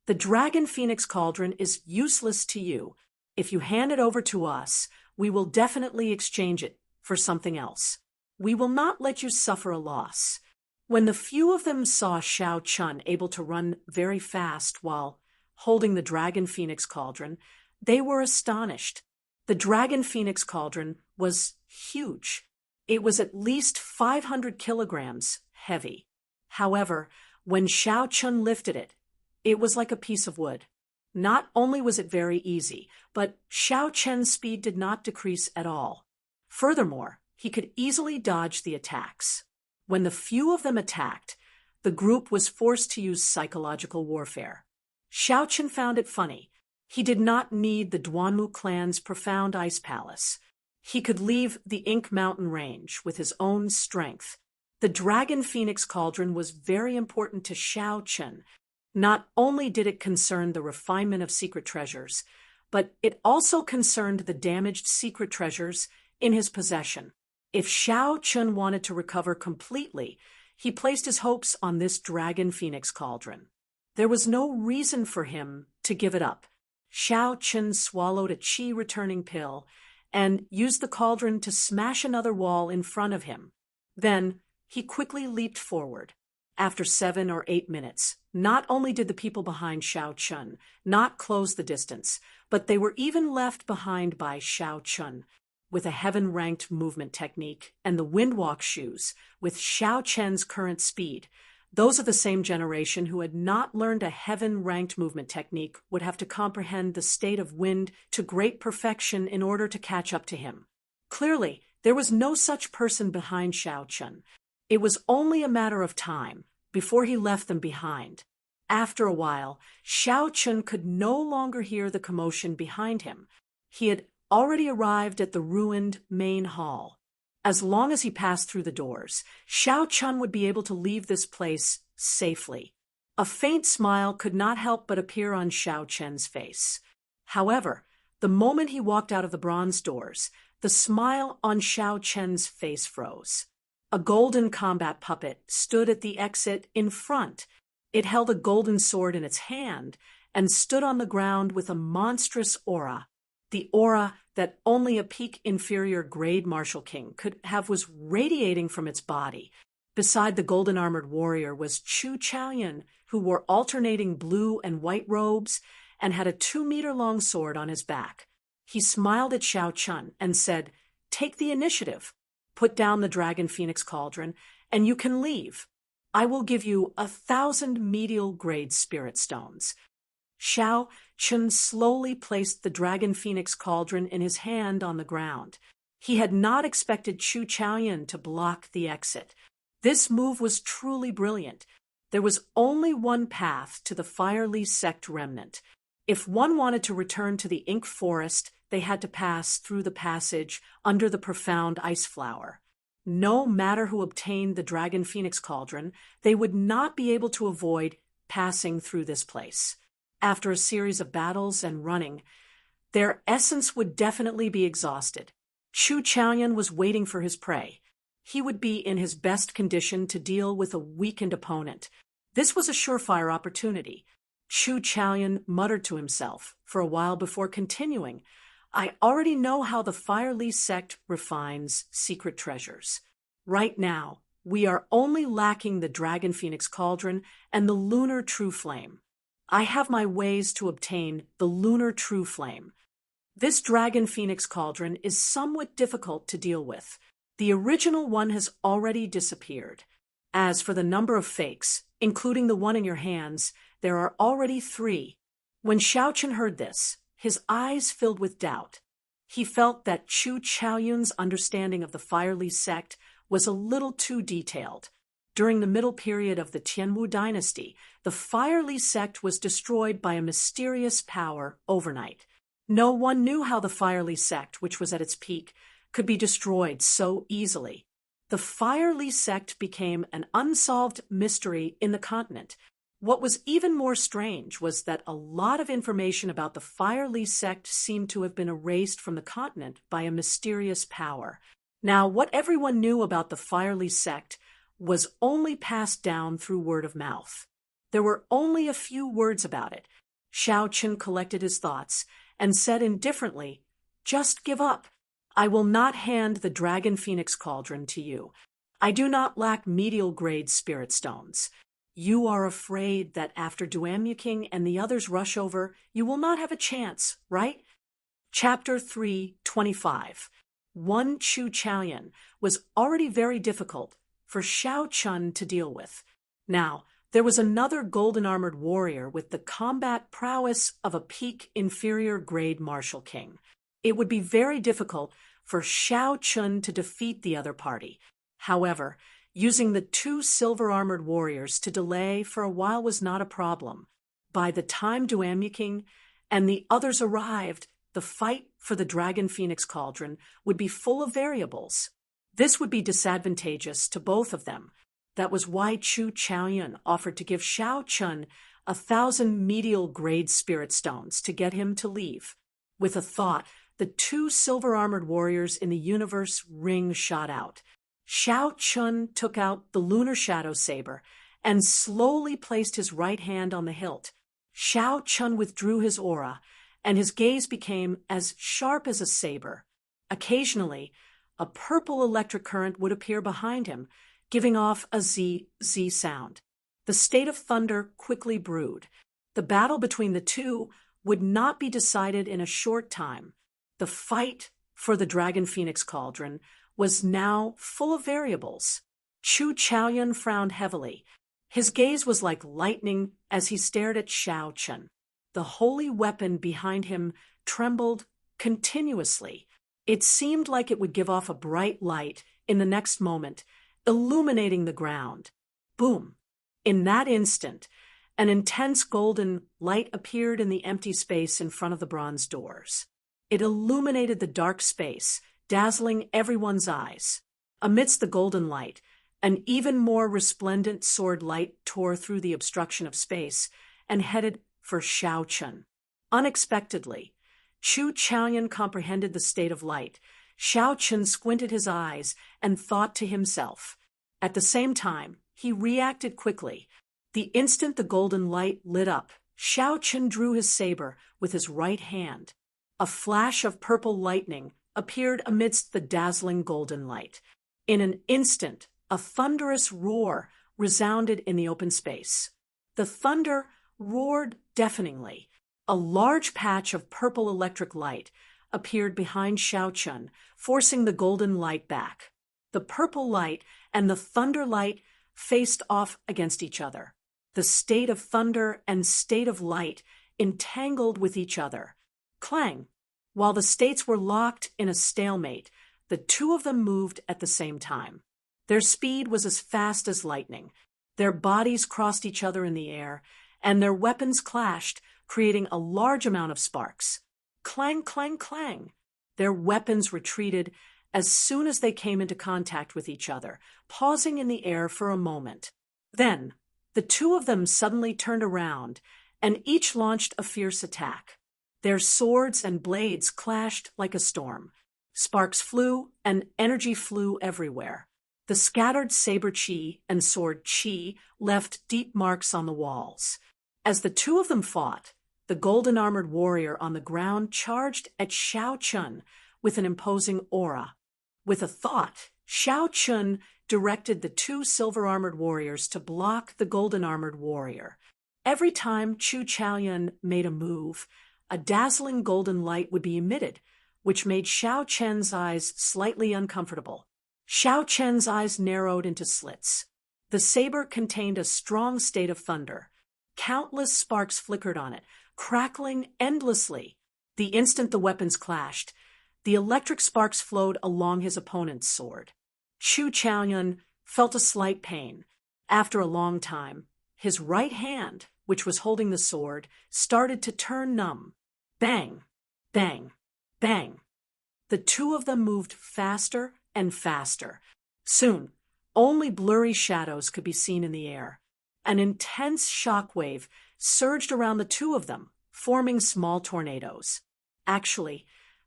The dragon phoenix cauldron is useless to you. If you hand it over to us, we will definitely exchange it for something else. We will not let you suffer a loss. When the few of them saw Xiao Chun able to run very fast while holding the dragon phoenix cauldron, they were astonished. The dragon phoenix cauldron was huge. It was at least 500 kilograms heavy. However, when Xiao Chun lifted it, it was like a piece of wood. Not only was it very easy, but Xiao Chun's speed did not decrease at all. Furthermore, he could easily dodge the attacks. When the few of them attacked, the group was forced to use psychological warfare. Xiao Chun found it funny. He did not need the Duanmu clan's profound ice palace. He could leave the Ink Mountain range with his own strength. The dragon phoenix cauldron was very important to Xiao Chun. Not only did it concern the refinement of secret treasures, but it also concerned the damaged secret treasures in his possession. If Xiao Chun wanted to recover completely, he placed his hopes on this dragon phoenix cauldron. There was no reason for him to give it up. Xiao Chun swallowed a qi-returning pill and used the cauldron to smash another wall in front of him. Then, he quickly leaped forward. After 7 or 8 minutes, not only did the people behind Xiao Chun not close the distance, but they were even left behind by Xiao Chun, with a heaven-ranked movement technique, and the windwalk shoes, with Xiao Chun's current speed. Those of the same generation who had not learned a heaven-ranked movement technique would have to comprehend the state of wind to great perfection in order to catch up to him. Clearly, there was no such person behind Xiao Chun. It was only a matter of time before he left them behind. After a while, Xiao Chun could no longer hear the commotion behind him. He had already arrived at the ruined main hall. As long as he passed through the doors, Xiao Chun would be able to leave this place safely. A faint smile could not help but appear on Xiao Chun's face. However, the moment he walked out of the bronze doors, the smile on Xiao Chun's face froze. A golden combat puppet stood at the exit in front. It held a golden sword in its hand and stood on the ground with a monstrous aura. The aura that only a peak inferior grade Martial King could have was radiating from its body. Beside the golden armored warrior was Chu Chaoyan, who wore alternating blue and white robes and had a 2-meter-long sword on his back. He smiled at Xiao Chun and said, "Take the initiative. Put down the dragon phoenix cauldron, and you can leave. I will give you 1,000 medial grade spirit stones." Xiao Chun slowly placed the dragon phoenix cauldron in his hand on the ground. He had not expected Chu Chaoyan to block the exit. This move was truly brilliant. There was only one path to the Firely Sect remnant. If one wanted to return to the Ink Forest, they had to pass through the passage under the profound ice flower. No matter who obtained the dragon phoenix cauldron, they would not be able to avoid passing through this place. After a series of battles and running, their essence would definitely be exhausted. Chu Chaoyan was waiting for his prey. He would be in his best condition to deal with a weakened opponent. This was a surefire opportunity. Chu Chaoyan muttered to himself for a while before continuing, "I already know how the Firely Sect refines secret treasures. Right now, We are only lacking the Dragon Phoenix Cauldron and the Lunar True Flame. I have my ways to obtain the Lunar True Flame. This Dragon Phoenix Cauldron is somewhat difficult to deal with. The original one has already disappeared. As for the number of fakes, including the one in your hands, there are already 3. When Xiaochen heard this, his eyes filled with doubt. He felt that Chu Chaoyun's understanding of the Fire Li sect was a little too detailed. During the middle period of the Tianwu dynasty, the Fire Li sect was destroyed by a mysterious power overnight. No one knew how the Fire Li sect, which was at its peak, could be destroyed so easily. The Fire Li sect became an unsolved mystery in the continent. What was even more strange was that a lot of information about the Fire Li sect seemed to have been erased from the continent by a mysterious power. Now, what everyone knew about the Fire Li sect was only passed down through word of mouth. There were only a few words about it. Xiaochen collected his thoughts and said indifferently, "Just give up. I will not hand the Dragon Phoenix Cauldron to you. I do not lack medial-grade spirit stones. You are afraid that after Duamyu and the others rush over, you will not have a chance, right?" Chapter 3:25. One Chu Chaoyun was already very difficult for Xiaochen to deal with. Now, there was another golden-armored warrior with the combat prowess of a peak inferior-grade martial king. It would be very difficult for Xiaochen to defeat the other party. However, using the 2 silver-armored warriors to delay for a while was not a problem. By the time Duamyu and the others arrived, the fight for the Dragon Phoenix Cauldron would be full of variables. This would be disadvantageous to both of them. That was why Chu Chaoyun offered to give Xiaochen 1,000 medial-grade spirit stones to get him to leave. With a thought, the 2 silver-armored warriors in the universe ring shot out. Xiaochen took out the lunar shadow saber and slowly placed his right hand on the hilt. Xiaochen withdrew his aura, and his gaze became as sharp as a saber. Occasionally, a purple electric current would appear behind him, giving off a Z sound. The state of thunder quickly brewed. The battle between the 2 would not be decided in a short time. The fight for the Dragon Phoenix Cauldron was now full of variables. Chu Chaoyun frowned heavily. His gaze was like lightning as he stared at Xiaochen. The holy weapon behind him trembled continuously. It seemed like it would give off a bright light in the next moment, illuminating the ground. Boom! In that instant, an intense golden light appeared in the empty space in front of the bronze doors. It illuminated the dark space, dazzling everyone's eyes. Amidst the golden light, an even more resplendent sword light tore through the obstruction of space and headed for Xiaochen. Unexpectedly, Chu Chaoyun comprehended the state of light. Xiaochen squinted his eyes and thought to himself. At the same time, he reacted quickly. The instant the golden light lit up, Xiaochen drew his saber with his right hand. A flash of purple lightning appeared amidst the dazzling golden light. In an instant, a thunderous roar resounded in the open space. The thunder roared deafeningly. A large patch of purple electric light appeared behind Xiaochen, forcing the golden light back. The purple light and the thunder light faced off against each other. The state of thunder and state of light entangled with each other. Clang! While the states were locked in a stalemate, the 2 of them moved at the same time. Their speed was as fast as lightning. Their bodies crossed each other in the air, and their weapons clashed, creating a large amount of sparks. Clang, clang, clang! Their weapons retreated as soon as they came into contact with each other, pausing in the air for a moment. Then, the 2 of them suddenly turned around, and each launched a fierce attack. Their swords and blades clashed like a storm. Sparks flew, and energy flew everywhere. The scattered saber chi and sword chi left deep marks on the walls. As the 2 of them fought, the golden-armored warrior on the ground charged at Xiaochen with an imposing aura. With a thought, Xiaochen directed the two silver-armored warriors to block the golden-armored warrior. Every time Chu Chaoyun made a move, a dazzling golden light would be emitted, which made Xiao Chen's eyes slightly uncomfortable. Xiao Chen's eyes narrowed into slits. The saber contained a strong state of thunder. Countless sparks flickered on it, crackling endlessly. The instant the weapons clashed, the electric sparks flowed along his opponent's sword. Chu Chaoyun felt a slight pain. After a long time, his right hand, which was holding the sword, started to turn numb. Bang! Bang! Bang! The two of them moved faster and faster. Soon, only blurry shadows could be seen in the air. An intense shock wave surged around the two of them, forming small tornadoes. Actually,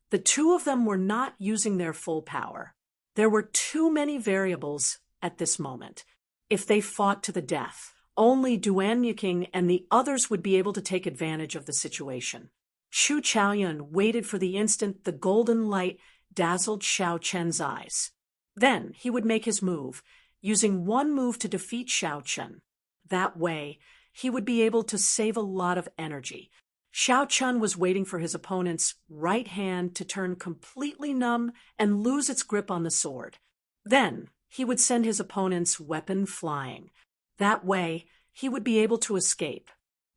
the two of them were not using their full power. There were too many variables at this moment. If they fought to the death, only Duanmuking and the others would be able to take advantage of the situation. Chu Chaoyun waited for the instant the golden light dazzled Xiao Chen's eyes. Then he would make his move, using one move to defeat Xiao Chen. That way, he would be able to save a lot of energy. Xiao Chen was waiting for his opponent's right hand to turn completely numb and lose its grip on the sword. Then, he would send his opponent's weapon flying. That way, he would be able to escape.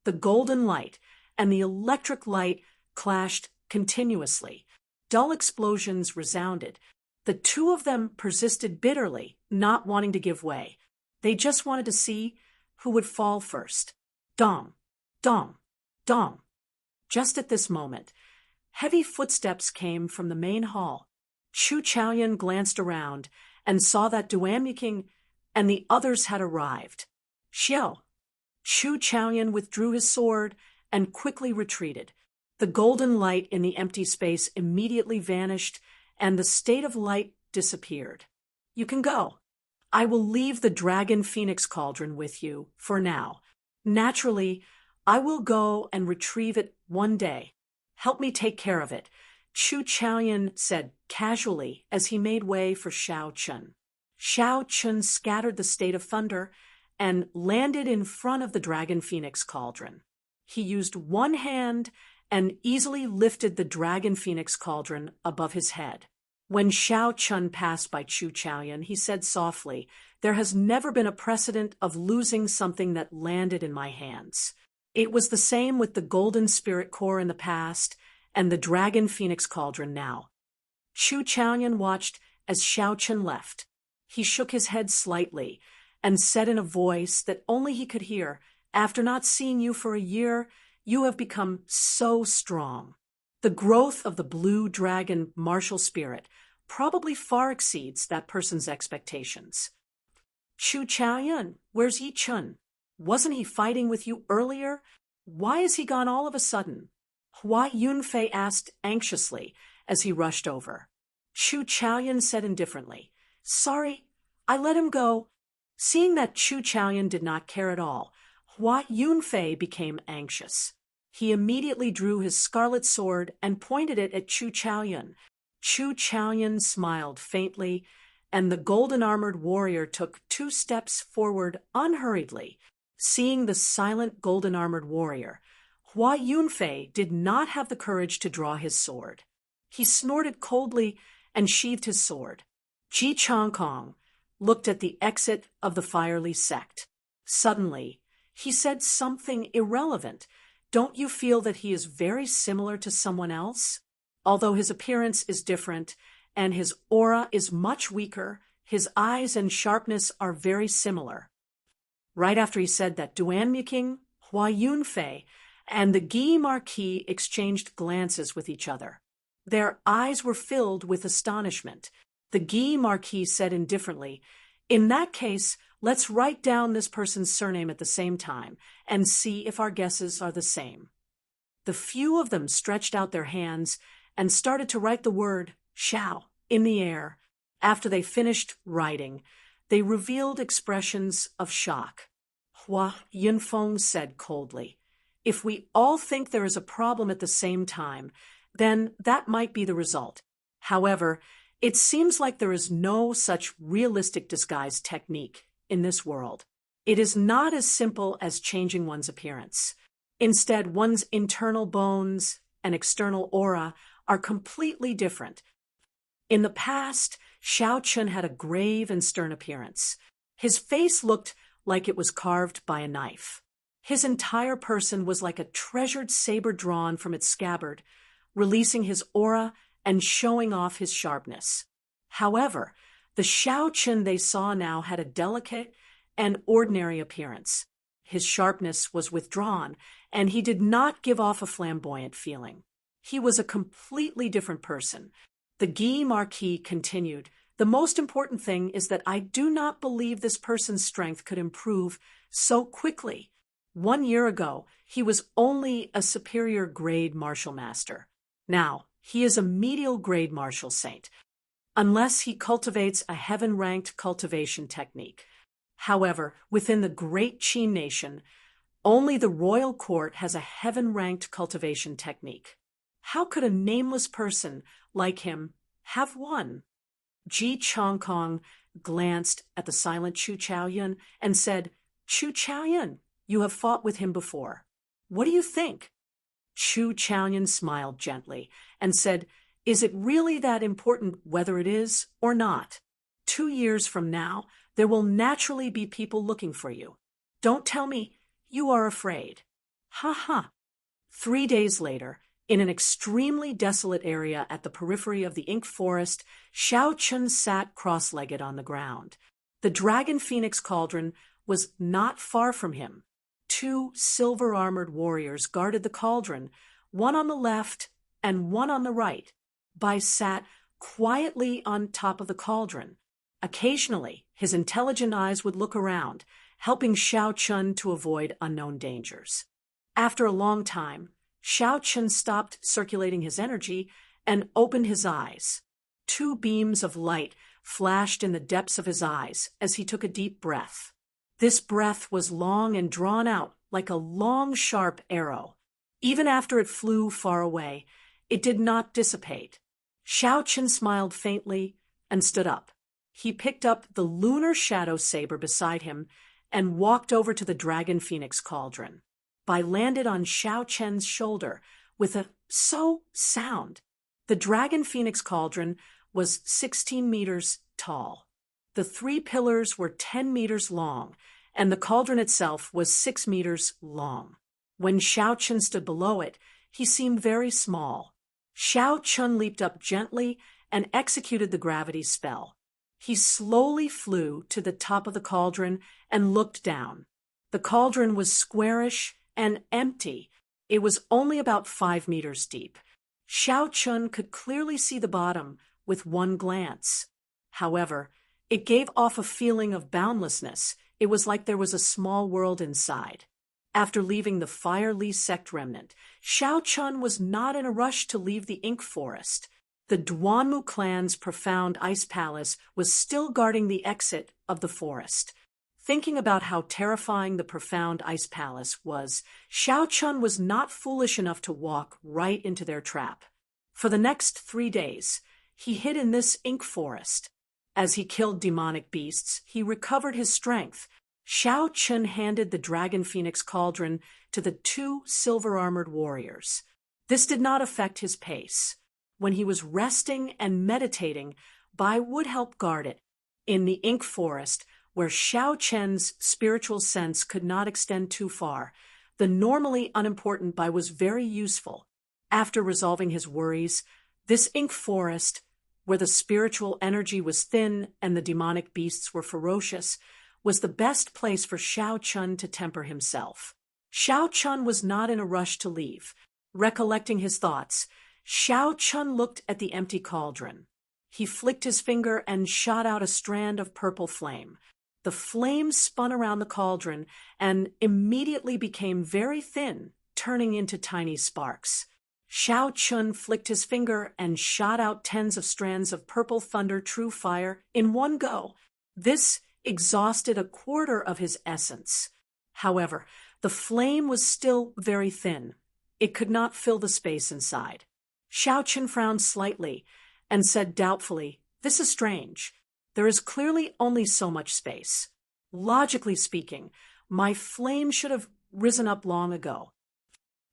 The golden light and the electric light clashed continuously. Dull explosions resounded. The two of them persisted bitterly, not wanting to give way. They just wanted to see who would fall first. Dong! Dong! Dong! Just at this moment, heavy footsteps came from the main hall. Chu Chaoyun glanced around and saw that Duanmuking and the others had arrived. Xiao! Chu Chaoyun withdrew his sword and quickly retreated. The golden light in the empty space immediately vanished, and the state of light disappeared. You can go. I will leave the Dragon Phoenix Cauldron with you for now. Naturally, I will go and retrieve it one day. Help me take care of it, Chu Chaoyun said casually as he made way for Xiao Chen. Xiao Chen scattered the state of thunder and landed in front of the Dragon Phoenix Cauldron. He used one hand and easily lifted the Dragon Phoenix Cauldron above his head. When Xiao Chen passed by Chu Chaoyun, he said softly, "There has never been a precedent of losing something that landed in my hands." It was the same with the Golden Spirit Core in the past and the Dragon Phoenix Cauldron now. Chu Chaoyun watched as Xiao Chen left. He shook his head slightly and said in a voice that only he could hear, "After not seeing you for a year, you have become so strong." The growth of the blue dragon martial spirit probably far exceeds that person's expectations. Chu Chaoyun, where's Yi Chun? Wasn't he fighting with you earlier? Why is he gone all of a sudden? Hua Yunfei asked anxiously as he rushed over. Chu Chaoyun said indifferently, "Sorry, I let him go." Seeing that Chu Chaoyun did not care at all, Hua Yunfei became anxious. He immediately drew his scarlet sword and pointed it at Chu Chaoyun. Chu Chaoyun smiled faintly, and the golden-armored warrior took 2 steps forward unhurriedly. Seeing the silent golden-armored warrior, Hua Yunfei did not have the courage to draw his sword. He snorted coldly and sheathed his sword. Ji Chongkong looked at the exit of the Firely sect. Suddenly, he said something irrelevant. "Don't you feel that he is very similar to someone else? Although his appearance is different and his aura is much weaker, his eyes and sharpness are very similar." Right after he said that, Duanmuking, Hua Yunfei, and the Guy Marquis exchanged glances with each other. Their eyes were filled with astonishment. The Guy Marquis said indifferently, "In that case, let's write down this person's surname at the same time and see if our guesses are the same." The few of them stretched out their hands and started to write the word "Xiao" in the air. After they finished writing, they revealed expressions of shock. Hua Yunfeng said coldly, "If we all think there is a problem at the same time, then that might be the result. However, It seems like there is no such realistic disguise technique in this world. It is not as simple as changing one's appearance. Instead, one's internal bones and external aura are completely different. In the past, Xiao Chun had a grave and stern appearance. His face looked like it was carved by a knife. His entire person was like a treasured saber drawn from its scabbard, releasing his aura and showing off his sharpness. However, the Xiao Chun they saw now had a delicate and ordinary appearance. His sharpness was withdrawn, and he did not give off a flamboyant feeling. He was a completely different person. The Guy Marquis continued, "The most important thing is that I do not believe this person's strength could improve so quickly. 1 year ago, he was only a superior grade martial master. Now, he is a medial grade martial saint, unless he cultivates a heaven-ranked cultivation technique. However, within the great Qin nation, only the royal court has a heaven-ranked cultivation technique. How could a nameless person like him have one?" Ji Chongkong glanced at the silent Chu Chaoyun and said, "Chu Chaoyun, you have fought with him before. What do you think?" Chu Chaoyun smiled gently and said, "Is it really that important whether it is or not? 2 years from now, there will naturally be people looking for you. Don't tell me you are afraid." Ha ha. 3 days later, in an extremely desolate area at the periphery of the ink forest, Xiao Chun sat cross-legged on the ground. The dragon phoenix cauldron was not far from him. 2 silver-armored warriors guarded the cauldron, one on the left and one on the right. Bai sat quietly on top of the cauldron. Occasionally, his intelligent eyes would look around, helping Xiao Chun to avoid unknown dangers. After a long time, Xiao Chun stopped circulating his energy and opened his eyes. 2 beams of light flashed in the depths of his eyes as he took a deep breath. This breath was long and drawn out like a long, sharp arrow. Even after it flew far away, it did not dissipate. Xiao Chun smiled faintly and stood up. He picked up the lunar shadow saber beside him and walked over to the dragon phoenix cauldron. Bai landed on Xiao Chen's shoulder with a "so" sound. The dragon phoenix cauldron was 16 meters tall. The 3 pillars were 10 meters long, and the cauldron itself was 6 meters long. When Xiao Chun stood below it, he seemed very small. Xiao Chun leaped up gently and executed the gravity spell. He slowly flew to the top of the cauldron and looked down. The cauldron was squarish and empty. It was only about 5 meters deep. Xiao Chun could clearly see the bottom with one glance. However, it gave off a feeling of boundlessness. It was like there was a small world inside. After leaving the Fire Li sect remnant, Xiao Chun was not in a rush to leave the ink forest. The Duanmu clan's profound ice palace was still guarding the exit of the forest. Thinking about how terrifying the profound ice palace was, Xiao Chun was not foolish enough to walk right into their trap. For the next 3 days, he hid in this ink forest. As he killed demonic beasts, he recovered his strength. Xiao Chun handed the dragon phoenix cauldron to the 2 silver-armored warriors. This did not affect his pace. When he was resting and meditating, Bai would help guard it. In the ink forest, where Xiao Chen's spiritual sense could not extend too far, the normally unimportant Bai was very useful. After resolving his worries, this ink forest, where the spiritual energy was thin and the demonic beasts were ferocious, was the best place for Xiao Chun to temper himself. Xiao Chun was not in a rush to leave. Recollecting his thoughts, Xiao Chun looked at the empty cauldron. He flicked his finger and shot out a strand of purple flame. The flame spun around the cauldron and immediately became very thin, turning into tiny sparks. Xiao Chun flicked his finger and shot out tens of strands of purple thunder true fire in one go. This exhausted a quarter of his essence. However, the flame was still very thin. It could not fill the space inside. Xiao Chun frowned slightly and said doubtfully, This is strange. There is clearly only so much space. Logically speaking, my flame should have risen up long ago.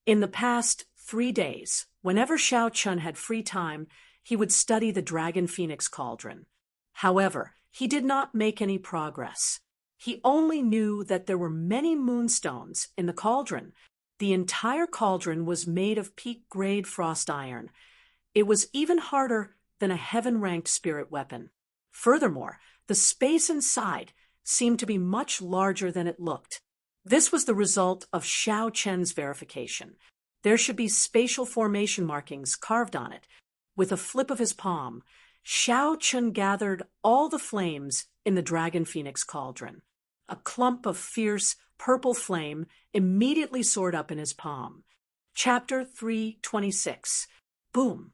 In the past 3 days, whenever Xiao Chun had free time, he would study the Dragon Phoenix Cauldron. However, he did not make any progress. He only knew that there were many moonstones in the cauldron. The entire cauldron was made of peak-grade frost iron. It was even harder than a heaven-ranked spirit weapon. Furthermore, the space inside seemed to be much larger than it looked. This was the result of Xiao Chen's verification. There should be spatial formation markings carved on it. With a flip of his palm, Xiao Chen gathered all the flames in the Dragon Phoenix Cauldron. A clump of fierce, purple flame immediately soared up in his palm. Chapter 326. Boom!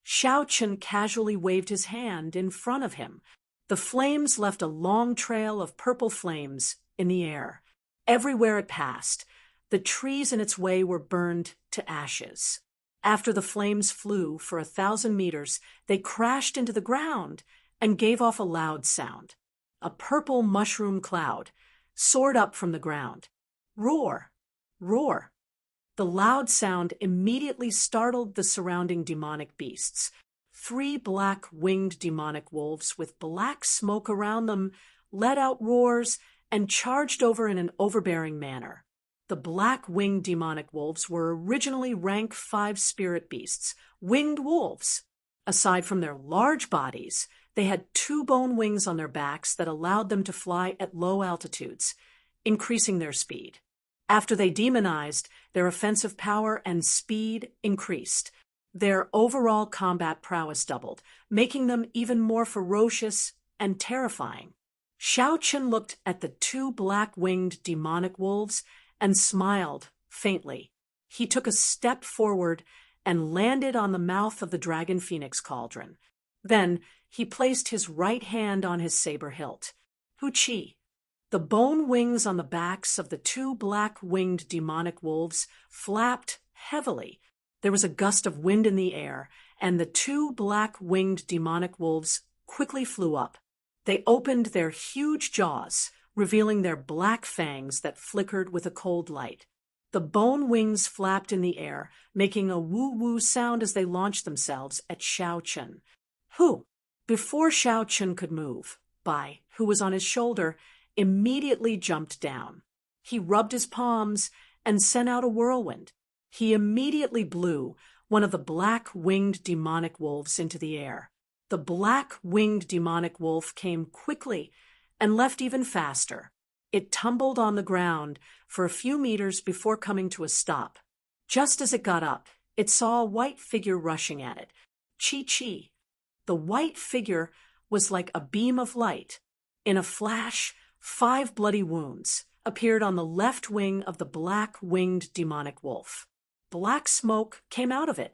Xiao Chen casually waved his hand in front of him. The flames left a long trail of purple flames in the air. Everywhere it passed, the trees in its way were burned to ashes. After the flames flew for 1,000 meters, they crashed into the ground and gave off a loud sound. A purple mushroom cloud soared up from the ground. Roar! Roar! The loud sound immediately startled the surrounding demonic beasts. 3 black-winged demonic wolves with black smoke around them let out roars and charged over in an overbearing manner. The black-winged demonic wolves were originally rank 5 spirit beasts, winged wolves. Aside from their large bodies, they had 2 bone wings on their backs that allowed them to fly at low altitudes, increasing their speed. After they demonized, their offensive power and speed increased. Their overall combat prowess doubled, making them even more ferocious and terrifying. Xiao Chen looked at the 2 black-winged demonic wolves and smiled faintly. He took a step forward and landed on the mouth of the Dragon Phoenix Cauldron. Then he placed his right hand on his saber hilt. Hu-chi! The bone wings on the backs of the 2 black-winged demonic wolves flapped heavily. There was a gust of wind in the air, and the 2 black-winged demonic wolves quickly flew up. They opened their huge jaws, revealing their black fangs that flickered with a cold light. The bone wings flapped in the air, making a woo-woo sound as they launched themselves at Xiao Chen. Who? Before Xiao Chen could move, Bai, who was on his shoulder, immediately jumped down. He rubbed his palms and sent out a whirlwind. He immediately blew one of the black-winged demonic wolves into the air. The black-winged demonic wolf came quickly and left even faster. It tumbled on the ground for a few meters before coming to a stop. Just as it got up, it saw a white figure rushing at it. Chi-chi. The white figure was like a beam of light. In a flash, 5 bloody wounds appeared on the left wing of the black-winged demonic wolf. Black smoke came out of it.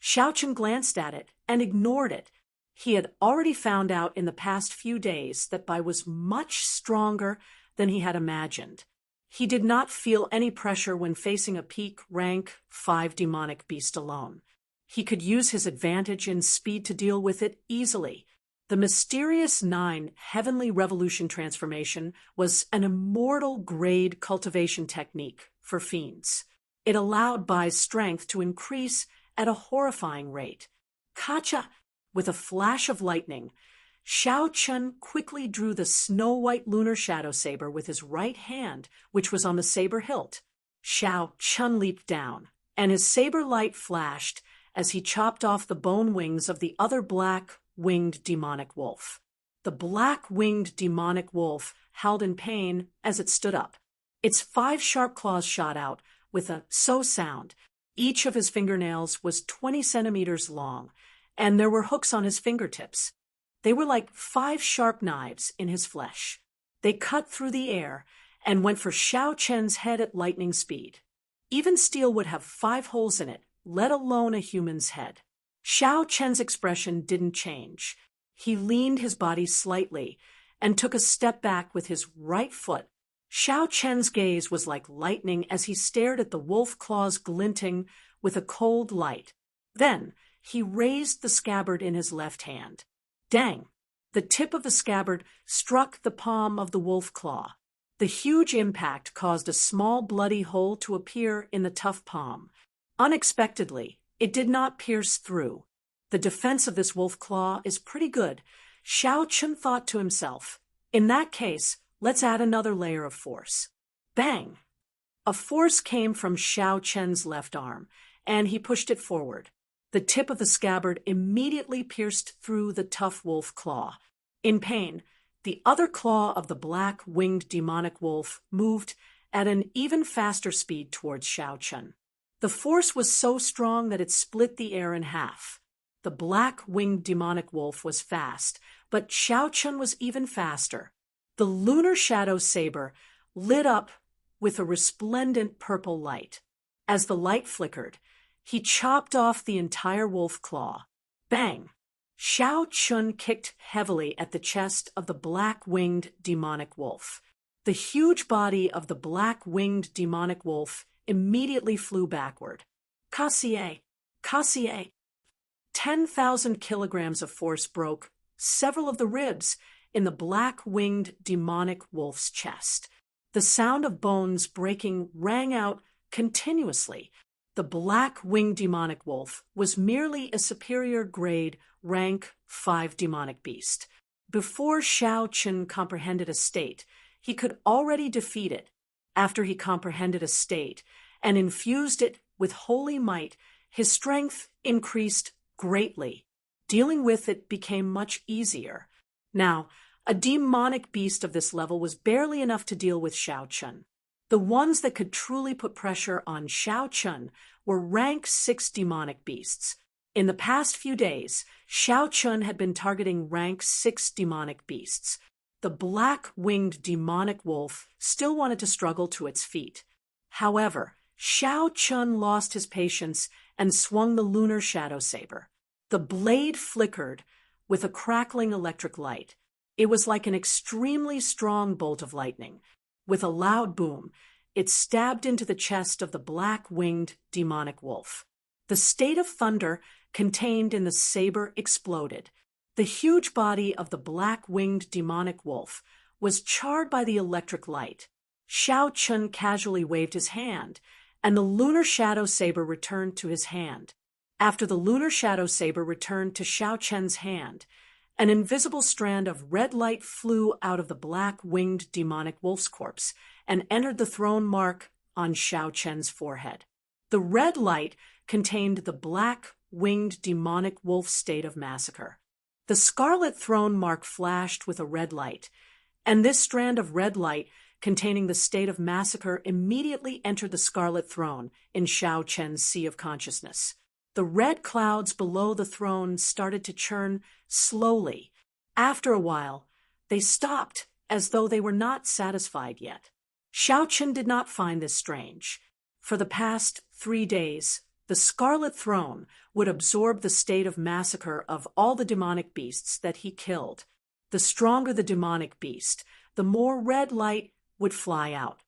Xiao Chen glanced at it and ignored it. He had already found out in the past few days that Bai was much stronger than he had imagined. He did not feel any pressure when facing a peak rank 5 demonic beast alone. He could use his advantage in speed to deal with it easily. The mysterious 9 Heavenly Revolution transformation was an immortal-grade cultivation technique for fiends. It allowed Bai's strength to increase at a horrifying rate. Kacha! With a flash of lightning, Xiao Chen quickly drew the snow-white lunar shadow saber with his right hand, which was on the saber hilt. Xiao Chen leaped down, and his saber light flashed as he chopped off the bone wings of the other black-winged demonic wolf. The black-winged demonic wolf howled in pain as it stood up. Its 5 sharp claws shot out with a so sound. Each of his fingernails was 20 centimeters long, and there were hooks on his fingertips. They were like 5 sharp knives in his flesh. They cut through the air and went for Xiao Chen's head at lightning speed. Even steel would have 5 holes in it, let alone a human's head. Xiao Chen's expression didn't change. He leaned his body slightly and took a step back with his right foot. Xiao Chen's gaze was like lightning as he stared at the wolf claws glinting with a cold light. Then he raised the scabbard in his left hand. Dang! The tip of the scabbard struck the palm of the wolf claw. The huge impact caused a small bloody hole to appear in the tough palm. Unexpectedly, it did not pierce through. The defense of this wolf claw is pretty good. Xiao Chun thought to himself, in that case, let's add another layer of force. Bang! A force came from Xiao Chen's left arm, and he pushed it forward. The tip of the scabbard immediately pierced through the tough wolf claw. In pain, the other claw of the black-winged demonic wolf moved at an even faster speed towards Xiao Chun. The force was so strong that it split the air in half. The black-winged demonic wolf was fast, but Xiao Chun was even faster. The lunar shadow saber lit up with a resplendent purple light. As the light flickered, he chopped off the entire wolf claw. Bang! Xiao Chun kicked heavily at the chest of the black-winged demonic wolf. The huge body of the black-winged demonic wolf immediately flew backward. Cassier! Cassier! 10,000 kilograms of force broke several of the ribs in the black-winged demonic wolf's chest. The sound of bones breaking rang out continuously. The black-winged demonic wolf was merely a superior grade rank 5 demonic beast. Before Xiao Chun comprehended a state, he could already defeat it. After he comprehended a state and infused it with holy might, his strength increased greatly. Dealing with it became much easier. Now, a demonic beast of this level was barely enough to deal with Xiao Chun. The ones that could truly put pressure on Xiao Chun were rank 6 demonic beasts. In the past few days, Xiao Chun had been targeting rank 6 demonic beasts. The black-winged demonic wolf still wanted to struggle to its feet. However, Xiao Chun lost his patience and swung the lunar shadow saber. The blade flickered with a crackling electric light. It was like an extremely strong bolt of lightning. With a loud boom, it stabbed into the chest of the black-winged demonic wolf. The state of thunder contained in the saber exploded. The huge body of the black-winged demonic wolf was charred by the electric light. Xiao Chun casually waved his hand, and the lunar shadow saber returned to his hand. After the lunar shadow saber returned to Xiao Chun's hand, an invisible strand of red light flew out of the black-winged demonic wolf's corpse and entered the throne mark on Xiao Chun's forehead. The red light contained the black-winged demonic wolf state of massacre. The scarlet throne mark flashed with a red light, and this strand of red light containing the state of massacre immediately entered the scarlet throne in Xiao Chen's sea of consciousness. The red clouds below the throne started to churn slowly. After a while, they stopped as though they were not satisfied yet. Xiao Chen did not find this strange. For the past 3 days, the scarlet throne would absorb the state of massacre of all the demonic beasts that he killed. The stronger the demonic beast, the more red light would fly out.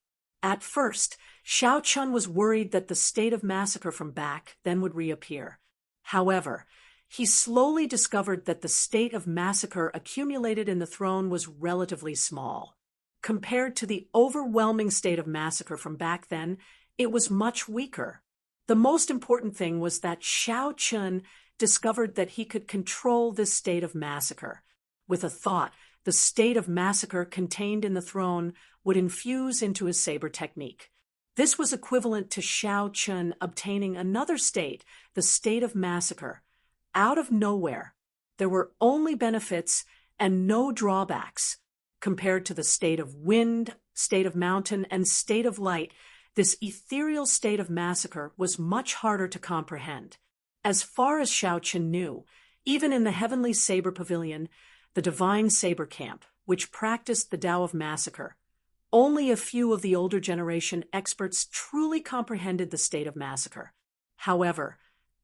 At first, Xiao Chun was worried that the state of massacre from back then would reappear. However, he slowly discovered that the state of massacre accumulated in the throne was relatively small. Compared to the overwhelming state of massacre from back then, it was much weaker. The most important thing was that Xiao Chun discovered that he could control this state of massacre. With a thought, the state of massacre contained in the throne would infuse into his saber technique. This was equivalent to Xiao Chun obtaining another state, the state of massacre. Out of nowhere, there were only benefits and no drawbacks. Compared to the state of wind, state of mountain, and state of light, this ethereal state of massacre was much harder to comprehend. As far as Xiao Chun knew, even in the Heavenly Saber Pavilion, the Divine Saber Camp, which practiced the Tao of Massacre, only a few of the older generation experts truly comprehended the state of massacre. However,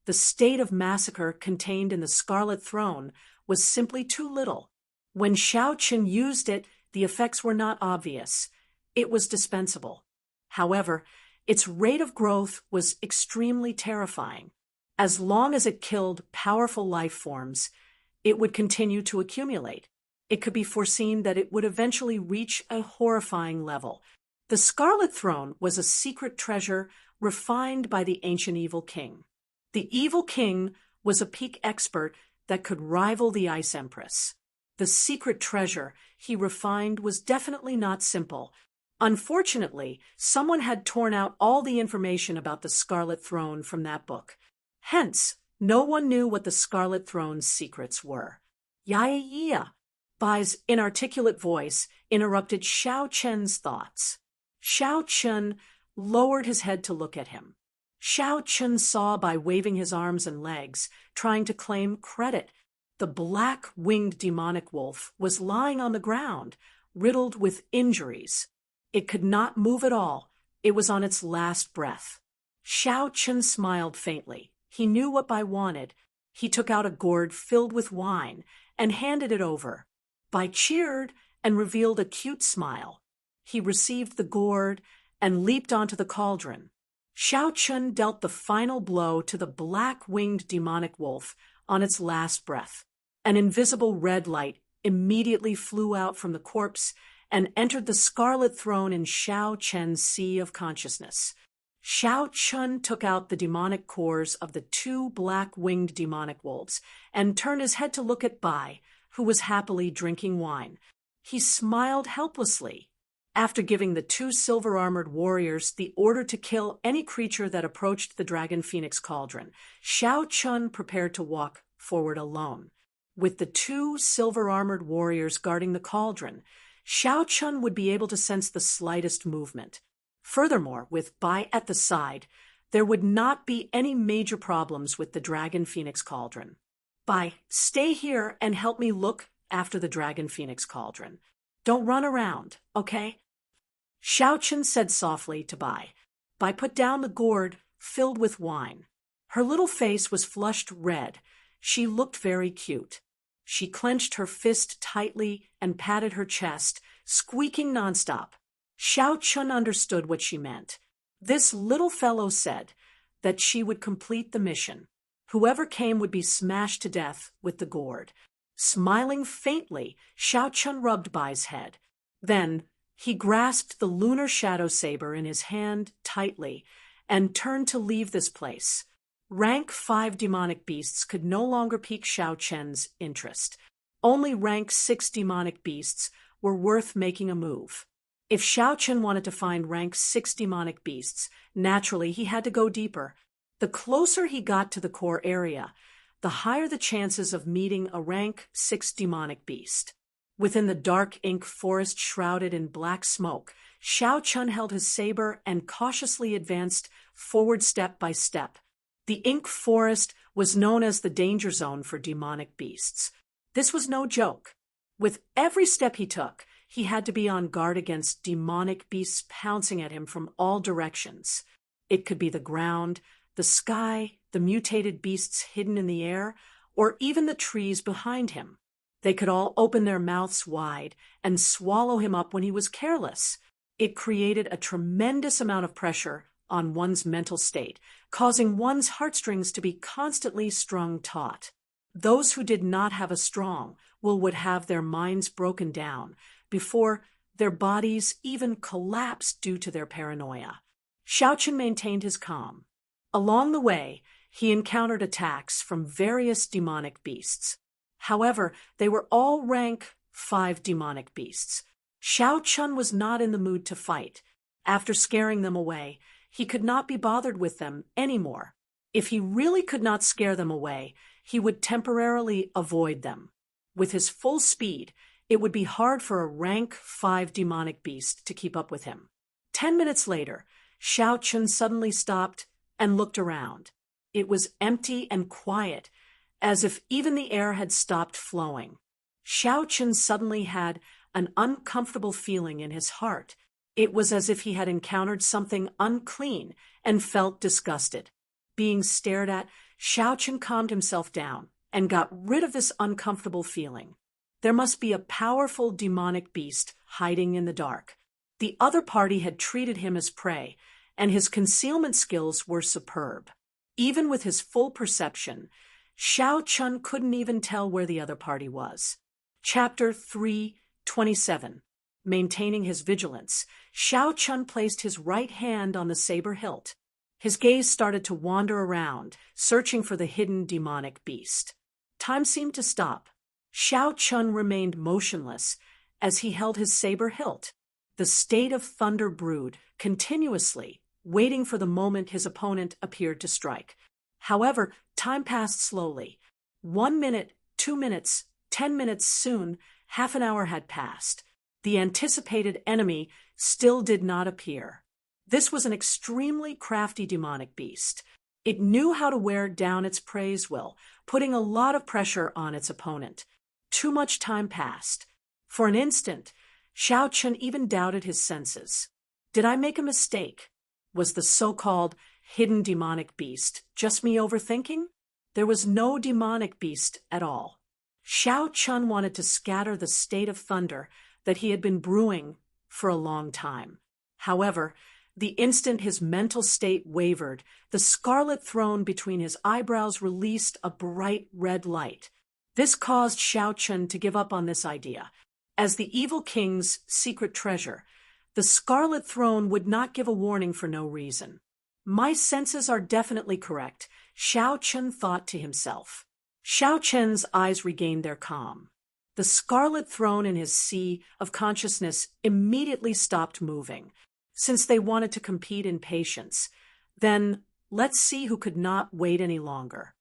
the state of massacre contained in the Scarlet Throne was simply too little. When Xiao Chun used it, the effects were not obvious. It was dispensable. However, its rate of growth was extremely terrifying. As long as it killed powerful life forms, it would continue to accumulate. It could be foreseen that it would eventually reach a horrifying level. The Scarlet Throne was a secret treasure refined by the ancient evil king. The evil king was a peak expert that could rival the Ice Empress. The secret treasure he refined was definitely not simple. Unfortunately, someone had torn out all the information about the Scarlet Throne from that book. Hence, no one knew what the Scarlet Throne's secrets were. Yeah. Bai's inarticulate voice interrupted Xiao Chen's thoughts. Xiao Chen lowered his head to look at him. Xiao Chen saw Bai waving his arms and legs, trying to claim credit. The black-winged demonic wolf was lying on the ground, riddled with injuries. It could not move at all. It was on its last breath. Xiao Chen smiled faintly. He knew what Bai wanted. He took out a gourd filled with wine and handed it over. Bai cheered and revealed a cute smile. He received the gourd and leaped onto the cauldron. Xiao Chen dealt the final blow to the black-winged demonic wolf on its last breath. An invisible red light immediately flew out from the corpse and entered the Scarlet Throne in Xiao Chen's sea of consciousness. Xiao Chen took out the demonic cores of the two black-winged demonic wolves and turned his head to look at Bai, who was happily drinking wine. He smiled helplessly. After giving the two silver-armored warriors the order to kill any creature that approached the Dragon Phoenix cauldron, Xiao Chen prepared to walk forward alone. With the two silver-armored warriors guarding the cauldron, Xiao Chen would be able to sense the slightest movement. Furthermore, with Bai at the side, there would not be any major problems with the Dragon Phoenix cauldron. Bai, stay here and help me look after the Dragon Phoenix cauldron. Don't run around, okay? Xiao Chen said softly to Bai. Bai put down the gourd filled with wine. Her little face was flushed red. She looked very cute. She clenched her fist tightly and patted her chest, squeaking nonstop. Xiao Chen understood what she meant. This little fellow said that she would complete the mission. Whoever came would be smashed to death with the gourd. Smiling faintly, Xiao Chen rubbed Bai's head. Then he grasped the lunar shadow saber in his hand tightly and turned to leave this place. Rank 5 demonic beasts could no longer pique Xiao Chen's interest. Only rank 6 demonic beasts were worth making a move. If Xiao Chen wanted to find rank 6 demonic beasts, naturally he had to go deeper. The closer he got to the core area, the higher the chances of meeting a rank 6 demonic beast. Within the dark ink forest shrouded in black smoke, Xiao Chen held his saber and cautiously advanced forward step by step. The ink forest was known as the danger zone for demonic beasts. This was no joke. With every step he took, he had to be on guard against demonic beasts pouncing at him from all directions. It could be the ground, the sky, the mutated beasts hidden in the air, or even the trees behind him. They could all open their mouths wide and swallow him up when he was careless. It created a tremendous amount of pressure on one's mental state, causing one's heartstrings to be constantly strung taut. Those who did not have a strong will would have their minds broken down before their bodies even collapsed due to their paranoia. Xiao Chen maintained his calm. Along the way, he encountered attacks from various demonic beasts. However, they were all rank 5 demonic beasts. Xiao Chen was not in the mood to fight. After scaring them away, he could not be bothered with them anymore. If he really could not scare them away, he would temporarily avoid them. With his full speed, it would be hard for a rank 5 demonic beast to keep up with him. 10 minutes later, Xiao Chen suddenly stopped and looked around. It was empty and quiet, as if even the air had stopped flowing. Xiao Chen suddenly had an uncomfortable feeling in his heart. It was as if he had encountered something unclean and felt disgusted. Being stared at, Xiao Chen calmed himself down and got rid of this uncomfortable feeling. There must be a powerful demonic beast hiding in the dark. The other party had treated him as prey, and his concealment skills were superb. Even with his full perception, Xiao Chen couldn't even tell where the other party was. Chapter 327. Maintaining his vigilance, Xiao Chun placed his right hand on the saber hilt. His gaze started to wander around, searching for the hidden demonic beast. Time seemed to stop. Xiao Chun remained motionless as he held his saber hilt. The state of thunder brewed, continuously, waiting for the moment his opponent appeared to strike. However, time passed slowly. 1 minute, 2 minutes, 10 minutes, soon, half an hour had passed. The anticipated enemy still did not appear. This was an extremely crafty demonic beast. It knew how to wear down its prey's will, putting a lot of pressure on its opponent. Too much time passed. For an instant, Xiao Chun even doubted his senses. Did I make a mistake? Was the so-called hidden demonic beast just me overthinking? There was no demonic beast at all. Xiao Chun wanted to scatter the state of thunder that he had been brewing for a long time. However, the instant his mental state wavered, the scarlet throne between his eyebrows released a bright red light. This caused Xiao Chun to give up on this idea. As the evil king's secret treasure, the scarlet throne would not give a warning for no reason. My senses are definitely correct, Xiao Chun thought to himself. Xiao Chun's eyes regained their calm. The scarlet throne in his sea of consciousness immediately stopped moving. Since they wanted to compete in patience, then let's see who could not wait any longer.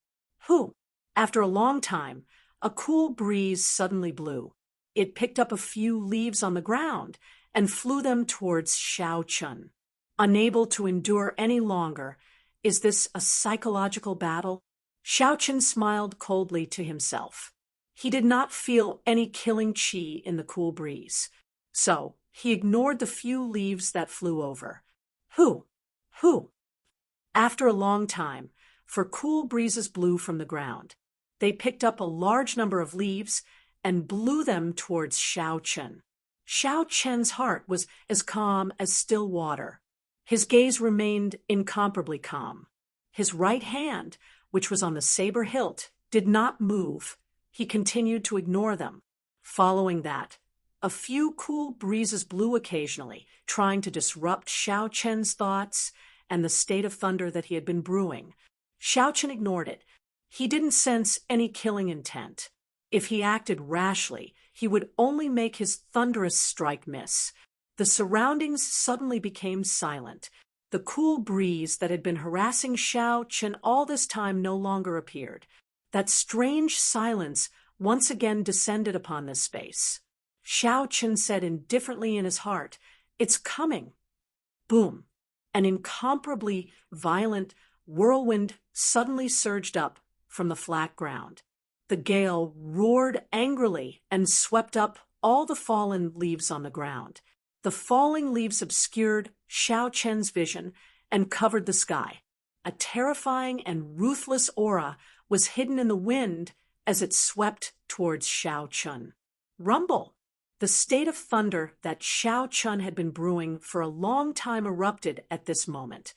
Who? After a long time, a cool breeze suddenly blew. It picked up a few leaves on the ground and flew them towards Xiao Chun. Unable to endure any longer, is this a psychological battle? Xiao Chun smiled coldly to himself. He did not feel any killing chi in the cool breeze. So, he ignored the few leaves that flew over. Who? After a long time, for cool breezes blew from the ground. They picked up a large number of leaves and blew them towards Xiao Chun. Xiao Chun's heart was as calm as still water. His gaze remained incomparably calm. His right hand, which was on the saber hilt, did not move. He continued to ignore them. Following that, a few cool breezes blew occasionally, trying to disrupt Xiao Chun's thoughts and the state of thunder that he had been brewing. Xiao Chun ignored it. He didn't sense any killing intent. If he acted rashly, he would only make his thunderous strike miss. The surroundings suddenly became silent. The cool breeze that had been harassing Xiao Chun all this time no longer appeared. That strange silence once again descended upon this space. Xiao Chun said indifferently in his heart, "It's coming." Boom! An incomparably violent whirlwind suddenly surged up from the flat ground. The gale roared angrily and swept up all the fallen leaves on the ground. The falling leaves obscured Xiao Chun's vision and covered the sky. A terrifying and ruthless aura was hidden in the wind as it swept towards Xiao Chun. Rumble! The state of thunder that Xiao Chun had been brewing for a long time erupted at this moment.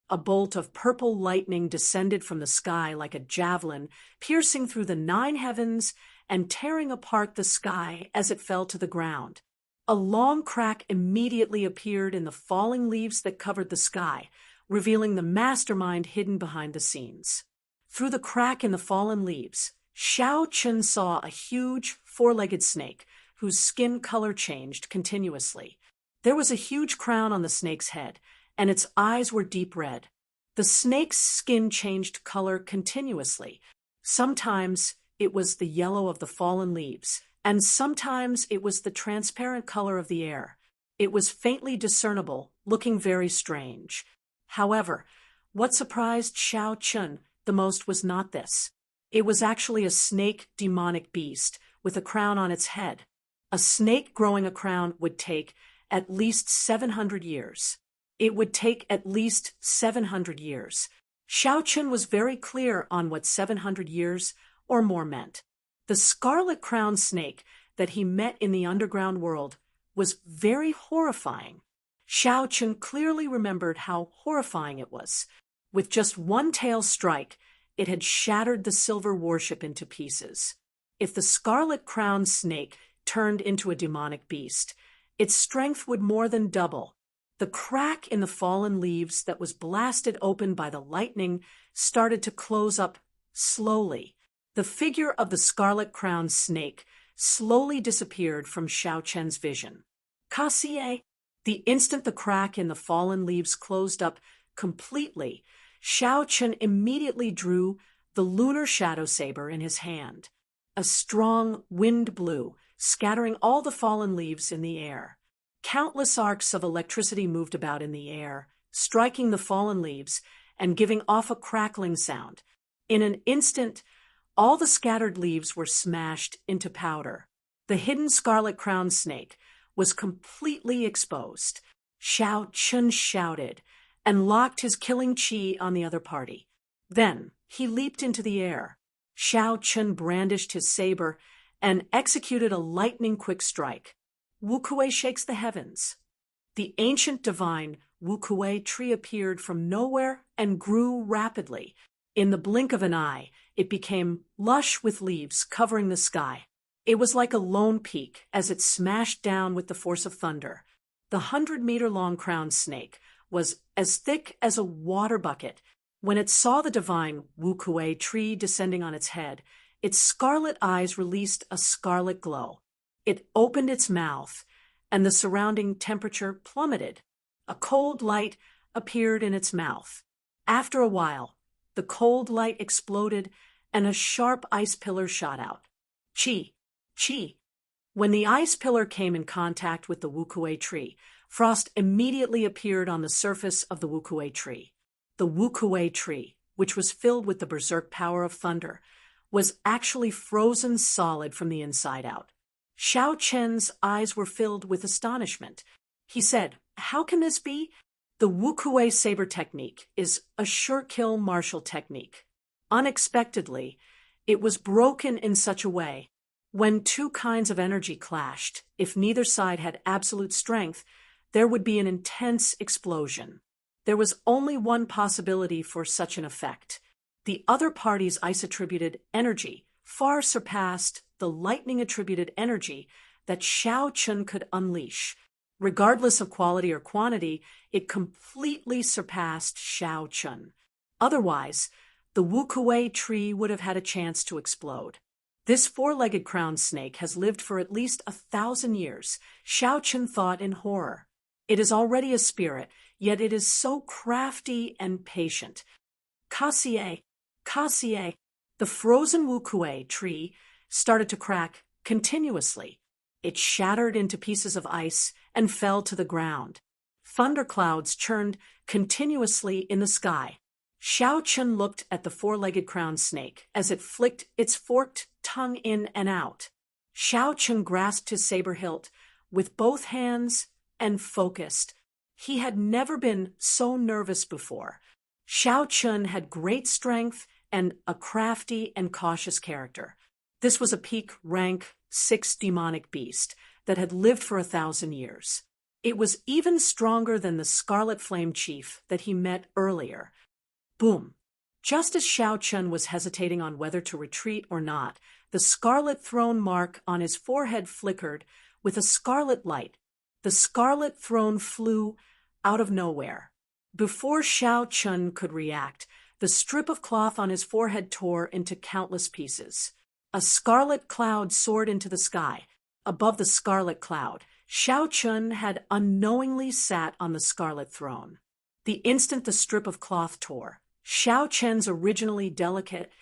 A bolt of purple lightning descended from the sky like a javelin, piercing through the 9 heavens and tearing apart the sky as it fell to the ground. A long crack immediately appeared in the falling leaves that covered the sky, revealing the mastermind hidden behind the scenes. Through the crack in the fallen leaves, Xiao Chun saw a huge 4-legged snake whose skin color changed continuously. There was a huge crown on the snake's head, and its eyes were deep red. The snake's skin changed color continuously. Sometimes it was the yellow of the fallen leaves, and sometimes it was the transparent color of the air. It was faintly discernible, looking very strange. However, what surprised Xiao Chun the most was not this. It was actually a snake demonic beast with a crown on its head. A snake growing a crown would take at least 700 years. It would take at least 700 years. Xiao Chun was very clear on what 700 years or more meant. The scarlet crowned snake that he met in the underground world was very horrifying. Xiao Chun clearly remembered how horrifying it was. With just one tail strike, it had shattered the silver warship into pieces. If the scarlet-crowned snake turned into a demonic beast, its strength would more than double. The crack in the fallen leaves that was blasted open by the lightning started to close up slowly. The figure of the scarlet-crowned snake slowly disappeared from Xiao Chen's vision. Cassie, the instant the crack in the fallen leaves closed up completely, Xiao Chen immediately drew the lunar shadow saber in his hand. A strong wind blew, scattering all the fallen leaves in the air. Countless arcs of electricity moved about in the air, striking the fallen leaves and giving off a crackling sound. In an instant, all the scattered leaves were smashed into powder. The hidden scarlet-crowned snake was completely exposed. Xiao Chen shouted and locked his killing chi on the other party. Then he leaped into the air. Xiao Chen brandished his saber and executed a lightning-quick strike. Wu Kuei shakes the heavens. The ancient divine Wu Kuei tree appeared from nowhere and grew rapidly. In the blink of an eye, it became lush with leaves covering the sky. It was like a lone peak as it smashed down with the force of thunder. The 100-meter-long crowned snake was as thick as a water bucket. When it saw the divine Wu Kuei tree descending on its head, its scarlet eyes released a scarlet glow. It opened its mouth, and the surrounding temperature plummeted. A cold light appeared in its mouth. After a while, the cold light exploded, and a sharp ice pillar shot out. Chi! Chi! When the ice pillar came in contact with the Wu Kuei tree, frost immediately appeared on the surface of the Wu Kuei tree. The Wu Kuei tree, which was filled with the berserk power of thunder, was actually frozen solid from the inside out. Xiao Chen's eyes were filled with astonishment. He said, "How can this be? The Wu Kuei saber technique is a sure-kill martial technique." Unexpectedly, it was broken in such a way. When two kinds of energy clashed, if neither side had absolute strength, there would be an intense explosion. There was only one possibility for such an effect. The other party's ice-attributed energy far surpassed the lightning-attributed energy that Xiao Chen could unleash. Regardless of quality or quantity, it completely surpassed Xiao Chen. Otherwise, the Wu Kuei tree would have had a chance to explode. This four-legged crowned snake has lived for at least 1,000 years, Xiao Chen thought in horror. It is already a spirit, yet it is so crafty and patient. Cassie, the frozen Wu Kuei tree started to crack continuously. It shattered into pieces of ice and fell to the ground. Thunderclouds churned continuously in the sky. Xiao Chen looked at the four-legged crowned snake as it flicked its forked tongue in and out. Xiao Chen grasped his saber hilt with both hands and focused. He had never been so nervous before. Xiao Chen had great strength and a crafty and cautious character. This was a peak rank 6 demonic beast that had lived for 1,000 years. It was even stronger than the Scarlet Flame Chief that he met earlier. Boom! Just as Xiao Chen was hesitating on whether to retreat or not, the scarlet throne mark on his forehead flickered with a scarlet light. The scarlet throne flew out of nowhere. Before Xiao Chen could react, the strip of cloth on his forehead tore into countless pieces. A scarlet cloud soared into the sky. Above the scarlet cloud, Xiao Chen had unknowingly sat on the scarlet throne. The instant the strip of cloth tore, Xiao Chen's originally delicate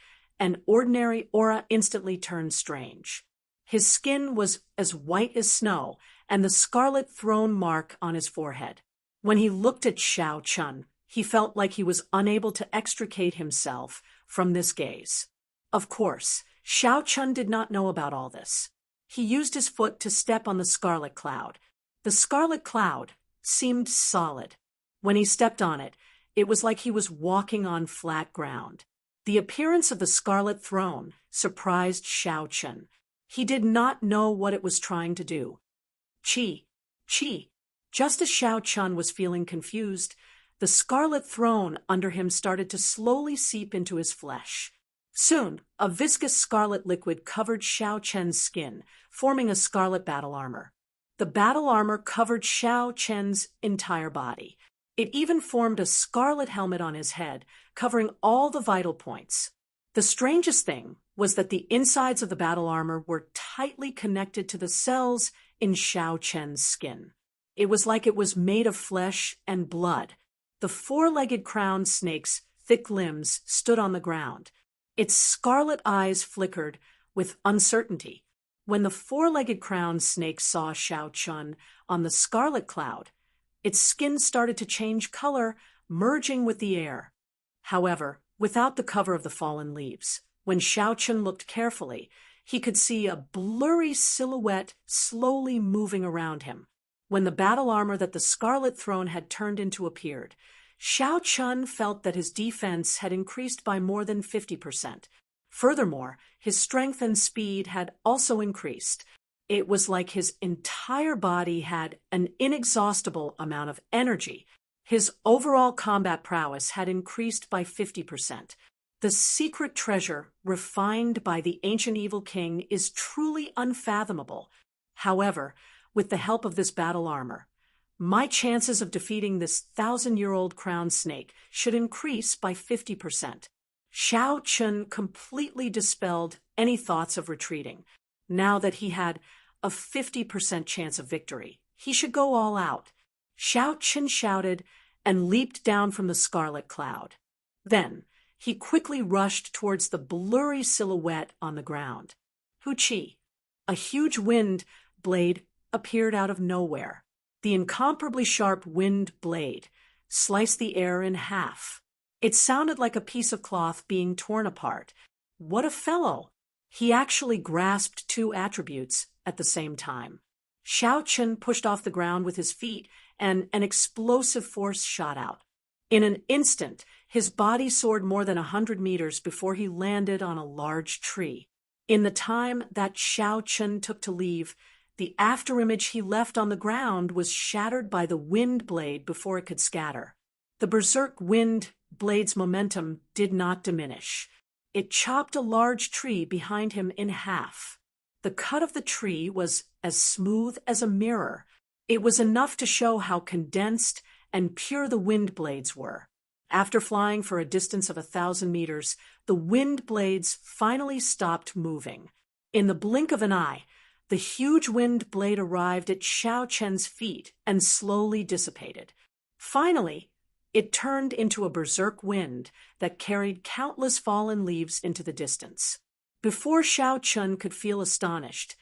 and ordinary aura instantly turned strange. His skin was as white as snow, and the scarlet throne mark on his forehead. When he looked at Xiao Chen, he felt like he was unable to extricate himself from this gaze. Of course, Xiao Chen did not know about all this. He used his foot to step on the scarlet cloud. The scarlet cloud seemed solid. When he stepped on it, it was like he was walking on flat ground. The appearance of the scarlet throne surprised Xiao Chen. He did not know what it was trying to do. Chi! Just as Xiao Chen was feeling confused, the scarlet throne under him started to slowly seep into his flesh. Soon, a viscous scarlet liquid covered Xiao Chen's skin, forming a scarlet battle armor. The battle armor covered Xiao Chen's entire body. It even formed a scarlet helmet on his head, covering all the vital points. The strangest thing was that the insides of the battle armor were tightly connected to the cells in Xiao Chen's skin. It was like it was made of flesh and blood. The four-legged crowned snake's thick limbs stood on the ground. Its scarlet eyes flickered with uncertainty. When the four-legged crowned snake saw Xiao Chen on the scarlet cloud, its skin started to change color, merging with the air. However, without the cover of the fallen leaves, when Xiao Chen looked carefully, he could see a blurry silhouette slowly moving around him. When the battle armor that the Scarlet Throne had turned into appeared, Xiao Chen felt that his defense had increased by more than 50%. Furthermore, his strength and speed had also increased. It was like his entire body had an inexhaustible amount of energy. His overall combat prowess had increased by 50%. The secret treasure refined by the ancient evil king is truly unfathomable. However, with the help of this battle armor, my chances of defeating this 1,000-year-old crowned snake should increase by 50%. Xiao Chen completely dispelled any thoughts of retreating. Now that he had a 50% chance of victory, he should go all out. Xiao Chen shouted and leaped down from the scarlet cloud. Then, he quickly rushed towards the blurry silhouette on the ground. Hu Qi, a huge wind blade, appeared out of nowhere. The incomparably sharp wind blade sliced the air in half. It sounded like a piece of cloth being torn apart. What a fellow! He actually grasped two attributes at the same time. Xiao Chen pushed off the ground with his feet, and an explosive force shot out. In an instant, his body soared more than 100 meters before he landed on a large tree. In the time that Xiao Chen took to leave, the afterimage he left on the ground was shattered by the wind blade before it could scatter. The berserk wind blade's momentum did not diminish. It chopped a large tree behind him in half. The cut of the tree was as smooth as a mirror. It was enough to show how condensed and pure the wind blades were. After flying for a distance of 1,000 meters, the wind blades finally stopped moving. In the blink of an eye, the huge wind blade arrived at Xiao Chen's feet and slowly dissipated. Finally, it turned into a berserk wind that carried countless fallen leaves into the distance. Before Xiao Chen could feel astonished,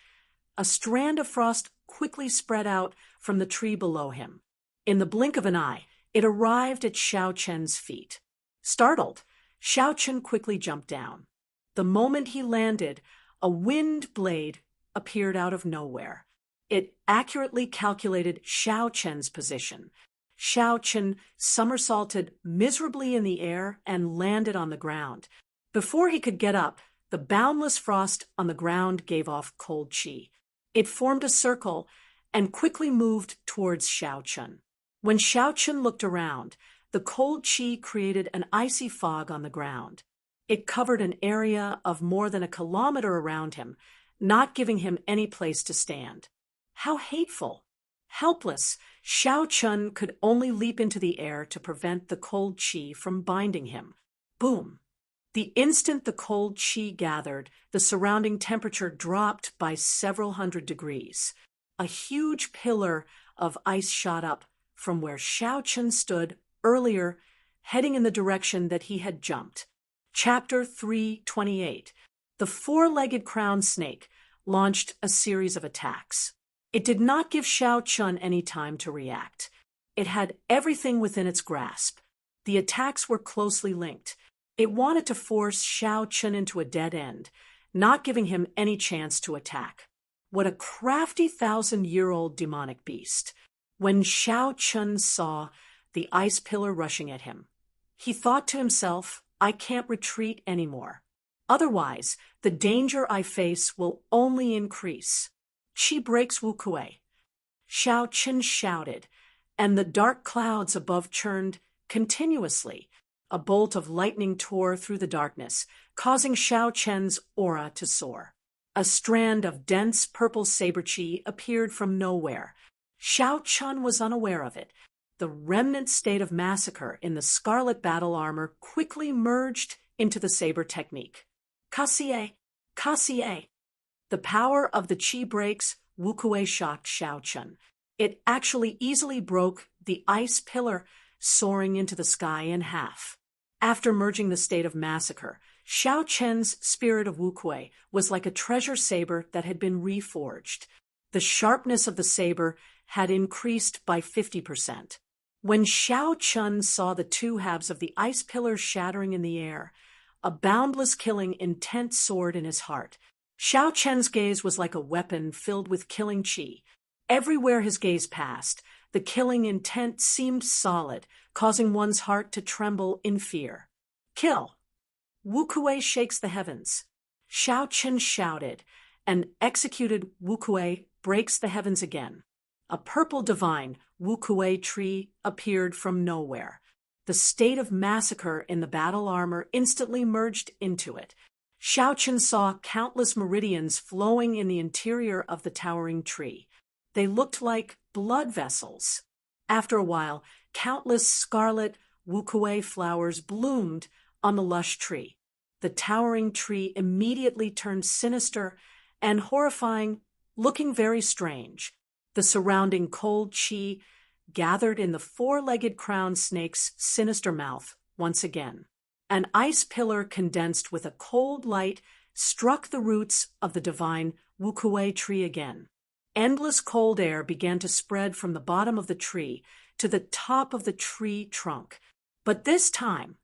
a strand of frost quickly spread out from the tree below him. In the blink of an eye, it arrived at Xiao Chen's feet. Startled, Xiao Chen quickly jumped down. The moment he landed, a wind blade appeared out of nowhere. It accurately calculated Xiao Chen's position. Xiao Chen somersaulted miserably in the air and landed on the ground. Before he could get up, the boundless frost on the ground gave off cold qi. It formed a circle and quickly moved towards Xiao Chen. When Xiao Chen looked around, the cold qi created an icy fog on the ground. It covered an area of more than a kilometer around him, not giving him any place to stand. How hateful! Helpless, Xiao Chen could only leap into the air to prevent the cold qi from binding him. Boom! The instant the cold qi gathered, the surrounding temperature dropped by several hundred degrees. A huge pillar of ice shot up from where Xiao Chen stood earlier, heading in the direction that he had jumped. Chapter 328. The four-legged crowned snake launched a series of attacks. It did not give Xiao Chen any time to react. It had everything within its grasp. The attacks were closely linked. It wanted to force Xiao Chen into a dead end, not giving him any chance to attack. What a crafty 1,000-year-old demonic beast! When Xiao Chen saw the ice pillar rushing at him, he thought to himself, I can't retreat anymore. Otherwise, the danger I face will only increase. Qi breaks Wu Kuei. Xiao Chen shouted, and the dark clouds above churned continuously. A bolt of lightning tore through the darkness, causing Xiao Chen's aura to soar. A strand of dense purple saber chi appeared from nowhere. Xiao Chen was unaware of it. The remnant state of massacre in the scarlet battle armor quickly merged into the saber technique. Kasie, Kasie. The power of the chi breaks Wukuei shocked Xiao Chen. It actually easily broke the ice pillar, soaring into the sky in half. After merging the state of massacre, Xiao Chen's spirit of Wukuei was like a treasure saber that had been reforged. The sharpness of the saber had increased by 50%. When Xiao Chen saw the two halves of the ice pillar shattering in the air, a boundless killing intent soared in his heart. Xiao Chen's gaze was like a weapon filled with killing chi. Everywhere his gaze passed, the killing intent seemed solid, causing one's heart to tremble in fear. Kill! Wukuei shakes the heavens. Xiao Chen shouted, and executed Wukuei breaks the heavens again. A purple divine Wukuei tree appeared from nowhere. The state of massacre in the battle armor instantly merged into it. Xiao Chen saw countless meridians flowing in the interior of the towering tree. They looked like blood vessels. After a while, countless scarlet Wukuei flowers bloomed on the lush tree. The towering tree immediately turned sinister and horrifying, looking very strange. The surrounding cold chi gathered in the four-legged crowned snake's sinister mouth once again. An ice pillar condensed with a cold light struck the roots of the divine Wukuei tree again. Endless cold air began to spread from the bottom of the tree to the top of the tree trunk. But this time,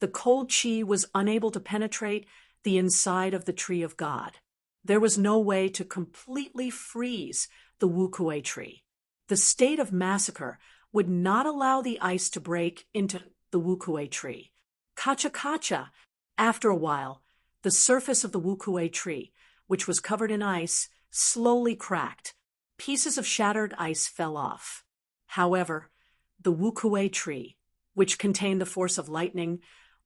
the cold chi was unable to penetrate the inside of the tree of God. There was no way to completely freeze the Wukuei tree. The state of massacre would not allow the ice to break into the Wukuei tree. Kacha-kacha! After a while, the surface of the Wukuei tree, which was covered in ice, slowly cracked. Pieces of shattered ice fell off. However, the Wukuei tree, which contained the force of lightning,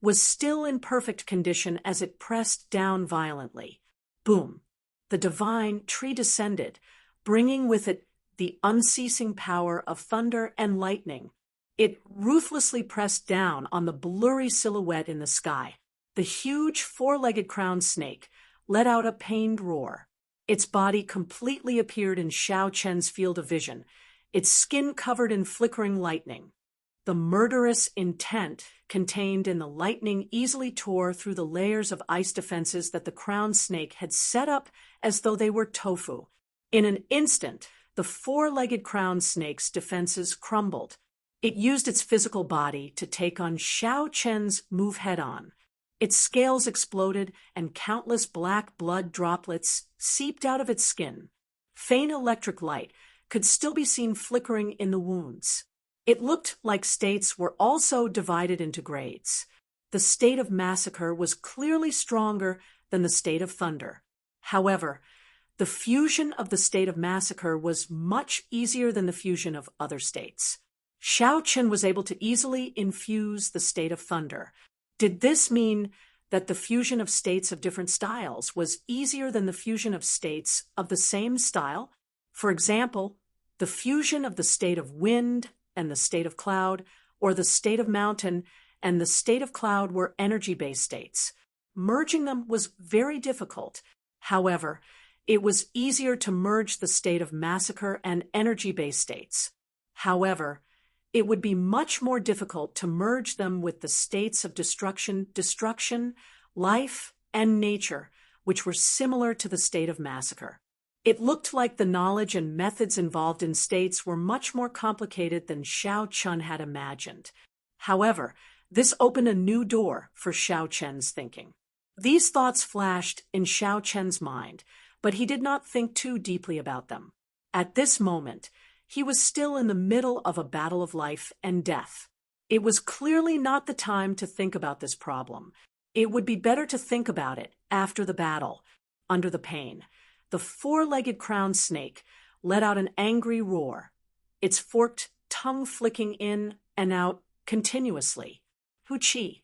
was still in perfect condition as it pressed down violently. Boom! The divine tree descended, bringing with it the unceasing power of thunder and lightning. It ruthlessly pressed down on the blurry silhouette in the sky. The huge four-legged crowned snake let out a pained roar. Its body completely appeared in Xiao Chen's field of vision, its skin covered in flickering lightning. The murderous intent contained in the lightning easily tore through the layers of ice defenses that the crowned snake had set up as though they were tofu. In an instant, the four-legged crowned snake's defenses crumbled. It used its physical body to take on Xiao Chen's move head-on. Its scales exploded and countless black blood droplets seeped out of its skin. Faint electric light could still be seen flickering in the wounds. It looked like states were also divided into grades. The state of massacre was clearly stronger than the state of thunder. However, the fusion of the state of massacre was much easier than the fusion of other states. Xiao Chen was able to easily infuse the state of thunder. Did this mean that the fusion of states of different styles was easier than the fusion of states of the same style? For example, the fusion of the state of wind and the state of cloud, or the state of mountain and the state of cloud were energy-based states. Merging them was very difficult. However, it was easier to merge the state of massacre and energy-based states. However, it would be much more difficult to merge them with the states of destruction, life, and nature, which were similar to the state of massacre. It looked like the knowledge and methods involved in states were much more complicated than Xiao Chen had imagined. However, this opened a new door for Xiao Chen's thinking. These thoughts flashed in Xiao Chen's mind, but he did not think too deeply about them. At this moment, he was still in the middle of a battle of life and death. It was clearly not the time to think about this problem. It would be better to think about it after the battle, under the pain. The four-legged crowned snake let out an angry roar, its forked tongue flicking in and out continuously. Hu-chi!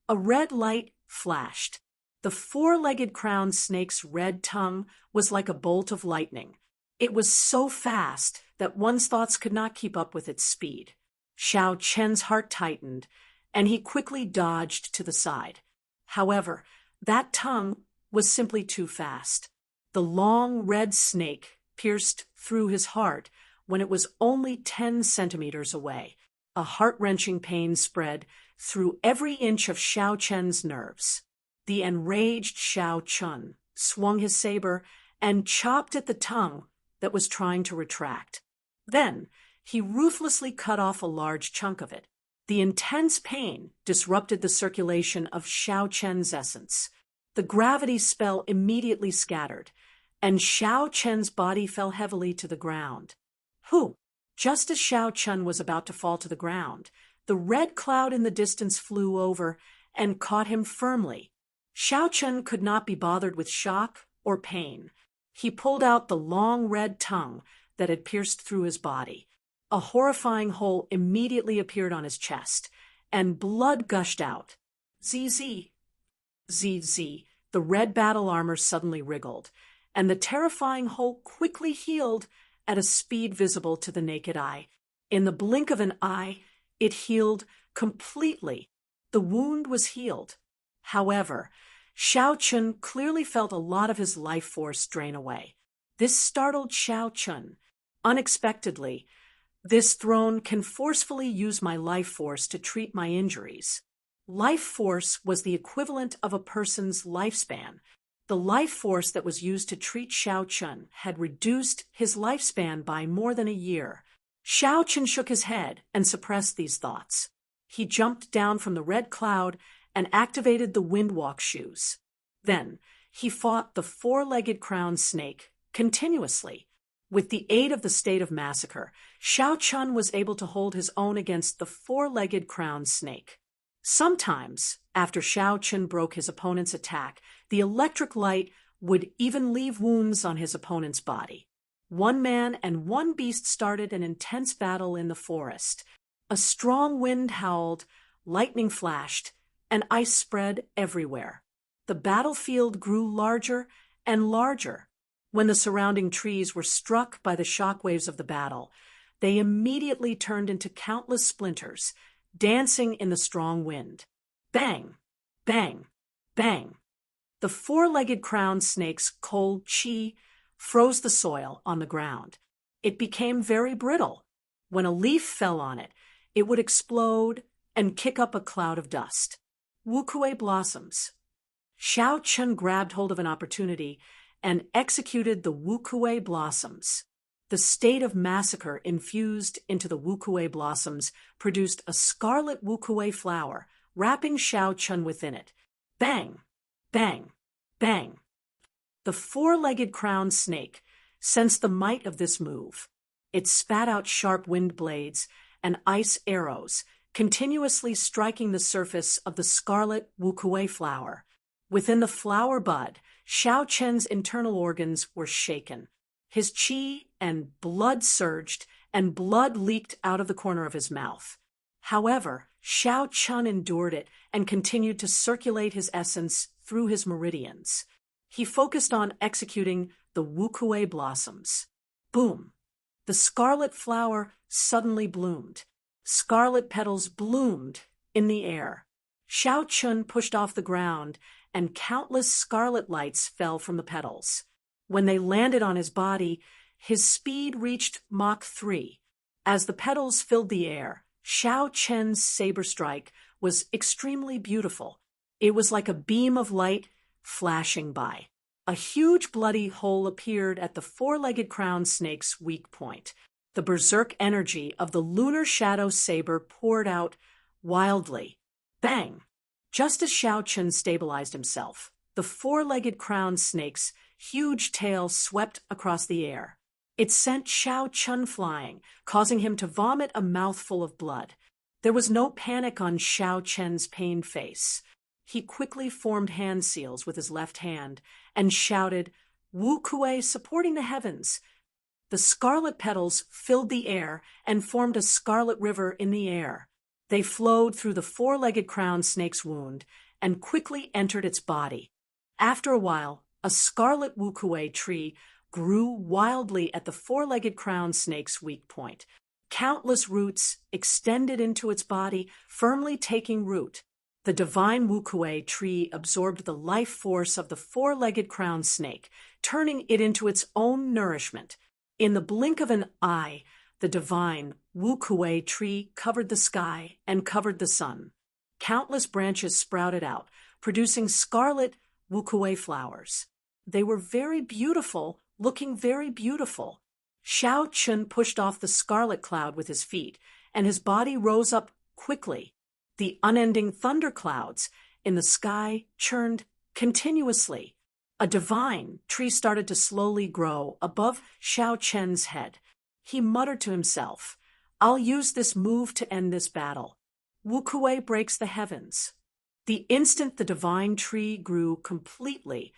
A red light flashed. The four-legged crowned snake's red tongue was like a bolt of lightning. It was so fast that one's thoughts could not keep up with its speed. Xiao Chen's heart tightened, and he quickly dodged to the side. However, that tongue was simply too fast. The long red snake pierced through his heart when it was only 10 centimeters away. A heart-wrenching pain spread through every inch of Xiao Chen's nerves. The enraged Xiao Chun swung his saber and chopped at the tongue that was trying to retract. Then, he ruthlessly cut off a large chunk of it. The intense pain disrupted the circulation of Xiao Chen's essence. The gravity spell immediately scattered, and Xiao Chen's body fell heavily to the ground. Whew! Just as Xiao Chun was about to fall to the ground, the red cloud in the distance flew over and caught him firmly. Xiao Chun could not be bothered with shock or pain. He pulled out the long red tongue that had pierced through his body. A horrifying hole immediately appeared on his chest, and blood gushed out. ZZ. ZZ. The red battle armor suddenly wriggled, and the terrifying hole quickly healed at a speed visible to the naked eye. In the blink of an eye, it healed completely. The wound was healed. However, Xiao Chun clearly felt a lot of his life force drain away. This startled Xiao Chun. Unexpectedly, this throne can forcefully use my life force to treat my injuries. Life force was the equivalent of a person's lifespan. The life force that was used to treat Xiao Chun had reduced his lifespan by more than a year. Xiao Chun shook his head and suppressed these thoughts. He jumped down from the red cloud and activated the windwalk shoes. Then, he fought the four-legged crowned snake continuously. With the aid of the state of massacre, Xiao Chun was able to hold his own against the four-legged crowned snake. Sometimes, after Xiao Chun broke his opponent's attack, the electric light would even leave wounds on his opponent's body. One man and one beast started an intense battle in the forest. A strong wind howled, lightning flashed, and ice spread everywhere. The battlefield grew larger and larger. When the surrounding trees were struck by the shockwaves of the battle, they immediately turned into countless splinters, dancing in the strong wind. Bang! Bang! Bang! The four-legged crowned snake's cold chi froze the soil on the ground. It became very brittle. When a leaf fell on it, it would explode and kick up a cloud of dust. Wukue blossoms. Xiao Chun grabbed hold of an opportunity and executed the Wukue blossoms. The state of massacre infused into the Wukue blossoms produced a scarlet Wukue flower, wrapping Xiao Chun within it. Bang! Bang! Bang! The four-legged crowned snake sensed the might of this move. It spat out sharp wind blades and ice arrows, continuously striking the surface of the scarlet Wukue flower. Within the flower bud, Xiao Chen's internal organs were shaken. His qi and blood surged, and blood leaked out of the corner of his mouth. However, Xiao Chun endured it and continued to circulate his essence through his meridians. He focused on executing the Wukue blossoms. Boom! The scarlet flower suddenly bloomed. Scarlet petals bloomed in the air. Xiao Chun pushed off the ground, and countless scarlet lights fell from the petals. When they landed on his body, his speed reached Mach 3. As the petals filled the air, Xiao Chen's saber strike was extremely beautiful. It was like a beam of light flashing by. A huge bloody hole appeared at the four-legged crowned snake's weak point. The berserk energy of the lunar shadow saber poured out wildly. Bang! Just as Xiao Chun stabilized himself, the four-legged crowned snake's huge tail swept across the air. It sent Xiao Chun flying, causing him to vomit a mouthful of blood. There was no panic on Xiao Chen's pained face. He quickly formed hand seals with his left hand and shouted, "Wukue supporting the heavens." The scarlet petals filled the air and formed a scarlet river in the air. They flowed through the four-legged crowned snake's wound and quickly entered its body. After a while, a scarlet wukuei tree grew wildly at the four-legged crowned snake's weak point. Countless roots extended into its body, firmly taking root. The divine wukuei tree absorbed the life force of the four-legged crowned snake, turning it into its own nourishment. In the blink of an eye, the divine wukuei tree covered the sky and covered the sun. Countless branches sprouted out, producing scarlet wukuei flowers. They were very beautiful, looking very beautiful. Xiao Chun pushed off the scarlet cloud with his feet, and his body rose up quickly. The unending thunderclouds in the sky churned continuously. A divine tree started to slowly grow above Xiao Chen's head. He muttered to himself, "I'll use this move to end this battle." Wukuei breaks the heavens. The instant the divine tree grew completely,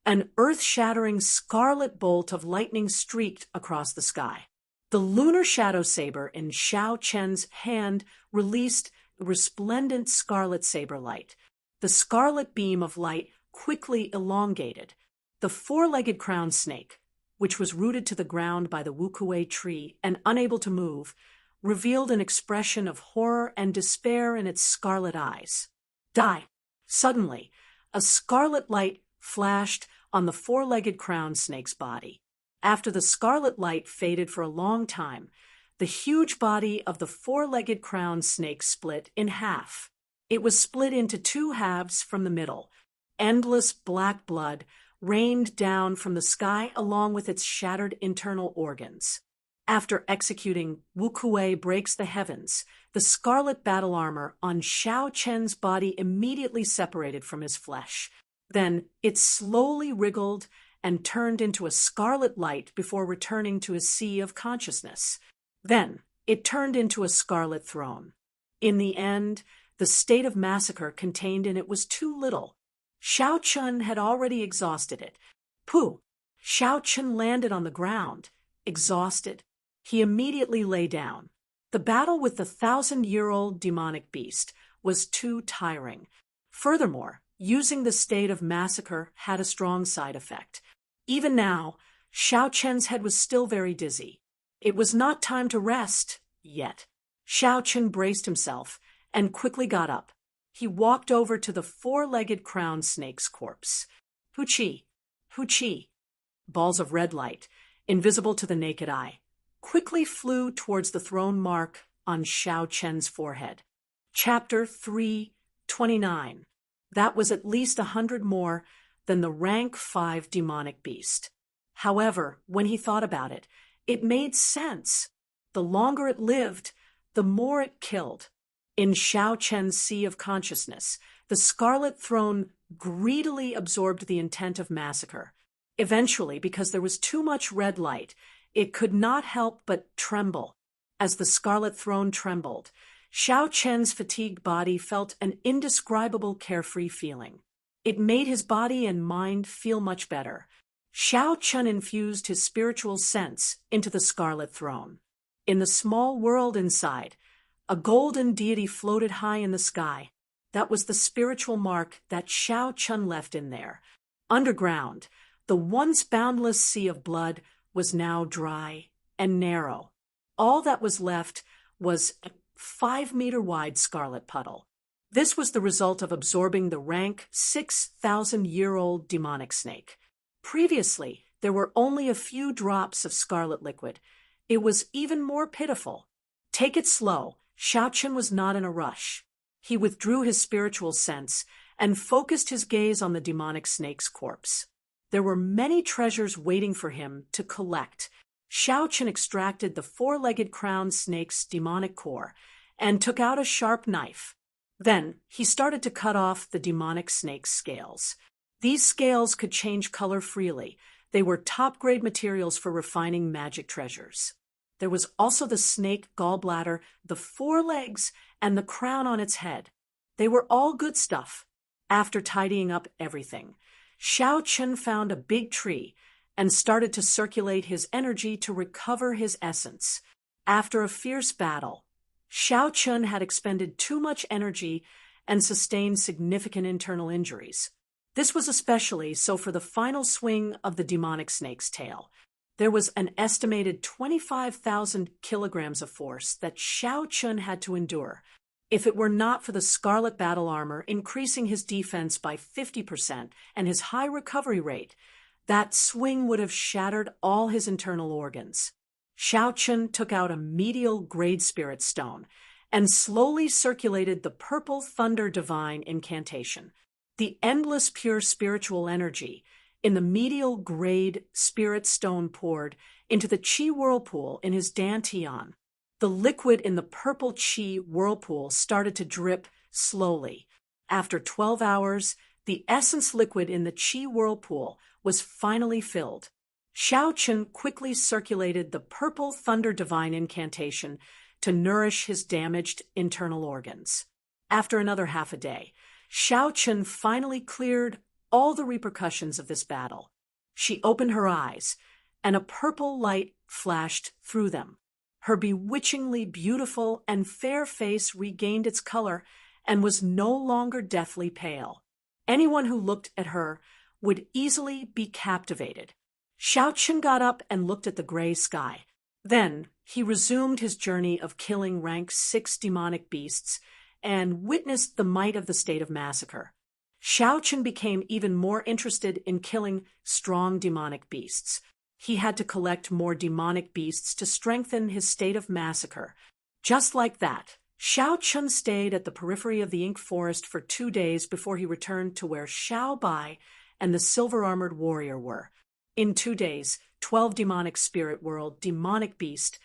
an earth-shattering scarlet bolt of lightning streaked across the sky. The lunar shadow saber in Xiao Chen's hand released resplendent scarlet saber light. The scarlet beam of light quickly elongated. The four-legged crowned snake, which was rooted to the ground by the wukuei tree and unable to move, revealed an expression of horror and despair in its scarlet eyes. Die! Suddenly, a scarlet light flashed on the four-legged crowned snake's body. After the scarlet light faded for a long time, the huge body of the four-legged crowned snake split in half. It was split into two halves from the middle. Endless black blood rained down from the sky along with its shattered internal organs. After executing Wukuei Breaks the Heavens, the scarlet battle armor on Xiao Chen's body immediately separated from his flesh. Then it slowly wriggled and turned into a scarlet light before returning to a sea of consciousness. Then it turned into a scarlet throne. In the end, the state of massacre contained in it was too little. Xiao Chun had already exhausted it. Pooh! Xiao Chun landed on the ground, exhausted. He immediately lay down. The battle with the 1,000-year-old demonic beast was too tiring. Furthermore, using the state of massacre had a strong side effect. Even now, Xiao Chen's head was still very dizzy. It was not time to rest yet. Xiao Chen braced himself and quickly got up. He walked over to the four-legged crowned snake's corpse. Hu-chi, Hu-chi. Balls of red light, invisible to the naked eye, quickly flew towards the throne mark on Xiao Chen's forehead. Chapter 329. That was at least 100 more than the rank 5 demonic beast. However, when he thought about it, it made sense. The longer it lived, the more it killed. In Xiao Chen's sea of consciousness, the scarlet throne greedily absorbed the intent of massacre. Eventually, because there was too much red light, it could not help but tremble. As the scarlet throne trembled, Xiao Chen's fatigued body felt an indescribable carefree feeling. It made his body and mind feel much better. Xiao Chen infused his spiritual sense into the scarlet throne. In the small world inside, a golden deity floated high in the sky. That was the spiritual mark that Xiao Chen left in there. Underground, the once boundless sea of blood was now dry and narrow. All that was left was a 5-meter-wide scarlet puddle. This was the result of absorbing the rank 6,000-year-old demonic snake. Previously, there were only a few drops of scarlet liquid. It was even more pitiful. Take it slow. Xiao Chen was not in a rush. He withdrew his spiritual sense and focused his gaze on the demonic snake's corpse. There were many treasures waiting for him to collect. Xiao Chen extracted the four-legged crowned snake's demonic core and took out a sharp knife. Then he started to cut off the demonic snake's scales. These scales could change color freely. They were top-grade materials for refining magic treasures. There was also the snake gallbladder, the 4 legs, and the crown on its head. They were all good stuff. After tidying up everything, Xiao Chen found a big tree and started to circulate his energy to recover his essence. After a fierce battle, Xiao Chen had expended too much energy and sustained significant internal injuries. This was especially so for the final swing of the demonic snake's tail. There was an estimated 25,000 kilograms of force that Xiao Chun had to endure. If it were not for the scarlet battle armor increasing his defense by 50% and his high recovery rate, that swing would have shattered all his internal organs. Xiao Chun took out a medial grade spirit stone and slowly circulated the purple thunder divine incantation. The endless pure spiritual energy in the medial grade spirit stone poured into the chi whirlpool in his dantian. The liquid in the purple chi whirlpool started to drip slowly. After 12 hours, the essence liquid in the chi whirlpool was finally filled. Xiao Chun quickly circulated the purple thunder divine incantation to nourish his damaged internal organs. After another half a day, Xiao Chun finally cleared all the repercussions of this battle. She opened her eyes, and a purple light flashed through them. Her bewitchingly beautiful and fair face regained its color and was no longer deathly pale. Anyone who looked at her would easily be captivated. Xiao Chun got up and looked at the gray sky. Then he resumed his journey of killing rank 6 demonic beasts and witnessed the might of the state of massacre. Xiao Chun became even more interested in killing strong demonic beasts. He had to collect more demonic beasts to strengthen his state of massacre. Just like that, Xiao Chun stayed at the periphery of the Ink Forest for 2 days before he returned to where Xiao Bai and the silver-armored warrior were. In 2 days, 12 demonic spirit world, demonic beast,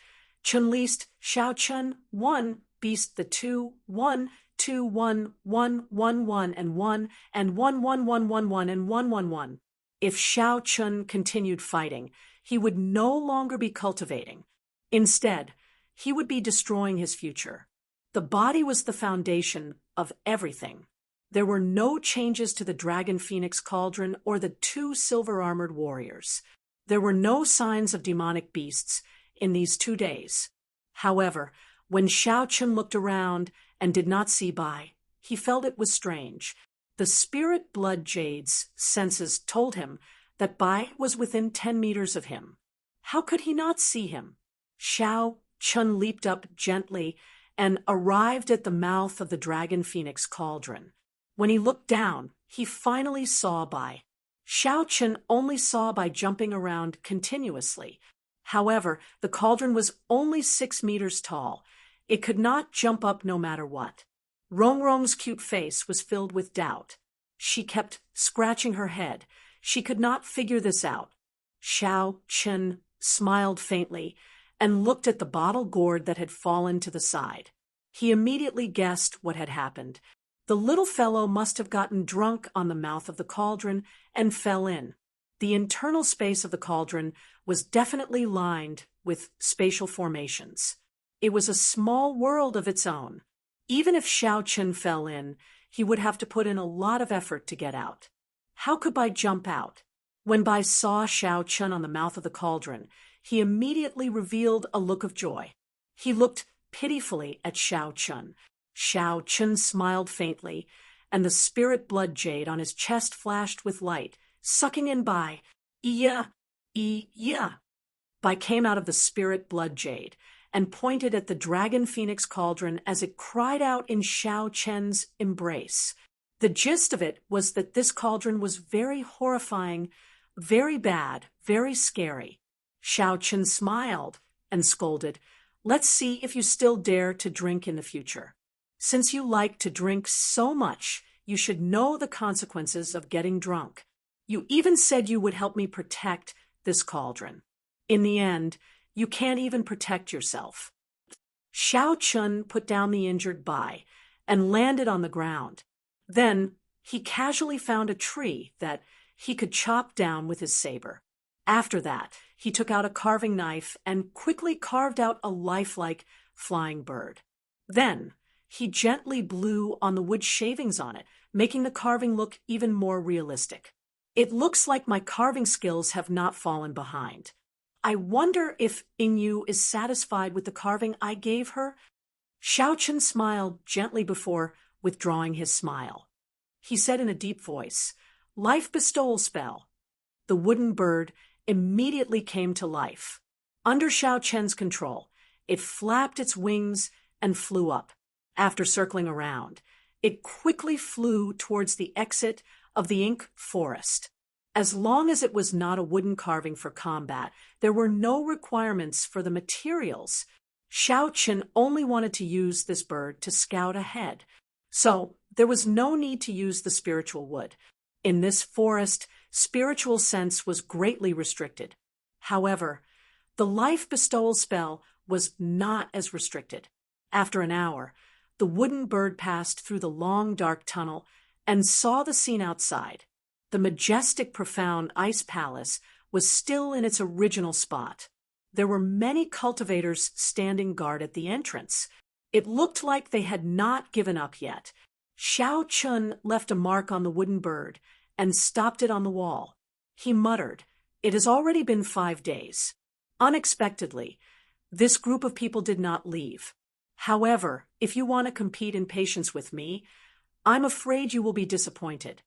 Chun List, Xiao Chun, 1, beast the 2, 1, 2, 1, 1, 1, 1, and 1, and 1, 1, 1, 1, 1, and 1, 1, 1. If Xiao Chun continued fighting, he would no longer be cultivating. Instead, he would be destroying his future. The body was the foundation of everything. There were no changes to the Dragon Phoenix Cauldron or the 2 silver-armored warriors. There were no signs of demonic beasts in these 2 days. However, when Xiao Chun looked around and did not see Bai, he felt it was strange. The spirit blood jade's senses told him that Bai was within 10 meters of him. How could he not see him? Xiao Chun leaped up gently and arrived at the mouth of the Dragon Phoenix Cauldron. When he looked down, he finally saw Bai. Xiao Chun only saw by jumping around continuously. However, the cauldron was only 6 meters tall. It could not jump up no matter what. Rongrong's cute face was filled with doubt. She kept scratching her head. She could not figure this out. Xiao Chun smiled faintly and looked at the bottle gourd that had fallen to the side. He immediately guessed what had happened. The little fellow must have gotten drunk on the mouth of the cauldron and fell in. The internal space of the cauldron was definitely lined with spatial formations. It was a small world of its own. Even if Xiao Chun fell in, he would have to put in a lot of effort to get out. How could Bai jump out? When Bai saw Xiao Chun on the mouth of the cauldron, he immediately revealed a look of joy. He looked pitifully at Xiao Chun. Xiao Chun smiled faintly, and the spirit blood jade on his chest flashed with light, sucking in Bai. Iya. Bai came out of the spirit blood jade and pointed at the Dragon Phoenix Cauldron as it cried out in Xiao Chun's embrace. The gist of it was that this cauldron was very horrifying, very bad, very scary. Xiao Chun smiled and scolded, "Let's see if you still dare to drink in the future. Since you like to drink so much, you should know the consequences of getting drunk. You even said you would help me protect this cauldron. In the end, you can't even protect yourself." Xiao Chun put down the injured Bai and landed on the ground. Then he casually found a tree that he could chop down with his saber. After that, he took out a carving knife and quickly carved out a lifelike flying bird. Then he gently blew on the wood shavings on it, making the carving look even more realistic. "It looks like my carving skills have not fallen behind. I wonder if Ingyu is satisfied with the carving I gave her?" Xiao Chun smiled gently before withdrawing his smile. He said in a deep voice, Life bestowal spell. The wooden bird immediately came to life. Under Xiao Chen's control, it flapped its wings and flew up. After circling around, it quickly flew towards the exit of the ink forest. As long as it was not a wooden carving for combat, there were no requirements for the materials. Xiao Chen only wanted to use this bird to scout ahead, so there was no need to use the spiritual wood. In this forest, spiritual sense was greatly restricted. However, the life bestowal spell was not as restricted. After an hour, the wooden bird passed through the long, dark tunnel and saw the scene outside. The majestic, profound ice palace was still in its original spot. There were many cultivators standing guard at the entrance. It looked like they had not given up yet. Xiao Chun left a mark on the wooden bird and stopped it on the wall. He muttered, "It has already been 5 days." Unexpectedly, this group of people did not leave. However, if you want to compete in patience with me, I'm afraid you will be disappointed.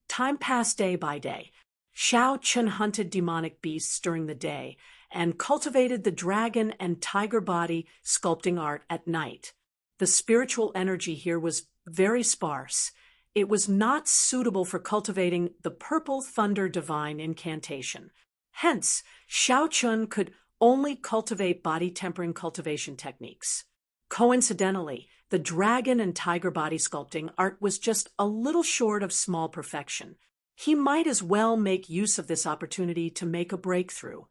Time passed day by day. Xiao Chun hunted demonic beasts during the day and cultivated the dragon and tiger body sculpting art at night. The spiritual energy here was very sparse. It was not suitable for cultivating the purple thunder divine incantation. Hence, Xiao Chun could only cultivate body-tempering cultivation techniques. Coincidentally, the dragon and tiger body sculpting art was just a little short of small perfection. He might as well make use of this opportunity to make a breakthrough.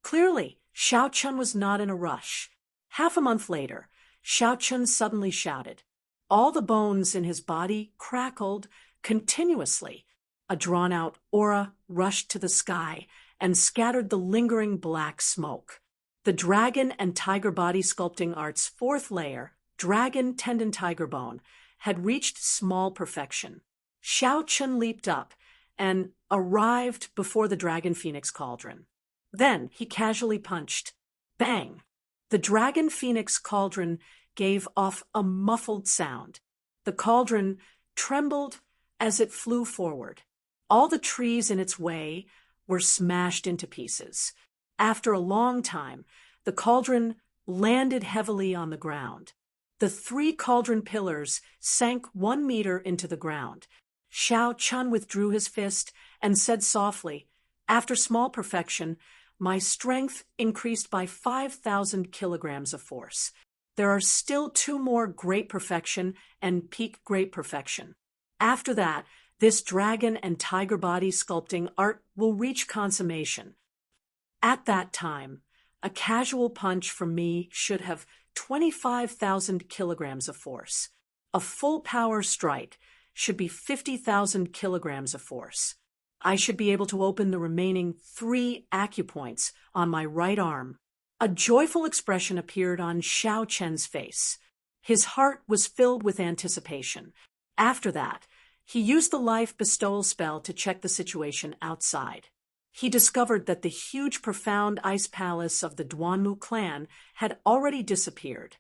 Clearly, Xiao Chun was not in a rush. Half a month later, Xiao Chun suddenly shouted. All the bones in his body crackled continuously. A drawn-out aura rushed to the sky and scattered the lingering black smoke. The dragon and tiger body sculpting art's 4th layer, dragon tendon tiger bone, had reached small perfection. Xiao Chun leaped up and arrived before the dragon phoenix cauldron. Then he casually punched. Bang! The dragon phoenix cauldron gave off a muffled sound. The cauldron trembled as it flew forward. All the trees in its way were smashed into pieces. After a long time, the cauldron landed heavily on the ground. The 3 cauldron pillars sank 1 meter into the ground. Xiao Chun withdrew his fist and said softly, "After small perfection, my strength increased by 5,000 kilograms of force. There are still 2 more great perfection and peak great perfection. After that, this dragon and tiger body sculpting art will reach consummation. At that time, a casual punch from me should have 25,000 kilograms of force. A full power strike should be 50,000 kilograms of force. I should be able to open the remaining 3 acupoints on my right arm." A joyful expression appeared on Xiao Chen's face. His heart was filled with anticipation. After that, he used the life bestowal spell to check the situation outside. He discovered that the huge, profound ice palace of the Duanmu clan had already disappeared.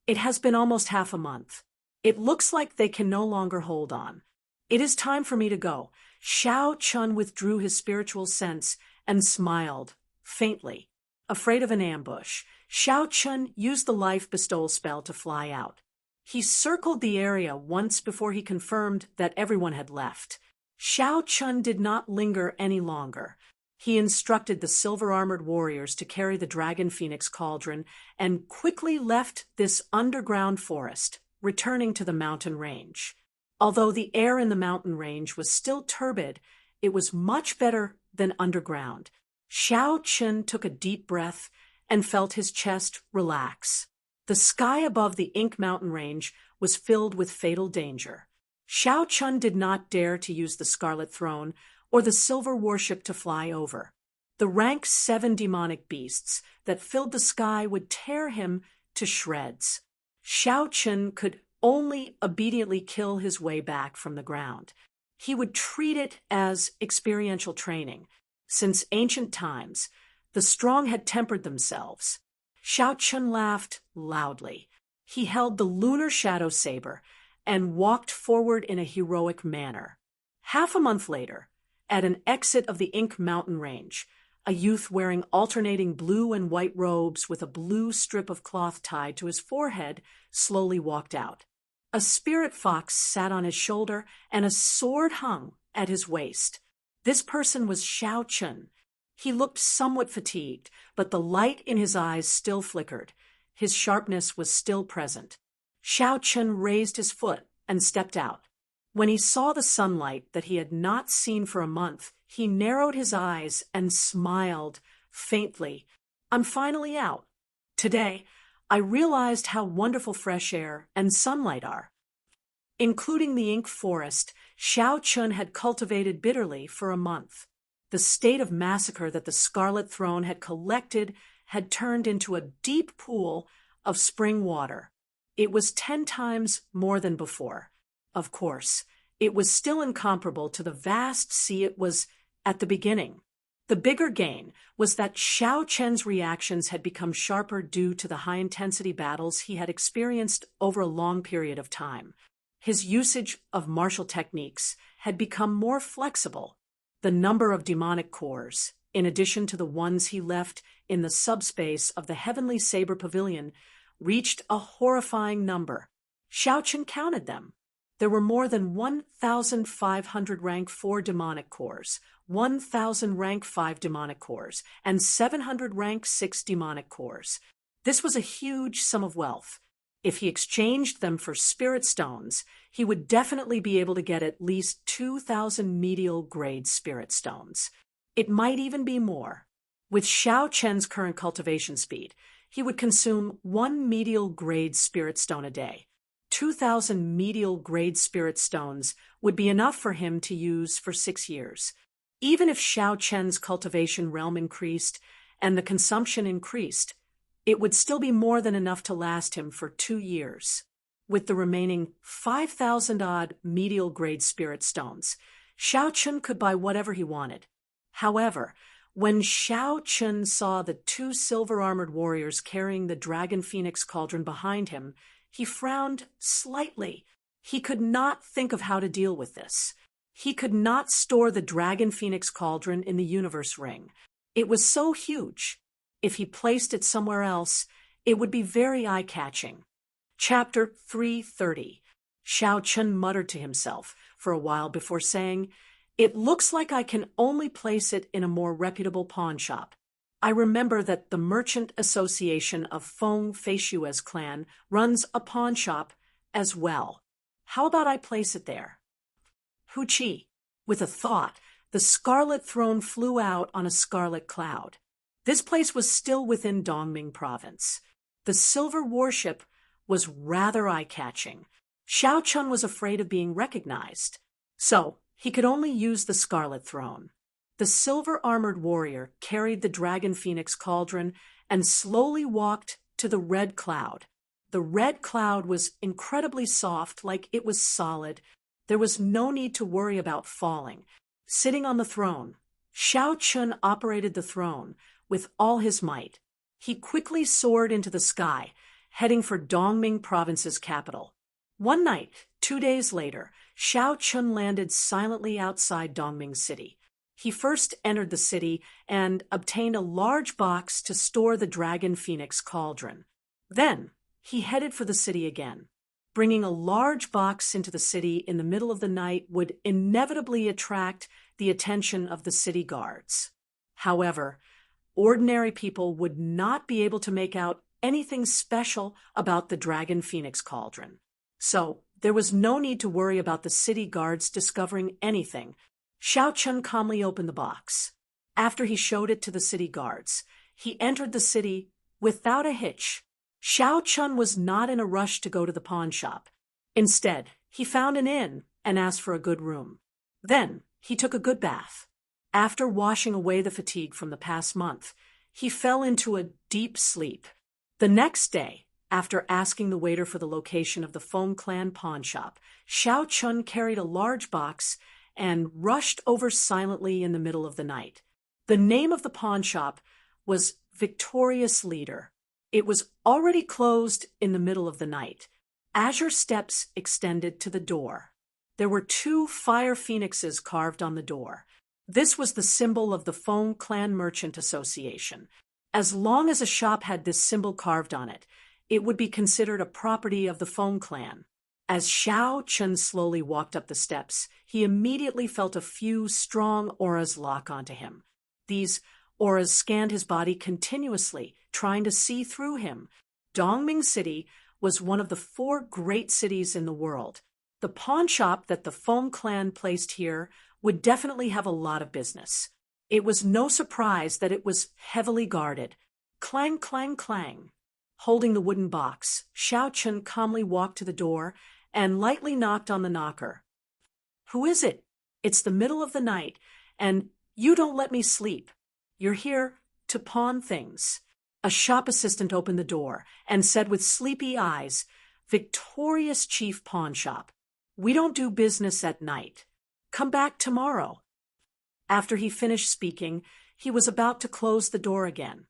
It has been almost half a month. It looks like they can no longer hold on. It is time for me to go. Xiao Chun withdrew his spiritual sense and smiled, faintly. Afraid of an ambush, Xiao Chun used the life bestowal spell to fly out. He circled the area once before he confirmed that everyone had left. Xiao Chun did not linger any longer. He instructed the silver-armored warriors to carry the dragon phoenix cauldron and quickly left this underground forest, returning to the mountain range. Although the air in the mountain range was still turbid, it was much better than underground. Xiao Chun took a deep breath and felt his chest relax. The sky above the Ink Mountain range was filled with fatal danger. Xiao Chun did not dare to use the Scarlet Throne or the Silver Warship to fly over. The rank 7 demonic beasts that filled the sky would tear him to shreds. Xiao Chun could only obediently kill his way back from the ground. He would treat it as experiential training. Since ancient times, the strong had tempered themselves. Xiao Chun laughed loudly. He held the lunar shadow saber and walked forward in a heroic manner. Half a month later, at an exit of the Ink Mountain Range. A youth wearing alternating blue and white robes with a blue strip of cloth tied to his forehead slowly walked out. A spirit fox sat on his shoulder, and a sword hung at his waist. This person was Xiao Chun. He looked somewhat fatigued, but the light in his eyes still flickered. His sharpness was still present. Xiao Chun raised his foot and stepped out. When he saw the sunlight that he had not seen for a month, he narrowed his eyes and smiled faintly. "I'm finally out. Today, I realized how wonderful fresh air and sunlight are." Including the ink forest, Xiao Chun had cultivated bitterly for a month. The state of massacre that the Scarlet Throne had collected had turned into a deep pool of spring water. It was 10 times more than before. Of course, it was still incomparable to the vast sea it was at the beginning. The bigger gain was that Xiao Chen's reactions had become sharper due to the high-intensity battles he had experienced over a long period of time. His usage of martial techniques had become more flexible. The number of demonic cores, in addition to the ones he left in the subspace of the Heavenly Saber Pavilion, reached a horrifying number. Xiao Chen counted them. There were more than 1,500 rank 4 demonic cores, 1,000 rank 5 demonic cores, and 700 rank 6 demonic cores. This was a huge sum of wealth. If he exchanged them for spirit stones, he would definitely be able to get at least 2,000 medial grade spirit stones. It might even be more. With Xiao Chen's current cultivation speed, he would consume 1 medial grade spirit stone a day. 2,000 medial grade spirit stones would be enough for him to use for 6 years. Even if Xiao Chen's cultivation realm increased and the consumption increased, it would still be more than enough to last him for 2 years. With the remaining 5,000-odd medial grade spirit stones, Xiao Chun could buy whatever he wanted. However, when Xiao Chun saw the 2 silver-armored warriors carrying the Dragon Phoenix Cauldron behind him, he frowned slightly. He could not think of how to deal with this. He could not store the Dragon Phoenix Cauldron in the Universe Ring. It was so huge. If he placed it somewhere else, it would be very eye-catching. Chapter 330. Xiao Chun muttered to himself for a while before saying, "It looks like I can only place it in a more reputable pawn shop. I remember that the Merchant Association of Feng Feishua's clan runs a pawn shop as well. How about I place it there?" Hu Qi. With a thought, the Scarlet Throne flew out on a scarlet cloud. This place was still within Dongming Province. The silver warship was rather eye-catching. Xiao Chun was afraid of being recognized, so he could only use the Scarlet Throne. The silver-armored warrior carried the Dragon Phoenix Cauldron and slowly walked to the red cloud. The red cloud was incredibly soft, like it was solid. There was no need to worry about falling. Sitting on the throne, Xiao Chun operated the throne with all his might. He quickly soared into the sky, heading for Dongming Province's capital. One night, 2 days later, Xiao Chun landed silently outside Dongming City. He first entered the city and obtained a large box to store the Dragon Phoenix Cauldron. Then, he headed for the city again. Bringing a large box into the city in the middle of the night would inevitably attract the attention of the city guards. However, ordinary people would not be able to make out anything special about the Dragon Phoenix Cauldron. So, there was no need to worry about the city guards discovering anything. Xiao Chun calmly opened the box. After he showed it to the city guards, he entered the city without a hitch. Xiao Chun was not in a rush to go to the pawn shop. Instead, he found an inn and asked for a good room. Then, he took a good bath. After washing away the fatigue from the past month, he fell into a deep sleep. The next day, after asking the waiter for the location of the Feng Clan pawn shop, Xiao Chun carried a large box and rushed over silently in the middle of the night. The name of the pawn shop was Victorious Leader. It was already closed in the middle of the night. Azure steps extended to the door. There were 2 fire phoenixes carved on the door. This was the symbol of the Fong Clan Merchant Association. As long as a shop had this symbol carved on it, it would be considered a property of the Fong clan. As Xiao Chun slowly walked up the steps, he immediately felt a few strong auras lock onto him. These auras scanned his body continuously, trying to see through him. Dongming City was one of the 4 great cities in the world. The pawn shop that the Fong clan placed here would definitely have a lot of business. It was no surprise that it was heavily guarded. Clang, clang, clang. Holding the wooden box, Xiao Chun calmly walked to the door and lightly knocked on the knocker. "Who is it? It's the middle of the night, and you don't let me sleep. You're here to pawn things." A shop assistant opened the door and said with sleepy eyes, "Victorious Chief Pawn Shop. We don't do business at night. Come back tomorrow." After he finished speaking, he was about to close the door again.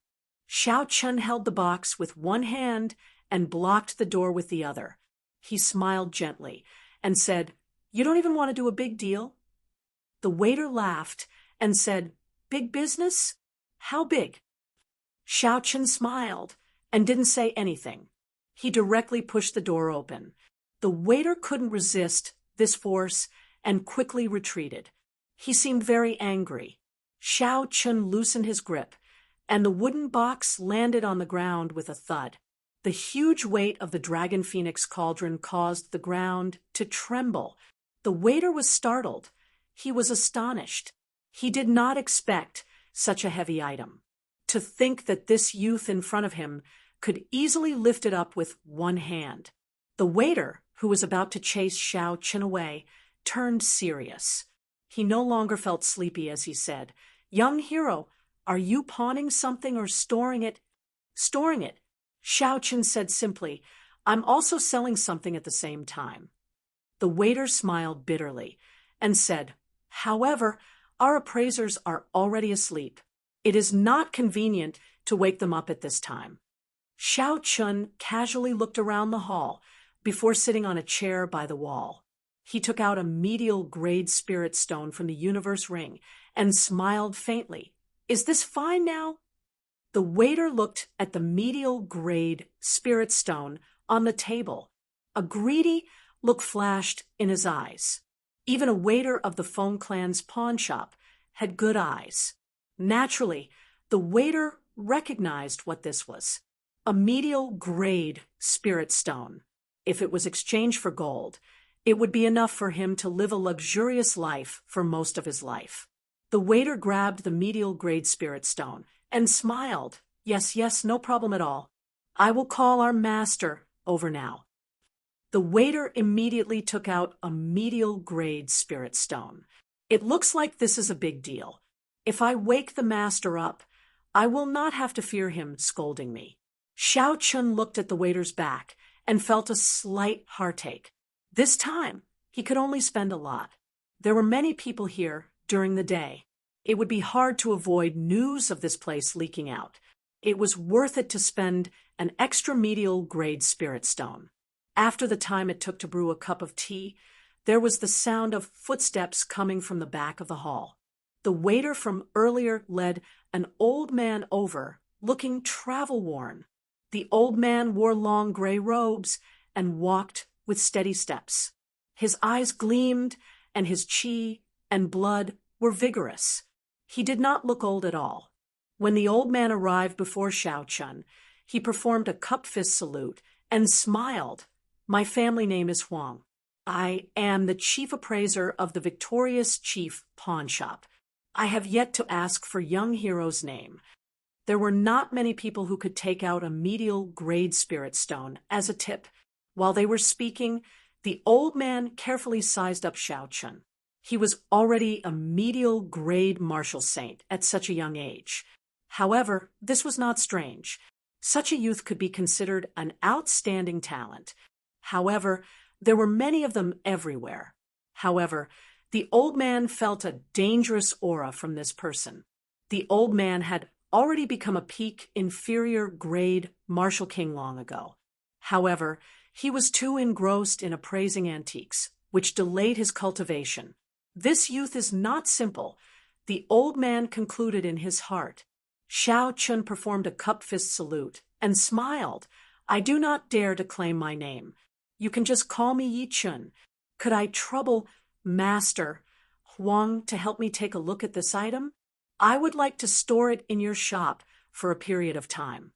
Xiao Chun held the box with one hand and blocked the door with the other. He smiled gently and said, "You don't even want to do a big deal?" The waiter laughed and said, "Big business? How big?" Xiao Chun smiled and didn't say anything. He directly pushed the door open. The waiter couldn't resist this force and quickly retreated. He seemed very angry. Xiao Chun loosened his grip, and the wooden box landed on the ground with a thud. The huge weight of the Dragon Phoenix cauldron caused the ground to tremble. The waiter was startled. He was astonished. He did not expect such a heavy item. To think that this youth in front of him could easily lift it up with one hand. The waiter, who was about to chase Xiao Chun away, turned serious. He no longer felt sleepy as he said, "Young hero, are you pawning something or storing it?" "Storing it," Xiao Chun said simply. "I'm also selling something at the same time." The waiter smiled bitterly and said, "However, our appraisers are already asleep. It is not convenient to wake them up at this time." Xiao Chun casually looked around the hall before sitting on a chair by the wall. He took out a medial grade spirit stone from the universe ring and smiled faintly. "Is this fine now?" The waiter looked at the medial grade spirit stone on the table. A greedy look flashed in his eyes. Even a waiter of the Fong clan's pawn shop had good eyes. Naturally, the waiter recognized what this was. A medial grade spirit stone. If it was exchanged for gold, it would be enough for him to live a luxurious life for most of his life. The waiter grabbed the medial grade spirit stone and smiled. "Yes, yes, no problem at all. I will call our master over now." The waiter immediately took out a medial grade spirit stone. "It looks like this is a big deal. If I wake the master up, I will not have to fear him scolding me." Xiao Chun looked at the waiter's back and felt a slight heartache. This time, he could only spend a lot. There were many people here during the day. It would be hard to avoid news of this place leaking out. It was worth it to spend an extra medial grade spirit stone. After the time it took to brew a cup of tea, there was the sound of footsteps coming from the back of the hall. The waiter from earlier led an old man over, looking travel-worn. The old man wore long gray robes and walked with steady steps. His eyes gleamed, and his chi and blood were vigorous. He did not look old at all. When the old man arrived before Xiao Chun, he performed a cup fist salute and smiled. "My family name is Huang. I am the chief appraiser of the Victorious Chief Pawn Shop. I have yet to ask for young hero's name." There were not many people who could take out a medial grade spirit stone as a tip. While they were speaking, the old man carefully sized up Xiao Chun. He was already a medial grade martial saint at such a young age. However, this was not strange. Such a youth could be considered an outstanding talent. However, there were many of them everywhere. However, the old man felt a dangerous aura from this person. The old man had already become a peak inferior grade martial king long ago. However, he was too engrossed in appraising antiques, which delayed his cultivation. This youth is not simple. The old man concluded in his heart. Xiao Chun performed a cupped fist salute and smiled. I do not dare to claim my name. You can just call me Yi Chun. Could I trouble Master Huang to help me take a look at this item? I would like to store it in your shop for a period of time.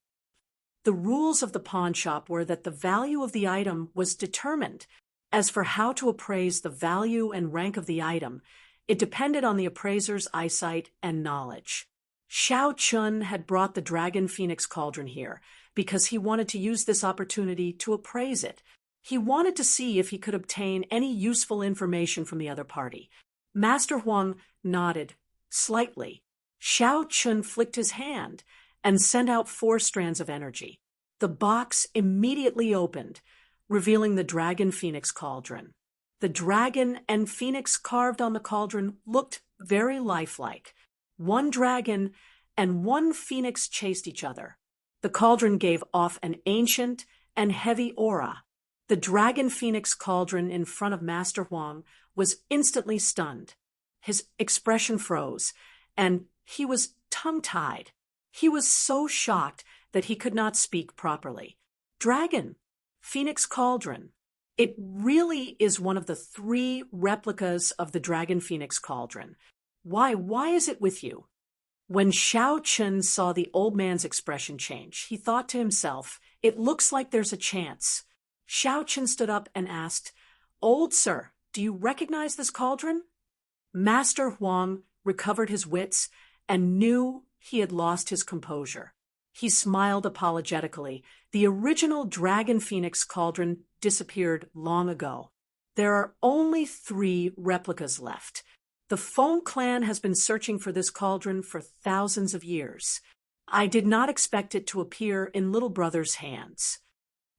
The rules of the pawn shop were that the value of the item was determined. As for how to appraise the value and rank of the item, it depended on the appraiser's eyesight and knowledge. Xiao Chun had brought the Dragon Phoenix Cauldron here because he wanted to use this opportunity to appraise it. He wanted to see if he could obtain any useful information from the other party. Master Huang nodded slightly. Xiao Chun flicked his hand and sent out 4 strands of energy. The box immediately opened, revealing the Dragon Phoenix Cauldron. The dragon and phoenix carved on the cauldron looked very lifelike. 1 dragon and 1 phoenix chased each other. The cauldron gave off an ancient and heavy aura. The Dragon Phoenix Cauldron in front of Master Huang was instantly stunned. His expression froze, and he was tongue-tied. He was so shocked that he could not speak properly. Dragon, Phoenix Cauldron. It really is one of the 3 replicas of the Dragon Phoenix Cauldron. Why is it with you? When Xiao Chun saw the old man's expression change, he thought to himself, it looks like there's a chance. Xiao Chun stood up and asked, Old sir, do you recognize this cauldron? Master Huang recovered his wits and knew he had lost his composure. He smiled apologetically. The original Dragon Phoenix Cauldron disappeared long ago. There are only 3 replicas left. The Feng clan has been searching for this cauldron for thousands of years. I did not expect it to appear in little brother's hands.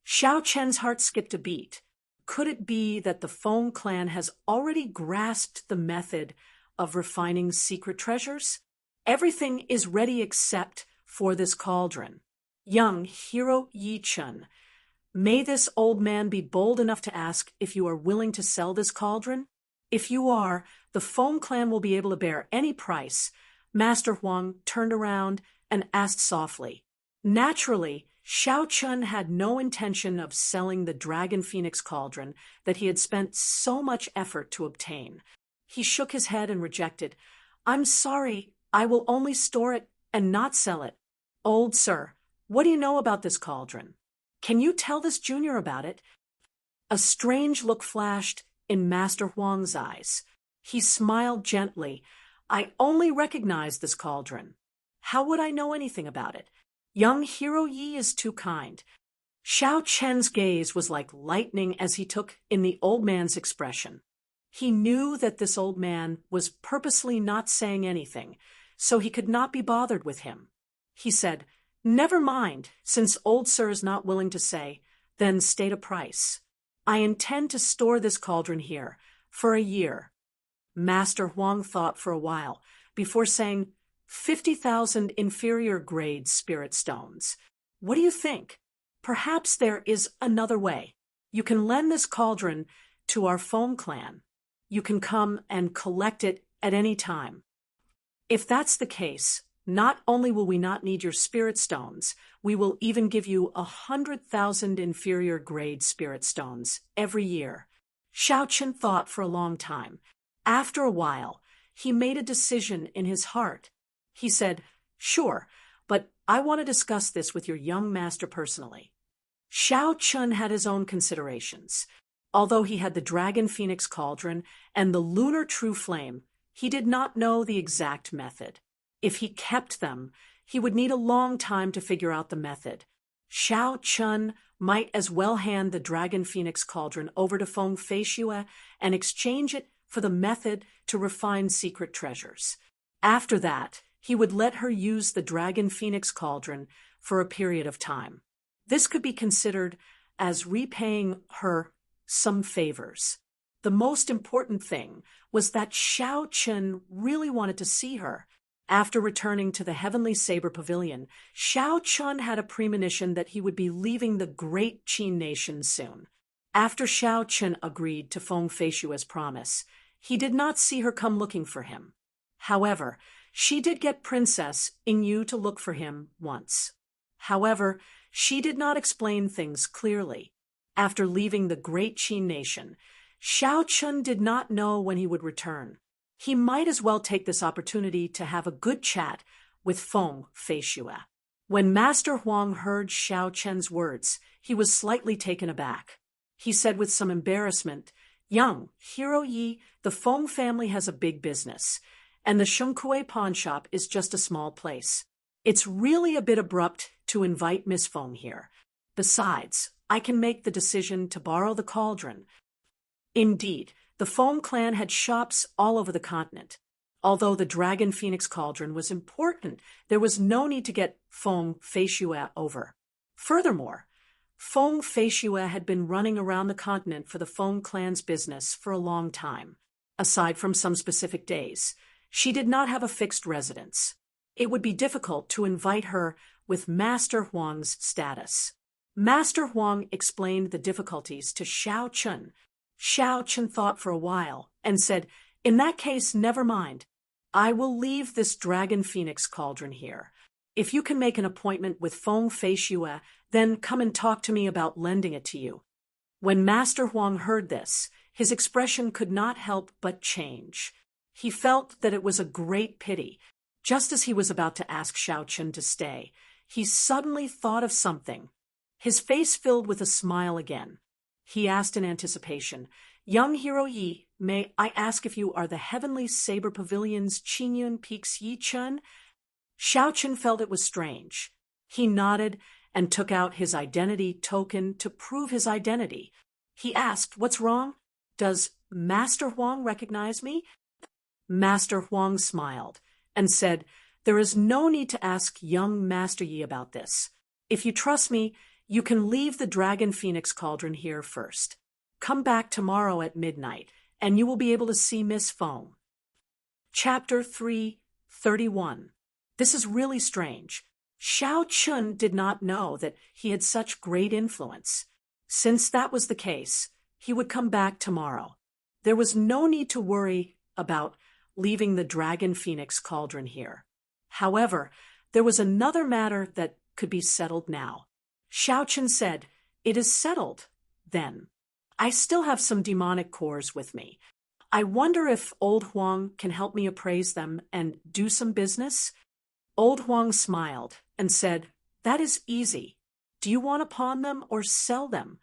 Xiao Chen's heart skipped a beat. Could it be that the Feng clan has already grasped the method of refining secret treasures? Everything is ready except for this cauldron. Young hero Yi Chun, may this old man be bold enough to ask if you are willing to sell this cauldron? If you are, the Feng clan will be able to bear any price. Master Huang turned around and asked softly. Naturally, Xiao Chun had no intention of selling the Dragon Phoenix Cauldron that he had spent so much effort to obtain. He shook his head and rejected. I'm sorry, I will only store it and not sell it. Old sir, what do you know about this cauldron? Can you tell this junior about it? A strange look flashed in Master Huang's eyes. He smiled gently. I only recognize this cauldron. How would I know anything about it? Young hero Yi is too kind. Xiao Chen's gaze was like lightning as he took in the old man's expression. He knew that this old man was purposely not saying anything, so he could not be bothered with him. He said, Never mind, since old sir is not willing to say, then state a price. I intend to store this cauldron here for a year. Master Huang thought for a while before saying, 50,000 inferior grade spirit stones. What do you think? Perhaps there is another way. You can lend this cauldron to our Feng clan. You can come and collect it at any time. If that's the case, not only will we not need your spirit stones, we will even give you 100,000 inferior grade spirit stones every year. Xiao Chen thought for a long time. After a while, he made a decision in his heart. He said, Sure, but I want to discuss this with your young master personally. Xiao Chun had his own considerations. Although he had the Dragon Phoenix Cauldron and the Lunar True Flame, he did not know the exact method. If he kept them, he would need a long time to figure out the method. Xiao Chun might as well hand the Dragon Phoenix Cauldron over to Feng Feishue and exchange it for the method to refine secret treasures. After that, he would let her use the Dragon Phoenix Cauldron for a period of time. This could be considered as repaying her some favors. The most important thing was that Xiao Chun really wanted to see her. After returning to the Heavenly Saber Pavilion, Xiao Chun had a premonition that he would be leaving the great Qin nation soon. After Xiao Chun agreed to Feng Feishue's promise, he did not see her come looking for him. However, she did get Princess Yu to look for him once. However, she did not explain things clearly. After leaving the great Qin nation, Xiao Chun did not know when he would return. He might as well take this opportunity to have a good chat with Feng Feishue. When Master Huang heard Xiao Chen's words, he was slightly taken aback. He said with some embarrassment, "Young Hero Yi, the Feng family has a big business, and the Shengkue pawn shop is just a small place. It's really a bit abrupt to invite Miss Feng here. Besides, I can make the decision to borrow the cauldron." Indeed, the Feng clan had shops all over the continent. Although the Dragon Phoenix Cauldron was important, there was no need to get Feng Feishue over. Furthermore, Feng Feishue had been running around the continent for the Feng clan's business for a long time. Aside from some specific days, she did not have a fixed residence. It would be difficult to invite her with Master Huang's status. Master Huang explained the difficulties to Xiao Chun. Xiao Chun thought for a while and said, "In that case, never mind. I will leave this Dragon Phoenix Cauldron here. If you can make an appointment with Feng Feishue, then come and talk to me about lending it to you." When Master Huang heard this, his expression could not help but change. He felt that it was a great pity. Just as he was about to ask Xiao Chun to stay, he suddenly thought of something. His face filled with a smile again. He asked in anticipation, "Young Hero Yi, may I ask if you are the Heavenly Saber Pavilion's Qinyun Peaks Yi Chun?" Xiao Chun felt it was strange. He nodded and took out his identity token to prove his identity. He asked, "What's wrong? Does Master Huang recognize me?" Master Huang smiled and said, "There is no need to ask young Master Yi about this. If you trust me, you can leave the Dragon Phoenix Cauldron here first. Come back tomorrow at midnight, and you will be able to see Miss Feng." Chapter 3:31. This is really strange. Xiao Chun did not know that he had such great influence. Since that was the case, he would come back tomorrow. There was no need to worry about leaving the Dragon Phoenix Cauldron here. However, there was another matter that could be settled now. Xiao Chun said, "It is settled, then. I still have some demonic cores with me. I wonder if Old Huang can help me appraise them and do some business?" Old Huang smiled and said, "That is easy. Do you want to pawn them or sell them?"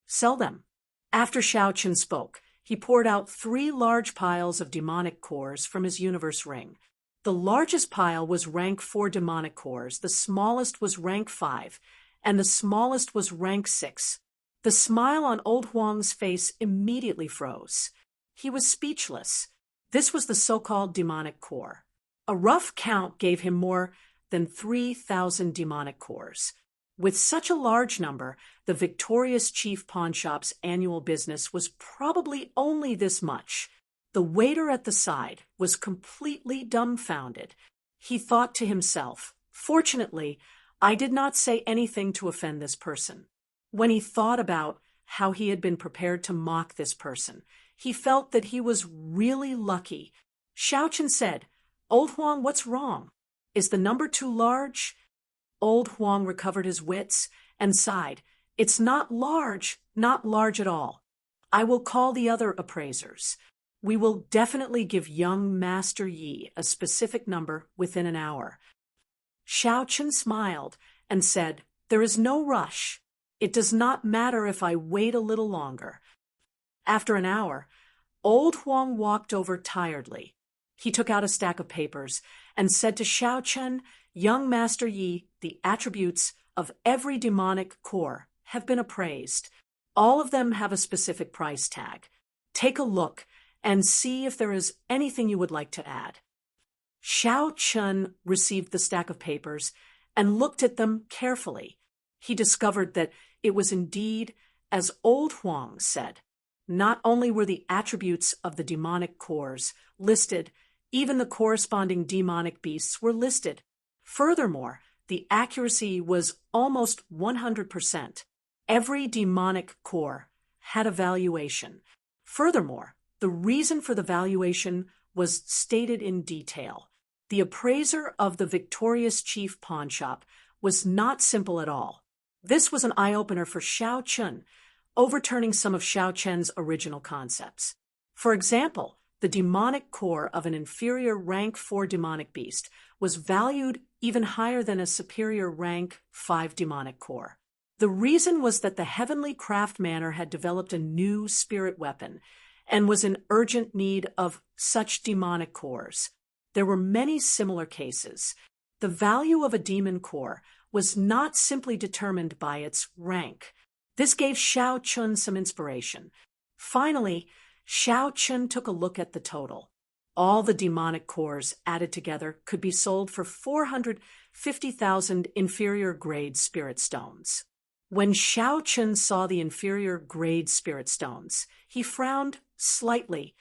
"Sell them." After Xiao Chun spoke, he poured out 3 large piles of demonic cores from his universe ring. The largest pile was rank 4 demonic cores, the smallest was rank 5, and the smallest was rank 6. The smile on Old Huang's face immediately froze. He was speechless. This was the so-called demonic core. A rough count gave him more than 3,000 demonic cores. With such a large number, the victorious chief pawnshop's annual business was probably only this much. The waiter at the side was completely dumbfounded. He thought to himself, "Fortunately, I did not say anything to offend this person." When he thought about how he had been prepared to mock this person, he felt that he was really lucky. Xiao Chun said, "Old Huang, what's wrong? Is the number too large?" Old Huang recovered his wits and sighed. "It's not large at all. I will call the other appraisers. We will definitely give young Master Yi a specific number within an hour." Xiao Chun smiled and said, "There is no rush. It does not matter if I wait a little longer." After an hour, Old Huang walked over tiredly. He took out a stack of papers and said to Xiao Chun, "Young Master Yi, the attributes of every demonic core have been appraised. All of them have a specific price tag. Take a look and see if there is anything you would like to add." Xiao Chun received the stack of papers and looked at them carefully. He discovered that it was indeed as Old Huang said. Not only were the attributes of the demonic cores listed, even the corresponding demonic beasts were listed. Furthermore, the accuracy was almost 100%. Every demonic core had a valuation. Furthermore, the reason for the valuation was stated in detail. The appraiser of the victorious chief pawnshop was not simple at all. This was an eye-opener for Xiao Chun, overturning some of Xiao Chen's original concepts. For example, the demonic core of an inferior rank 4 demonic beast was valued even higher than a superior rank 5 demonic core. The reason was that the heavenly craft manor had developed a new spirit weapon and was in urgent need of such demonic cores. There were many similar cases. The value of a demon core was not simply determined by its rank. This gave Xiao Chun some inspiration. Finally, Xiao Chun took a look at the total. All the demonic cores added together could be sold for 450,000 inferior grade spirit stones. When Xiao Chun saw the inferior grade spirit stones, he frowned slightly.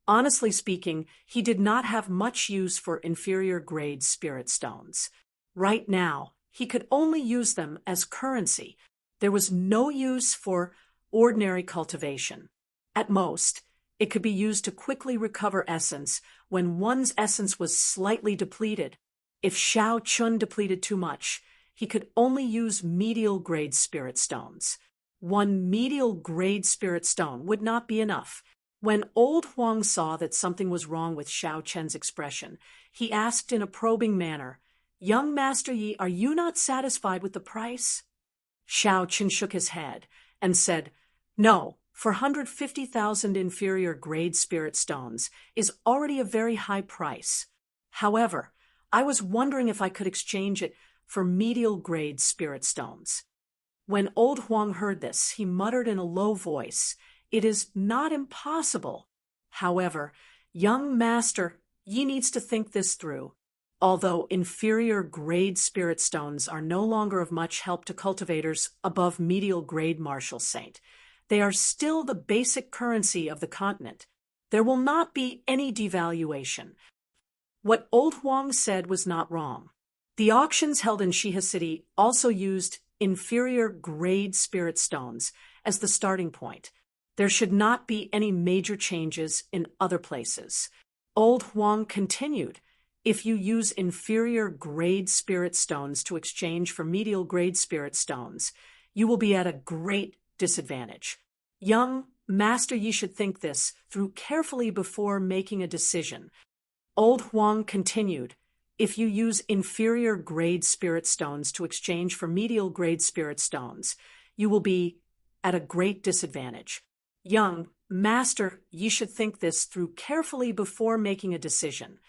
Honestly speaking, he did not have much use for inferior grade spirit stones. Right now, he could only use them as currency. There was no use for ordinary cultivation. At most, it could be used to quickly recover essence when one's essence was slightly depleted. If Xiao Chun depleted too much, he could only use medial grade spirit stones. One medial grade spirit stone would not be enough. When old Huang saw that something was wrong with Xiao Chen's expression, he asked in a probing manner, "Young Master Yi, are you not satisfied with the price?" Xiao Chen shook his head and said, "No, 450,000 inferior grade spirit stones is already a very high price. However, I was wondering if I could exchange it for medial grade spirit stones." When old Huang heard this, he muttered in a low voice, "It is not impossible. However, young master, Yi needs to think this through. Although inferior grade spirit stones are no longer of much help to cultivators above medial grade martial saint, they are still the basic currency of the continent. There will not be any devaluation." What old Huang said was not wrong. The auctions held in Shihe City also used inferior grade spirit stones as the starting point. There should not be any major changes in other places. Old Huang continued, "If you use inferior grade spirit stones to exchange for medial grade spirit stones, you will be at a great disadvantage. Young master, you should think this through carefully before making a decision." Old Huang continued, "If you use inferior grade spirit stones to exchange for medial grade spirit stones, you will be at a great disadvantage. Young master, you should think this through carefully before making a decision."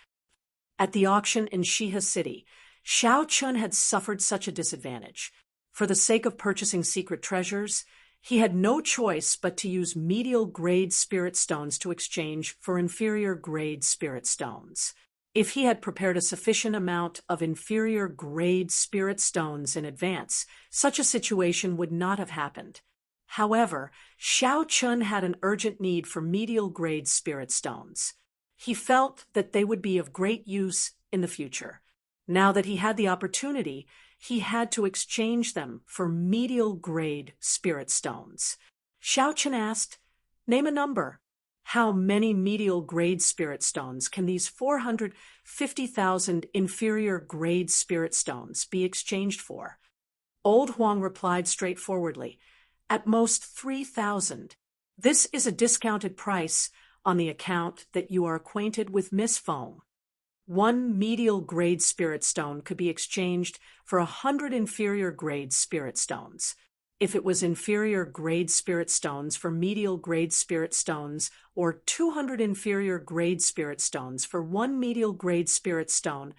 At the auction in Shihe City, Xiao Chun had suffered such a disadvantage. For the sake of purchasing secret treasures, he had no choice but to use medial grade spirit stones to exchange for inferior grade spirit stones. If he had prepared a sufficient amount of inferior grade spirit stones in advance, such a situation would not have happened. However, Xiao Chun had an urgent need for medial grade spirit stones. He felt that they would be of great use in the future. Now that he had the opportunity, he had to exchange them for medial grade spirit stones. Xiao Chun asked, "Name a number. How many medial grade spirit stones can these 450,000 inferior grade spirit stones be exchanged for?" Old Huang replied straightforwardly, "At most 3,000. This is a discounted price on the account that you are acquainted with Miss Feng. One medial grade spirit stone could be exchanged for 100 inferior grade spirit stones. If it was inferior grade spirit stones for medial grade spirit stones, or 200 inferior grade spirit stones for one medial grade spirit stone,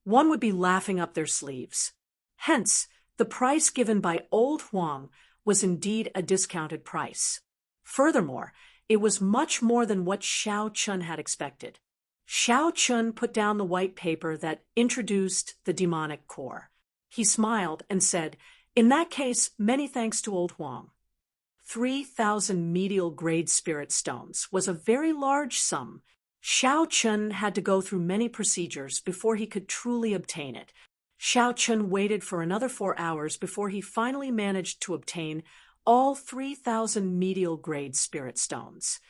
one would be laughing up their sleeves." Hence, the price given by old Huang was indeed a discounted price. Furthermore, it was much more than what Xiao Chun had expected. Xiao Chun put down the white paper that introduced the demonic core. He smiled and said, "In that case, many thanks to old Huang." 3,000 medial grade spirit stones was a very large sum. Xiao Chun had to go through many procedures before he could truly obtain it. Xiao Chun waited for another 4 hours before he finally managed to obtain all 3,000 medial grade spirit stones.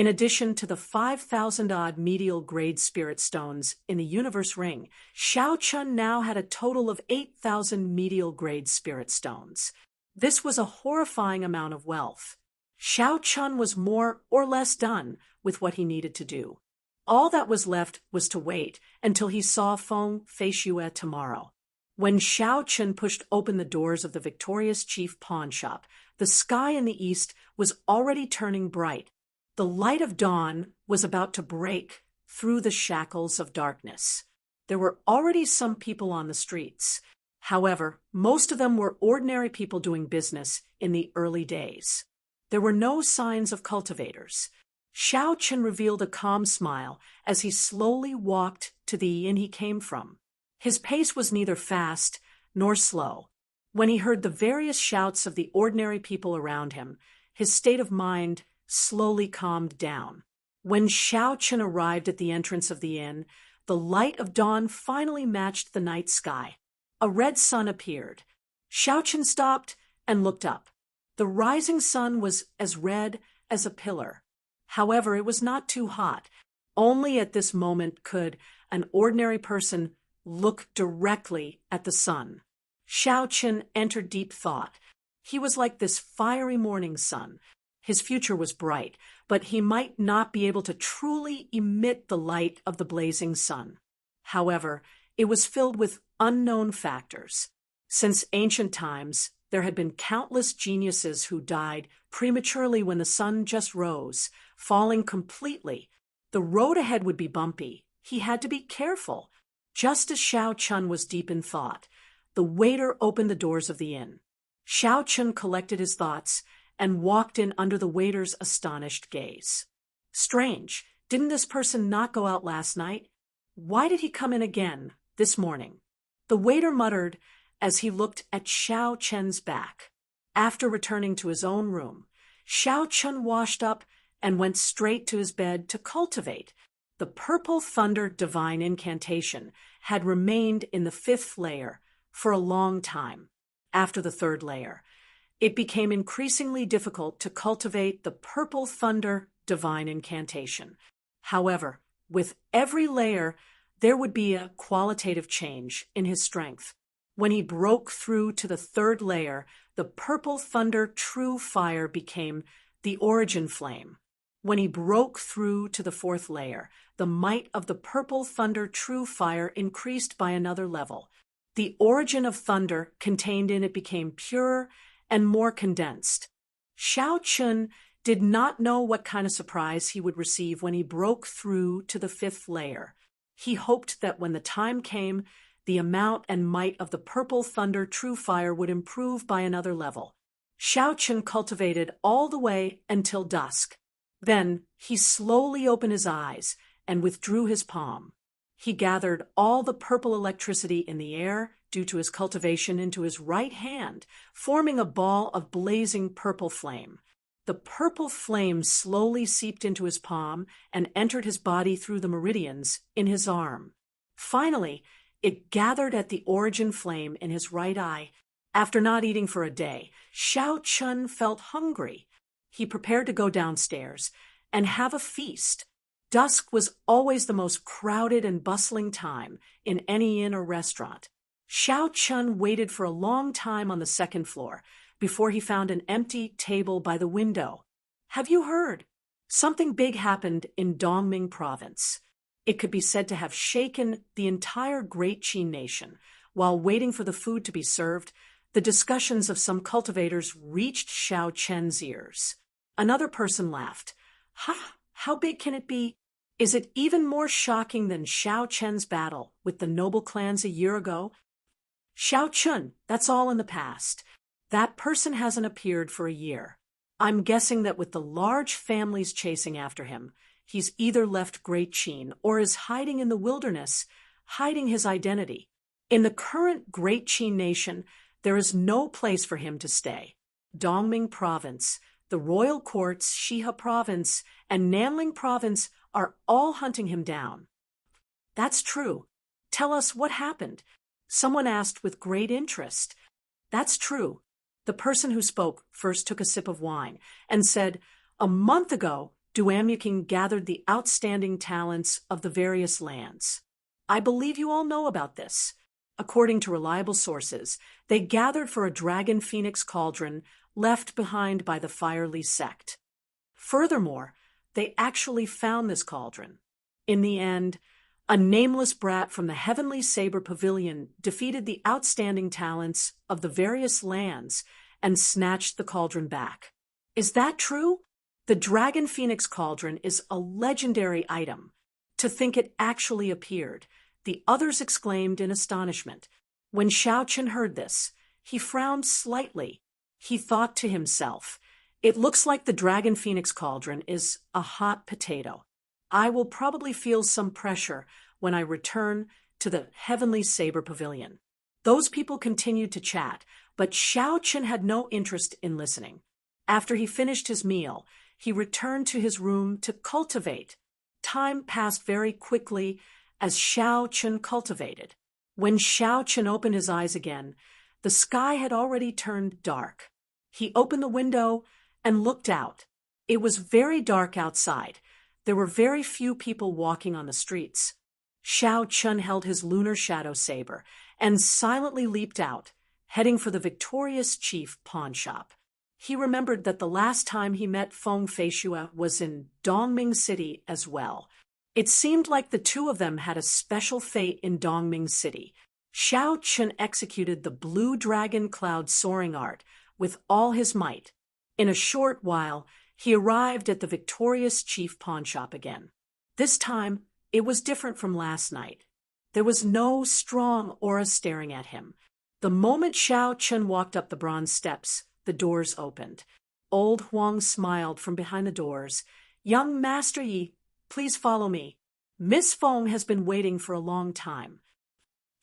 In addition to the 5,000-odd medial grade spirit stones in the universe ring, Xiao Chun now had a total of 8,000 medial grade spirit stones. This was a horrifying amount of wealth. Xiao Chun was more or less done with what he needed to do. All that was left was to wait until he saw Feng Feishue tomorrow. When Xiao Chun pushed open the doors of the victorious chief pawn shop, the sky in the east was already turning bright. The light of dawn was about to break through the shackles of darkness. There were already some people on the streets. However, most of them were ordinary people doing business in the early days. There were no signs of cultivators. Xiao Chun revealed a calm smile as he slowly walked to the inn he came from. His pace was neither fast nor slow. When he heard the various shouts of the ordinary people around him, his state of mind slowly calmed down. When Xiao Chun arrived at the entrance of the inn, the light of dawn finally matched the night sky. A red sun appeared. Xiao Chun stopped and looked up. The rising sun was as red as a pillar. However, it was not too hot. Only at this moment could an ordinary person look directly at the sun. Xiao Chun entered deep thought. He was like this fiery morning sun. His future was bright, but he might not be able to truly emit the light of the blazing sun. However, it was filled with unknown factors. Since ancient times, there had been countless geniuses who died prematurely when the sun just rose, falling completely. The road ahead would be bumpy. He had to be careful. Just as Xiao Chun was deep in thought, the waiter opened the doors of the inn. Xiao Chun collected his thoughts and walked in under the waiter's astonished gaze. Strange, didn't this person not go out last night? Why did he come in again this morning? The waiter muttered as he looked at Xiao Chun's back. After returning to his own room, Xiao Chun washed up and went straight to his bed to cultivate. The Purple Thunder Divine Incantation had remained in the 5th layer for a long time. After the 3rd layer, it became increasingly difficult to cultivate the Purple Thunder Divine Incantation. However, with every layer, there would be a qualitative change in his strength. When he broke through to the 3rd layer, the Purple Thunder True Fire became the Origin Flame. When he broke through to the 4th layer, the might of the Purple Thunder True Fire increased by another level. The origin of thunder contained in it became purer and more condensed. Xiao Chun did not know what kind of surprise he would receive when he broke through to the 5th layer. He hoped that when the time came, the amount and might of the Purple Thunder True Fire would improve by another level. Xiao Chun cultivated all the way until dusk. Then he slowly opened his eyes and withdrew his palm. He gathered all the purple electricity in the air due to his cultivation into his right hand, forming a ball of blazing purple flame. The purple flame slowly seeped into his palm and entered his body through the meridians in his arm. Finally, it gathered at the origin flame in his right eye. After not eating for a day, Xiao Chun felt hungry. He prepared to go downstairs and have a feast. Dusk was always the most crowded and bustling time in any inn or restaurant. Xiao Chun waited for a long time on the 2nd floor before he found an empty table by the window. Have you heard? Something big happened in Dongming province. It could be said to have shaken the entire Great Qin nation. While waiting for the food to be served, the discussions of some cultivators reached Xiao Chun's ears. Another person laughed. Ha! How big can it be? Is it even more shocking than Xiao Chun's battle with the noble clans a year ago? Xiao Chun, that's all in the past. That person hasn't appeared for a year. I'm guessing that with the large families chasing after him, he's either left Great Qin or is hiding in the wilderness, hiding his identity. In the current Great Qin nation, there is no place for him to stay. Dongming province, the royal courts, Shihe province, and Nanling province are all hunting him down. That's true. Tell us what happened. Someone asked with great interest. That's true. The person who spoke first took a sip of wine and said, "A month ago, Duamyuking gathered the outstanding talents of the various lands. I believe you all know about this. According to reliable sources, they gathered for a dragon phoenix cauldron left behind by the Firely sect. Furthermore, they actually found this cauldron. In the end, a nameless brat from the Heavenly Saber Pavilion defeated the outstanding talents of the various lands and snatched the cauldron back. Is that true? The Dragon Phoenix Cauldron is a legendary item. To think it actually appeared, the others exclaimed in astonishment. When Xiao Chen heard this, he frowned slightly. He thought to himself, "It looks like the Dragon Phoenix Cauldron is a hot potato. I will probably feel some pressure when I return to the Heavenly Saber Pavilion." Those people continued to chat, but Xiao Chen had no interest in listening. After he finished his meal, he returned to his room to cultivate. Time passed very quickly as Xiao Chen cultivated. When Xiao Chen opened his eyes again, the sky had already turned dark. He opened the window and looked out. It was very dark outside. There were very few people walking on the streets. Xiao Chen held his lunar shadow saber and silently leaped out, heading for the Victorious Chief pawn shop. He remembered that the last time he met Feng Feishue was in Dongming City as well. It seemed like the two of them had a special fate in Dongming City. Xiao Chen executed the blue dragon cloud soaring art with all his might. In a short while, he arrived at the Victorious Chief pawn shop again. This time, it was different from last night. There was no strong aura staring at him. The moment Xiao Chen walked up the bronze steps, the doors opened. Old Huang smiled from behind the doors. "Young Master Yi, please follow me. Miss Feng has been waiting for a long time."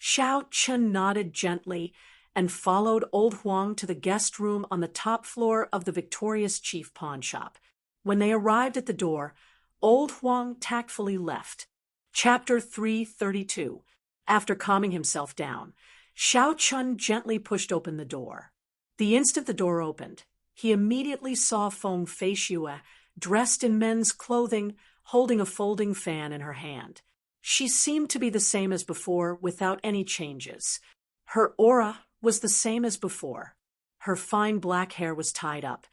Xiao Chen nodded gently and followed Old Huang to the guest room on the top floor of the Victorious Chief pawn shop. When they arrived at the door, Old Huang tactfully left. Chapter 332. After calming himself down, Xiao Chen gently pushed open the door. The instant the door opened, he immediately saw Feng Feishue, dressed in men's clothing, holding a folding fan in her hand. She seemed to be the same as before, without any changes. Her aura was the same as before. Her fine black hair was tied up,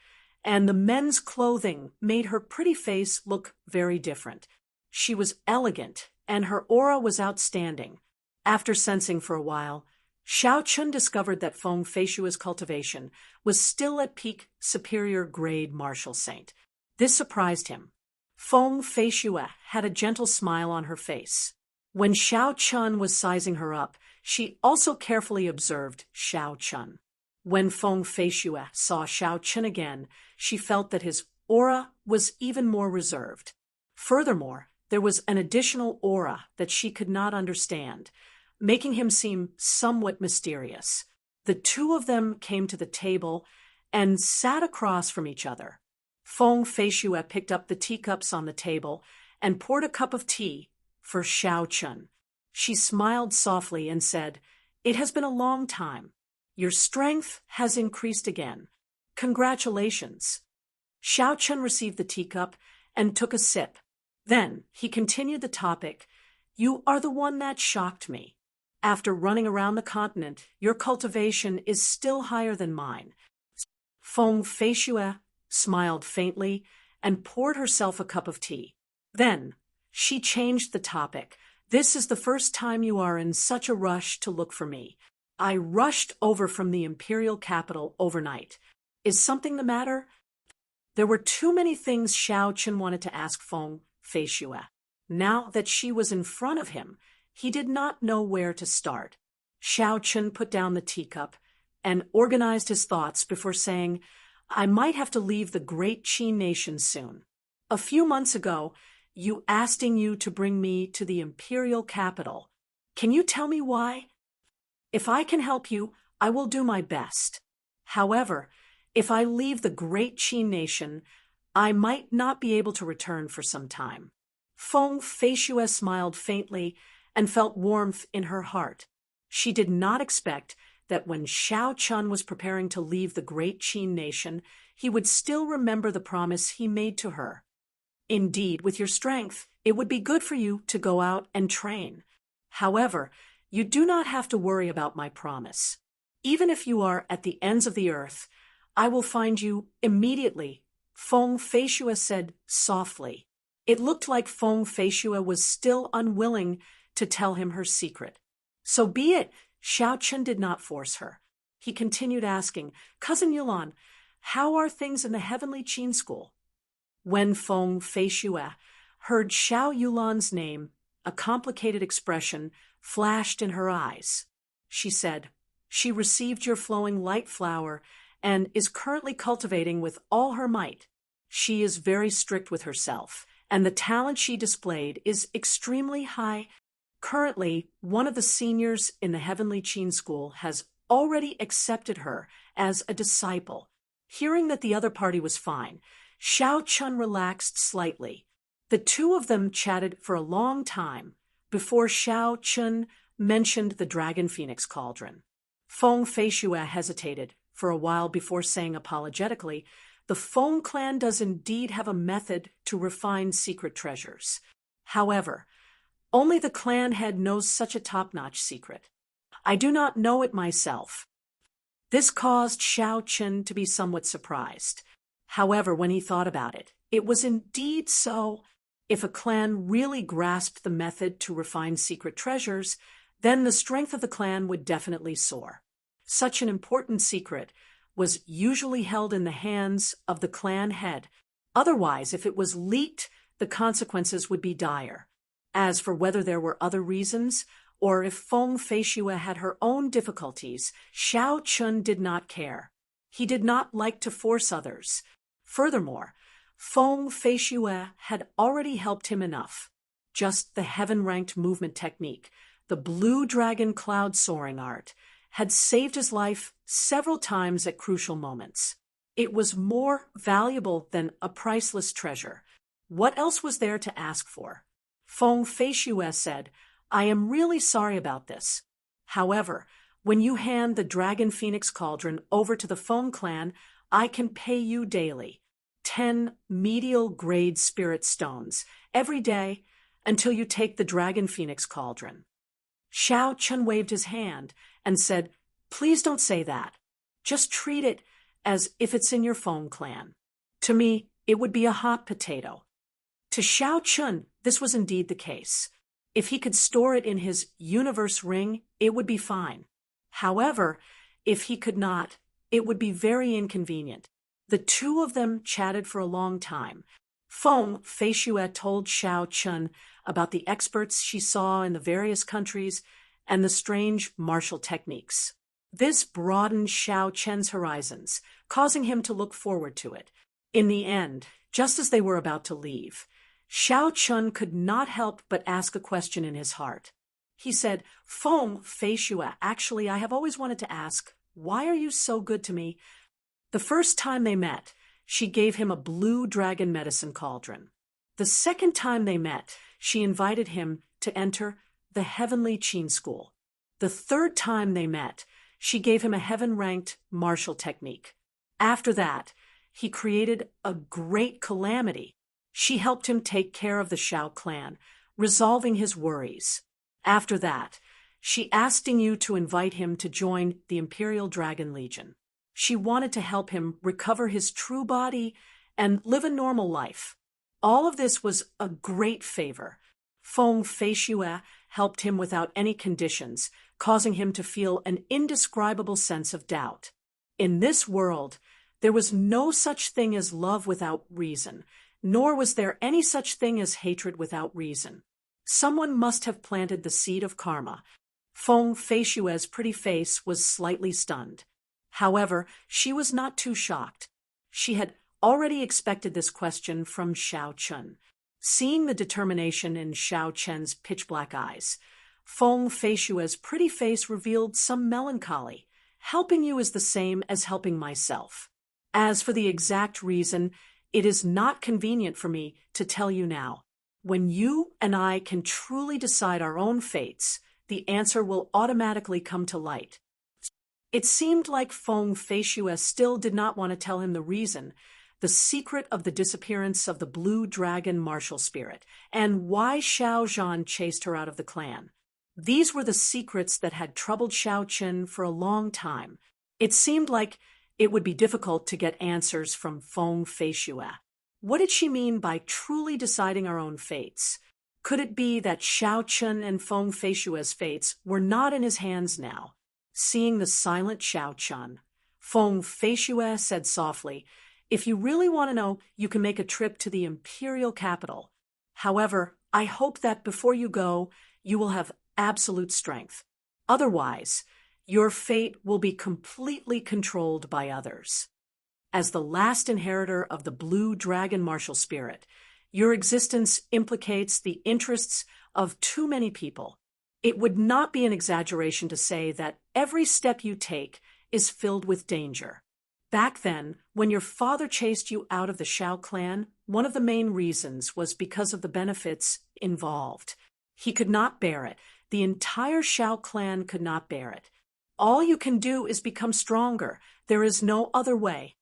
and the men's clothing made her pretty face look very different. She was elegant, and her aura was outstanding. After sensing for a while, Xiao Chen discovered that Feng Feishue's cultivation was still at peak superior grade martial saint. This surprised him. Feng Feishue had a gentle smile on her face. When Xiao Chen was sizing her up, she also carefully observed Xiao Chen. When Feng Feishue saw Xiao Chen again, she felt that his aura was even more reserved. Furthermore, there was an additional aura that she could not understand, making him seem somewhat mysterious. The two of them came to the table and sat across from each other. Feng Feishue picked up the teacups on the table and poured a cup of tea for Xiao Chen. She smiled softly and said, "It has been a long time. Your strength has increased again. Congratulations." Xiao Chen received the teacup and took a sip. Then he continued the topic. "You are the one that shocked me. After running around the continent, your cultivation is still higher than mine." Feng Feishue smiled faintly and poured herself a cup of tea. Then she changed the topic. "This is the first time you are in such a rush to look for me. I rushed over from the imperial capital overnight. Is something the matter?" There were too many things Xiao Chen wanted to ask Feng Feishue. Now that she was in front of him, he did not know where to start. Xiao Chen put down the teacup and organized his thoughts before saying, "I might have to leave the great Qi nation soon. A few months ago, you asking you to bring me to the imperial capital. Can you tell me why? If I can help you, I will do my best. However, if I leave the great Qi nation, I might not be able to return for some time." Feng Feishue smiled faintly and felt warmth in her heart. She did not expect that when Xiao Chen was preparing to leave the great Qin nation, he would still remember the promise he made to her. Indeed, with your strength, it would be good for you to go out and train. However, you do not have to worry about my promise. Even if you are at the ends of the earth, I will find you immediately, Feng Feishue said softly. It looked like Feng Feishue was still unwilling to tell him her secret. So be it, Xiao Chen did not force her. He continued asking, Cousin Yulan, how are things in the heavenly Qin school? When Feng Feishue heard Xiao Yulan's name, a complicated expression flashed in her eyes. She said, She received your flowing light flower and is currently cultivating with all her might. She is very strict with herself, and the talent she displayed is extremely high. Currently, one of the seniors in the Heavenly Qin School has already accepted her as a disciple. Hearing that the other party was fine, Xiao Chun relaxed slightly. The two of them chatted for a long time before Xiao Chun mentioned the Dragon Phoenix Cauldron. Feng Feishue hesitated for a while before saying apologetically, The Feng clan does indeed have a method to refine secret treasures. However, only the clan head knows such a top-notch secret. I do not know it myself. This caused Xiao Chen to be somewhat surprised. However, when he thought about it, it was indeed so. If a clan really grasped the method to refine secret treasures, then the strength of the clan would definitely soar. Such an important secret was usually held in the hands of the clan head. Otherwise, if it was leaked, the consequences would be dire. As for whether there were other reasons, or if Feng Feishue had her own difficulties, Xiao Chun did not care. He did not like to force others. Furthermore, Feng Feishue had already helped him enough. Just the heaven-ranked movement technique, the blue dragon cloud soaring art, had saved his life several times at crucial moments. It was more valuable than a priceless treasure. What else was there to ask for? Feng Feishue said, I am really sorry about this. However, when you hand the Dragon Phoenix Cauldron over to the Feng clan, I can pay you daily. 10 medial grade spirit stones every day until you take the Dragon Phoenix Cauldron. Xiao Chun waved his hand and said, Please don't say that. Just treat it as if it's in your Feng clan. To me, it would be a hot potato. To Xiao Chun, this was indeed the case. If he could store it in his universe ring, it would be fine. However, if he could not, it would be very inconvenient. The two of them chatted for a long time. Feng Feishue told Xiao Chun about the experts she saw in the various countries and the strange martial techniques. This broadened Xiao Chen's horizons, causing him to look forward to it. In the end, just as they were about to leave, Xiao Chun could not help but ask a question in his heart. He said, Feng Feishue, actually, I have always wanted to ask, why are you so good to me? The first time they met, she gave him a blue dragon medicine cauldron. The second time they met, she invited him to enter the Heavenly Qin School. The third time they met, she gave him a heaven-ranked martial technique. After that, he created a great calamity. She helped him take care of the Xiao clan, resolving his worries. After that, she asked you to invite him to join the Imperial Dragon Legion. She wanted to help him recover his true body and live a normal life. All of this was a great favor. Feng Feishue helped him without any conditions, causing him to feel an indescribable sense of doubt. In this world, there was no such thing as love without reason, nor was there any such thing as hatred without reason. Someone must have planted the seed of karma. Feng Feishue's pretty face was slightly stunned. However, she was not too shocked. She had already expected this question from Xiao Chun. Seeing the determination in Xiao Chen's pitch-black eyes, Feng Feishue's pretty face revealed some melancholy. Helping you is the same as helping myself. As for the exact reason, it is not convenient for me to tell you now. When you and I can truly decide our own fates, the answer will automatically come to light. It seemed like Feng Feishue still did not want to tell him the reason. the secret of the disappearance of the blue dragon martial spirit, and why Xiao Zhan chased her out of the clan. These were the secrets that had troubled Xiao Chen for a long time. It seemed like it would be difficult to get answers from Feng Feishue. What did she mean by truly deciding our own fates? Could it be that Xiao Chen and Feng Feishue's fates were not in his hands now? Seeing the silent Xiao Chen, Feng Feishue said softly, "If you really want to know, you can make a trip to the imperial capital. However, I hope that before you go, you will have absolute strength. Otherwise, your fate will be completely controlled by others. As the last inheritor of the blue dragon martial spirit, your existence implicates the interests of too many people. It would not be an exaggeration to say that every step you take is filled with danger. Back then, when your father chased you out of the Xiao clan, one of the main reasons was because of the benefits involved. He could not bear it. The entire Xiao clan could not bear it. All you can do is become stronger. There is no other way."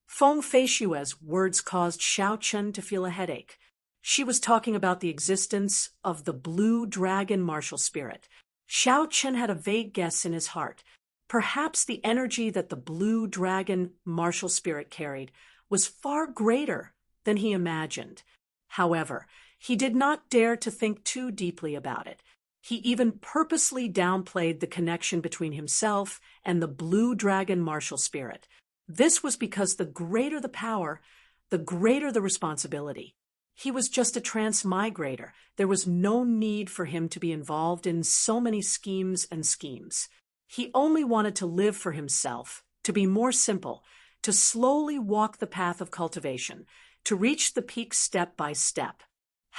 Feng Feishue's words caused Xiao Chen to feel a headache. She was talking about the existence of the blue dragon martial spirit. Xiao Chen had a vague guess in his heart. Perhaps the energy that the blue dragon martial spirit carried was far greater than he imagined. However, he did not dare to think too deeply about it. He even purposely downplayed the connection between himself and the blue dragon martial spirit. This was because the greater the power, the greater the responsibility. He was just a transmigrator. There was no need for him to be involved in so many schemes and schemes. He only wanted to live for himself, to be more simple, to slowly walk the path of cultivation, to reach the peak step by step.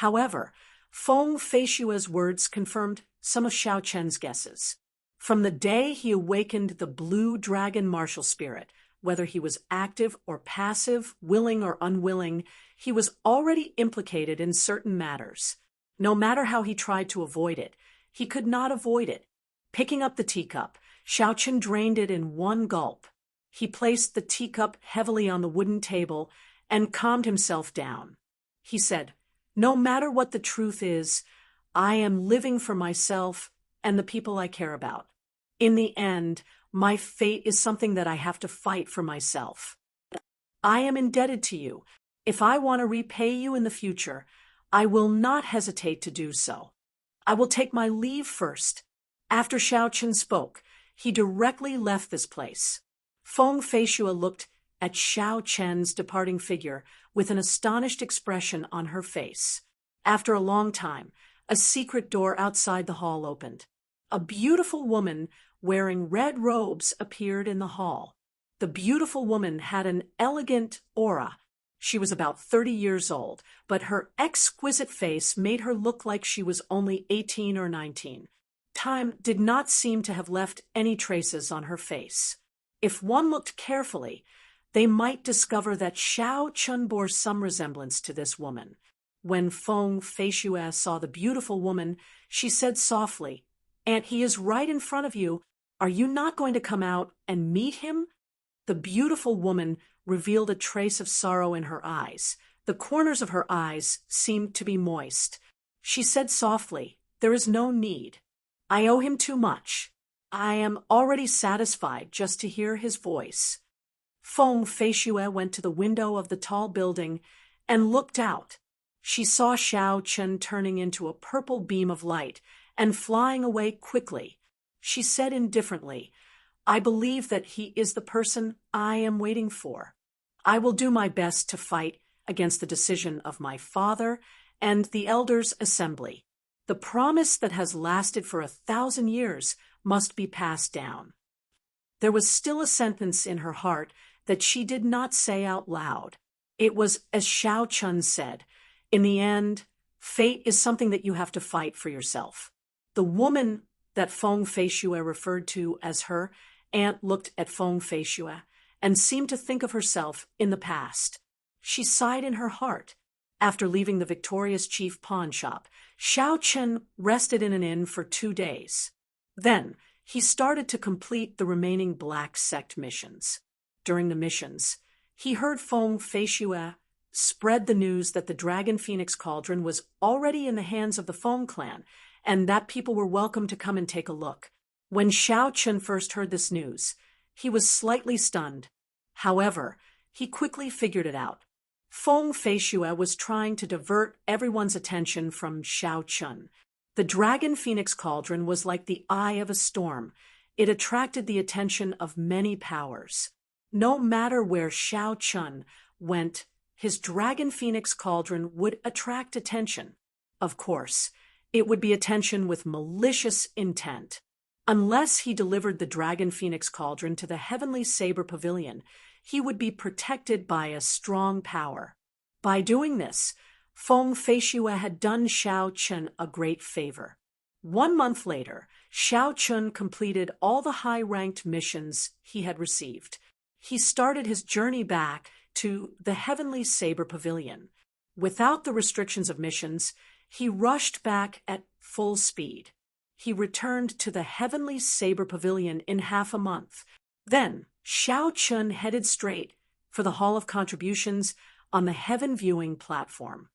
However, Feng Feishue's words confirmed some of Xiao Chen's guesses. From the day he awakened the blue dragon martial spirit, whether he was active or passive, willing or unwilling, he was already implicated in certain matters. No matter how he tried to avoid it, he could not avoid it. Picking up the teacup, Xiao Chen drained it in one gulp. He placed the teacup heavily on the wooden table and calmed himself down. He said, "No matter what the truth is, I am living for myself and the people I care about. In the end, my fate is something that I have to fight for myself. I am indebted to you. If I want to repay you in the future, I will not hesitate to do so. I will take my leave first." After Xiao Chen spoke, he directly left this place. Feng Feishue looked at Xiao Chen's departing figure with an astonished expression on her face. After a long time, a secret door outside the hall opened. A beautiful woman wearing red robes appeared in the hall. The beautiful woman had an elegant aura. She was about 30 years old, but her exquisite face made her look like she was only 18 or 19. Time did not seem to have left any traces on her face. If one looked carefully, they might discover that Xiao Chen bore some resemblance to this woman. When Feng Feishue saw the beautiful woman, she said softly, "Aunt, he is right in front of you. Are you not going to come out and meet him?" The beautiful woman revealed a trace of sorrow in her eyes. The corners of her eyes seemed to be moist. She said softly, "There is no need. I owe him too much. I am already satisfied just to hear his voice." Feng Feishue went to the window of the tall building and looked out. She saw Xiao Chen turning into a purple beam of light and flying away quickly. She said indifferently, "I believe that he is the person I am waiting for. I will do my best to fight against the decision of my father and the elders' assembly. The promise that has lasted for 1,000 years must be passed down." There was still a sentence in her heart that she did not say out loud. It was as Xiao Chen said, "In the end, fate is something that you have to fight for yourself." The woman that Feng Feishue referred to as her aunt looked at Feng Feishue and seemed to think of herself in the past. She sighed in her heart. After leaving the victorious chief pawn shop, Xiao Chen rested in an inn for 2 days. Then he started to complete the remaining Black Sect missions. During the missions, He heard Feng Feishue spread the news that the Dragon Phoenix Cauldron was already in the hands of the Feng clan, and that people were welcome to come and take a look. When Xiao Chun first heard this news, he was slightly stunned. However, he quickly figured it out. Feng Feishue was trying to divert everyone's attention from Xiao Chun. The Dragon Phoenix Cauldron was like the eye of a storm. It attracted the attention of many powers. No matter where Xiao Chun went, his Dragon Phoenix Cauldron would attract attention. Of course, it would be attention with malicious intent. Unless he delivered the Dragon Phoenix Cauldron to the Heavenly Saber Pavilion, he would be protected by a strong power. By doing this, Feng Feishue had done Xiao Chun a great favor. 1 month later, Xiao Chun completed all the high-ranked missions he had received. He started his journey back to the Heavenly Saber Pavilion. Without the restrictions of missions, he rushed back at full speed. He returned to the Heavenly Saber Pavilion in half a month. Then, Xiao Chun headed straight for the Hall of Contributions on the Heaven Viewing platform.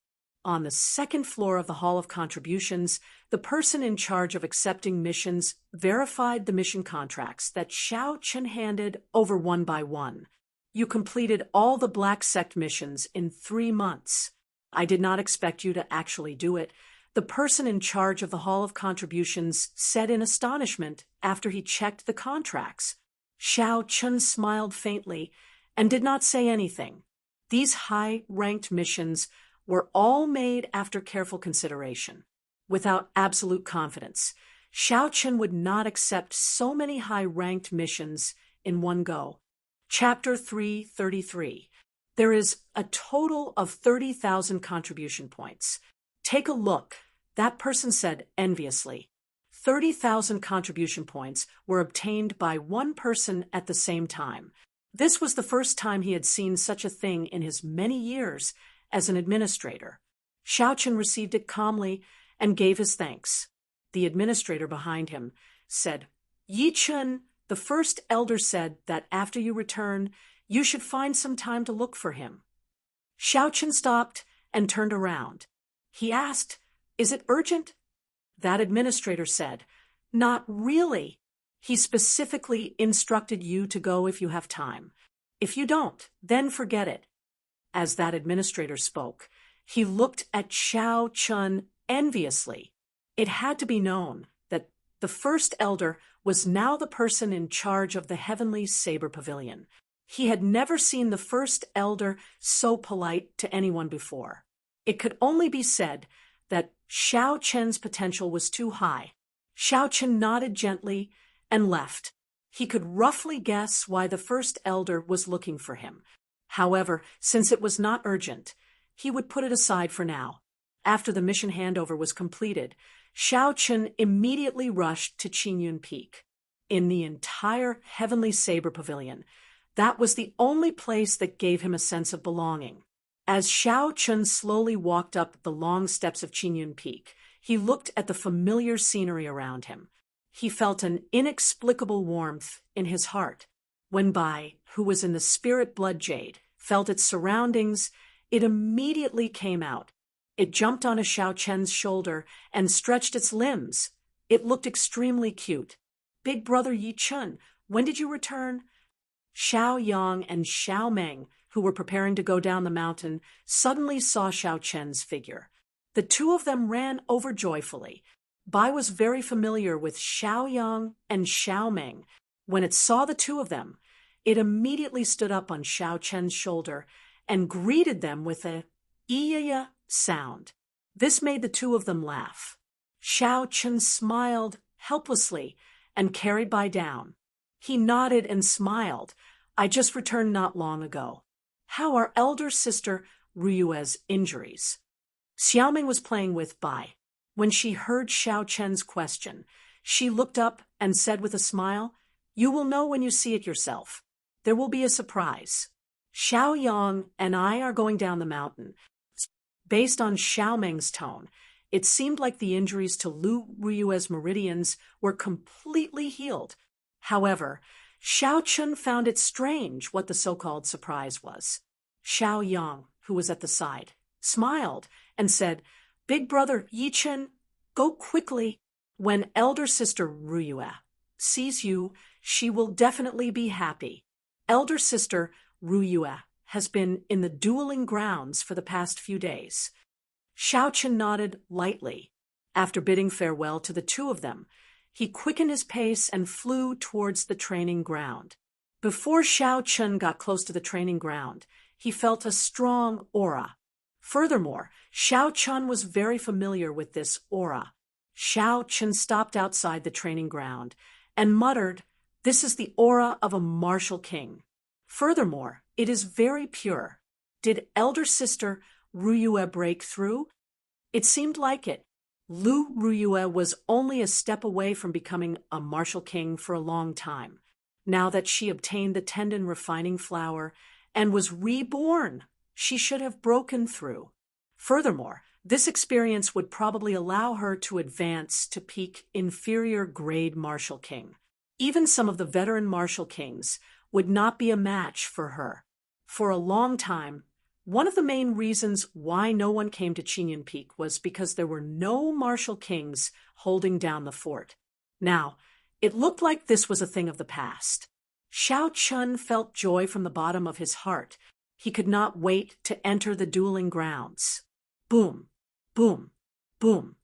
On the second floor of the Hall of Contributions, the person in charge of accepting missions verified the mission contracts that Xiao Chun handed over one by one. You completed all the Black Sect missions in 3 months. I did not expect you to actually do it. The person in charge of the Hall of Contributions said in astonishment after he checked the contracts. Xiao Chun smiled faintly and did not say anything. These high-ranked missions were all made after careful consideration. Without absolute confidence, Xiao Chun would not accept so many high-ranked missions in one go. Chapter 333. There is a total of 30,000 contribution points. Take a look, that person said enviously. 30,000 contribution points were obtained by one person at the same time. This was the first time he had seen such a thing in his many years as an administrator. Xiao Chun received it calmly and gave his thanks. The administrator behind him said, "Yi Chun, the first elder said that after you return, you should find some time to look for him." Xiao Chun stopped and turned around. He asked, "Is it urgent?" That administrator said, "Not really. He specifically instructed you to go if you have time. If you don't, then forget it." As that administrator spoke, he looked at Xiao Chun enviously. It had to be known that the first elder was now the person in charge of the Heavenly Saber Pavilion. He had never seen the first elder so polite to anyone before. It could only be said that Xiao Chun's potential was too high. Xiao Chun nodded gently and left. He could roughly guess why the first elder was looking for him. However, since it was not urgent, he would put it aside for now. After the mission handover was completed, Xiao Chun immediately rushed to Qinyun Peak. In the entire Heavenly Saber Pavilion, that was the only place that gave him a sense of belonging. As Xiao Chun slowly walked up the long steps of Qinyun Peak, he looked at the familiar scenery around him. He felt an inexplicable warmth in his heart. When Bai, who was in the spirit blood jade, felt its surroundings, it immediately came out. It jumped on a Xiao Chun's shoulder and stretched its limbs. It looked extremely cute. "Big brother Yi Chun, when did you return?" Xiao Yang and Xiao Meng, who were preparing to go down the mountain, suddenly saw Xiao Chun's figure. The two of them ran over joyfully. Bai was very familiar with Xiao Yang and Xiao Meng. When it saw the two of them, it immediately stood up on Xiao Chun's shoulder and greeted them with a "iya" sound. This made the two of them laugh. Xiao Chun smiled helplessly and carried Bai down. He nodded and smiled. "I just returned not long ago. How are elder sister Ryue's injuries?" Xiaoming was playing with Bai. When she heard Xiao Chen's question, she looked up and said with a smile, "You will know when you see it yourself. There will be a surprise. Xiao Yang and I are going down the mountain." Based on Xiaoming's tone, it seemed like the injuries to Lu Ryue's meridians were completely healed. However, Xiao Chun found it strange what the so-called surprise was. Xiao Yang, who was at the side, smiled and said, "Big brother Yi Chen, go quickly. When elder sister Ruyue sees you, she will definitely be happy." Elder sister Ruyue has been in the dueling grounds for the past few days. Xiao Chen nodded lightly. After bidding farewell to the two of them, he quickened his pace and flew towards the training ground. Before Xiao Chen got close to the training ground, he felt a strong aura. Furthermore, Xiao Chen was very familiar with this aura. Xiao Chen stopped outside the training ground and muttered, "This is the aura of a martial king. Furthermore, it is very pure. Did elder sister Ruyue break through?" It seemed like it. Lu Ruyue was only a step away from becoming a martial king for a long time. Now that she obtained the tendon refining flower and was reborn, she should have broken through. Furthermore, this experience would probably allow her to advance to peak inferior grade martial king. Even some of the veteran martial kings would not be a match for her. For a long time, one of the main reasons why no one came to Qinyan Peak was because there were no martial kings holding down the fort. Now, it looked like this was a thing of the past. Xiao Chun felt joy from the bottom of his heart. He could not wait to enter the dueling grounds. Boom, boom, boom.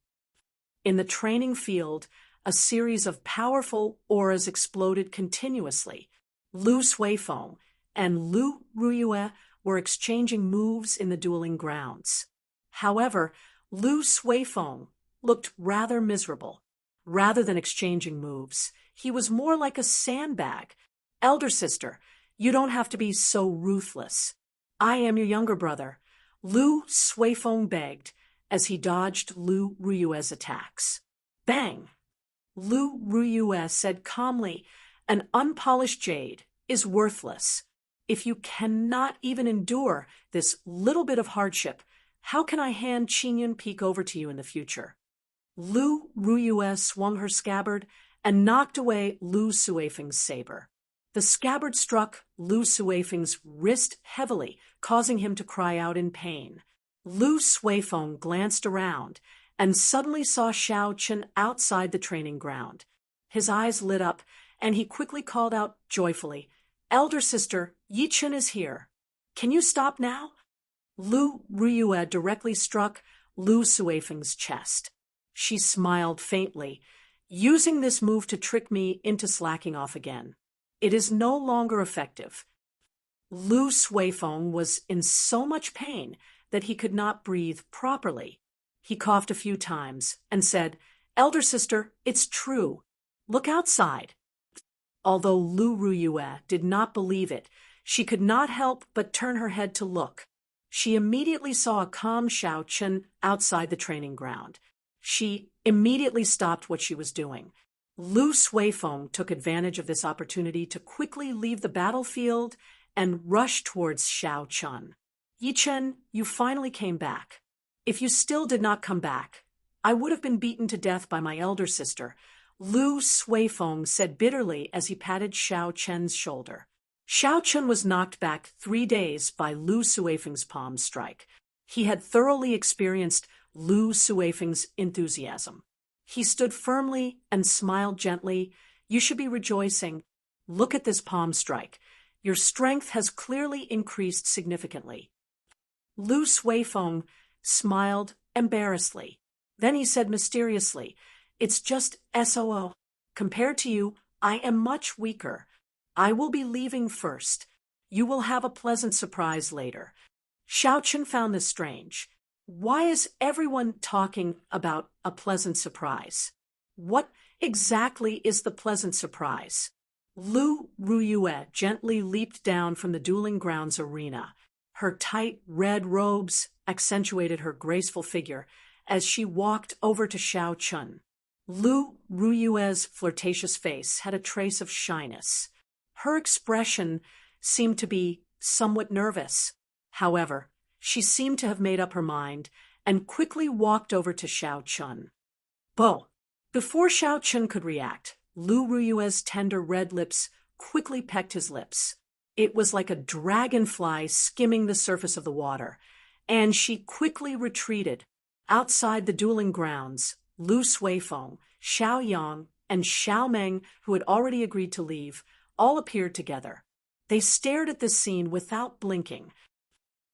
In the training field, a series of powerful auras exploded continuously. Lu Suifeng and Lu Ruyue were exchanging moves in the dueling grounds. However, Lu Suifeng looked rather miserable. Rather than exchanging moves, he was more like a sandbag. "Elder sister, you don't have to be so ruthless. I am your younger brother," Lu Suifeng begged as he dodged Lu Ruyue's attacks. Bang! Lu Ruyue said calmly, "An unpolished jade is worthless. If you cannot even endure this little bit of hardship, how can I hand Qinyan Peak over to you in the future?" Lu Ruyue swung her scabbard and knocked away Lu Suifeng's saber. The scabbard struck Lu Suifeng's wrist heavily, causing him to cry out in pain. Lu Suifeng glanced around and suddenly saw Xiao Chen outside the training ground. His eyes lit up, and he quickly called out joyfully, "Elder sister, Yi Chen is here. Can you stop now?" Lu Ruyue directly struck Lu Suifeng's chest. She smiled faintly, "Using this move to trick me into slacking off again. It is no longer effective." Lu Suifeng was in so much pain that he could not breathe properly. He coughed a few times and said, "Elder sister, it's true. Look outside." Although Lu Ruyue did not believe it, she could not help but turn her head to look. She immediately saw a calm Xiao Chen outside the training ground. She immediately stopped what she was doing. Lu Suifeng took advantage of this opportunity to quickly leave the battlefield and rush towards Xiao Chen. "Yi Chen, you finally came back. If you still did not come back, I would have been beaten to death by my elder sister," Lu Suifeng said bitterly as he patted Xiao Chen's shoulder. Xiao Chen was knocked back 3 days by Lu Suifeng's palm strike. He had thoroughly experienced Lu Suifeng's enthusiasm. He stood firmly and smiled gently. "You should be rejoicing. Look at this palm strike. Your strength has clearly increased significantly." Lu Suifeng smiled embarrassedly. Then he said mysteriously, "It's just SOO. Compared to you, I am much weaker. I will be leaving first. You will have a pleasant surprise later." Xiao Chen found this strange. Why is everyone talking about a pleasant surprise? What exactly is the pleasant surprise? Lu Ruyue gently leaped down from the dueling grounds arena. Her tight red robes accentuated her graceful figure as she walked over to Xiao Chen. Lu Ruyue's flirtatious face had a trace of shyness. Her expression seemed to be somewhat nervous. However, she seemed to have made up her mind and quickly walked over to Xiao Chen. "Bo!" Before Xiao Chen could react, Lu Ruyue's tender red lips quickly pecked his lips. It was like a dragonfly skimming the surface of the water, and she quickly retreated. Outside the dueling grounds, Lu Suifeng, Xiao Yang, and Xiao Meng, who had already agreed to leave, all appeared together. They stared at this scene without blinking.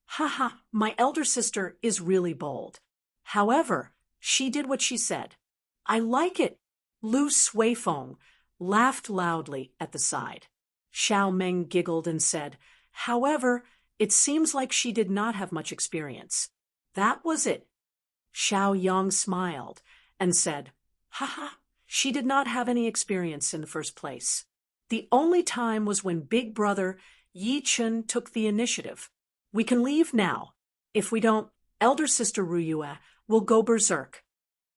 Haha, my elder sister is really bold. However, she did what she said. I like it. Lu Suifeng laughed loudly at the side. Xiao Meng giggled and said, however, it seems like she did not have much experience. That was it. Xiao Yang smiled and said, haha, she did not have any experience in the first place. The only time was when Big Brother Yi Chun took the initiative. We can leave now. If we don't, elder sister Ruyue will go berserk.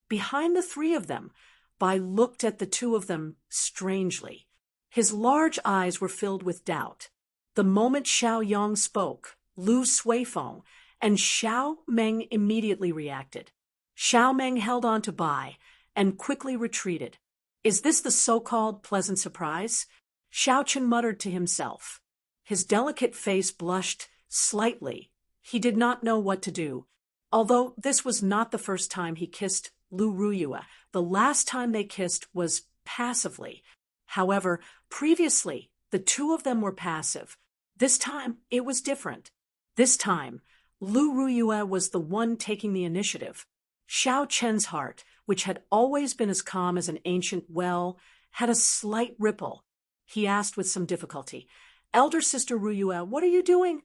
Behind the three of them, Bai looked at the two of them strangely. His large eyes were filled with doubt. The moment Xiao Yang spoke, Lu Suifeng and Xiao Meng immediately reacted. Xiao Meng held on to Bai and quickly retreated. Is this the so-called pleasant surprise? Xiao Chen muttered to himself. His delicate face blushed slightly. He did not know what to do. Although this was not the first time he kissed Lu Ruyue, the last time they kissed was passively. However, previously, the two of them were passive. This time, it was different. This time, Lu Ruyue was the one taking the initiative. Xiao Chen's heart, which had always been as calm as an ancient well, had a slight ripple. He asked with some difficulty, elder sister Ruyue, what are you doing?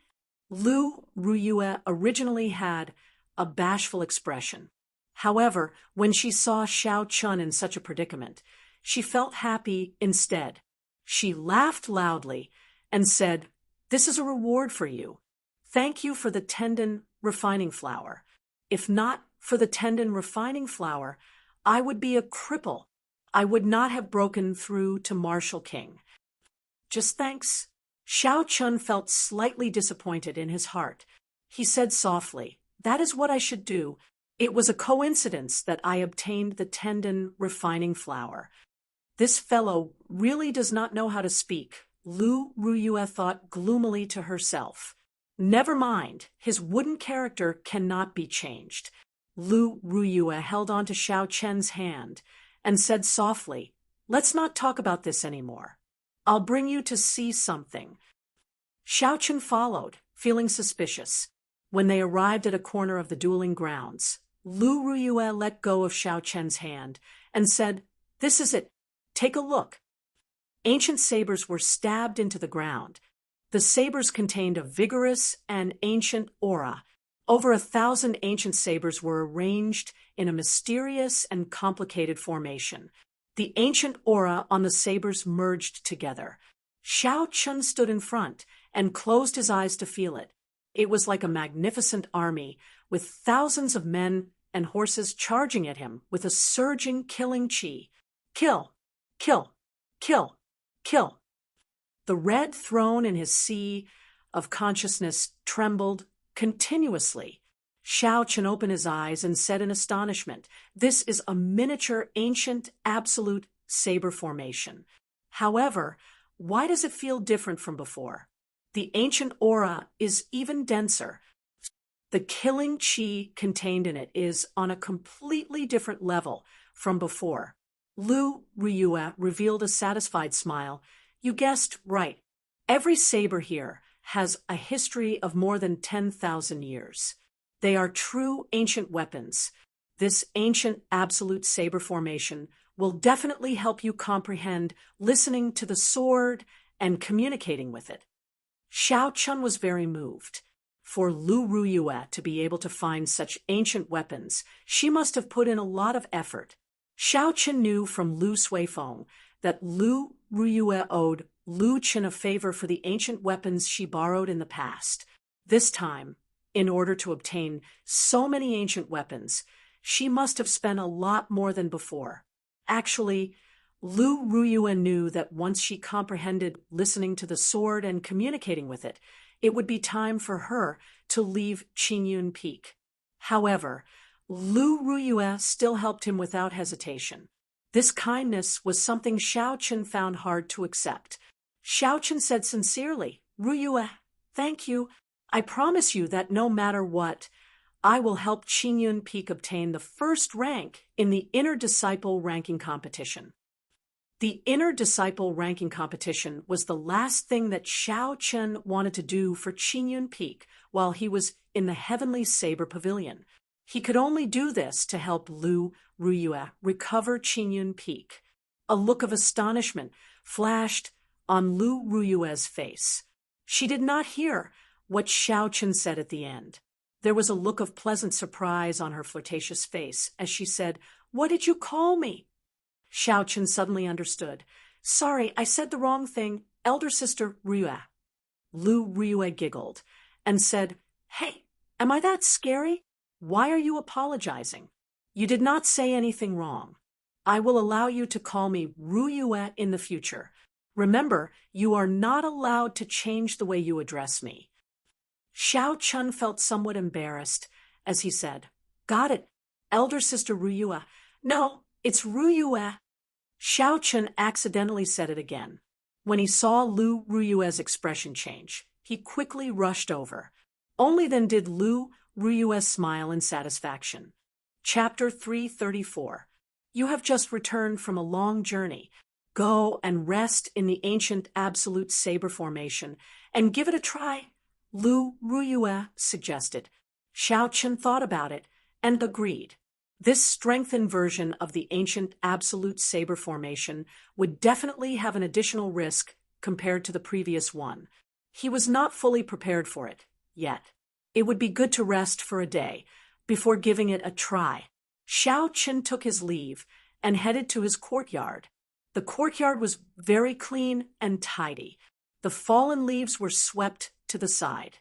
Lu Ruyue originally had a bashful expression. However, when she saw Xiao Chun in such a predicament, she felt happy instead. She laughed loudly and said, this is a reward for you. Thank you for the tendon refining flour. If not for the tendon refining flour, I would be a cripple. I would not have broken through to Marshal King. Just thanks. Xiao Chun felt slightly disappointed in his heart. He said softly, that is what I should do. It was a coincidence that I obtained the tendon refining flour. This fellow really does not know how to speak, Lu Ruyue thought gloomily to herself. Never mind, his wooden character cannot be changed. Lu Ruyue held on to Xiao Chen's hand and said softly, let's not talk about this anymore. I'll bring you to see something. Xiao Chen followed, feeling suspicious. When they arrived at a corner of the dueling grounds, Lu Ruyue let go of Xiao Chen's hand and said, this is it. Take a look. Ancient sabers were stabbed into the ground. The sabers contained a vigorous and ancient aura. Over 1,000 ancient sabers were arranged in a mysterious and complicated formation. The ancient aura on the sabers merged together. Xiao Chun stood in front and closed his eyes to feel it. It was like a magnificent army, with thousands of men and horses charging at him with a surging, killing chi. Kill, kill, kill, kill. The red throne in his sea of consciousness trembled continuously. Xiao Chen opened his eyes and said in astonishment, this is a miniature, ancient, absolute saber formation. However, why does it feel different from before? The ancient aura is even denser. The killing chi contained in it is on a completely different level from before. Lu Ruyue revealed a satisfied smile. You guessed right. Every saber here has a history of more than 10,000 years. They are true ancient weapons. This ancient absolute saber formation will definitely help you comprehend listening to the sword and communicating with it. Xiao Chun was very moved. For Lu Ruyue to be able to find such ancient weapons, she must have put in a lot of effort. Xiao Chen knew from Lu Suifeng that Lu Ruyue owed Lu Chen a favor for the ancient weapons she borrowed in the past. This time, in order to obtain so many ancient weapons, she must have spent a lot more than before. Actually, Lu Ruyue knew that once she comprehended listening to the sword and communicating with it, it would be time for her to leave Qingyun Peak. However, Lu Ruyue still helped him without hesitation. This kindness was something Xiao Chen found hard to accept. Xiao Chen said sincerely, Ruyue, thank you. I promise you that no matter what, I will help Qingyun Peak obtain the first rank in the Inner Disciple ranking competition. The Inner Disciple ranking competition was the last thing that Xiao Chen wanted to do for Qingyun Peak while he was in the Heavenly Saber Pavilion. He could only do this to help Lu Ruyue recover Qingyun Peak. A look of astonishment flashed on Lu Ruyue's face. She did not hear what Xiao Chen said at the end. There was a look of pleasant surprise on her flirtatious face as she said, What did you call me? Xiao Chen suddenly understood. Sorry, I said the wrong thing. Elder sister Ruyue. Lu Ruyue giggled and said, Hey, am I that scary? Why are you apologizing? You did not say anything wrong. I will allow you to call me Ruyue in the future. Remember, you are not allowed to change the way you address me. Xiao Chen felt somewhat embarrassed as he said, Got it, elder sister Ruyue. No, it's Ruyue. Xiao Chen accidentally said it again. When he saw Lu Ruyue's expression change, he quickly rushed over. Only then did Lu Ruyue smile in satisfaction. Chapter 334. You have just returned from a long journey. Go and rest in the ancient absolute saber formation and give it a try, Lu Ruyue suggested. Xiao Chen thought about it and agreed. This strengthened version of the ancient absolute saber formation would definitely have an additional risk compared to the previous one. He was not fully prepared for it yet. It would be good to rest for a day before giving it a try. Xiao Chen took his leave and headed to his courtyard. The courtyard was very clean and tidy. The fallen leaves were swept to the side.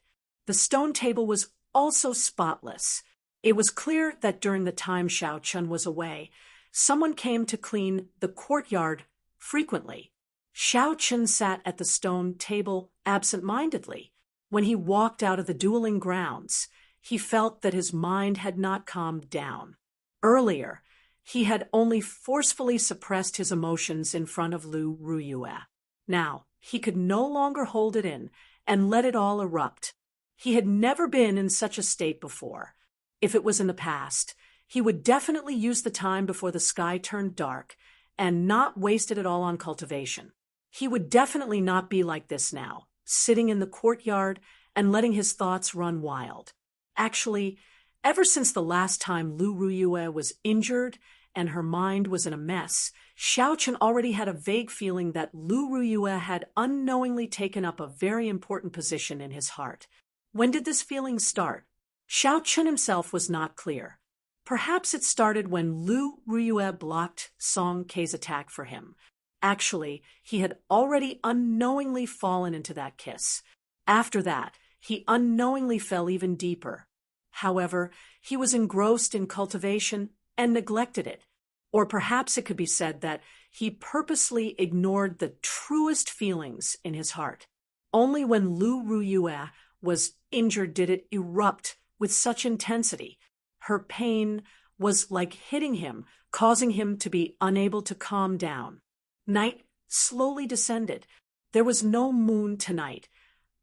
The stone table was also spotless. It was clear that during the time Xiao Chen was away, someone came to clean the courtyard frequently. Xiao Chen sat at the stone table absent-mindedly. When he walked out of the dueling grounds, he felt that his mind had not calmed down. Earlier, he had only forcefully suppressed his emotions in front of Lu Ruyue. Now, he could no longer hold it in and let it all erupt. He had never been in such a state before. If it was in the past, he would definitely use the time before the sky turned dark and not waste it at all on cultivation. He would definitely not be like this now, sitting in the courtyard and letting his thoughts run wild. Actually, ever since the last time Lu Ruyue was injured and her mind was in a mess, Xiao Chen already had a vague feeling that Lu Ruyue had unknowingly taken up a very important position in his heart. When did this feeling start? Xiao Chen himself was not clear. Perhaps it started when Lu Ruyue blocked Song Ke's attack for him. Actually, he had already unknowingly fallen into that kiss. After that, he unknowingly fell even deeper. However, he was engrossed in cultivation and neglected it. Or perhaps it could be said that he purposely ignored the truest feelings in his heart. Only when Lu Ruyue was injured did it erupt with such intensity. Her pain was like hitting him, causing him to be unable to calm down. Night slowly descended. There was no moon tonight,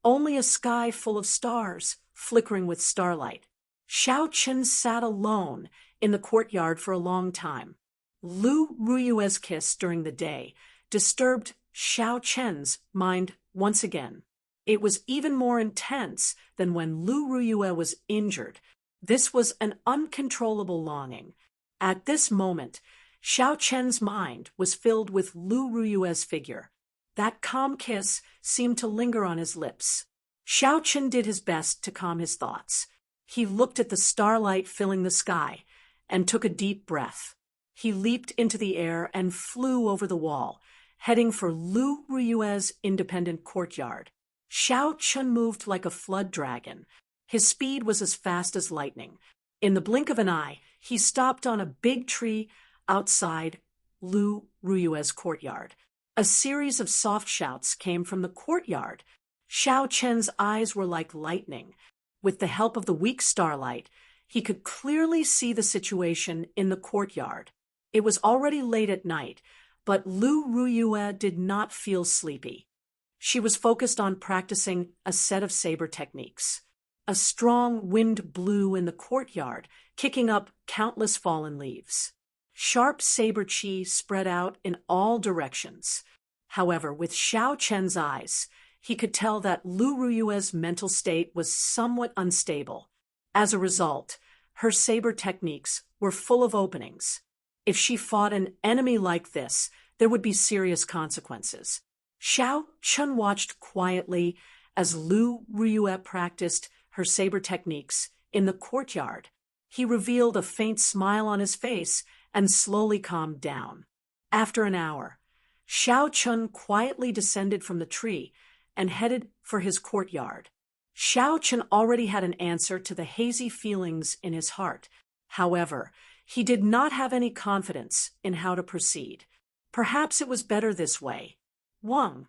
only a sky full of stars, flickering with starlight. Xiao Chen sat alone in the courtyard for a long time. Lu Ruyue's kiss during the day disturbed Xiao Chen's mind once again. It was even more intense than when Lu Ruyue was injured. This was an uncontrollable longing. At this moment, Xiao Chen's mind was filled with Lu Ruyue's figure. That calm kiss seemed to linger on his lips. Xiao Chen did his best to calm his thoughts. He looked at the starlight filling the sky and took a deep breath. He leaped into the air and flew over the wall, heading for Lu Ruyue's independent courtyard. Xiao Chen moved like a flood dragon. His speed was as fast as lightning. In the blink of an eye, he stopped on a big tree outside Lu Ruyue's courtyard. A series of soft shouts came from the courtyard. Xiao Chen's eyes were like lightning. With the help of the weak starlight, he could clearly see the situation in the courtyard. It was already late at night, but Lu Ruyue did not feel sleepy. She was focused on practicing a set of saber techniques. A strong wind blew in the courtyard, kicking up countless fallen leaves. Sharp saber chi spread out in all directions. However, with Xiao Chen's eyes, he could tell that Lu Ruyue's mental state was somewhat unstable. As a result, her saber techniques were full of openings. If she fought an enemy like this, there would be serious consequences. Xiao Chen watched quietly as Lu Ruyue practiced her saber techniques in the courtyard. He revealed a faint smile on his face and slowly calmed down. After an hour, Xiao Chen quietly descended from the tree and headed for his courtyard. Xiao Chen already had an answer to the hazy feelings in his heart. However, he did not have any confidence in how to proceed. Perhaps it was better this way. Wang.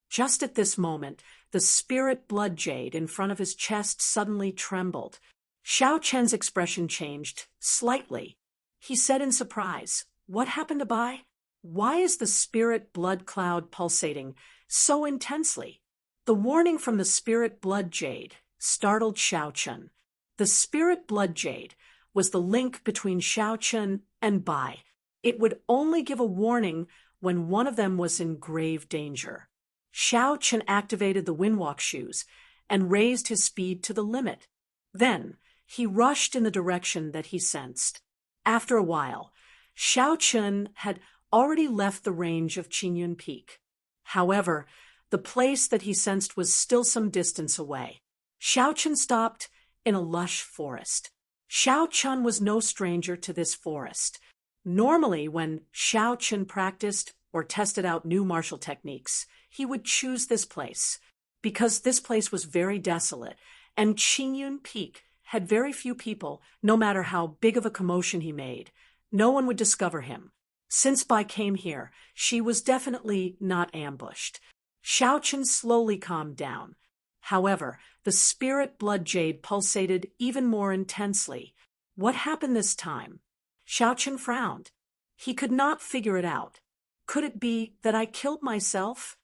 Just at this moment, the spirit blood jade in front of his chest suddenly trembled. Xiao Chen's expression changed slightly. He said in surprise, "What happened to Bai? Why is the spirit blood cloud pulsating so intensely?" The warning from the spirit blood jade startled Xiao Chen. The spirit blood jade was the link between Xiao Chen and Bai. It would only give a warning when one of them was in grave danger. Xiao Chen activated the windwalk shoes and raised his speed to the limit. Then, he rushed in the direction that he sensed. After a while, Xiao Chen had already left the range of Qingyun Peak. However, the place that he sensed was still some distance away. Xiao Chen stopped in a lush forest. Xiao Chen was no stranger to this forest. Normally, when Xiao Chen practiced or tested out new martial techniques, he would choose this place, because this place was very desolate, and Qingyun Peak had very few people. No matter how big of a commotion he made, no one would discover him. Since Bai came here, she was definitely not ambushed. Xiao Chen slowly calmed down. However, the spirit blood jade pulsated even more intensely. What happened this time? Xiao Chen frowned. He could not figure it out. Could it be that I killed myself?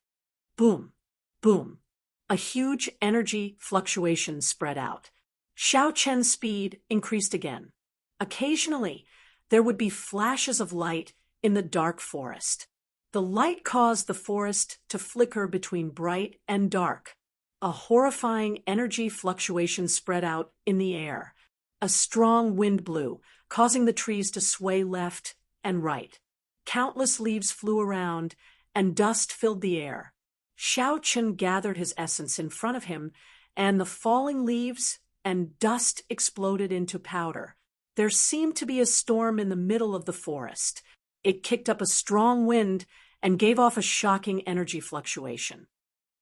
Boom, boom. A huge energy fluctuation spread out. Xiao Chen's speed increased again. Occasionally, there would be flashes of light in the dark forest. The light caused the forest to flicker between bright and dark. A horrifying energy fluctuation spread out in the air. A strong wind blew, causing the trees to sway left and right. Countless leaves flew around, and dust filled the air. Xiao Chen gathered his essence in front of him, and the falling leaves and dust exploded into powder. There seemed to be a storm in the middle of the forest. It kicked up a strong wind and gave off a shocking energy fluctuation.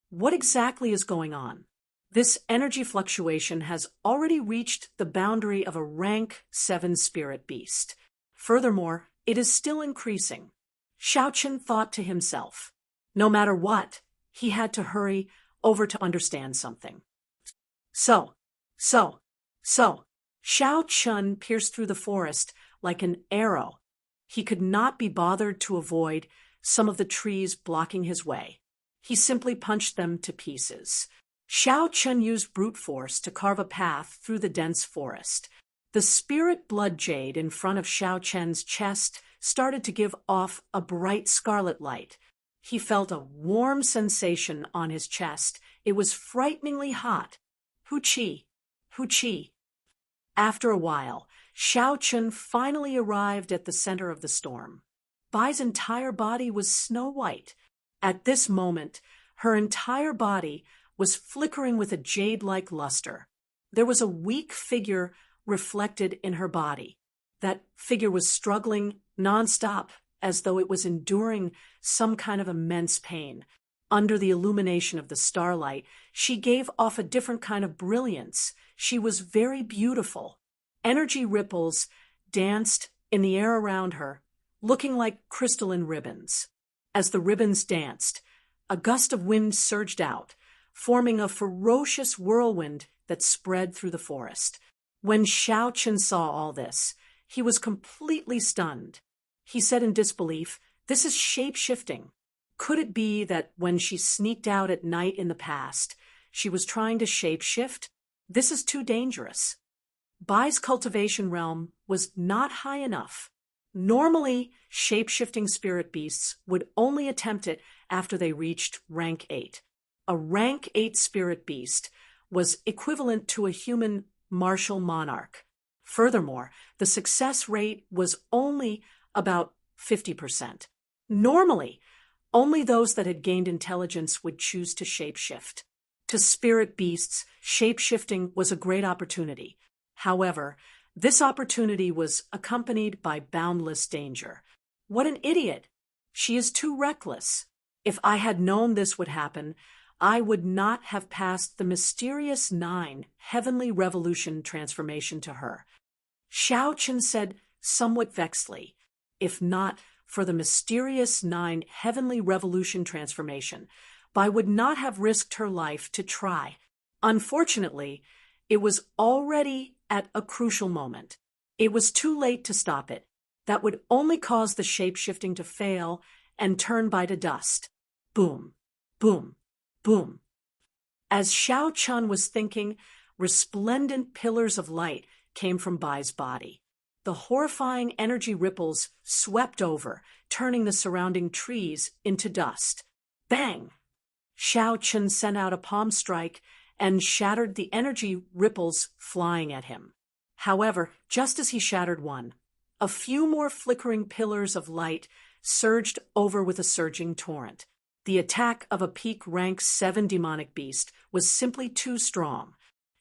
What exactly is going on? This energy fluctuation has already reached the boundary of a rank 7 spirit beast. Furthermore, it is still increasing. Xiao Chen thought to himself. No matter what, he had to hurry over to understand something. So. Xiao Chen pierced through the forest like an arrow. He could not be bothered to avoid some of the trees blocking his way. He simply punched them to pieces. Xiao Chen used brute force to carve a path through the dense forest. The spirit blood jade in front of Xiao Chen's chest started to give off a bright scarlet light. He felt a warm sensation on his chest. It was frighteningly hot. Hu-chi. After a while, Xiao Chen finally arrived at the center of the storm. Bai's entire body was snow white. At this moment, her entire body was flickering with a jade-like luster. There was a weak figure reflected in her body. That figure was struggling nonstop, as though it was enduring some kind of immense pain. Under the illumination of the starlight, she gave off a different kind of brilliance. She was very beautiful. Energy ripples danced in the air around her, looking like crystalline ribbons. As the ribbons danced, a gust of wind surged out, forming a ferocious whirlwind that spread through the forest. When Xiao Chen saw all this, he was completely stunned. He said in disbelief, "This is shape-shifting." Could it be that when she sneaked out at night in the past, she was trying to shapeshift? This is too dangerous. Bai's cultivation realm was not high enough. Normally, shape-shifting spirit beasts would only attempt it after they reached rank 8. A rank 8 spirit beast was equivalent to a human martial monarch. Furthermore, the success rate was only about 50%. Normally, only those that had gained intelligence would choose to shapeshift. To spirit beasts, shapeshifting was a great opportunity. However, this opportunity was accompanied by boundless danger. What an idiot! She is too reckless. If I had known this would happen, I would not have passed the mysterious 9 heavenly revolution transformation to her. Xiao Chen said somewhat vexedly, if not for the mysterious 9 heavenly revolution transformation, Bai would not have risked her life to try. Unfortunately, it was already at a crucial moment. It was too late to stop it. That would only cause the shape-shifting to fail and turn Bai to dust. Boom, boom, boom. As Xiao Chun was thinking, resplendent pillars of light came from Bai's body. The horrifying energy ripples swept over, turning the surrounding trees into dust. Bang! Xiao Chun sent out a palm strike and shattered the energy ripples flying at him. However, just as he shattered one, a few more flickering pillars of light surged over with a surging torrent. The attack of a peak rank 7 demonic beast was simply too strong.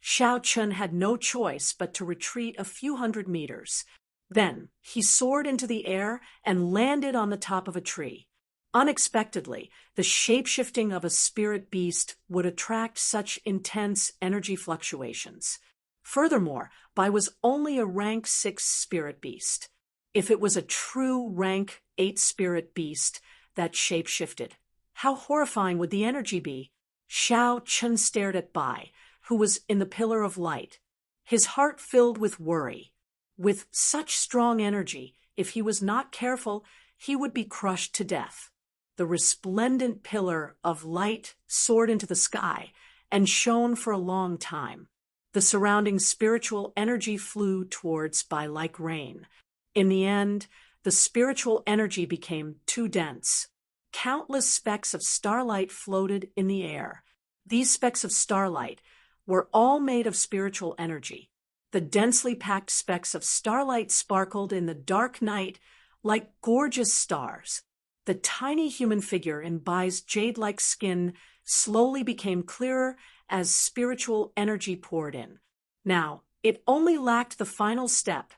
Xiao Chun had no choice but to retreat a few hundred meters. Then he soared into the air and landed on the top of a tree. Unexpectedly, the shape-shifting of a spirit beast would attract such intense energy fluctuations. Furthermore, Bai was only a rank 6 spirit beast. If it was a true rank 8 spirit beast that shape-shifted, how horrifying would the energy be? Xiao Chun stared at Bai, who was in the pillar of light, his heart filled with worry. With such strong energy, if he was not careful, he would be crushed to death. The resplendent pillar of light soared into the sky and shone for a long time. The surrounding spiritual energy flew towards Bai like rain. In the end, the spiritual energy became too dense. Countless specks of starlight floated in the air. These specks of starlight were all made of spiritual energy. The densely packed specks of starlight sparkled in the dark night like gorgeous stars. The tiny human figure in Bai's jade-like skin slowly became clearer as spiritual energy poured in. Now, it only lacked the final step,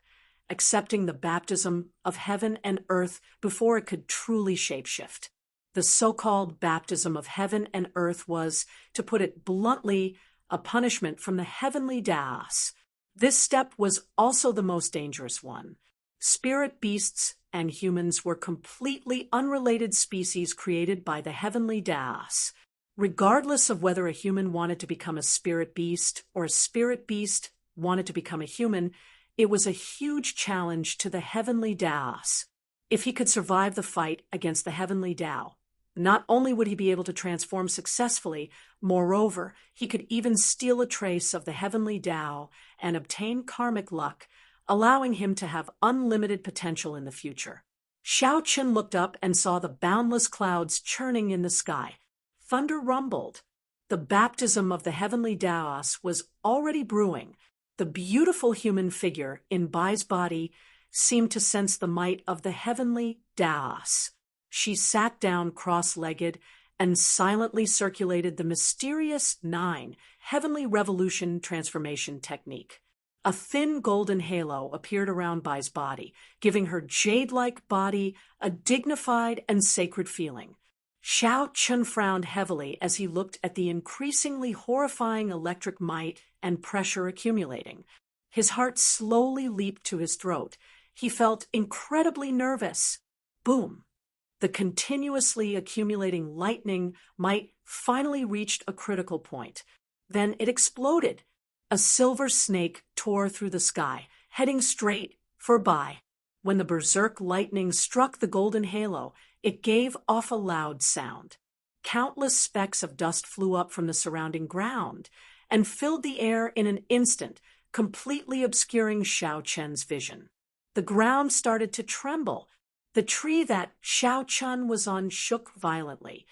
accepting the baptism of heaven and earth before it could truly shapeshift. The so-called baptism of heaven and earth was, to put it bluntly, a punishment from the heavenly Daos. This step was also the most dangerous one. Spirit beasts and humans were completely unrelated species created by the heavenly Daos. Regardless of whether a human wanted to become a spirit beast or a spirit beast wanted to become a human, it was a huge challenge to the heavenly Daos. If he could survive the fight against the heavenly Tao, not only would he be able to transform successfully, moreover, he could even steal a trace of the heavenly Tao and obtain karmic luck, allowing him to have unlimited potential in the future. Xiao Chen looked up and saw the boundless clouds churning in the sky. Thunder rumbled. The baptism of the heavenly Daos was already brewing. The beautiful human figure in Bai's body seemed to sense the might of the heavenly Daos. She sat down cross-legged and silently circulated the mysterious 9 heavenly revolution transformation technique. A thin golden halo appeared around Bai's body, giving her jade-like body a dignified and sacred feeling. Xiao Chun frowned heavily as he looked at the increasingly horrifying electric might and pressure accumulating. His heart slowly leaped to his throat. He felt incredibly nervous. Boom! The continuously accumulating lightning might finally reached a critical point. Then it exploded. A silver snake tore through the sky, heading straight for Bai. When the berserk lightning struck the golden halo, It gave off a loud sound. Countless specks of dust flew up from the surrounding ground and filled the air in an instant, completely obscuring Xiao Chen's vision. The ground started to tremble. The tree that Xiao Chen was on shook violently.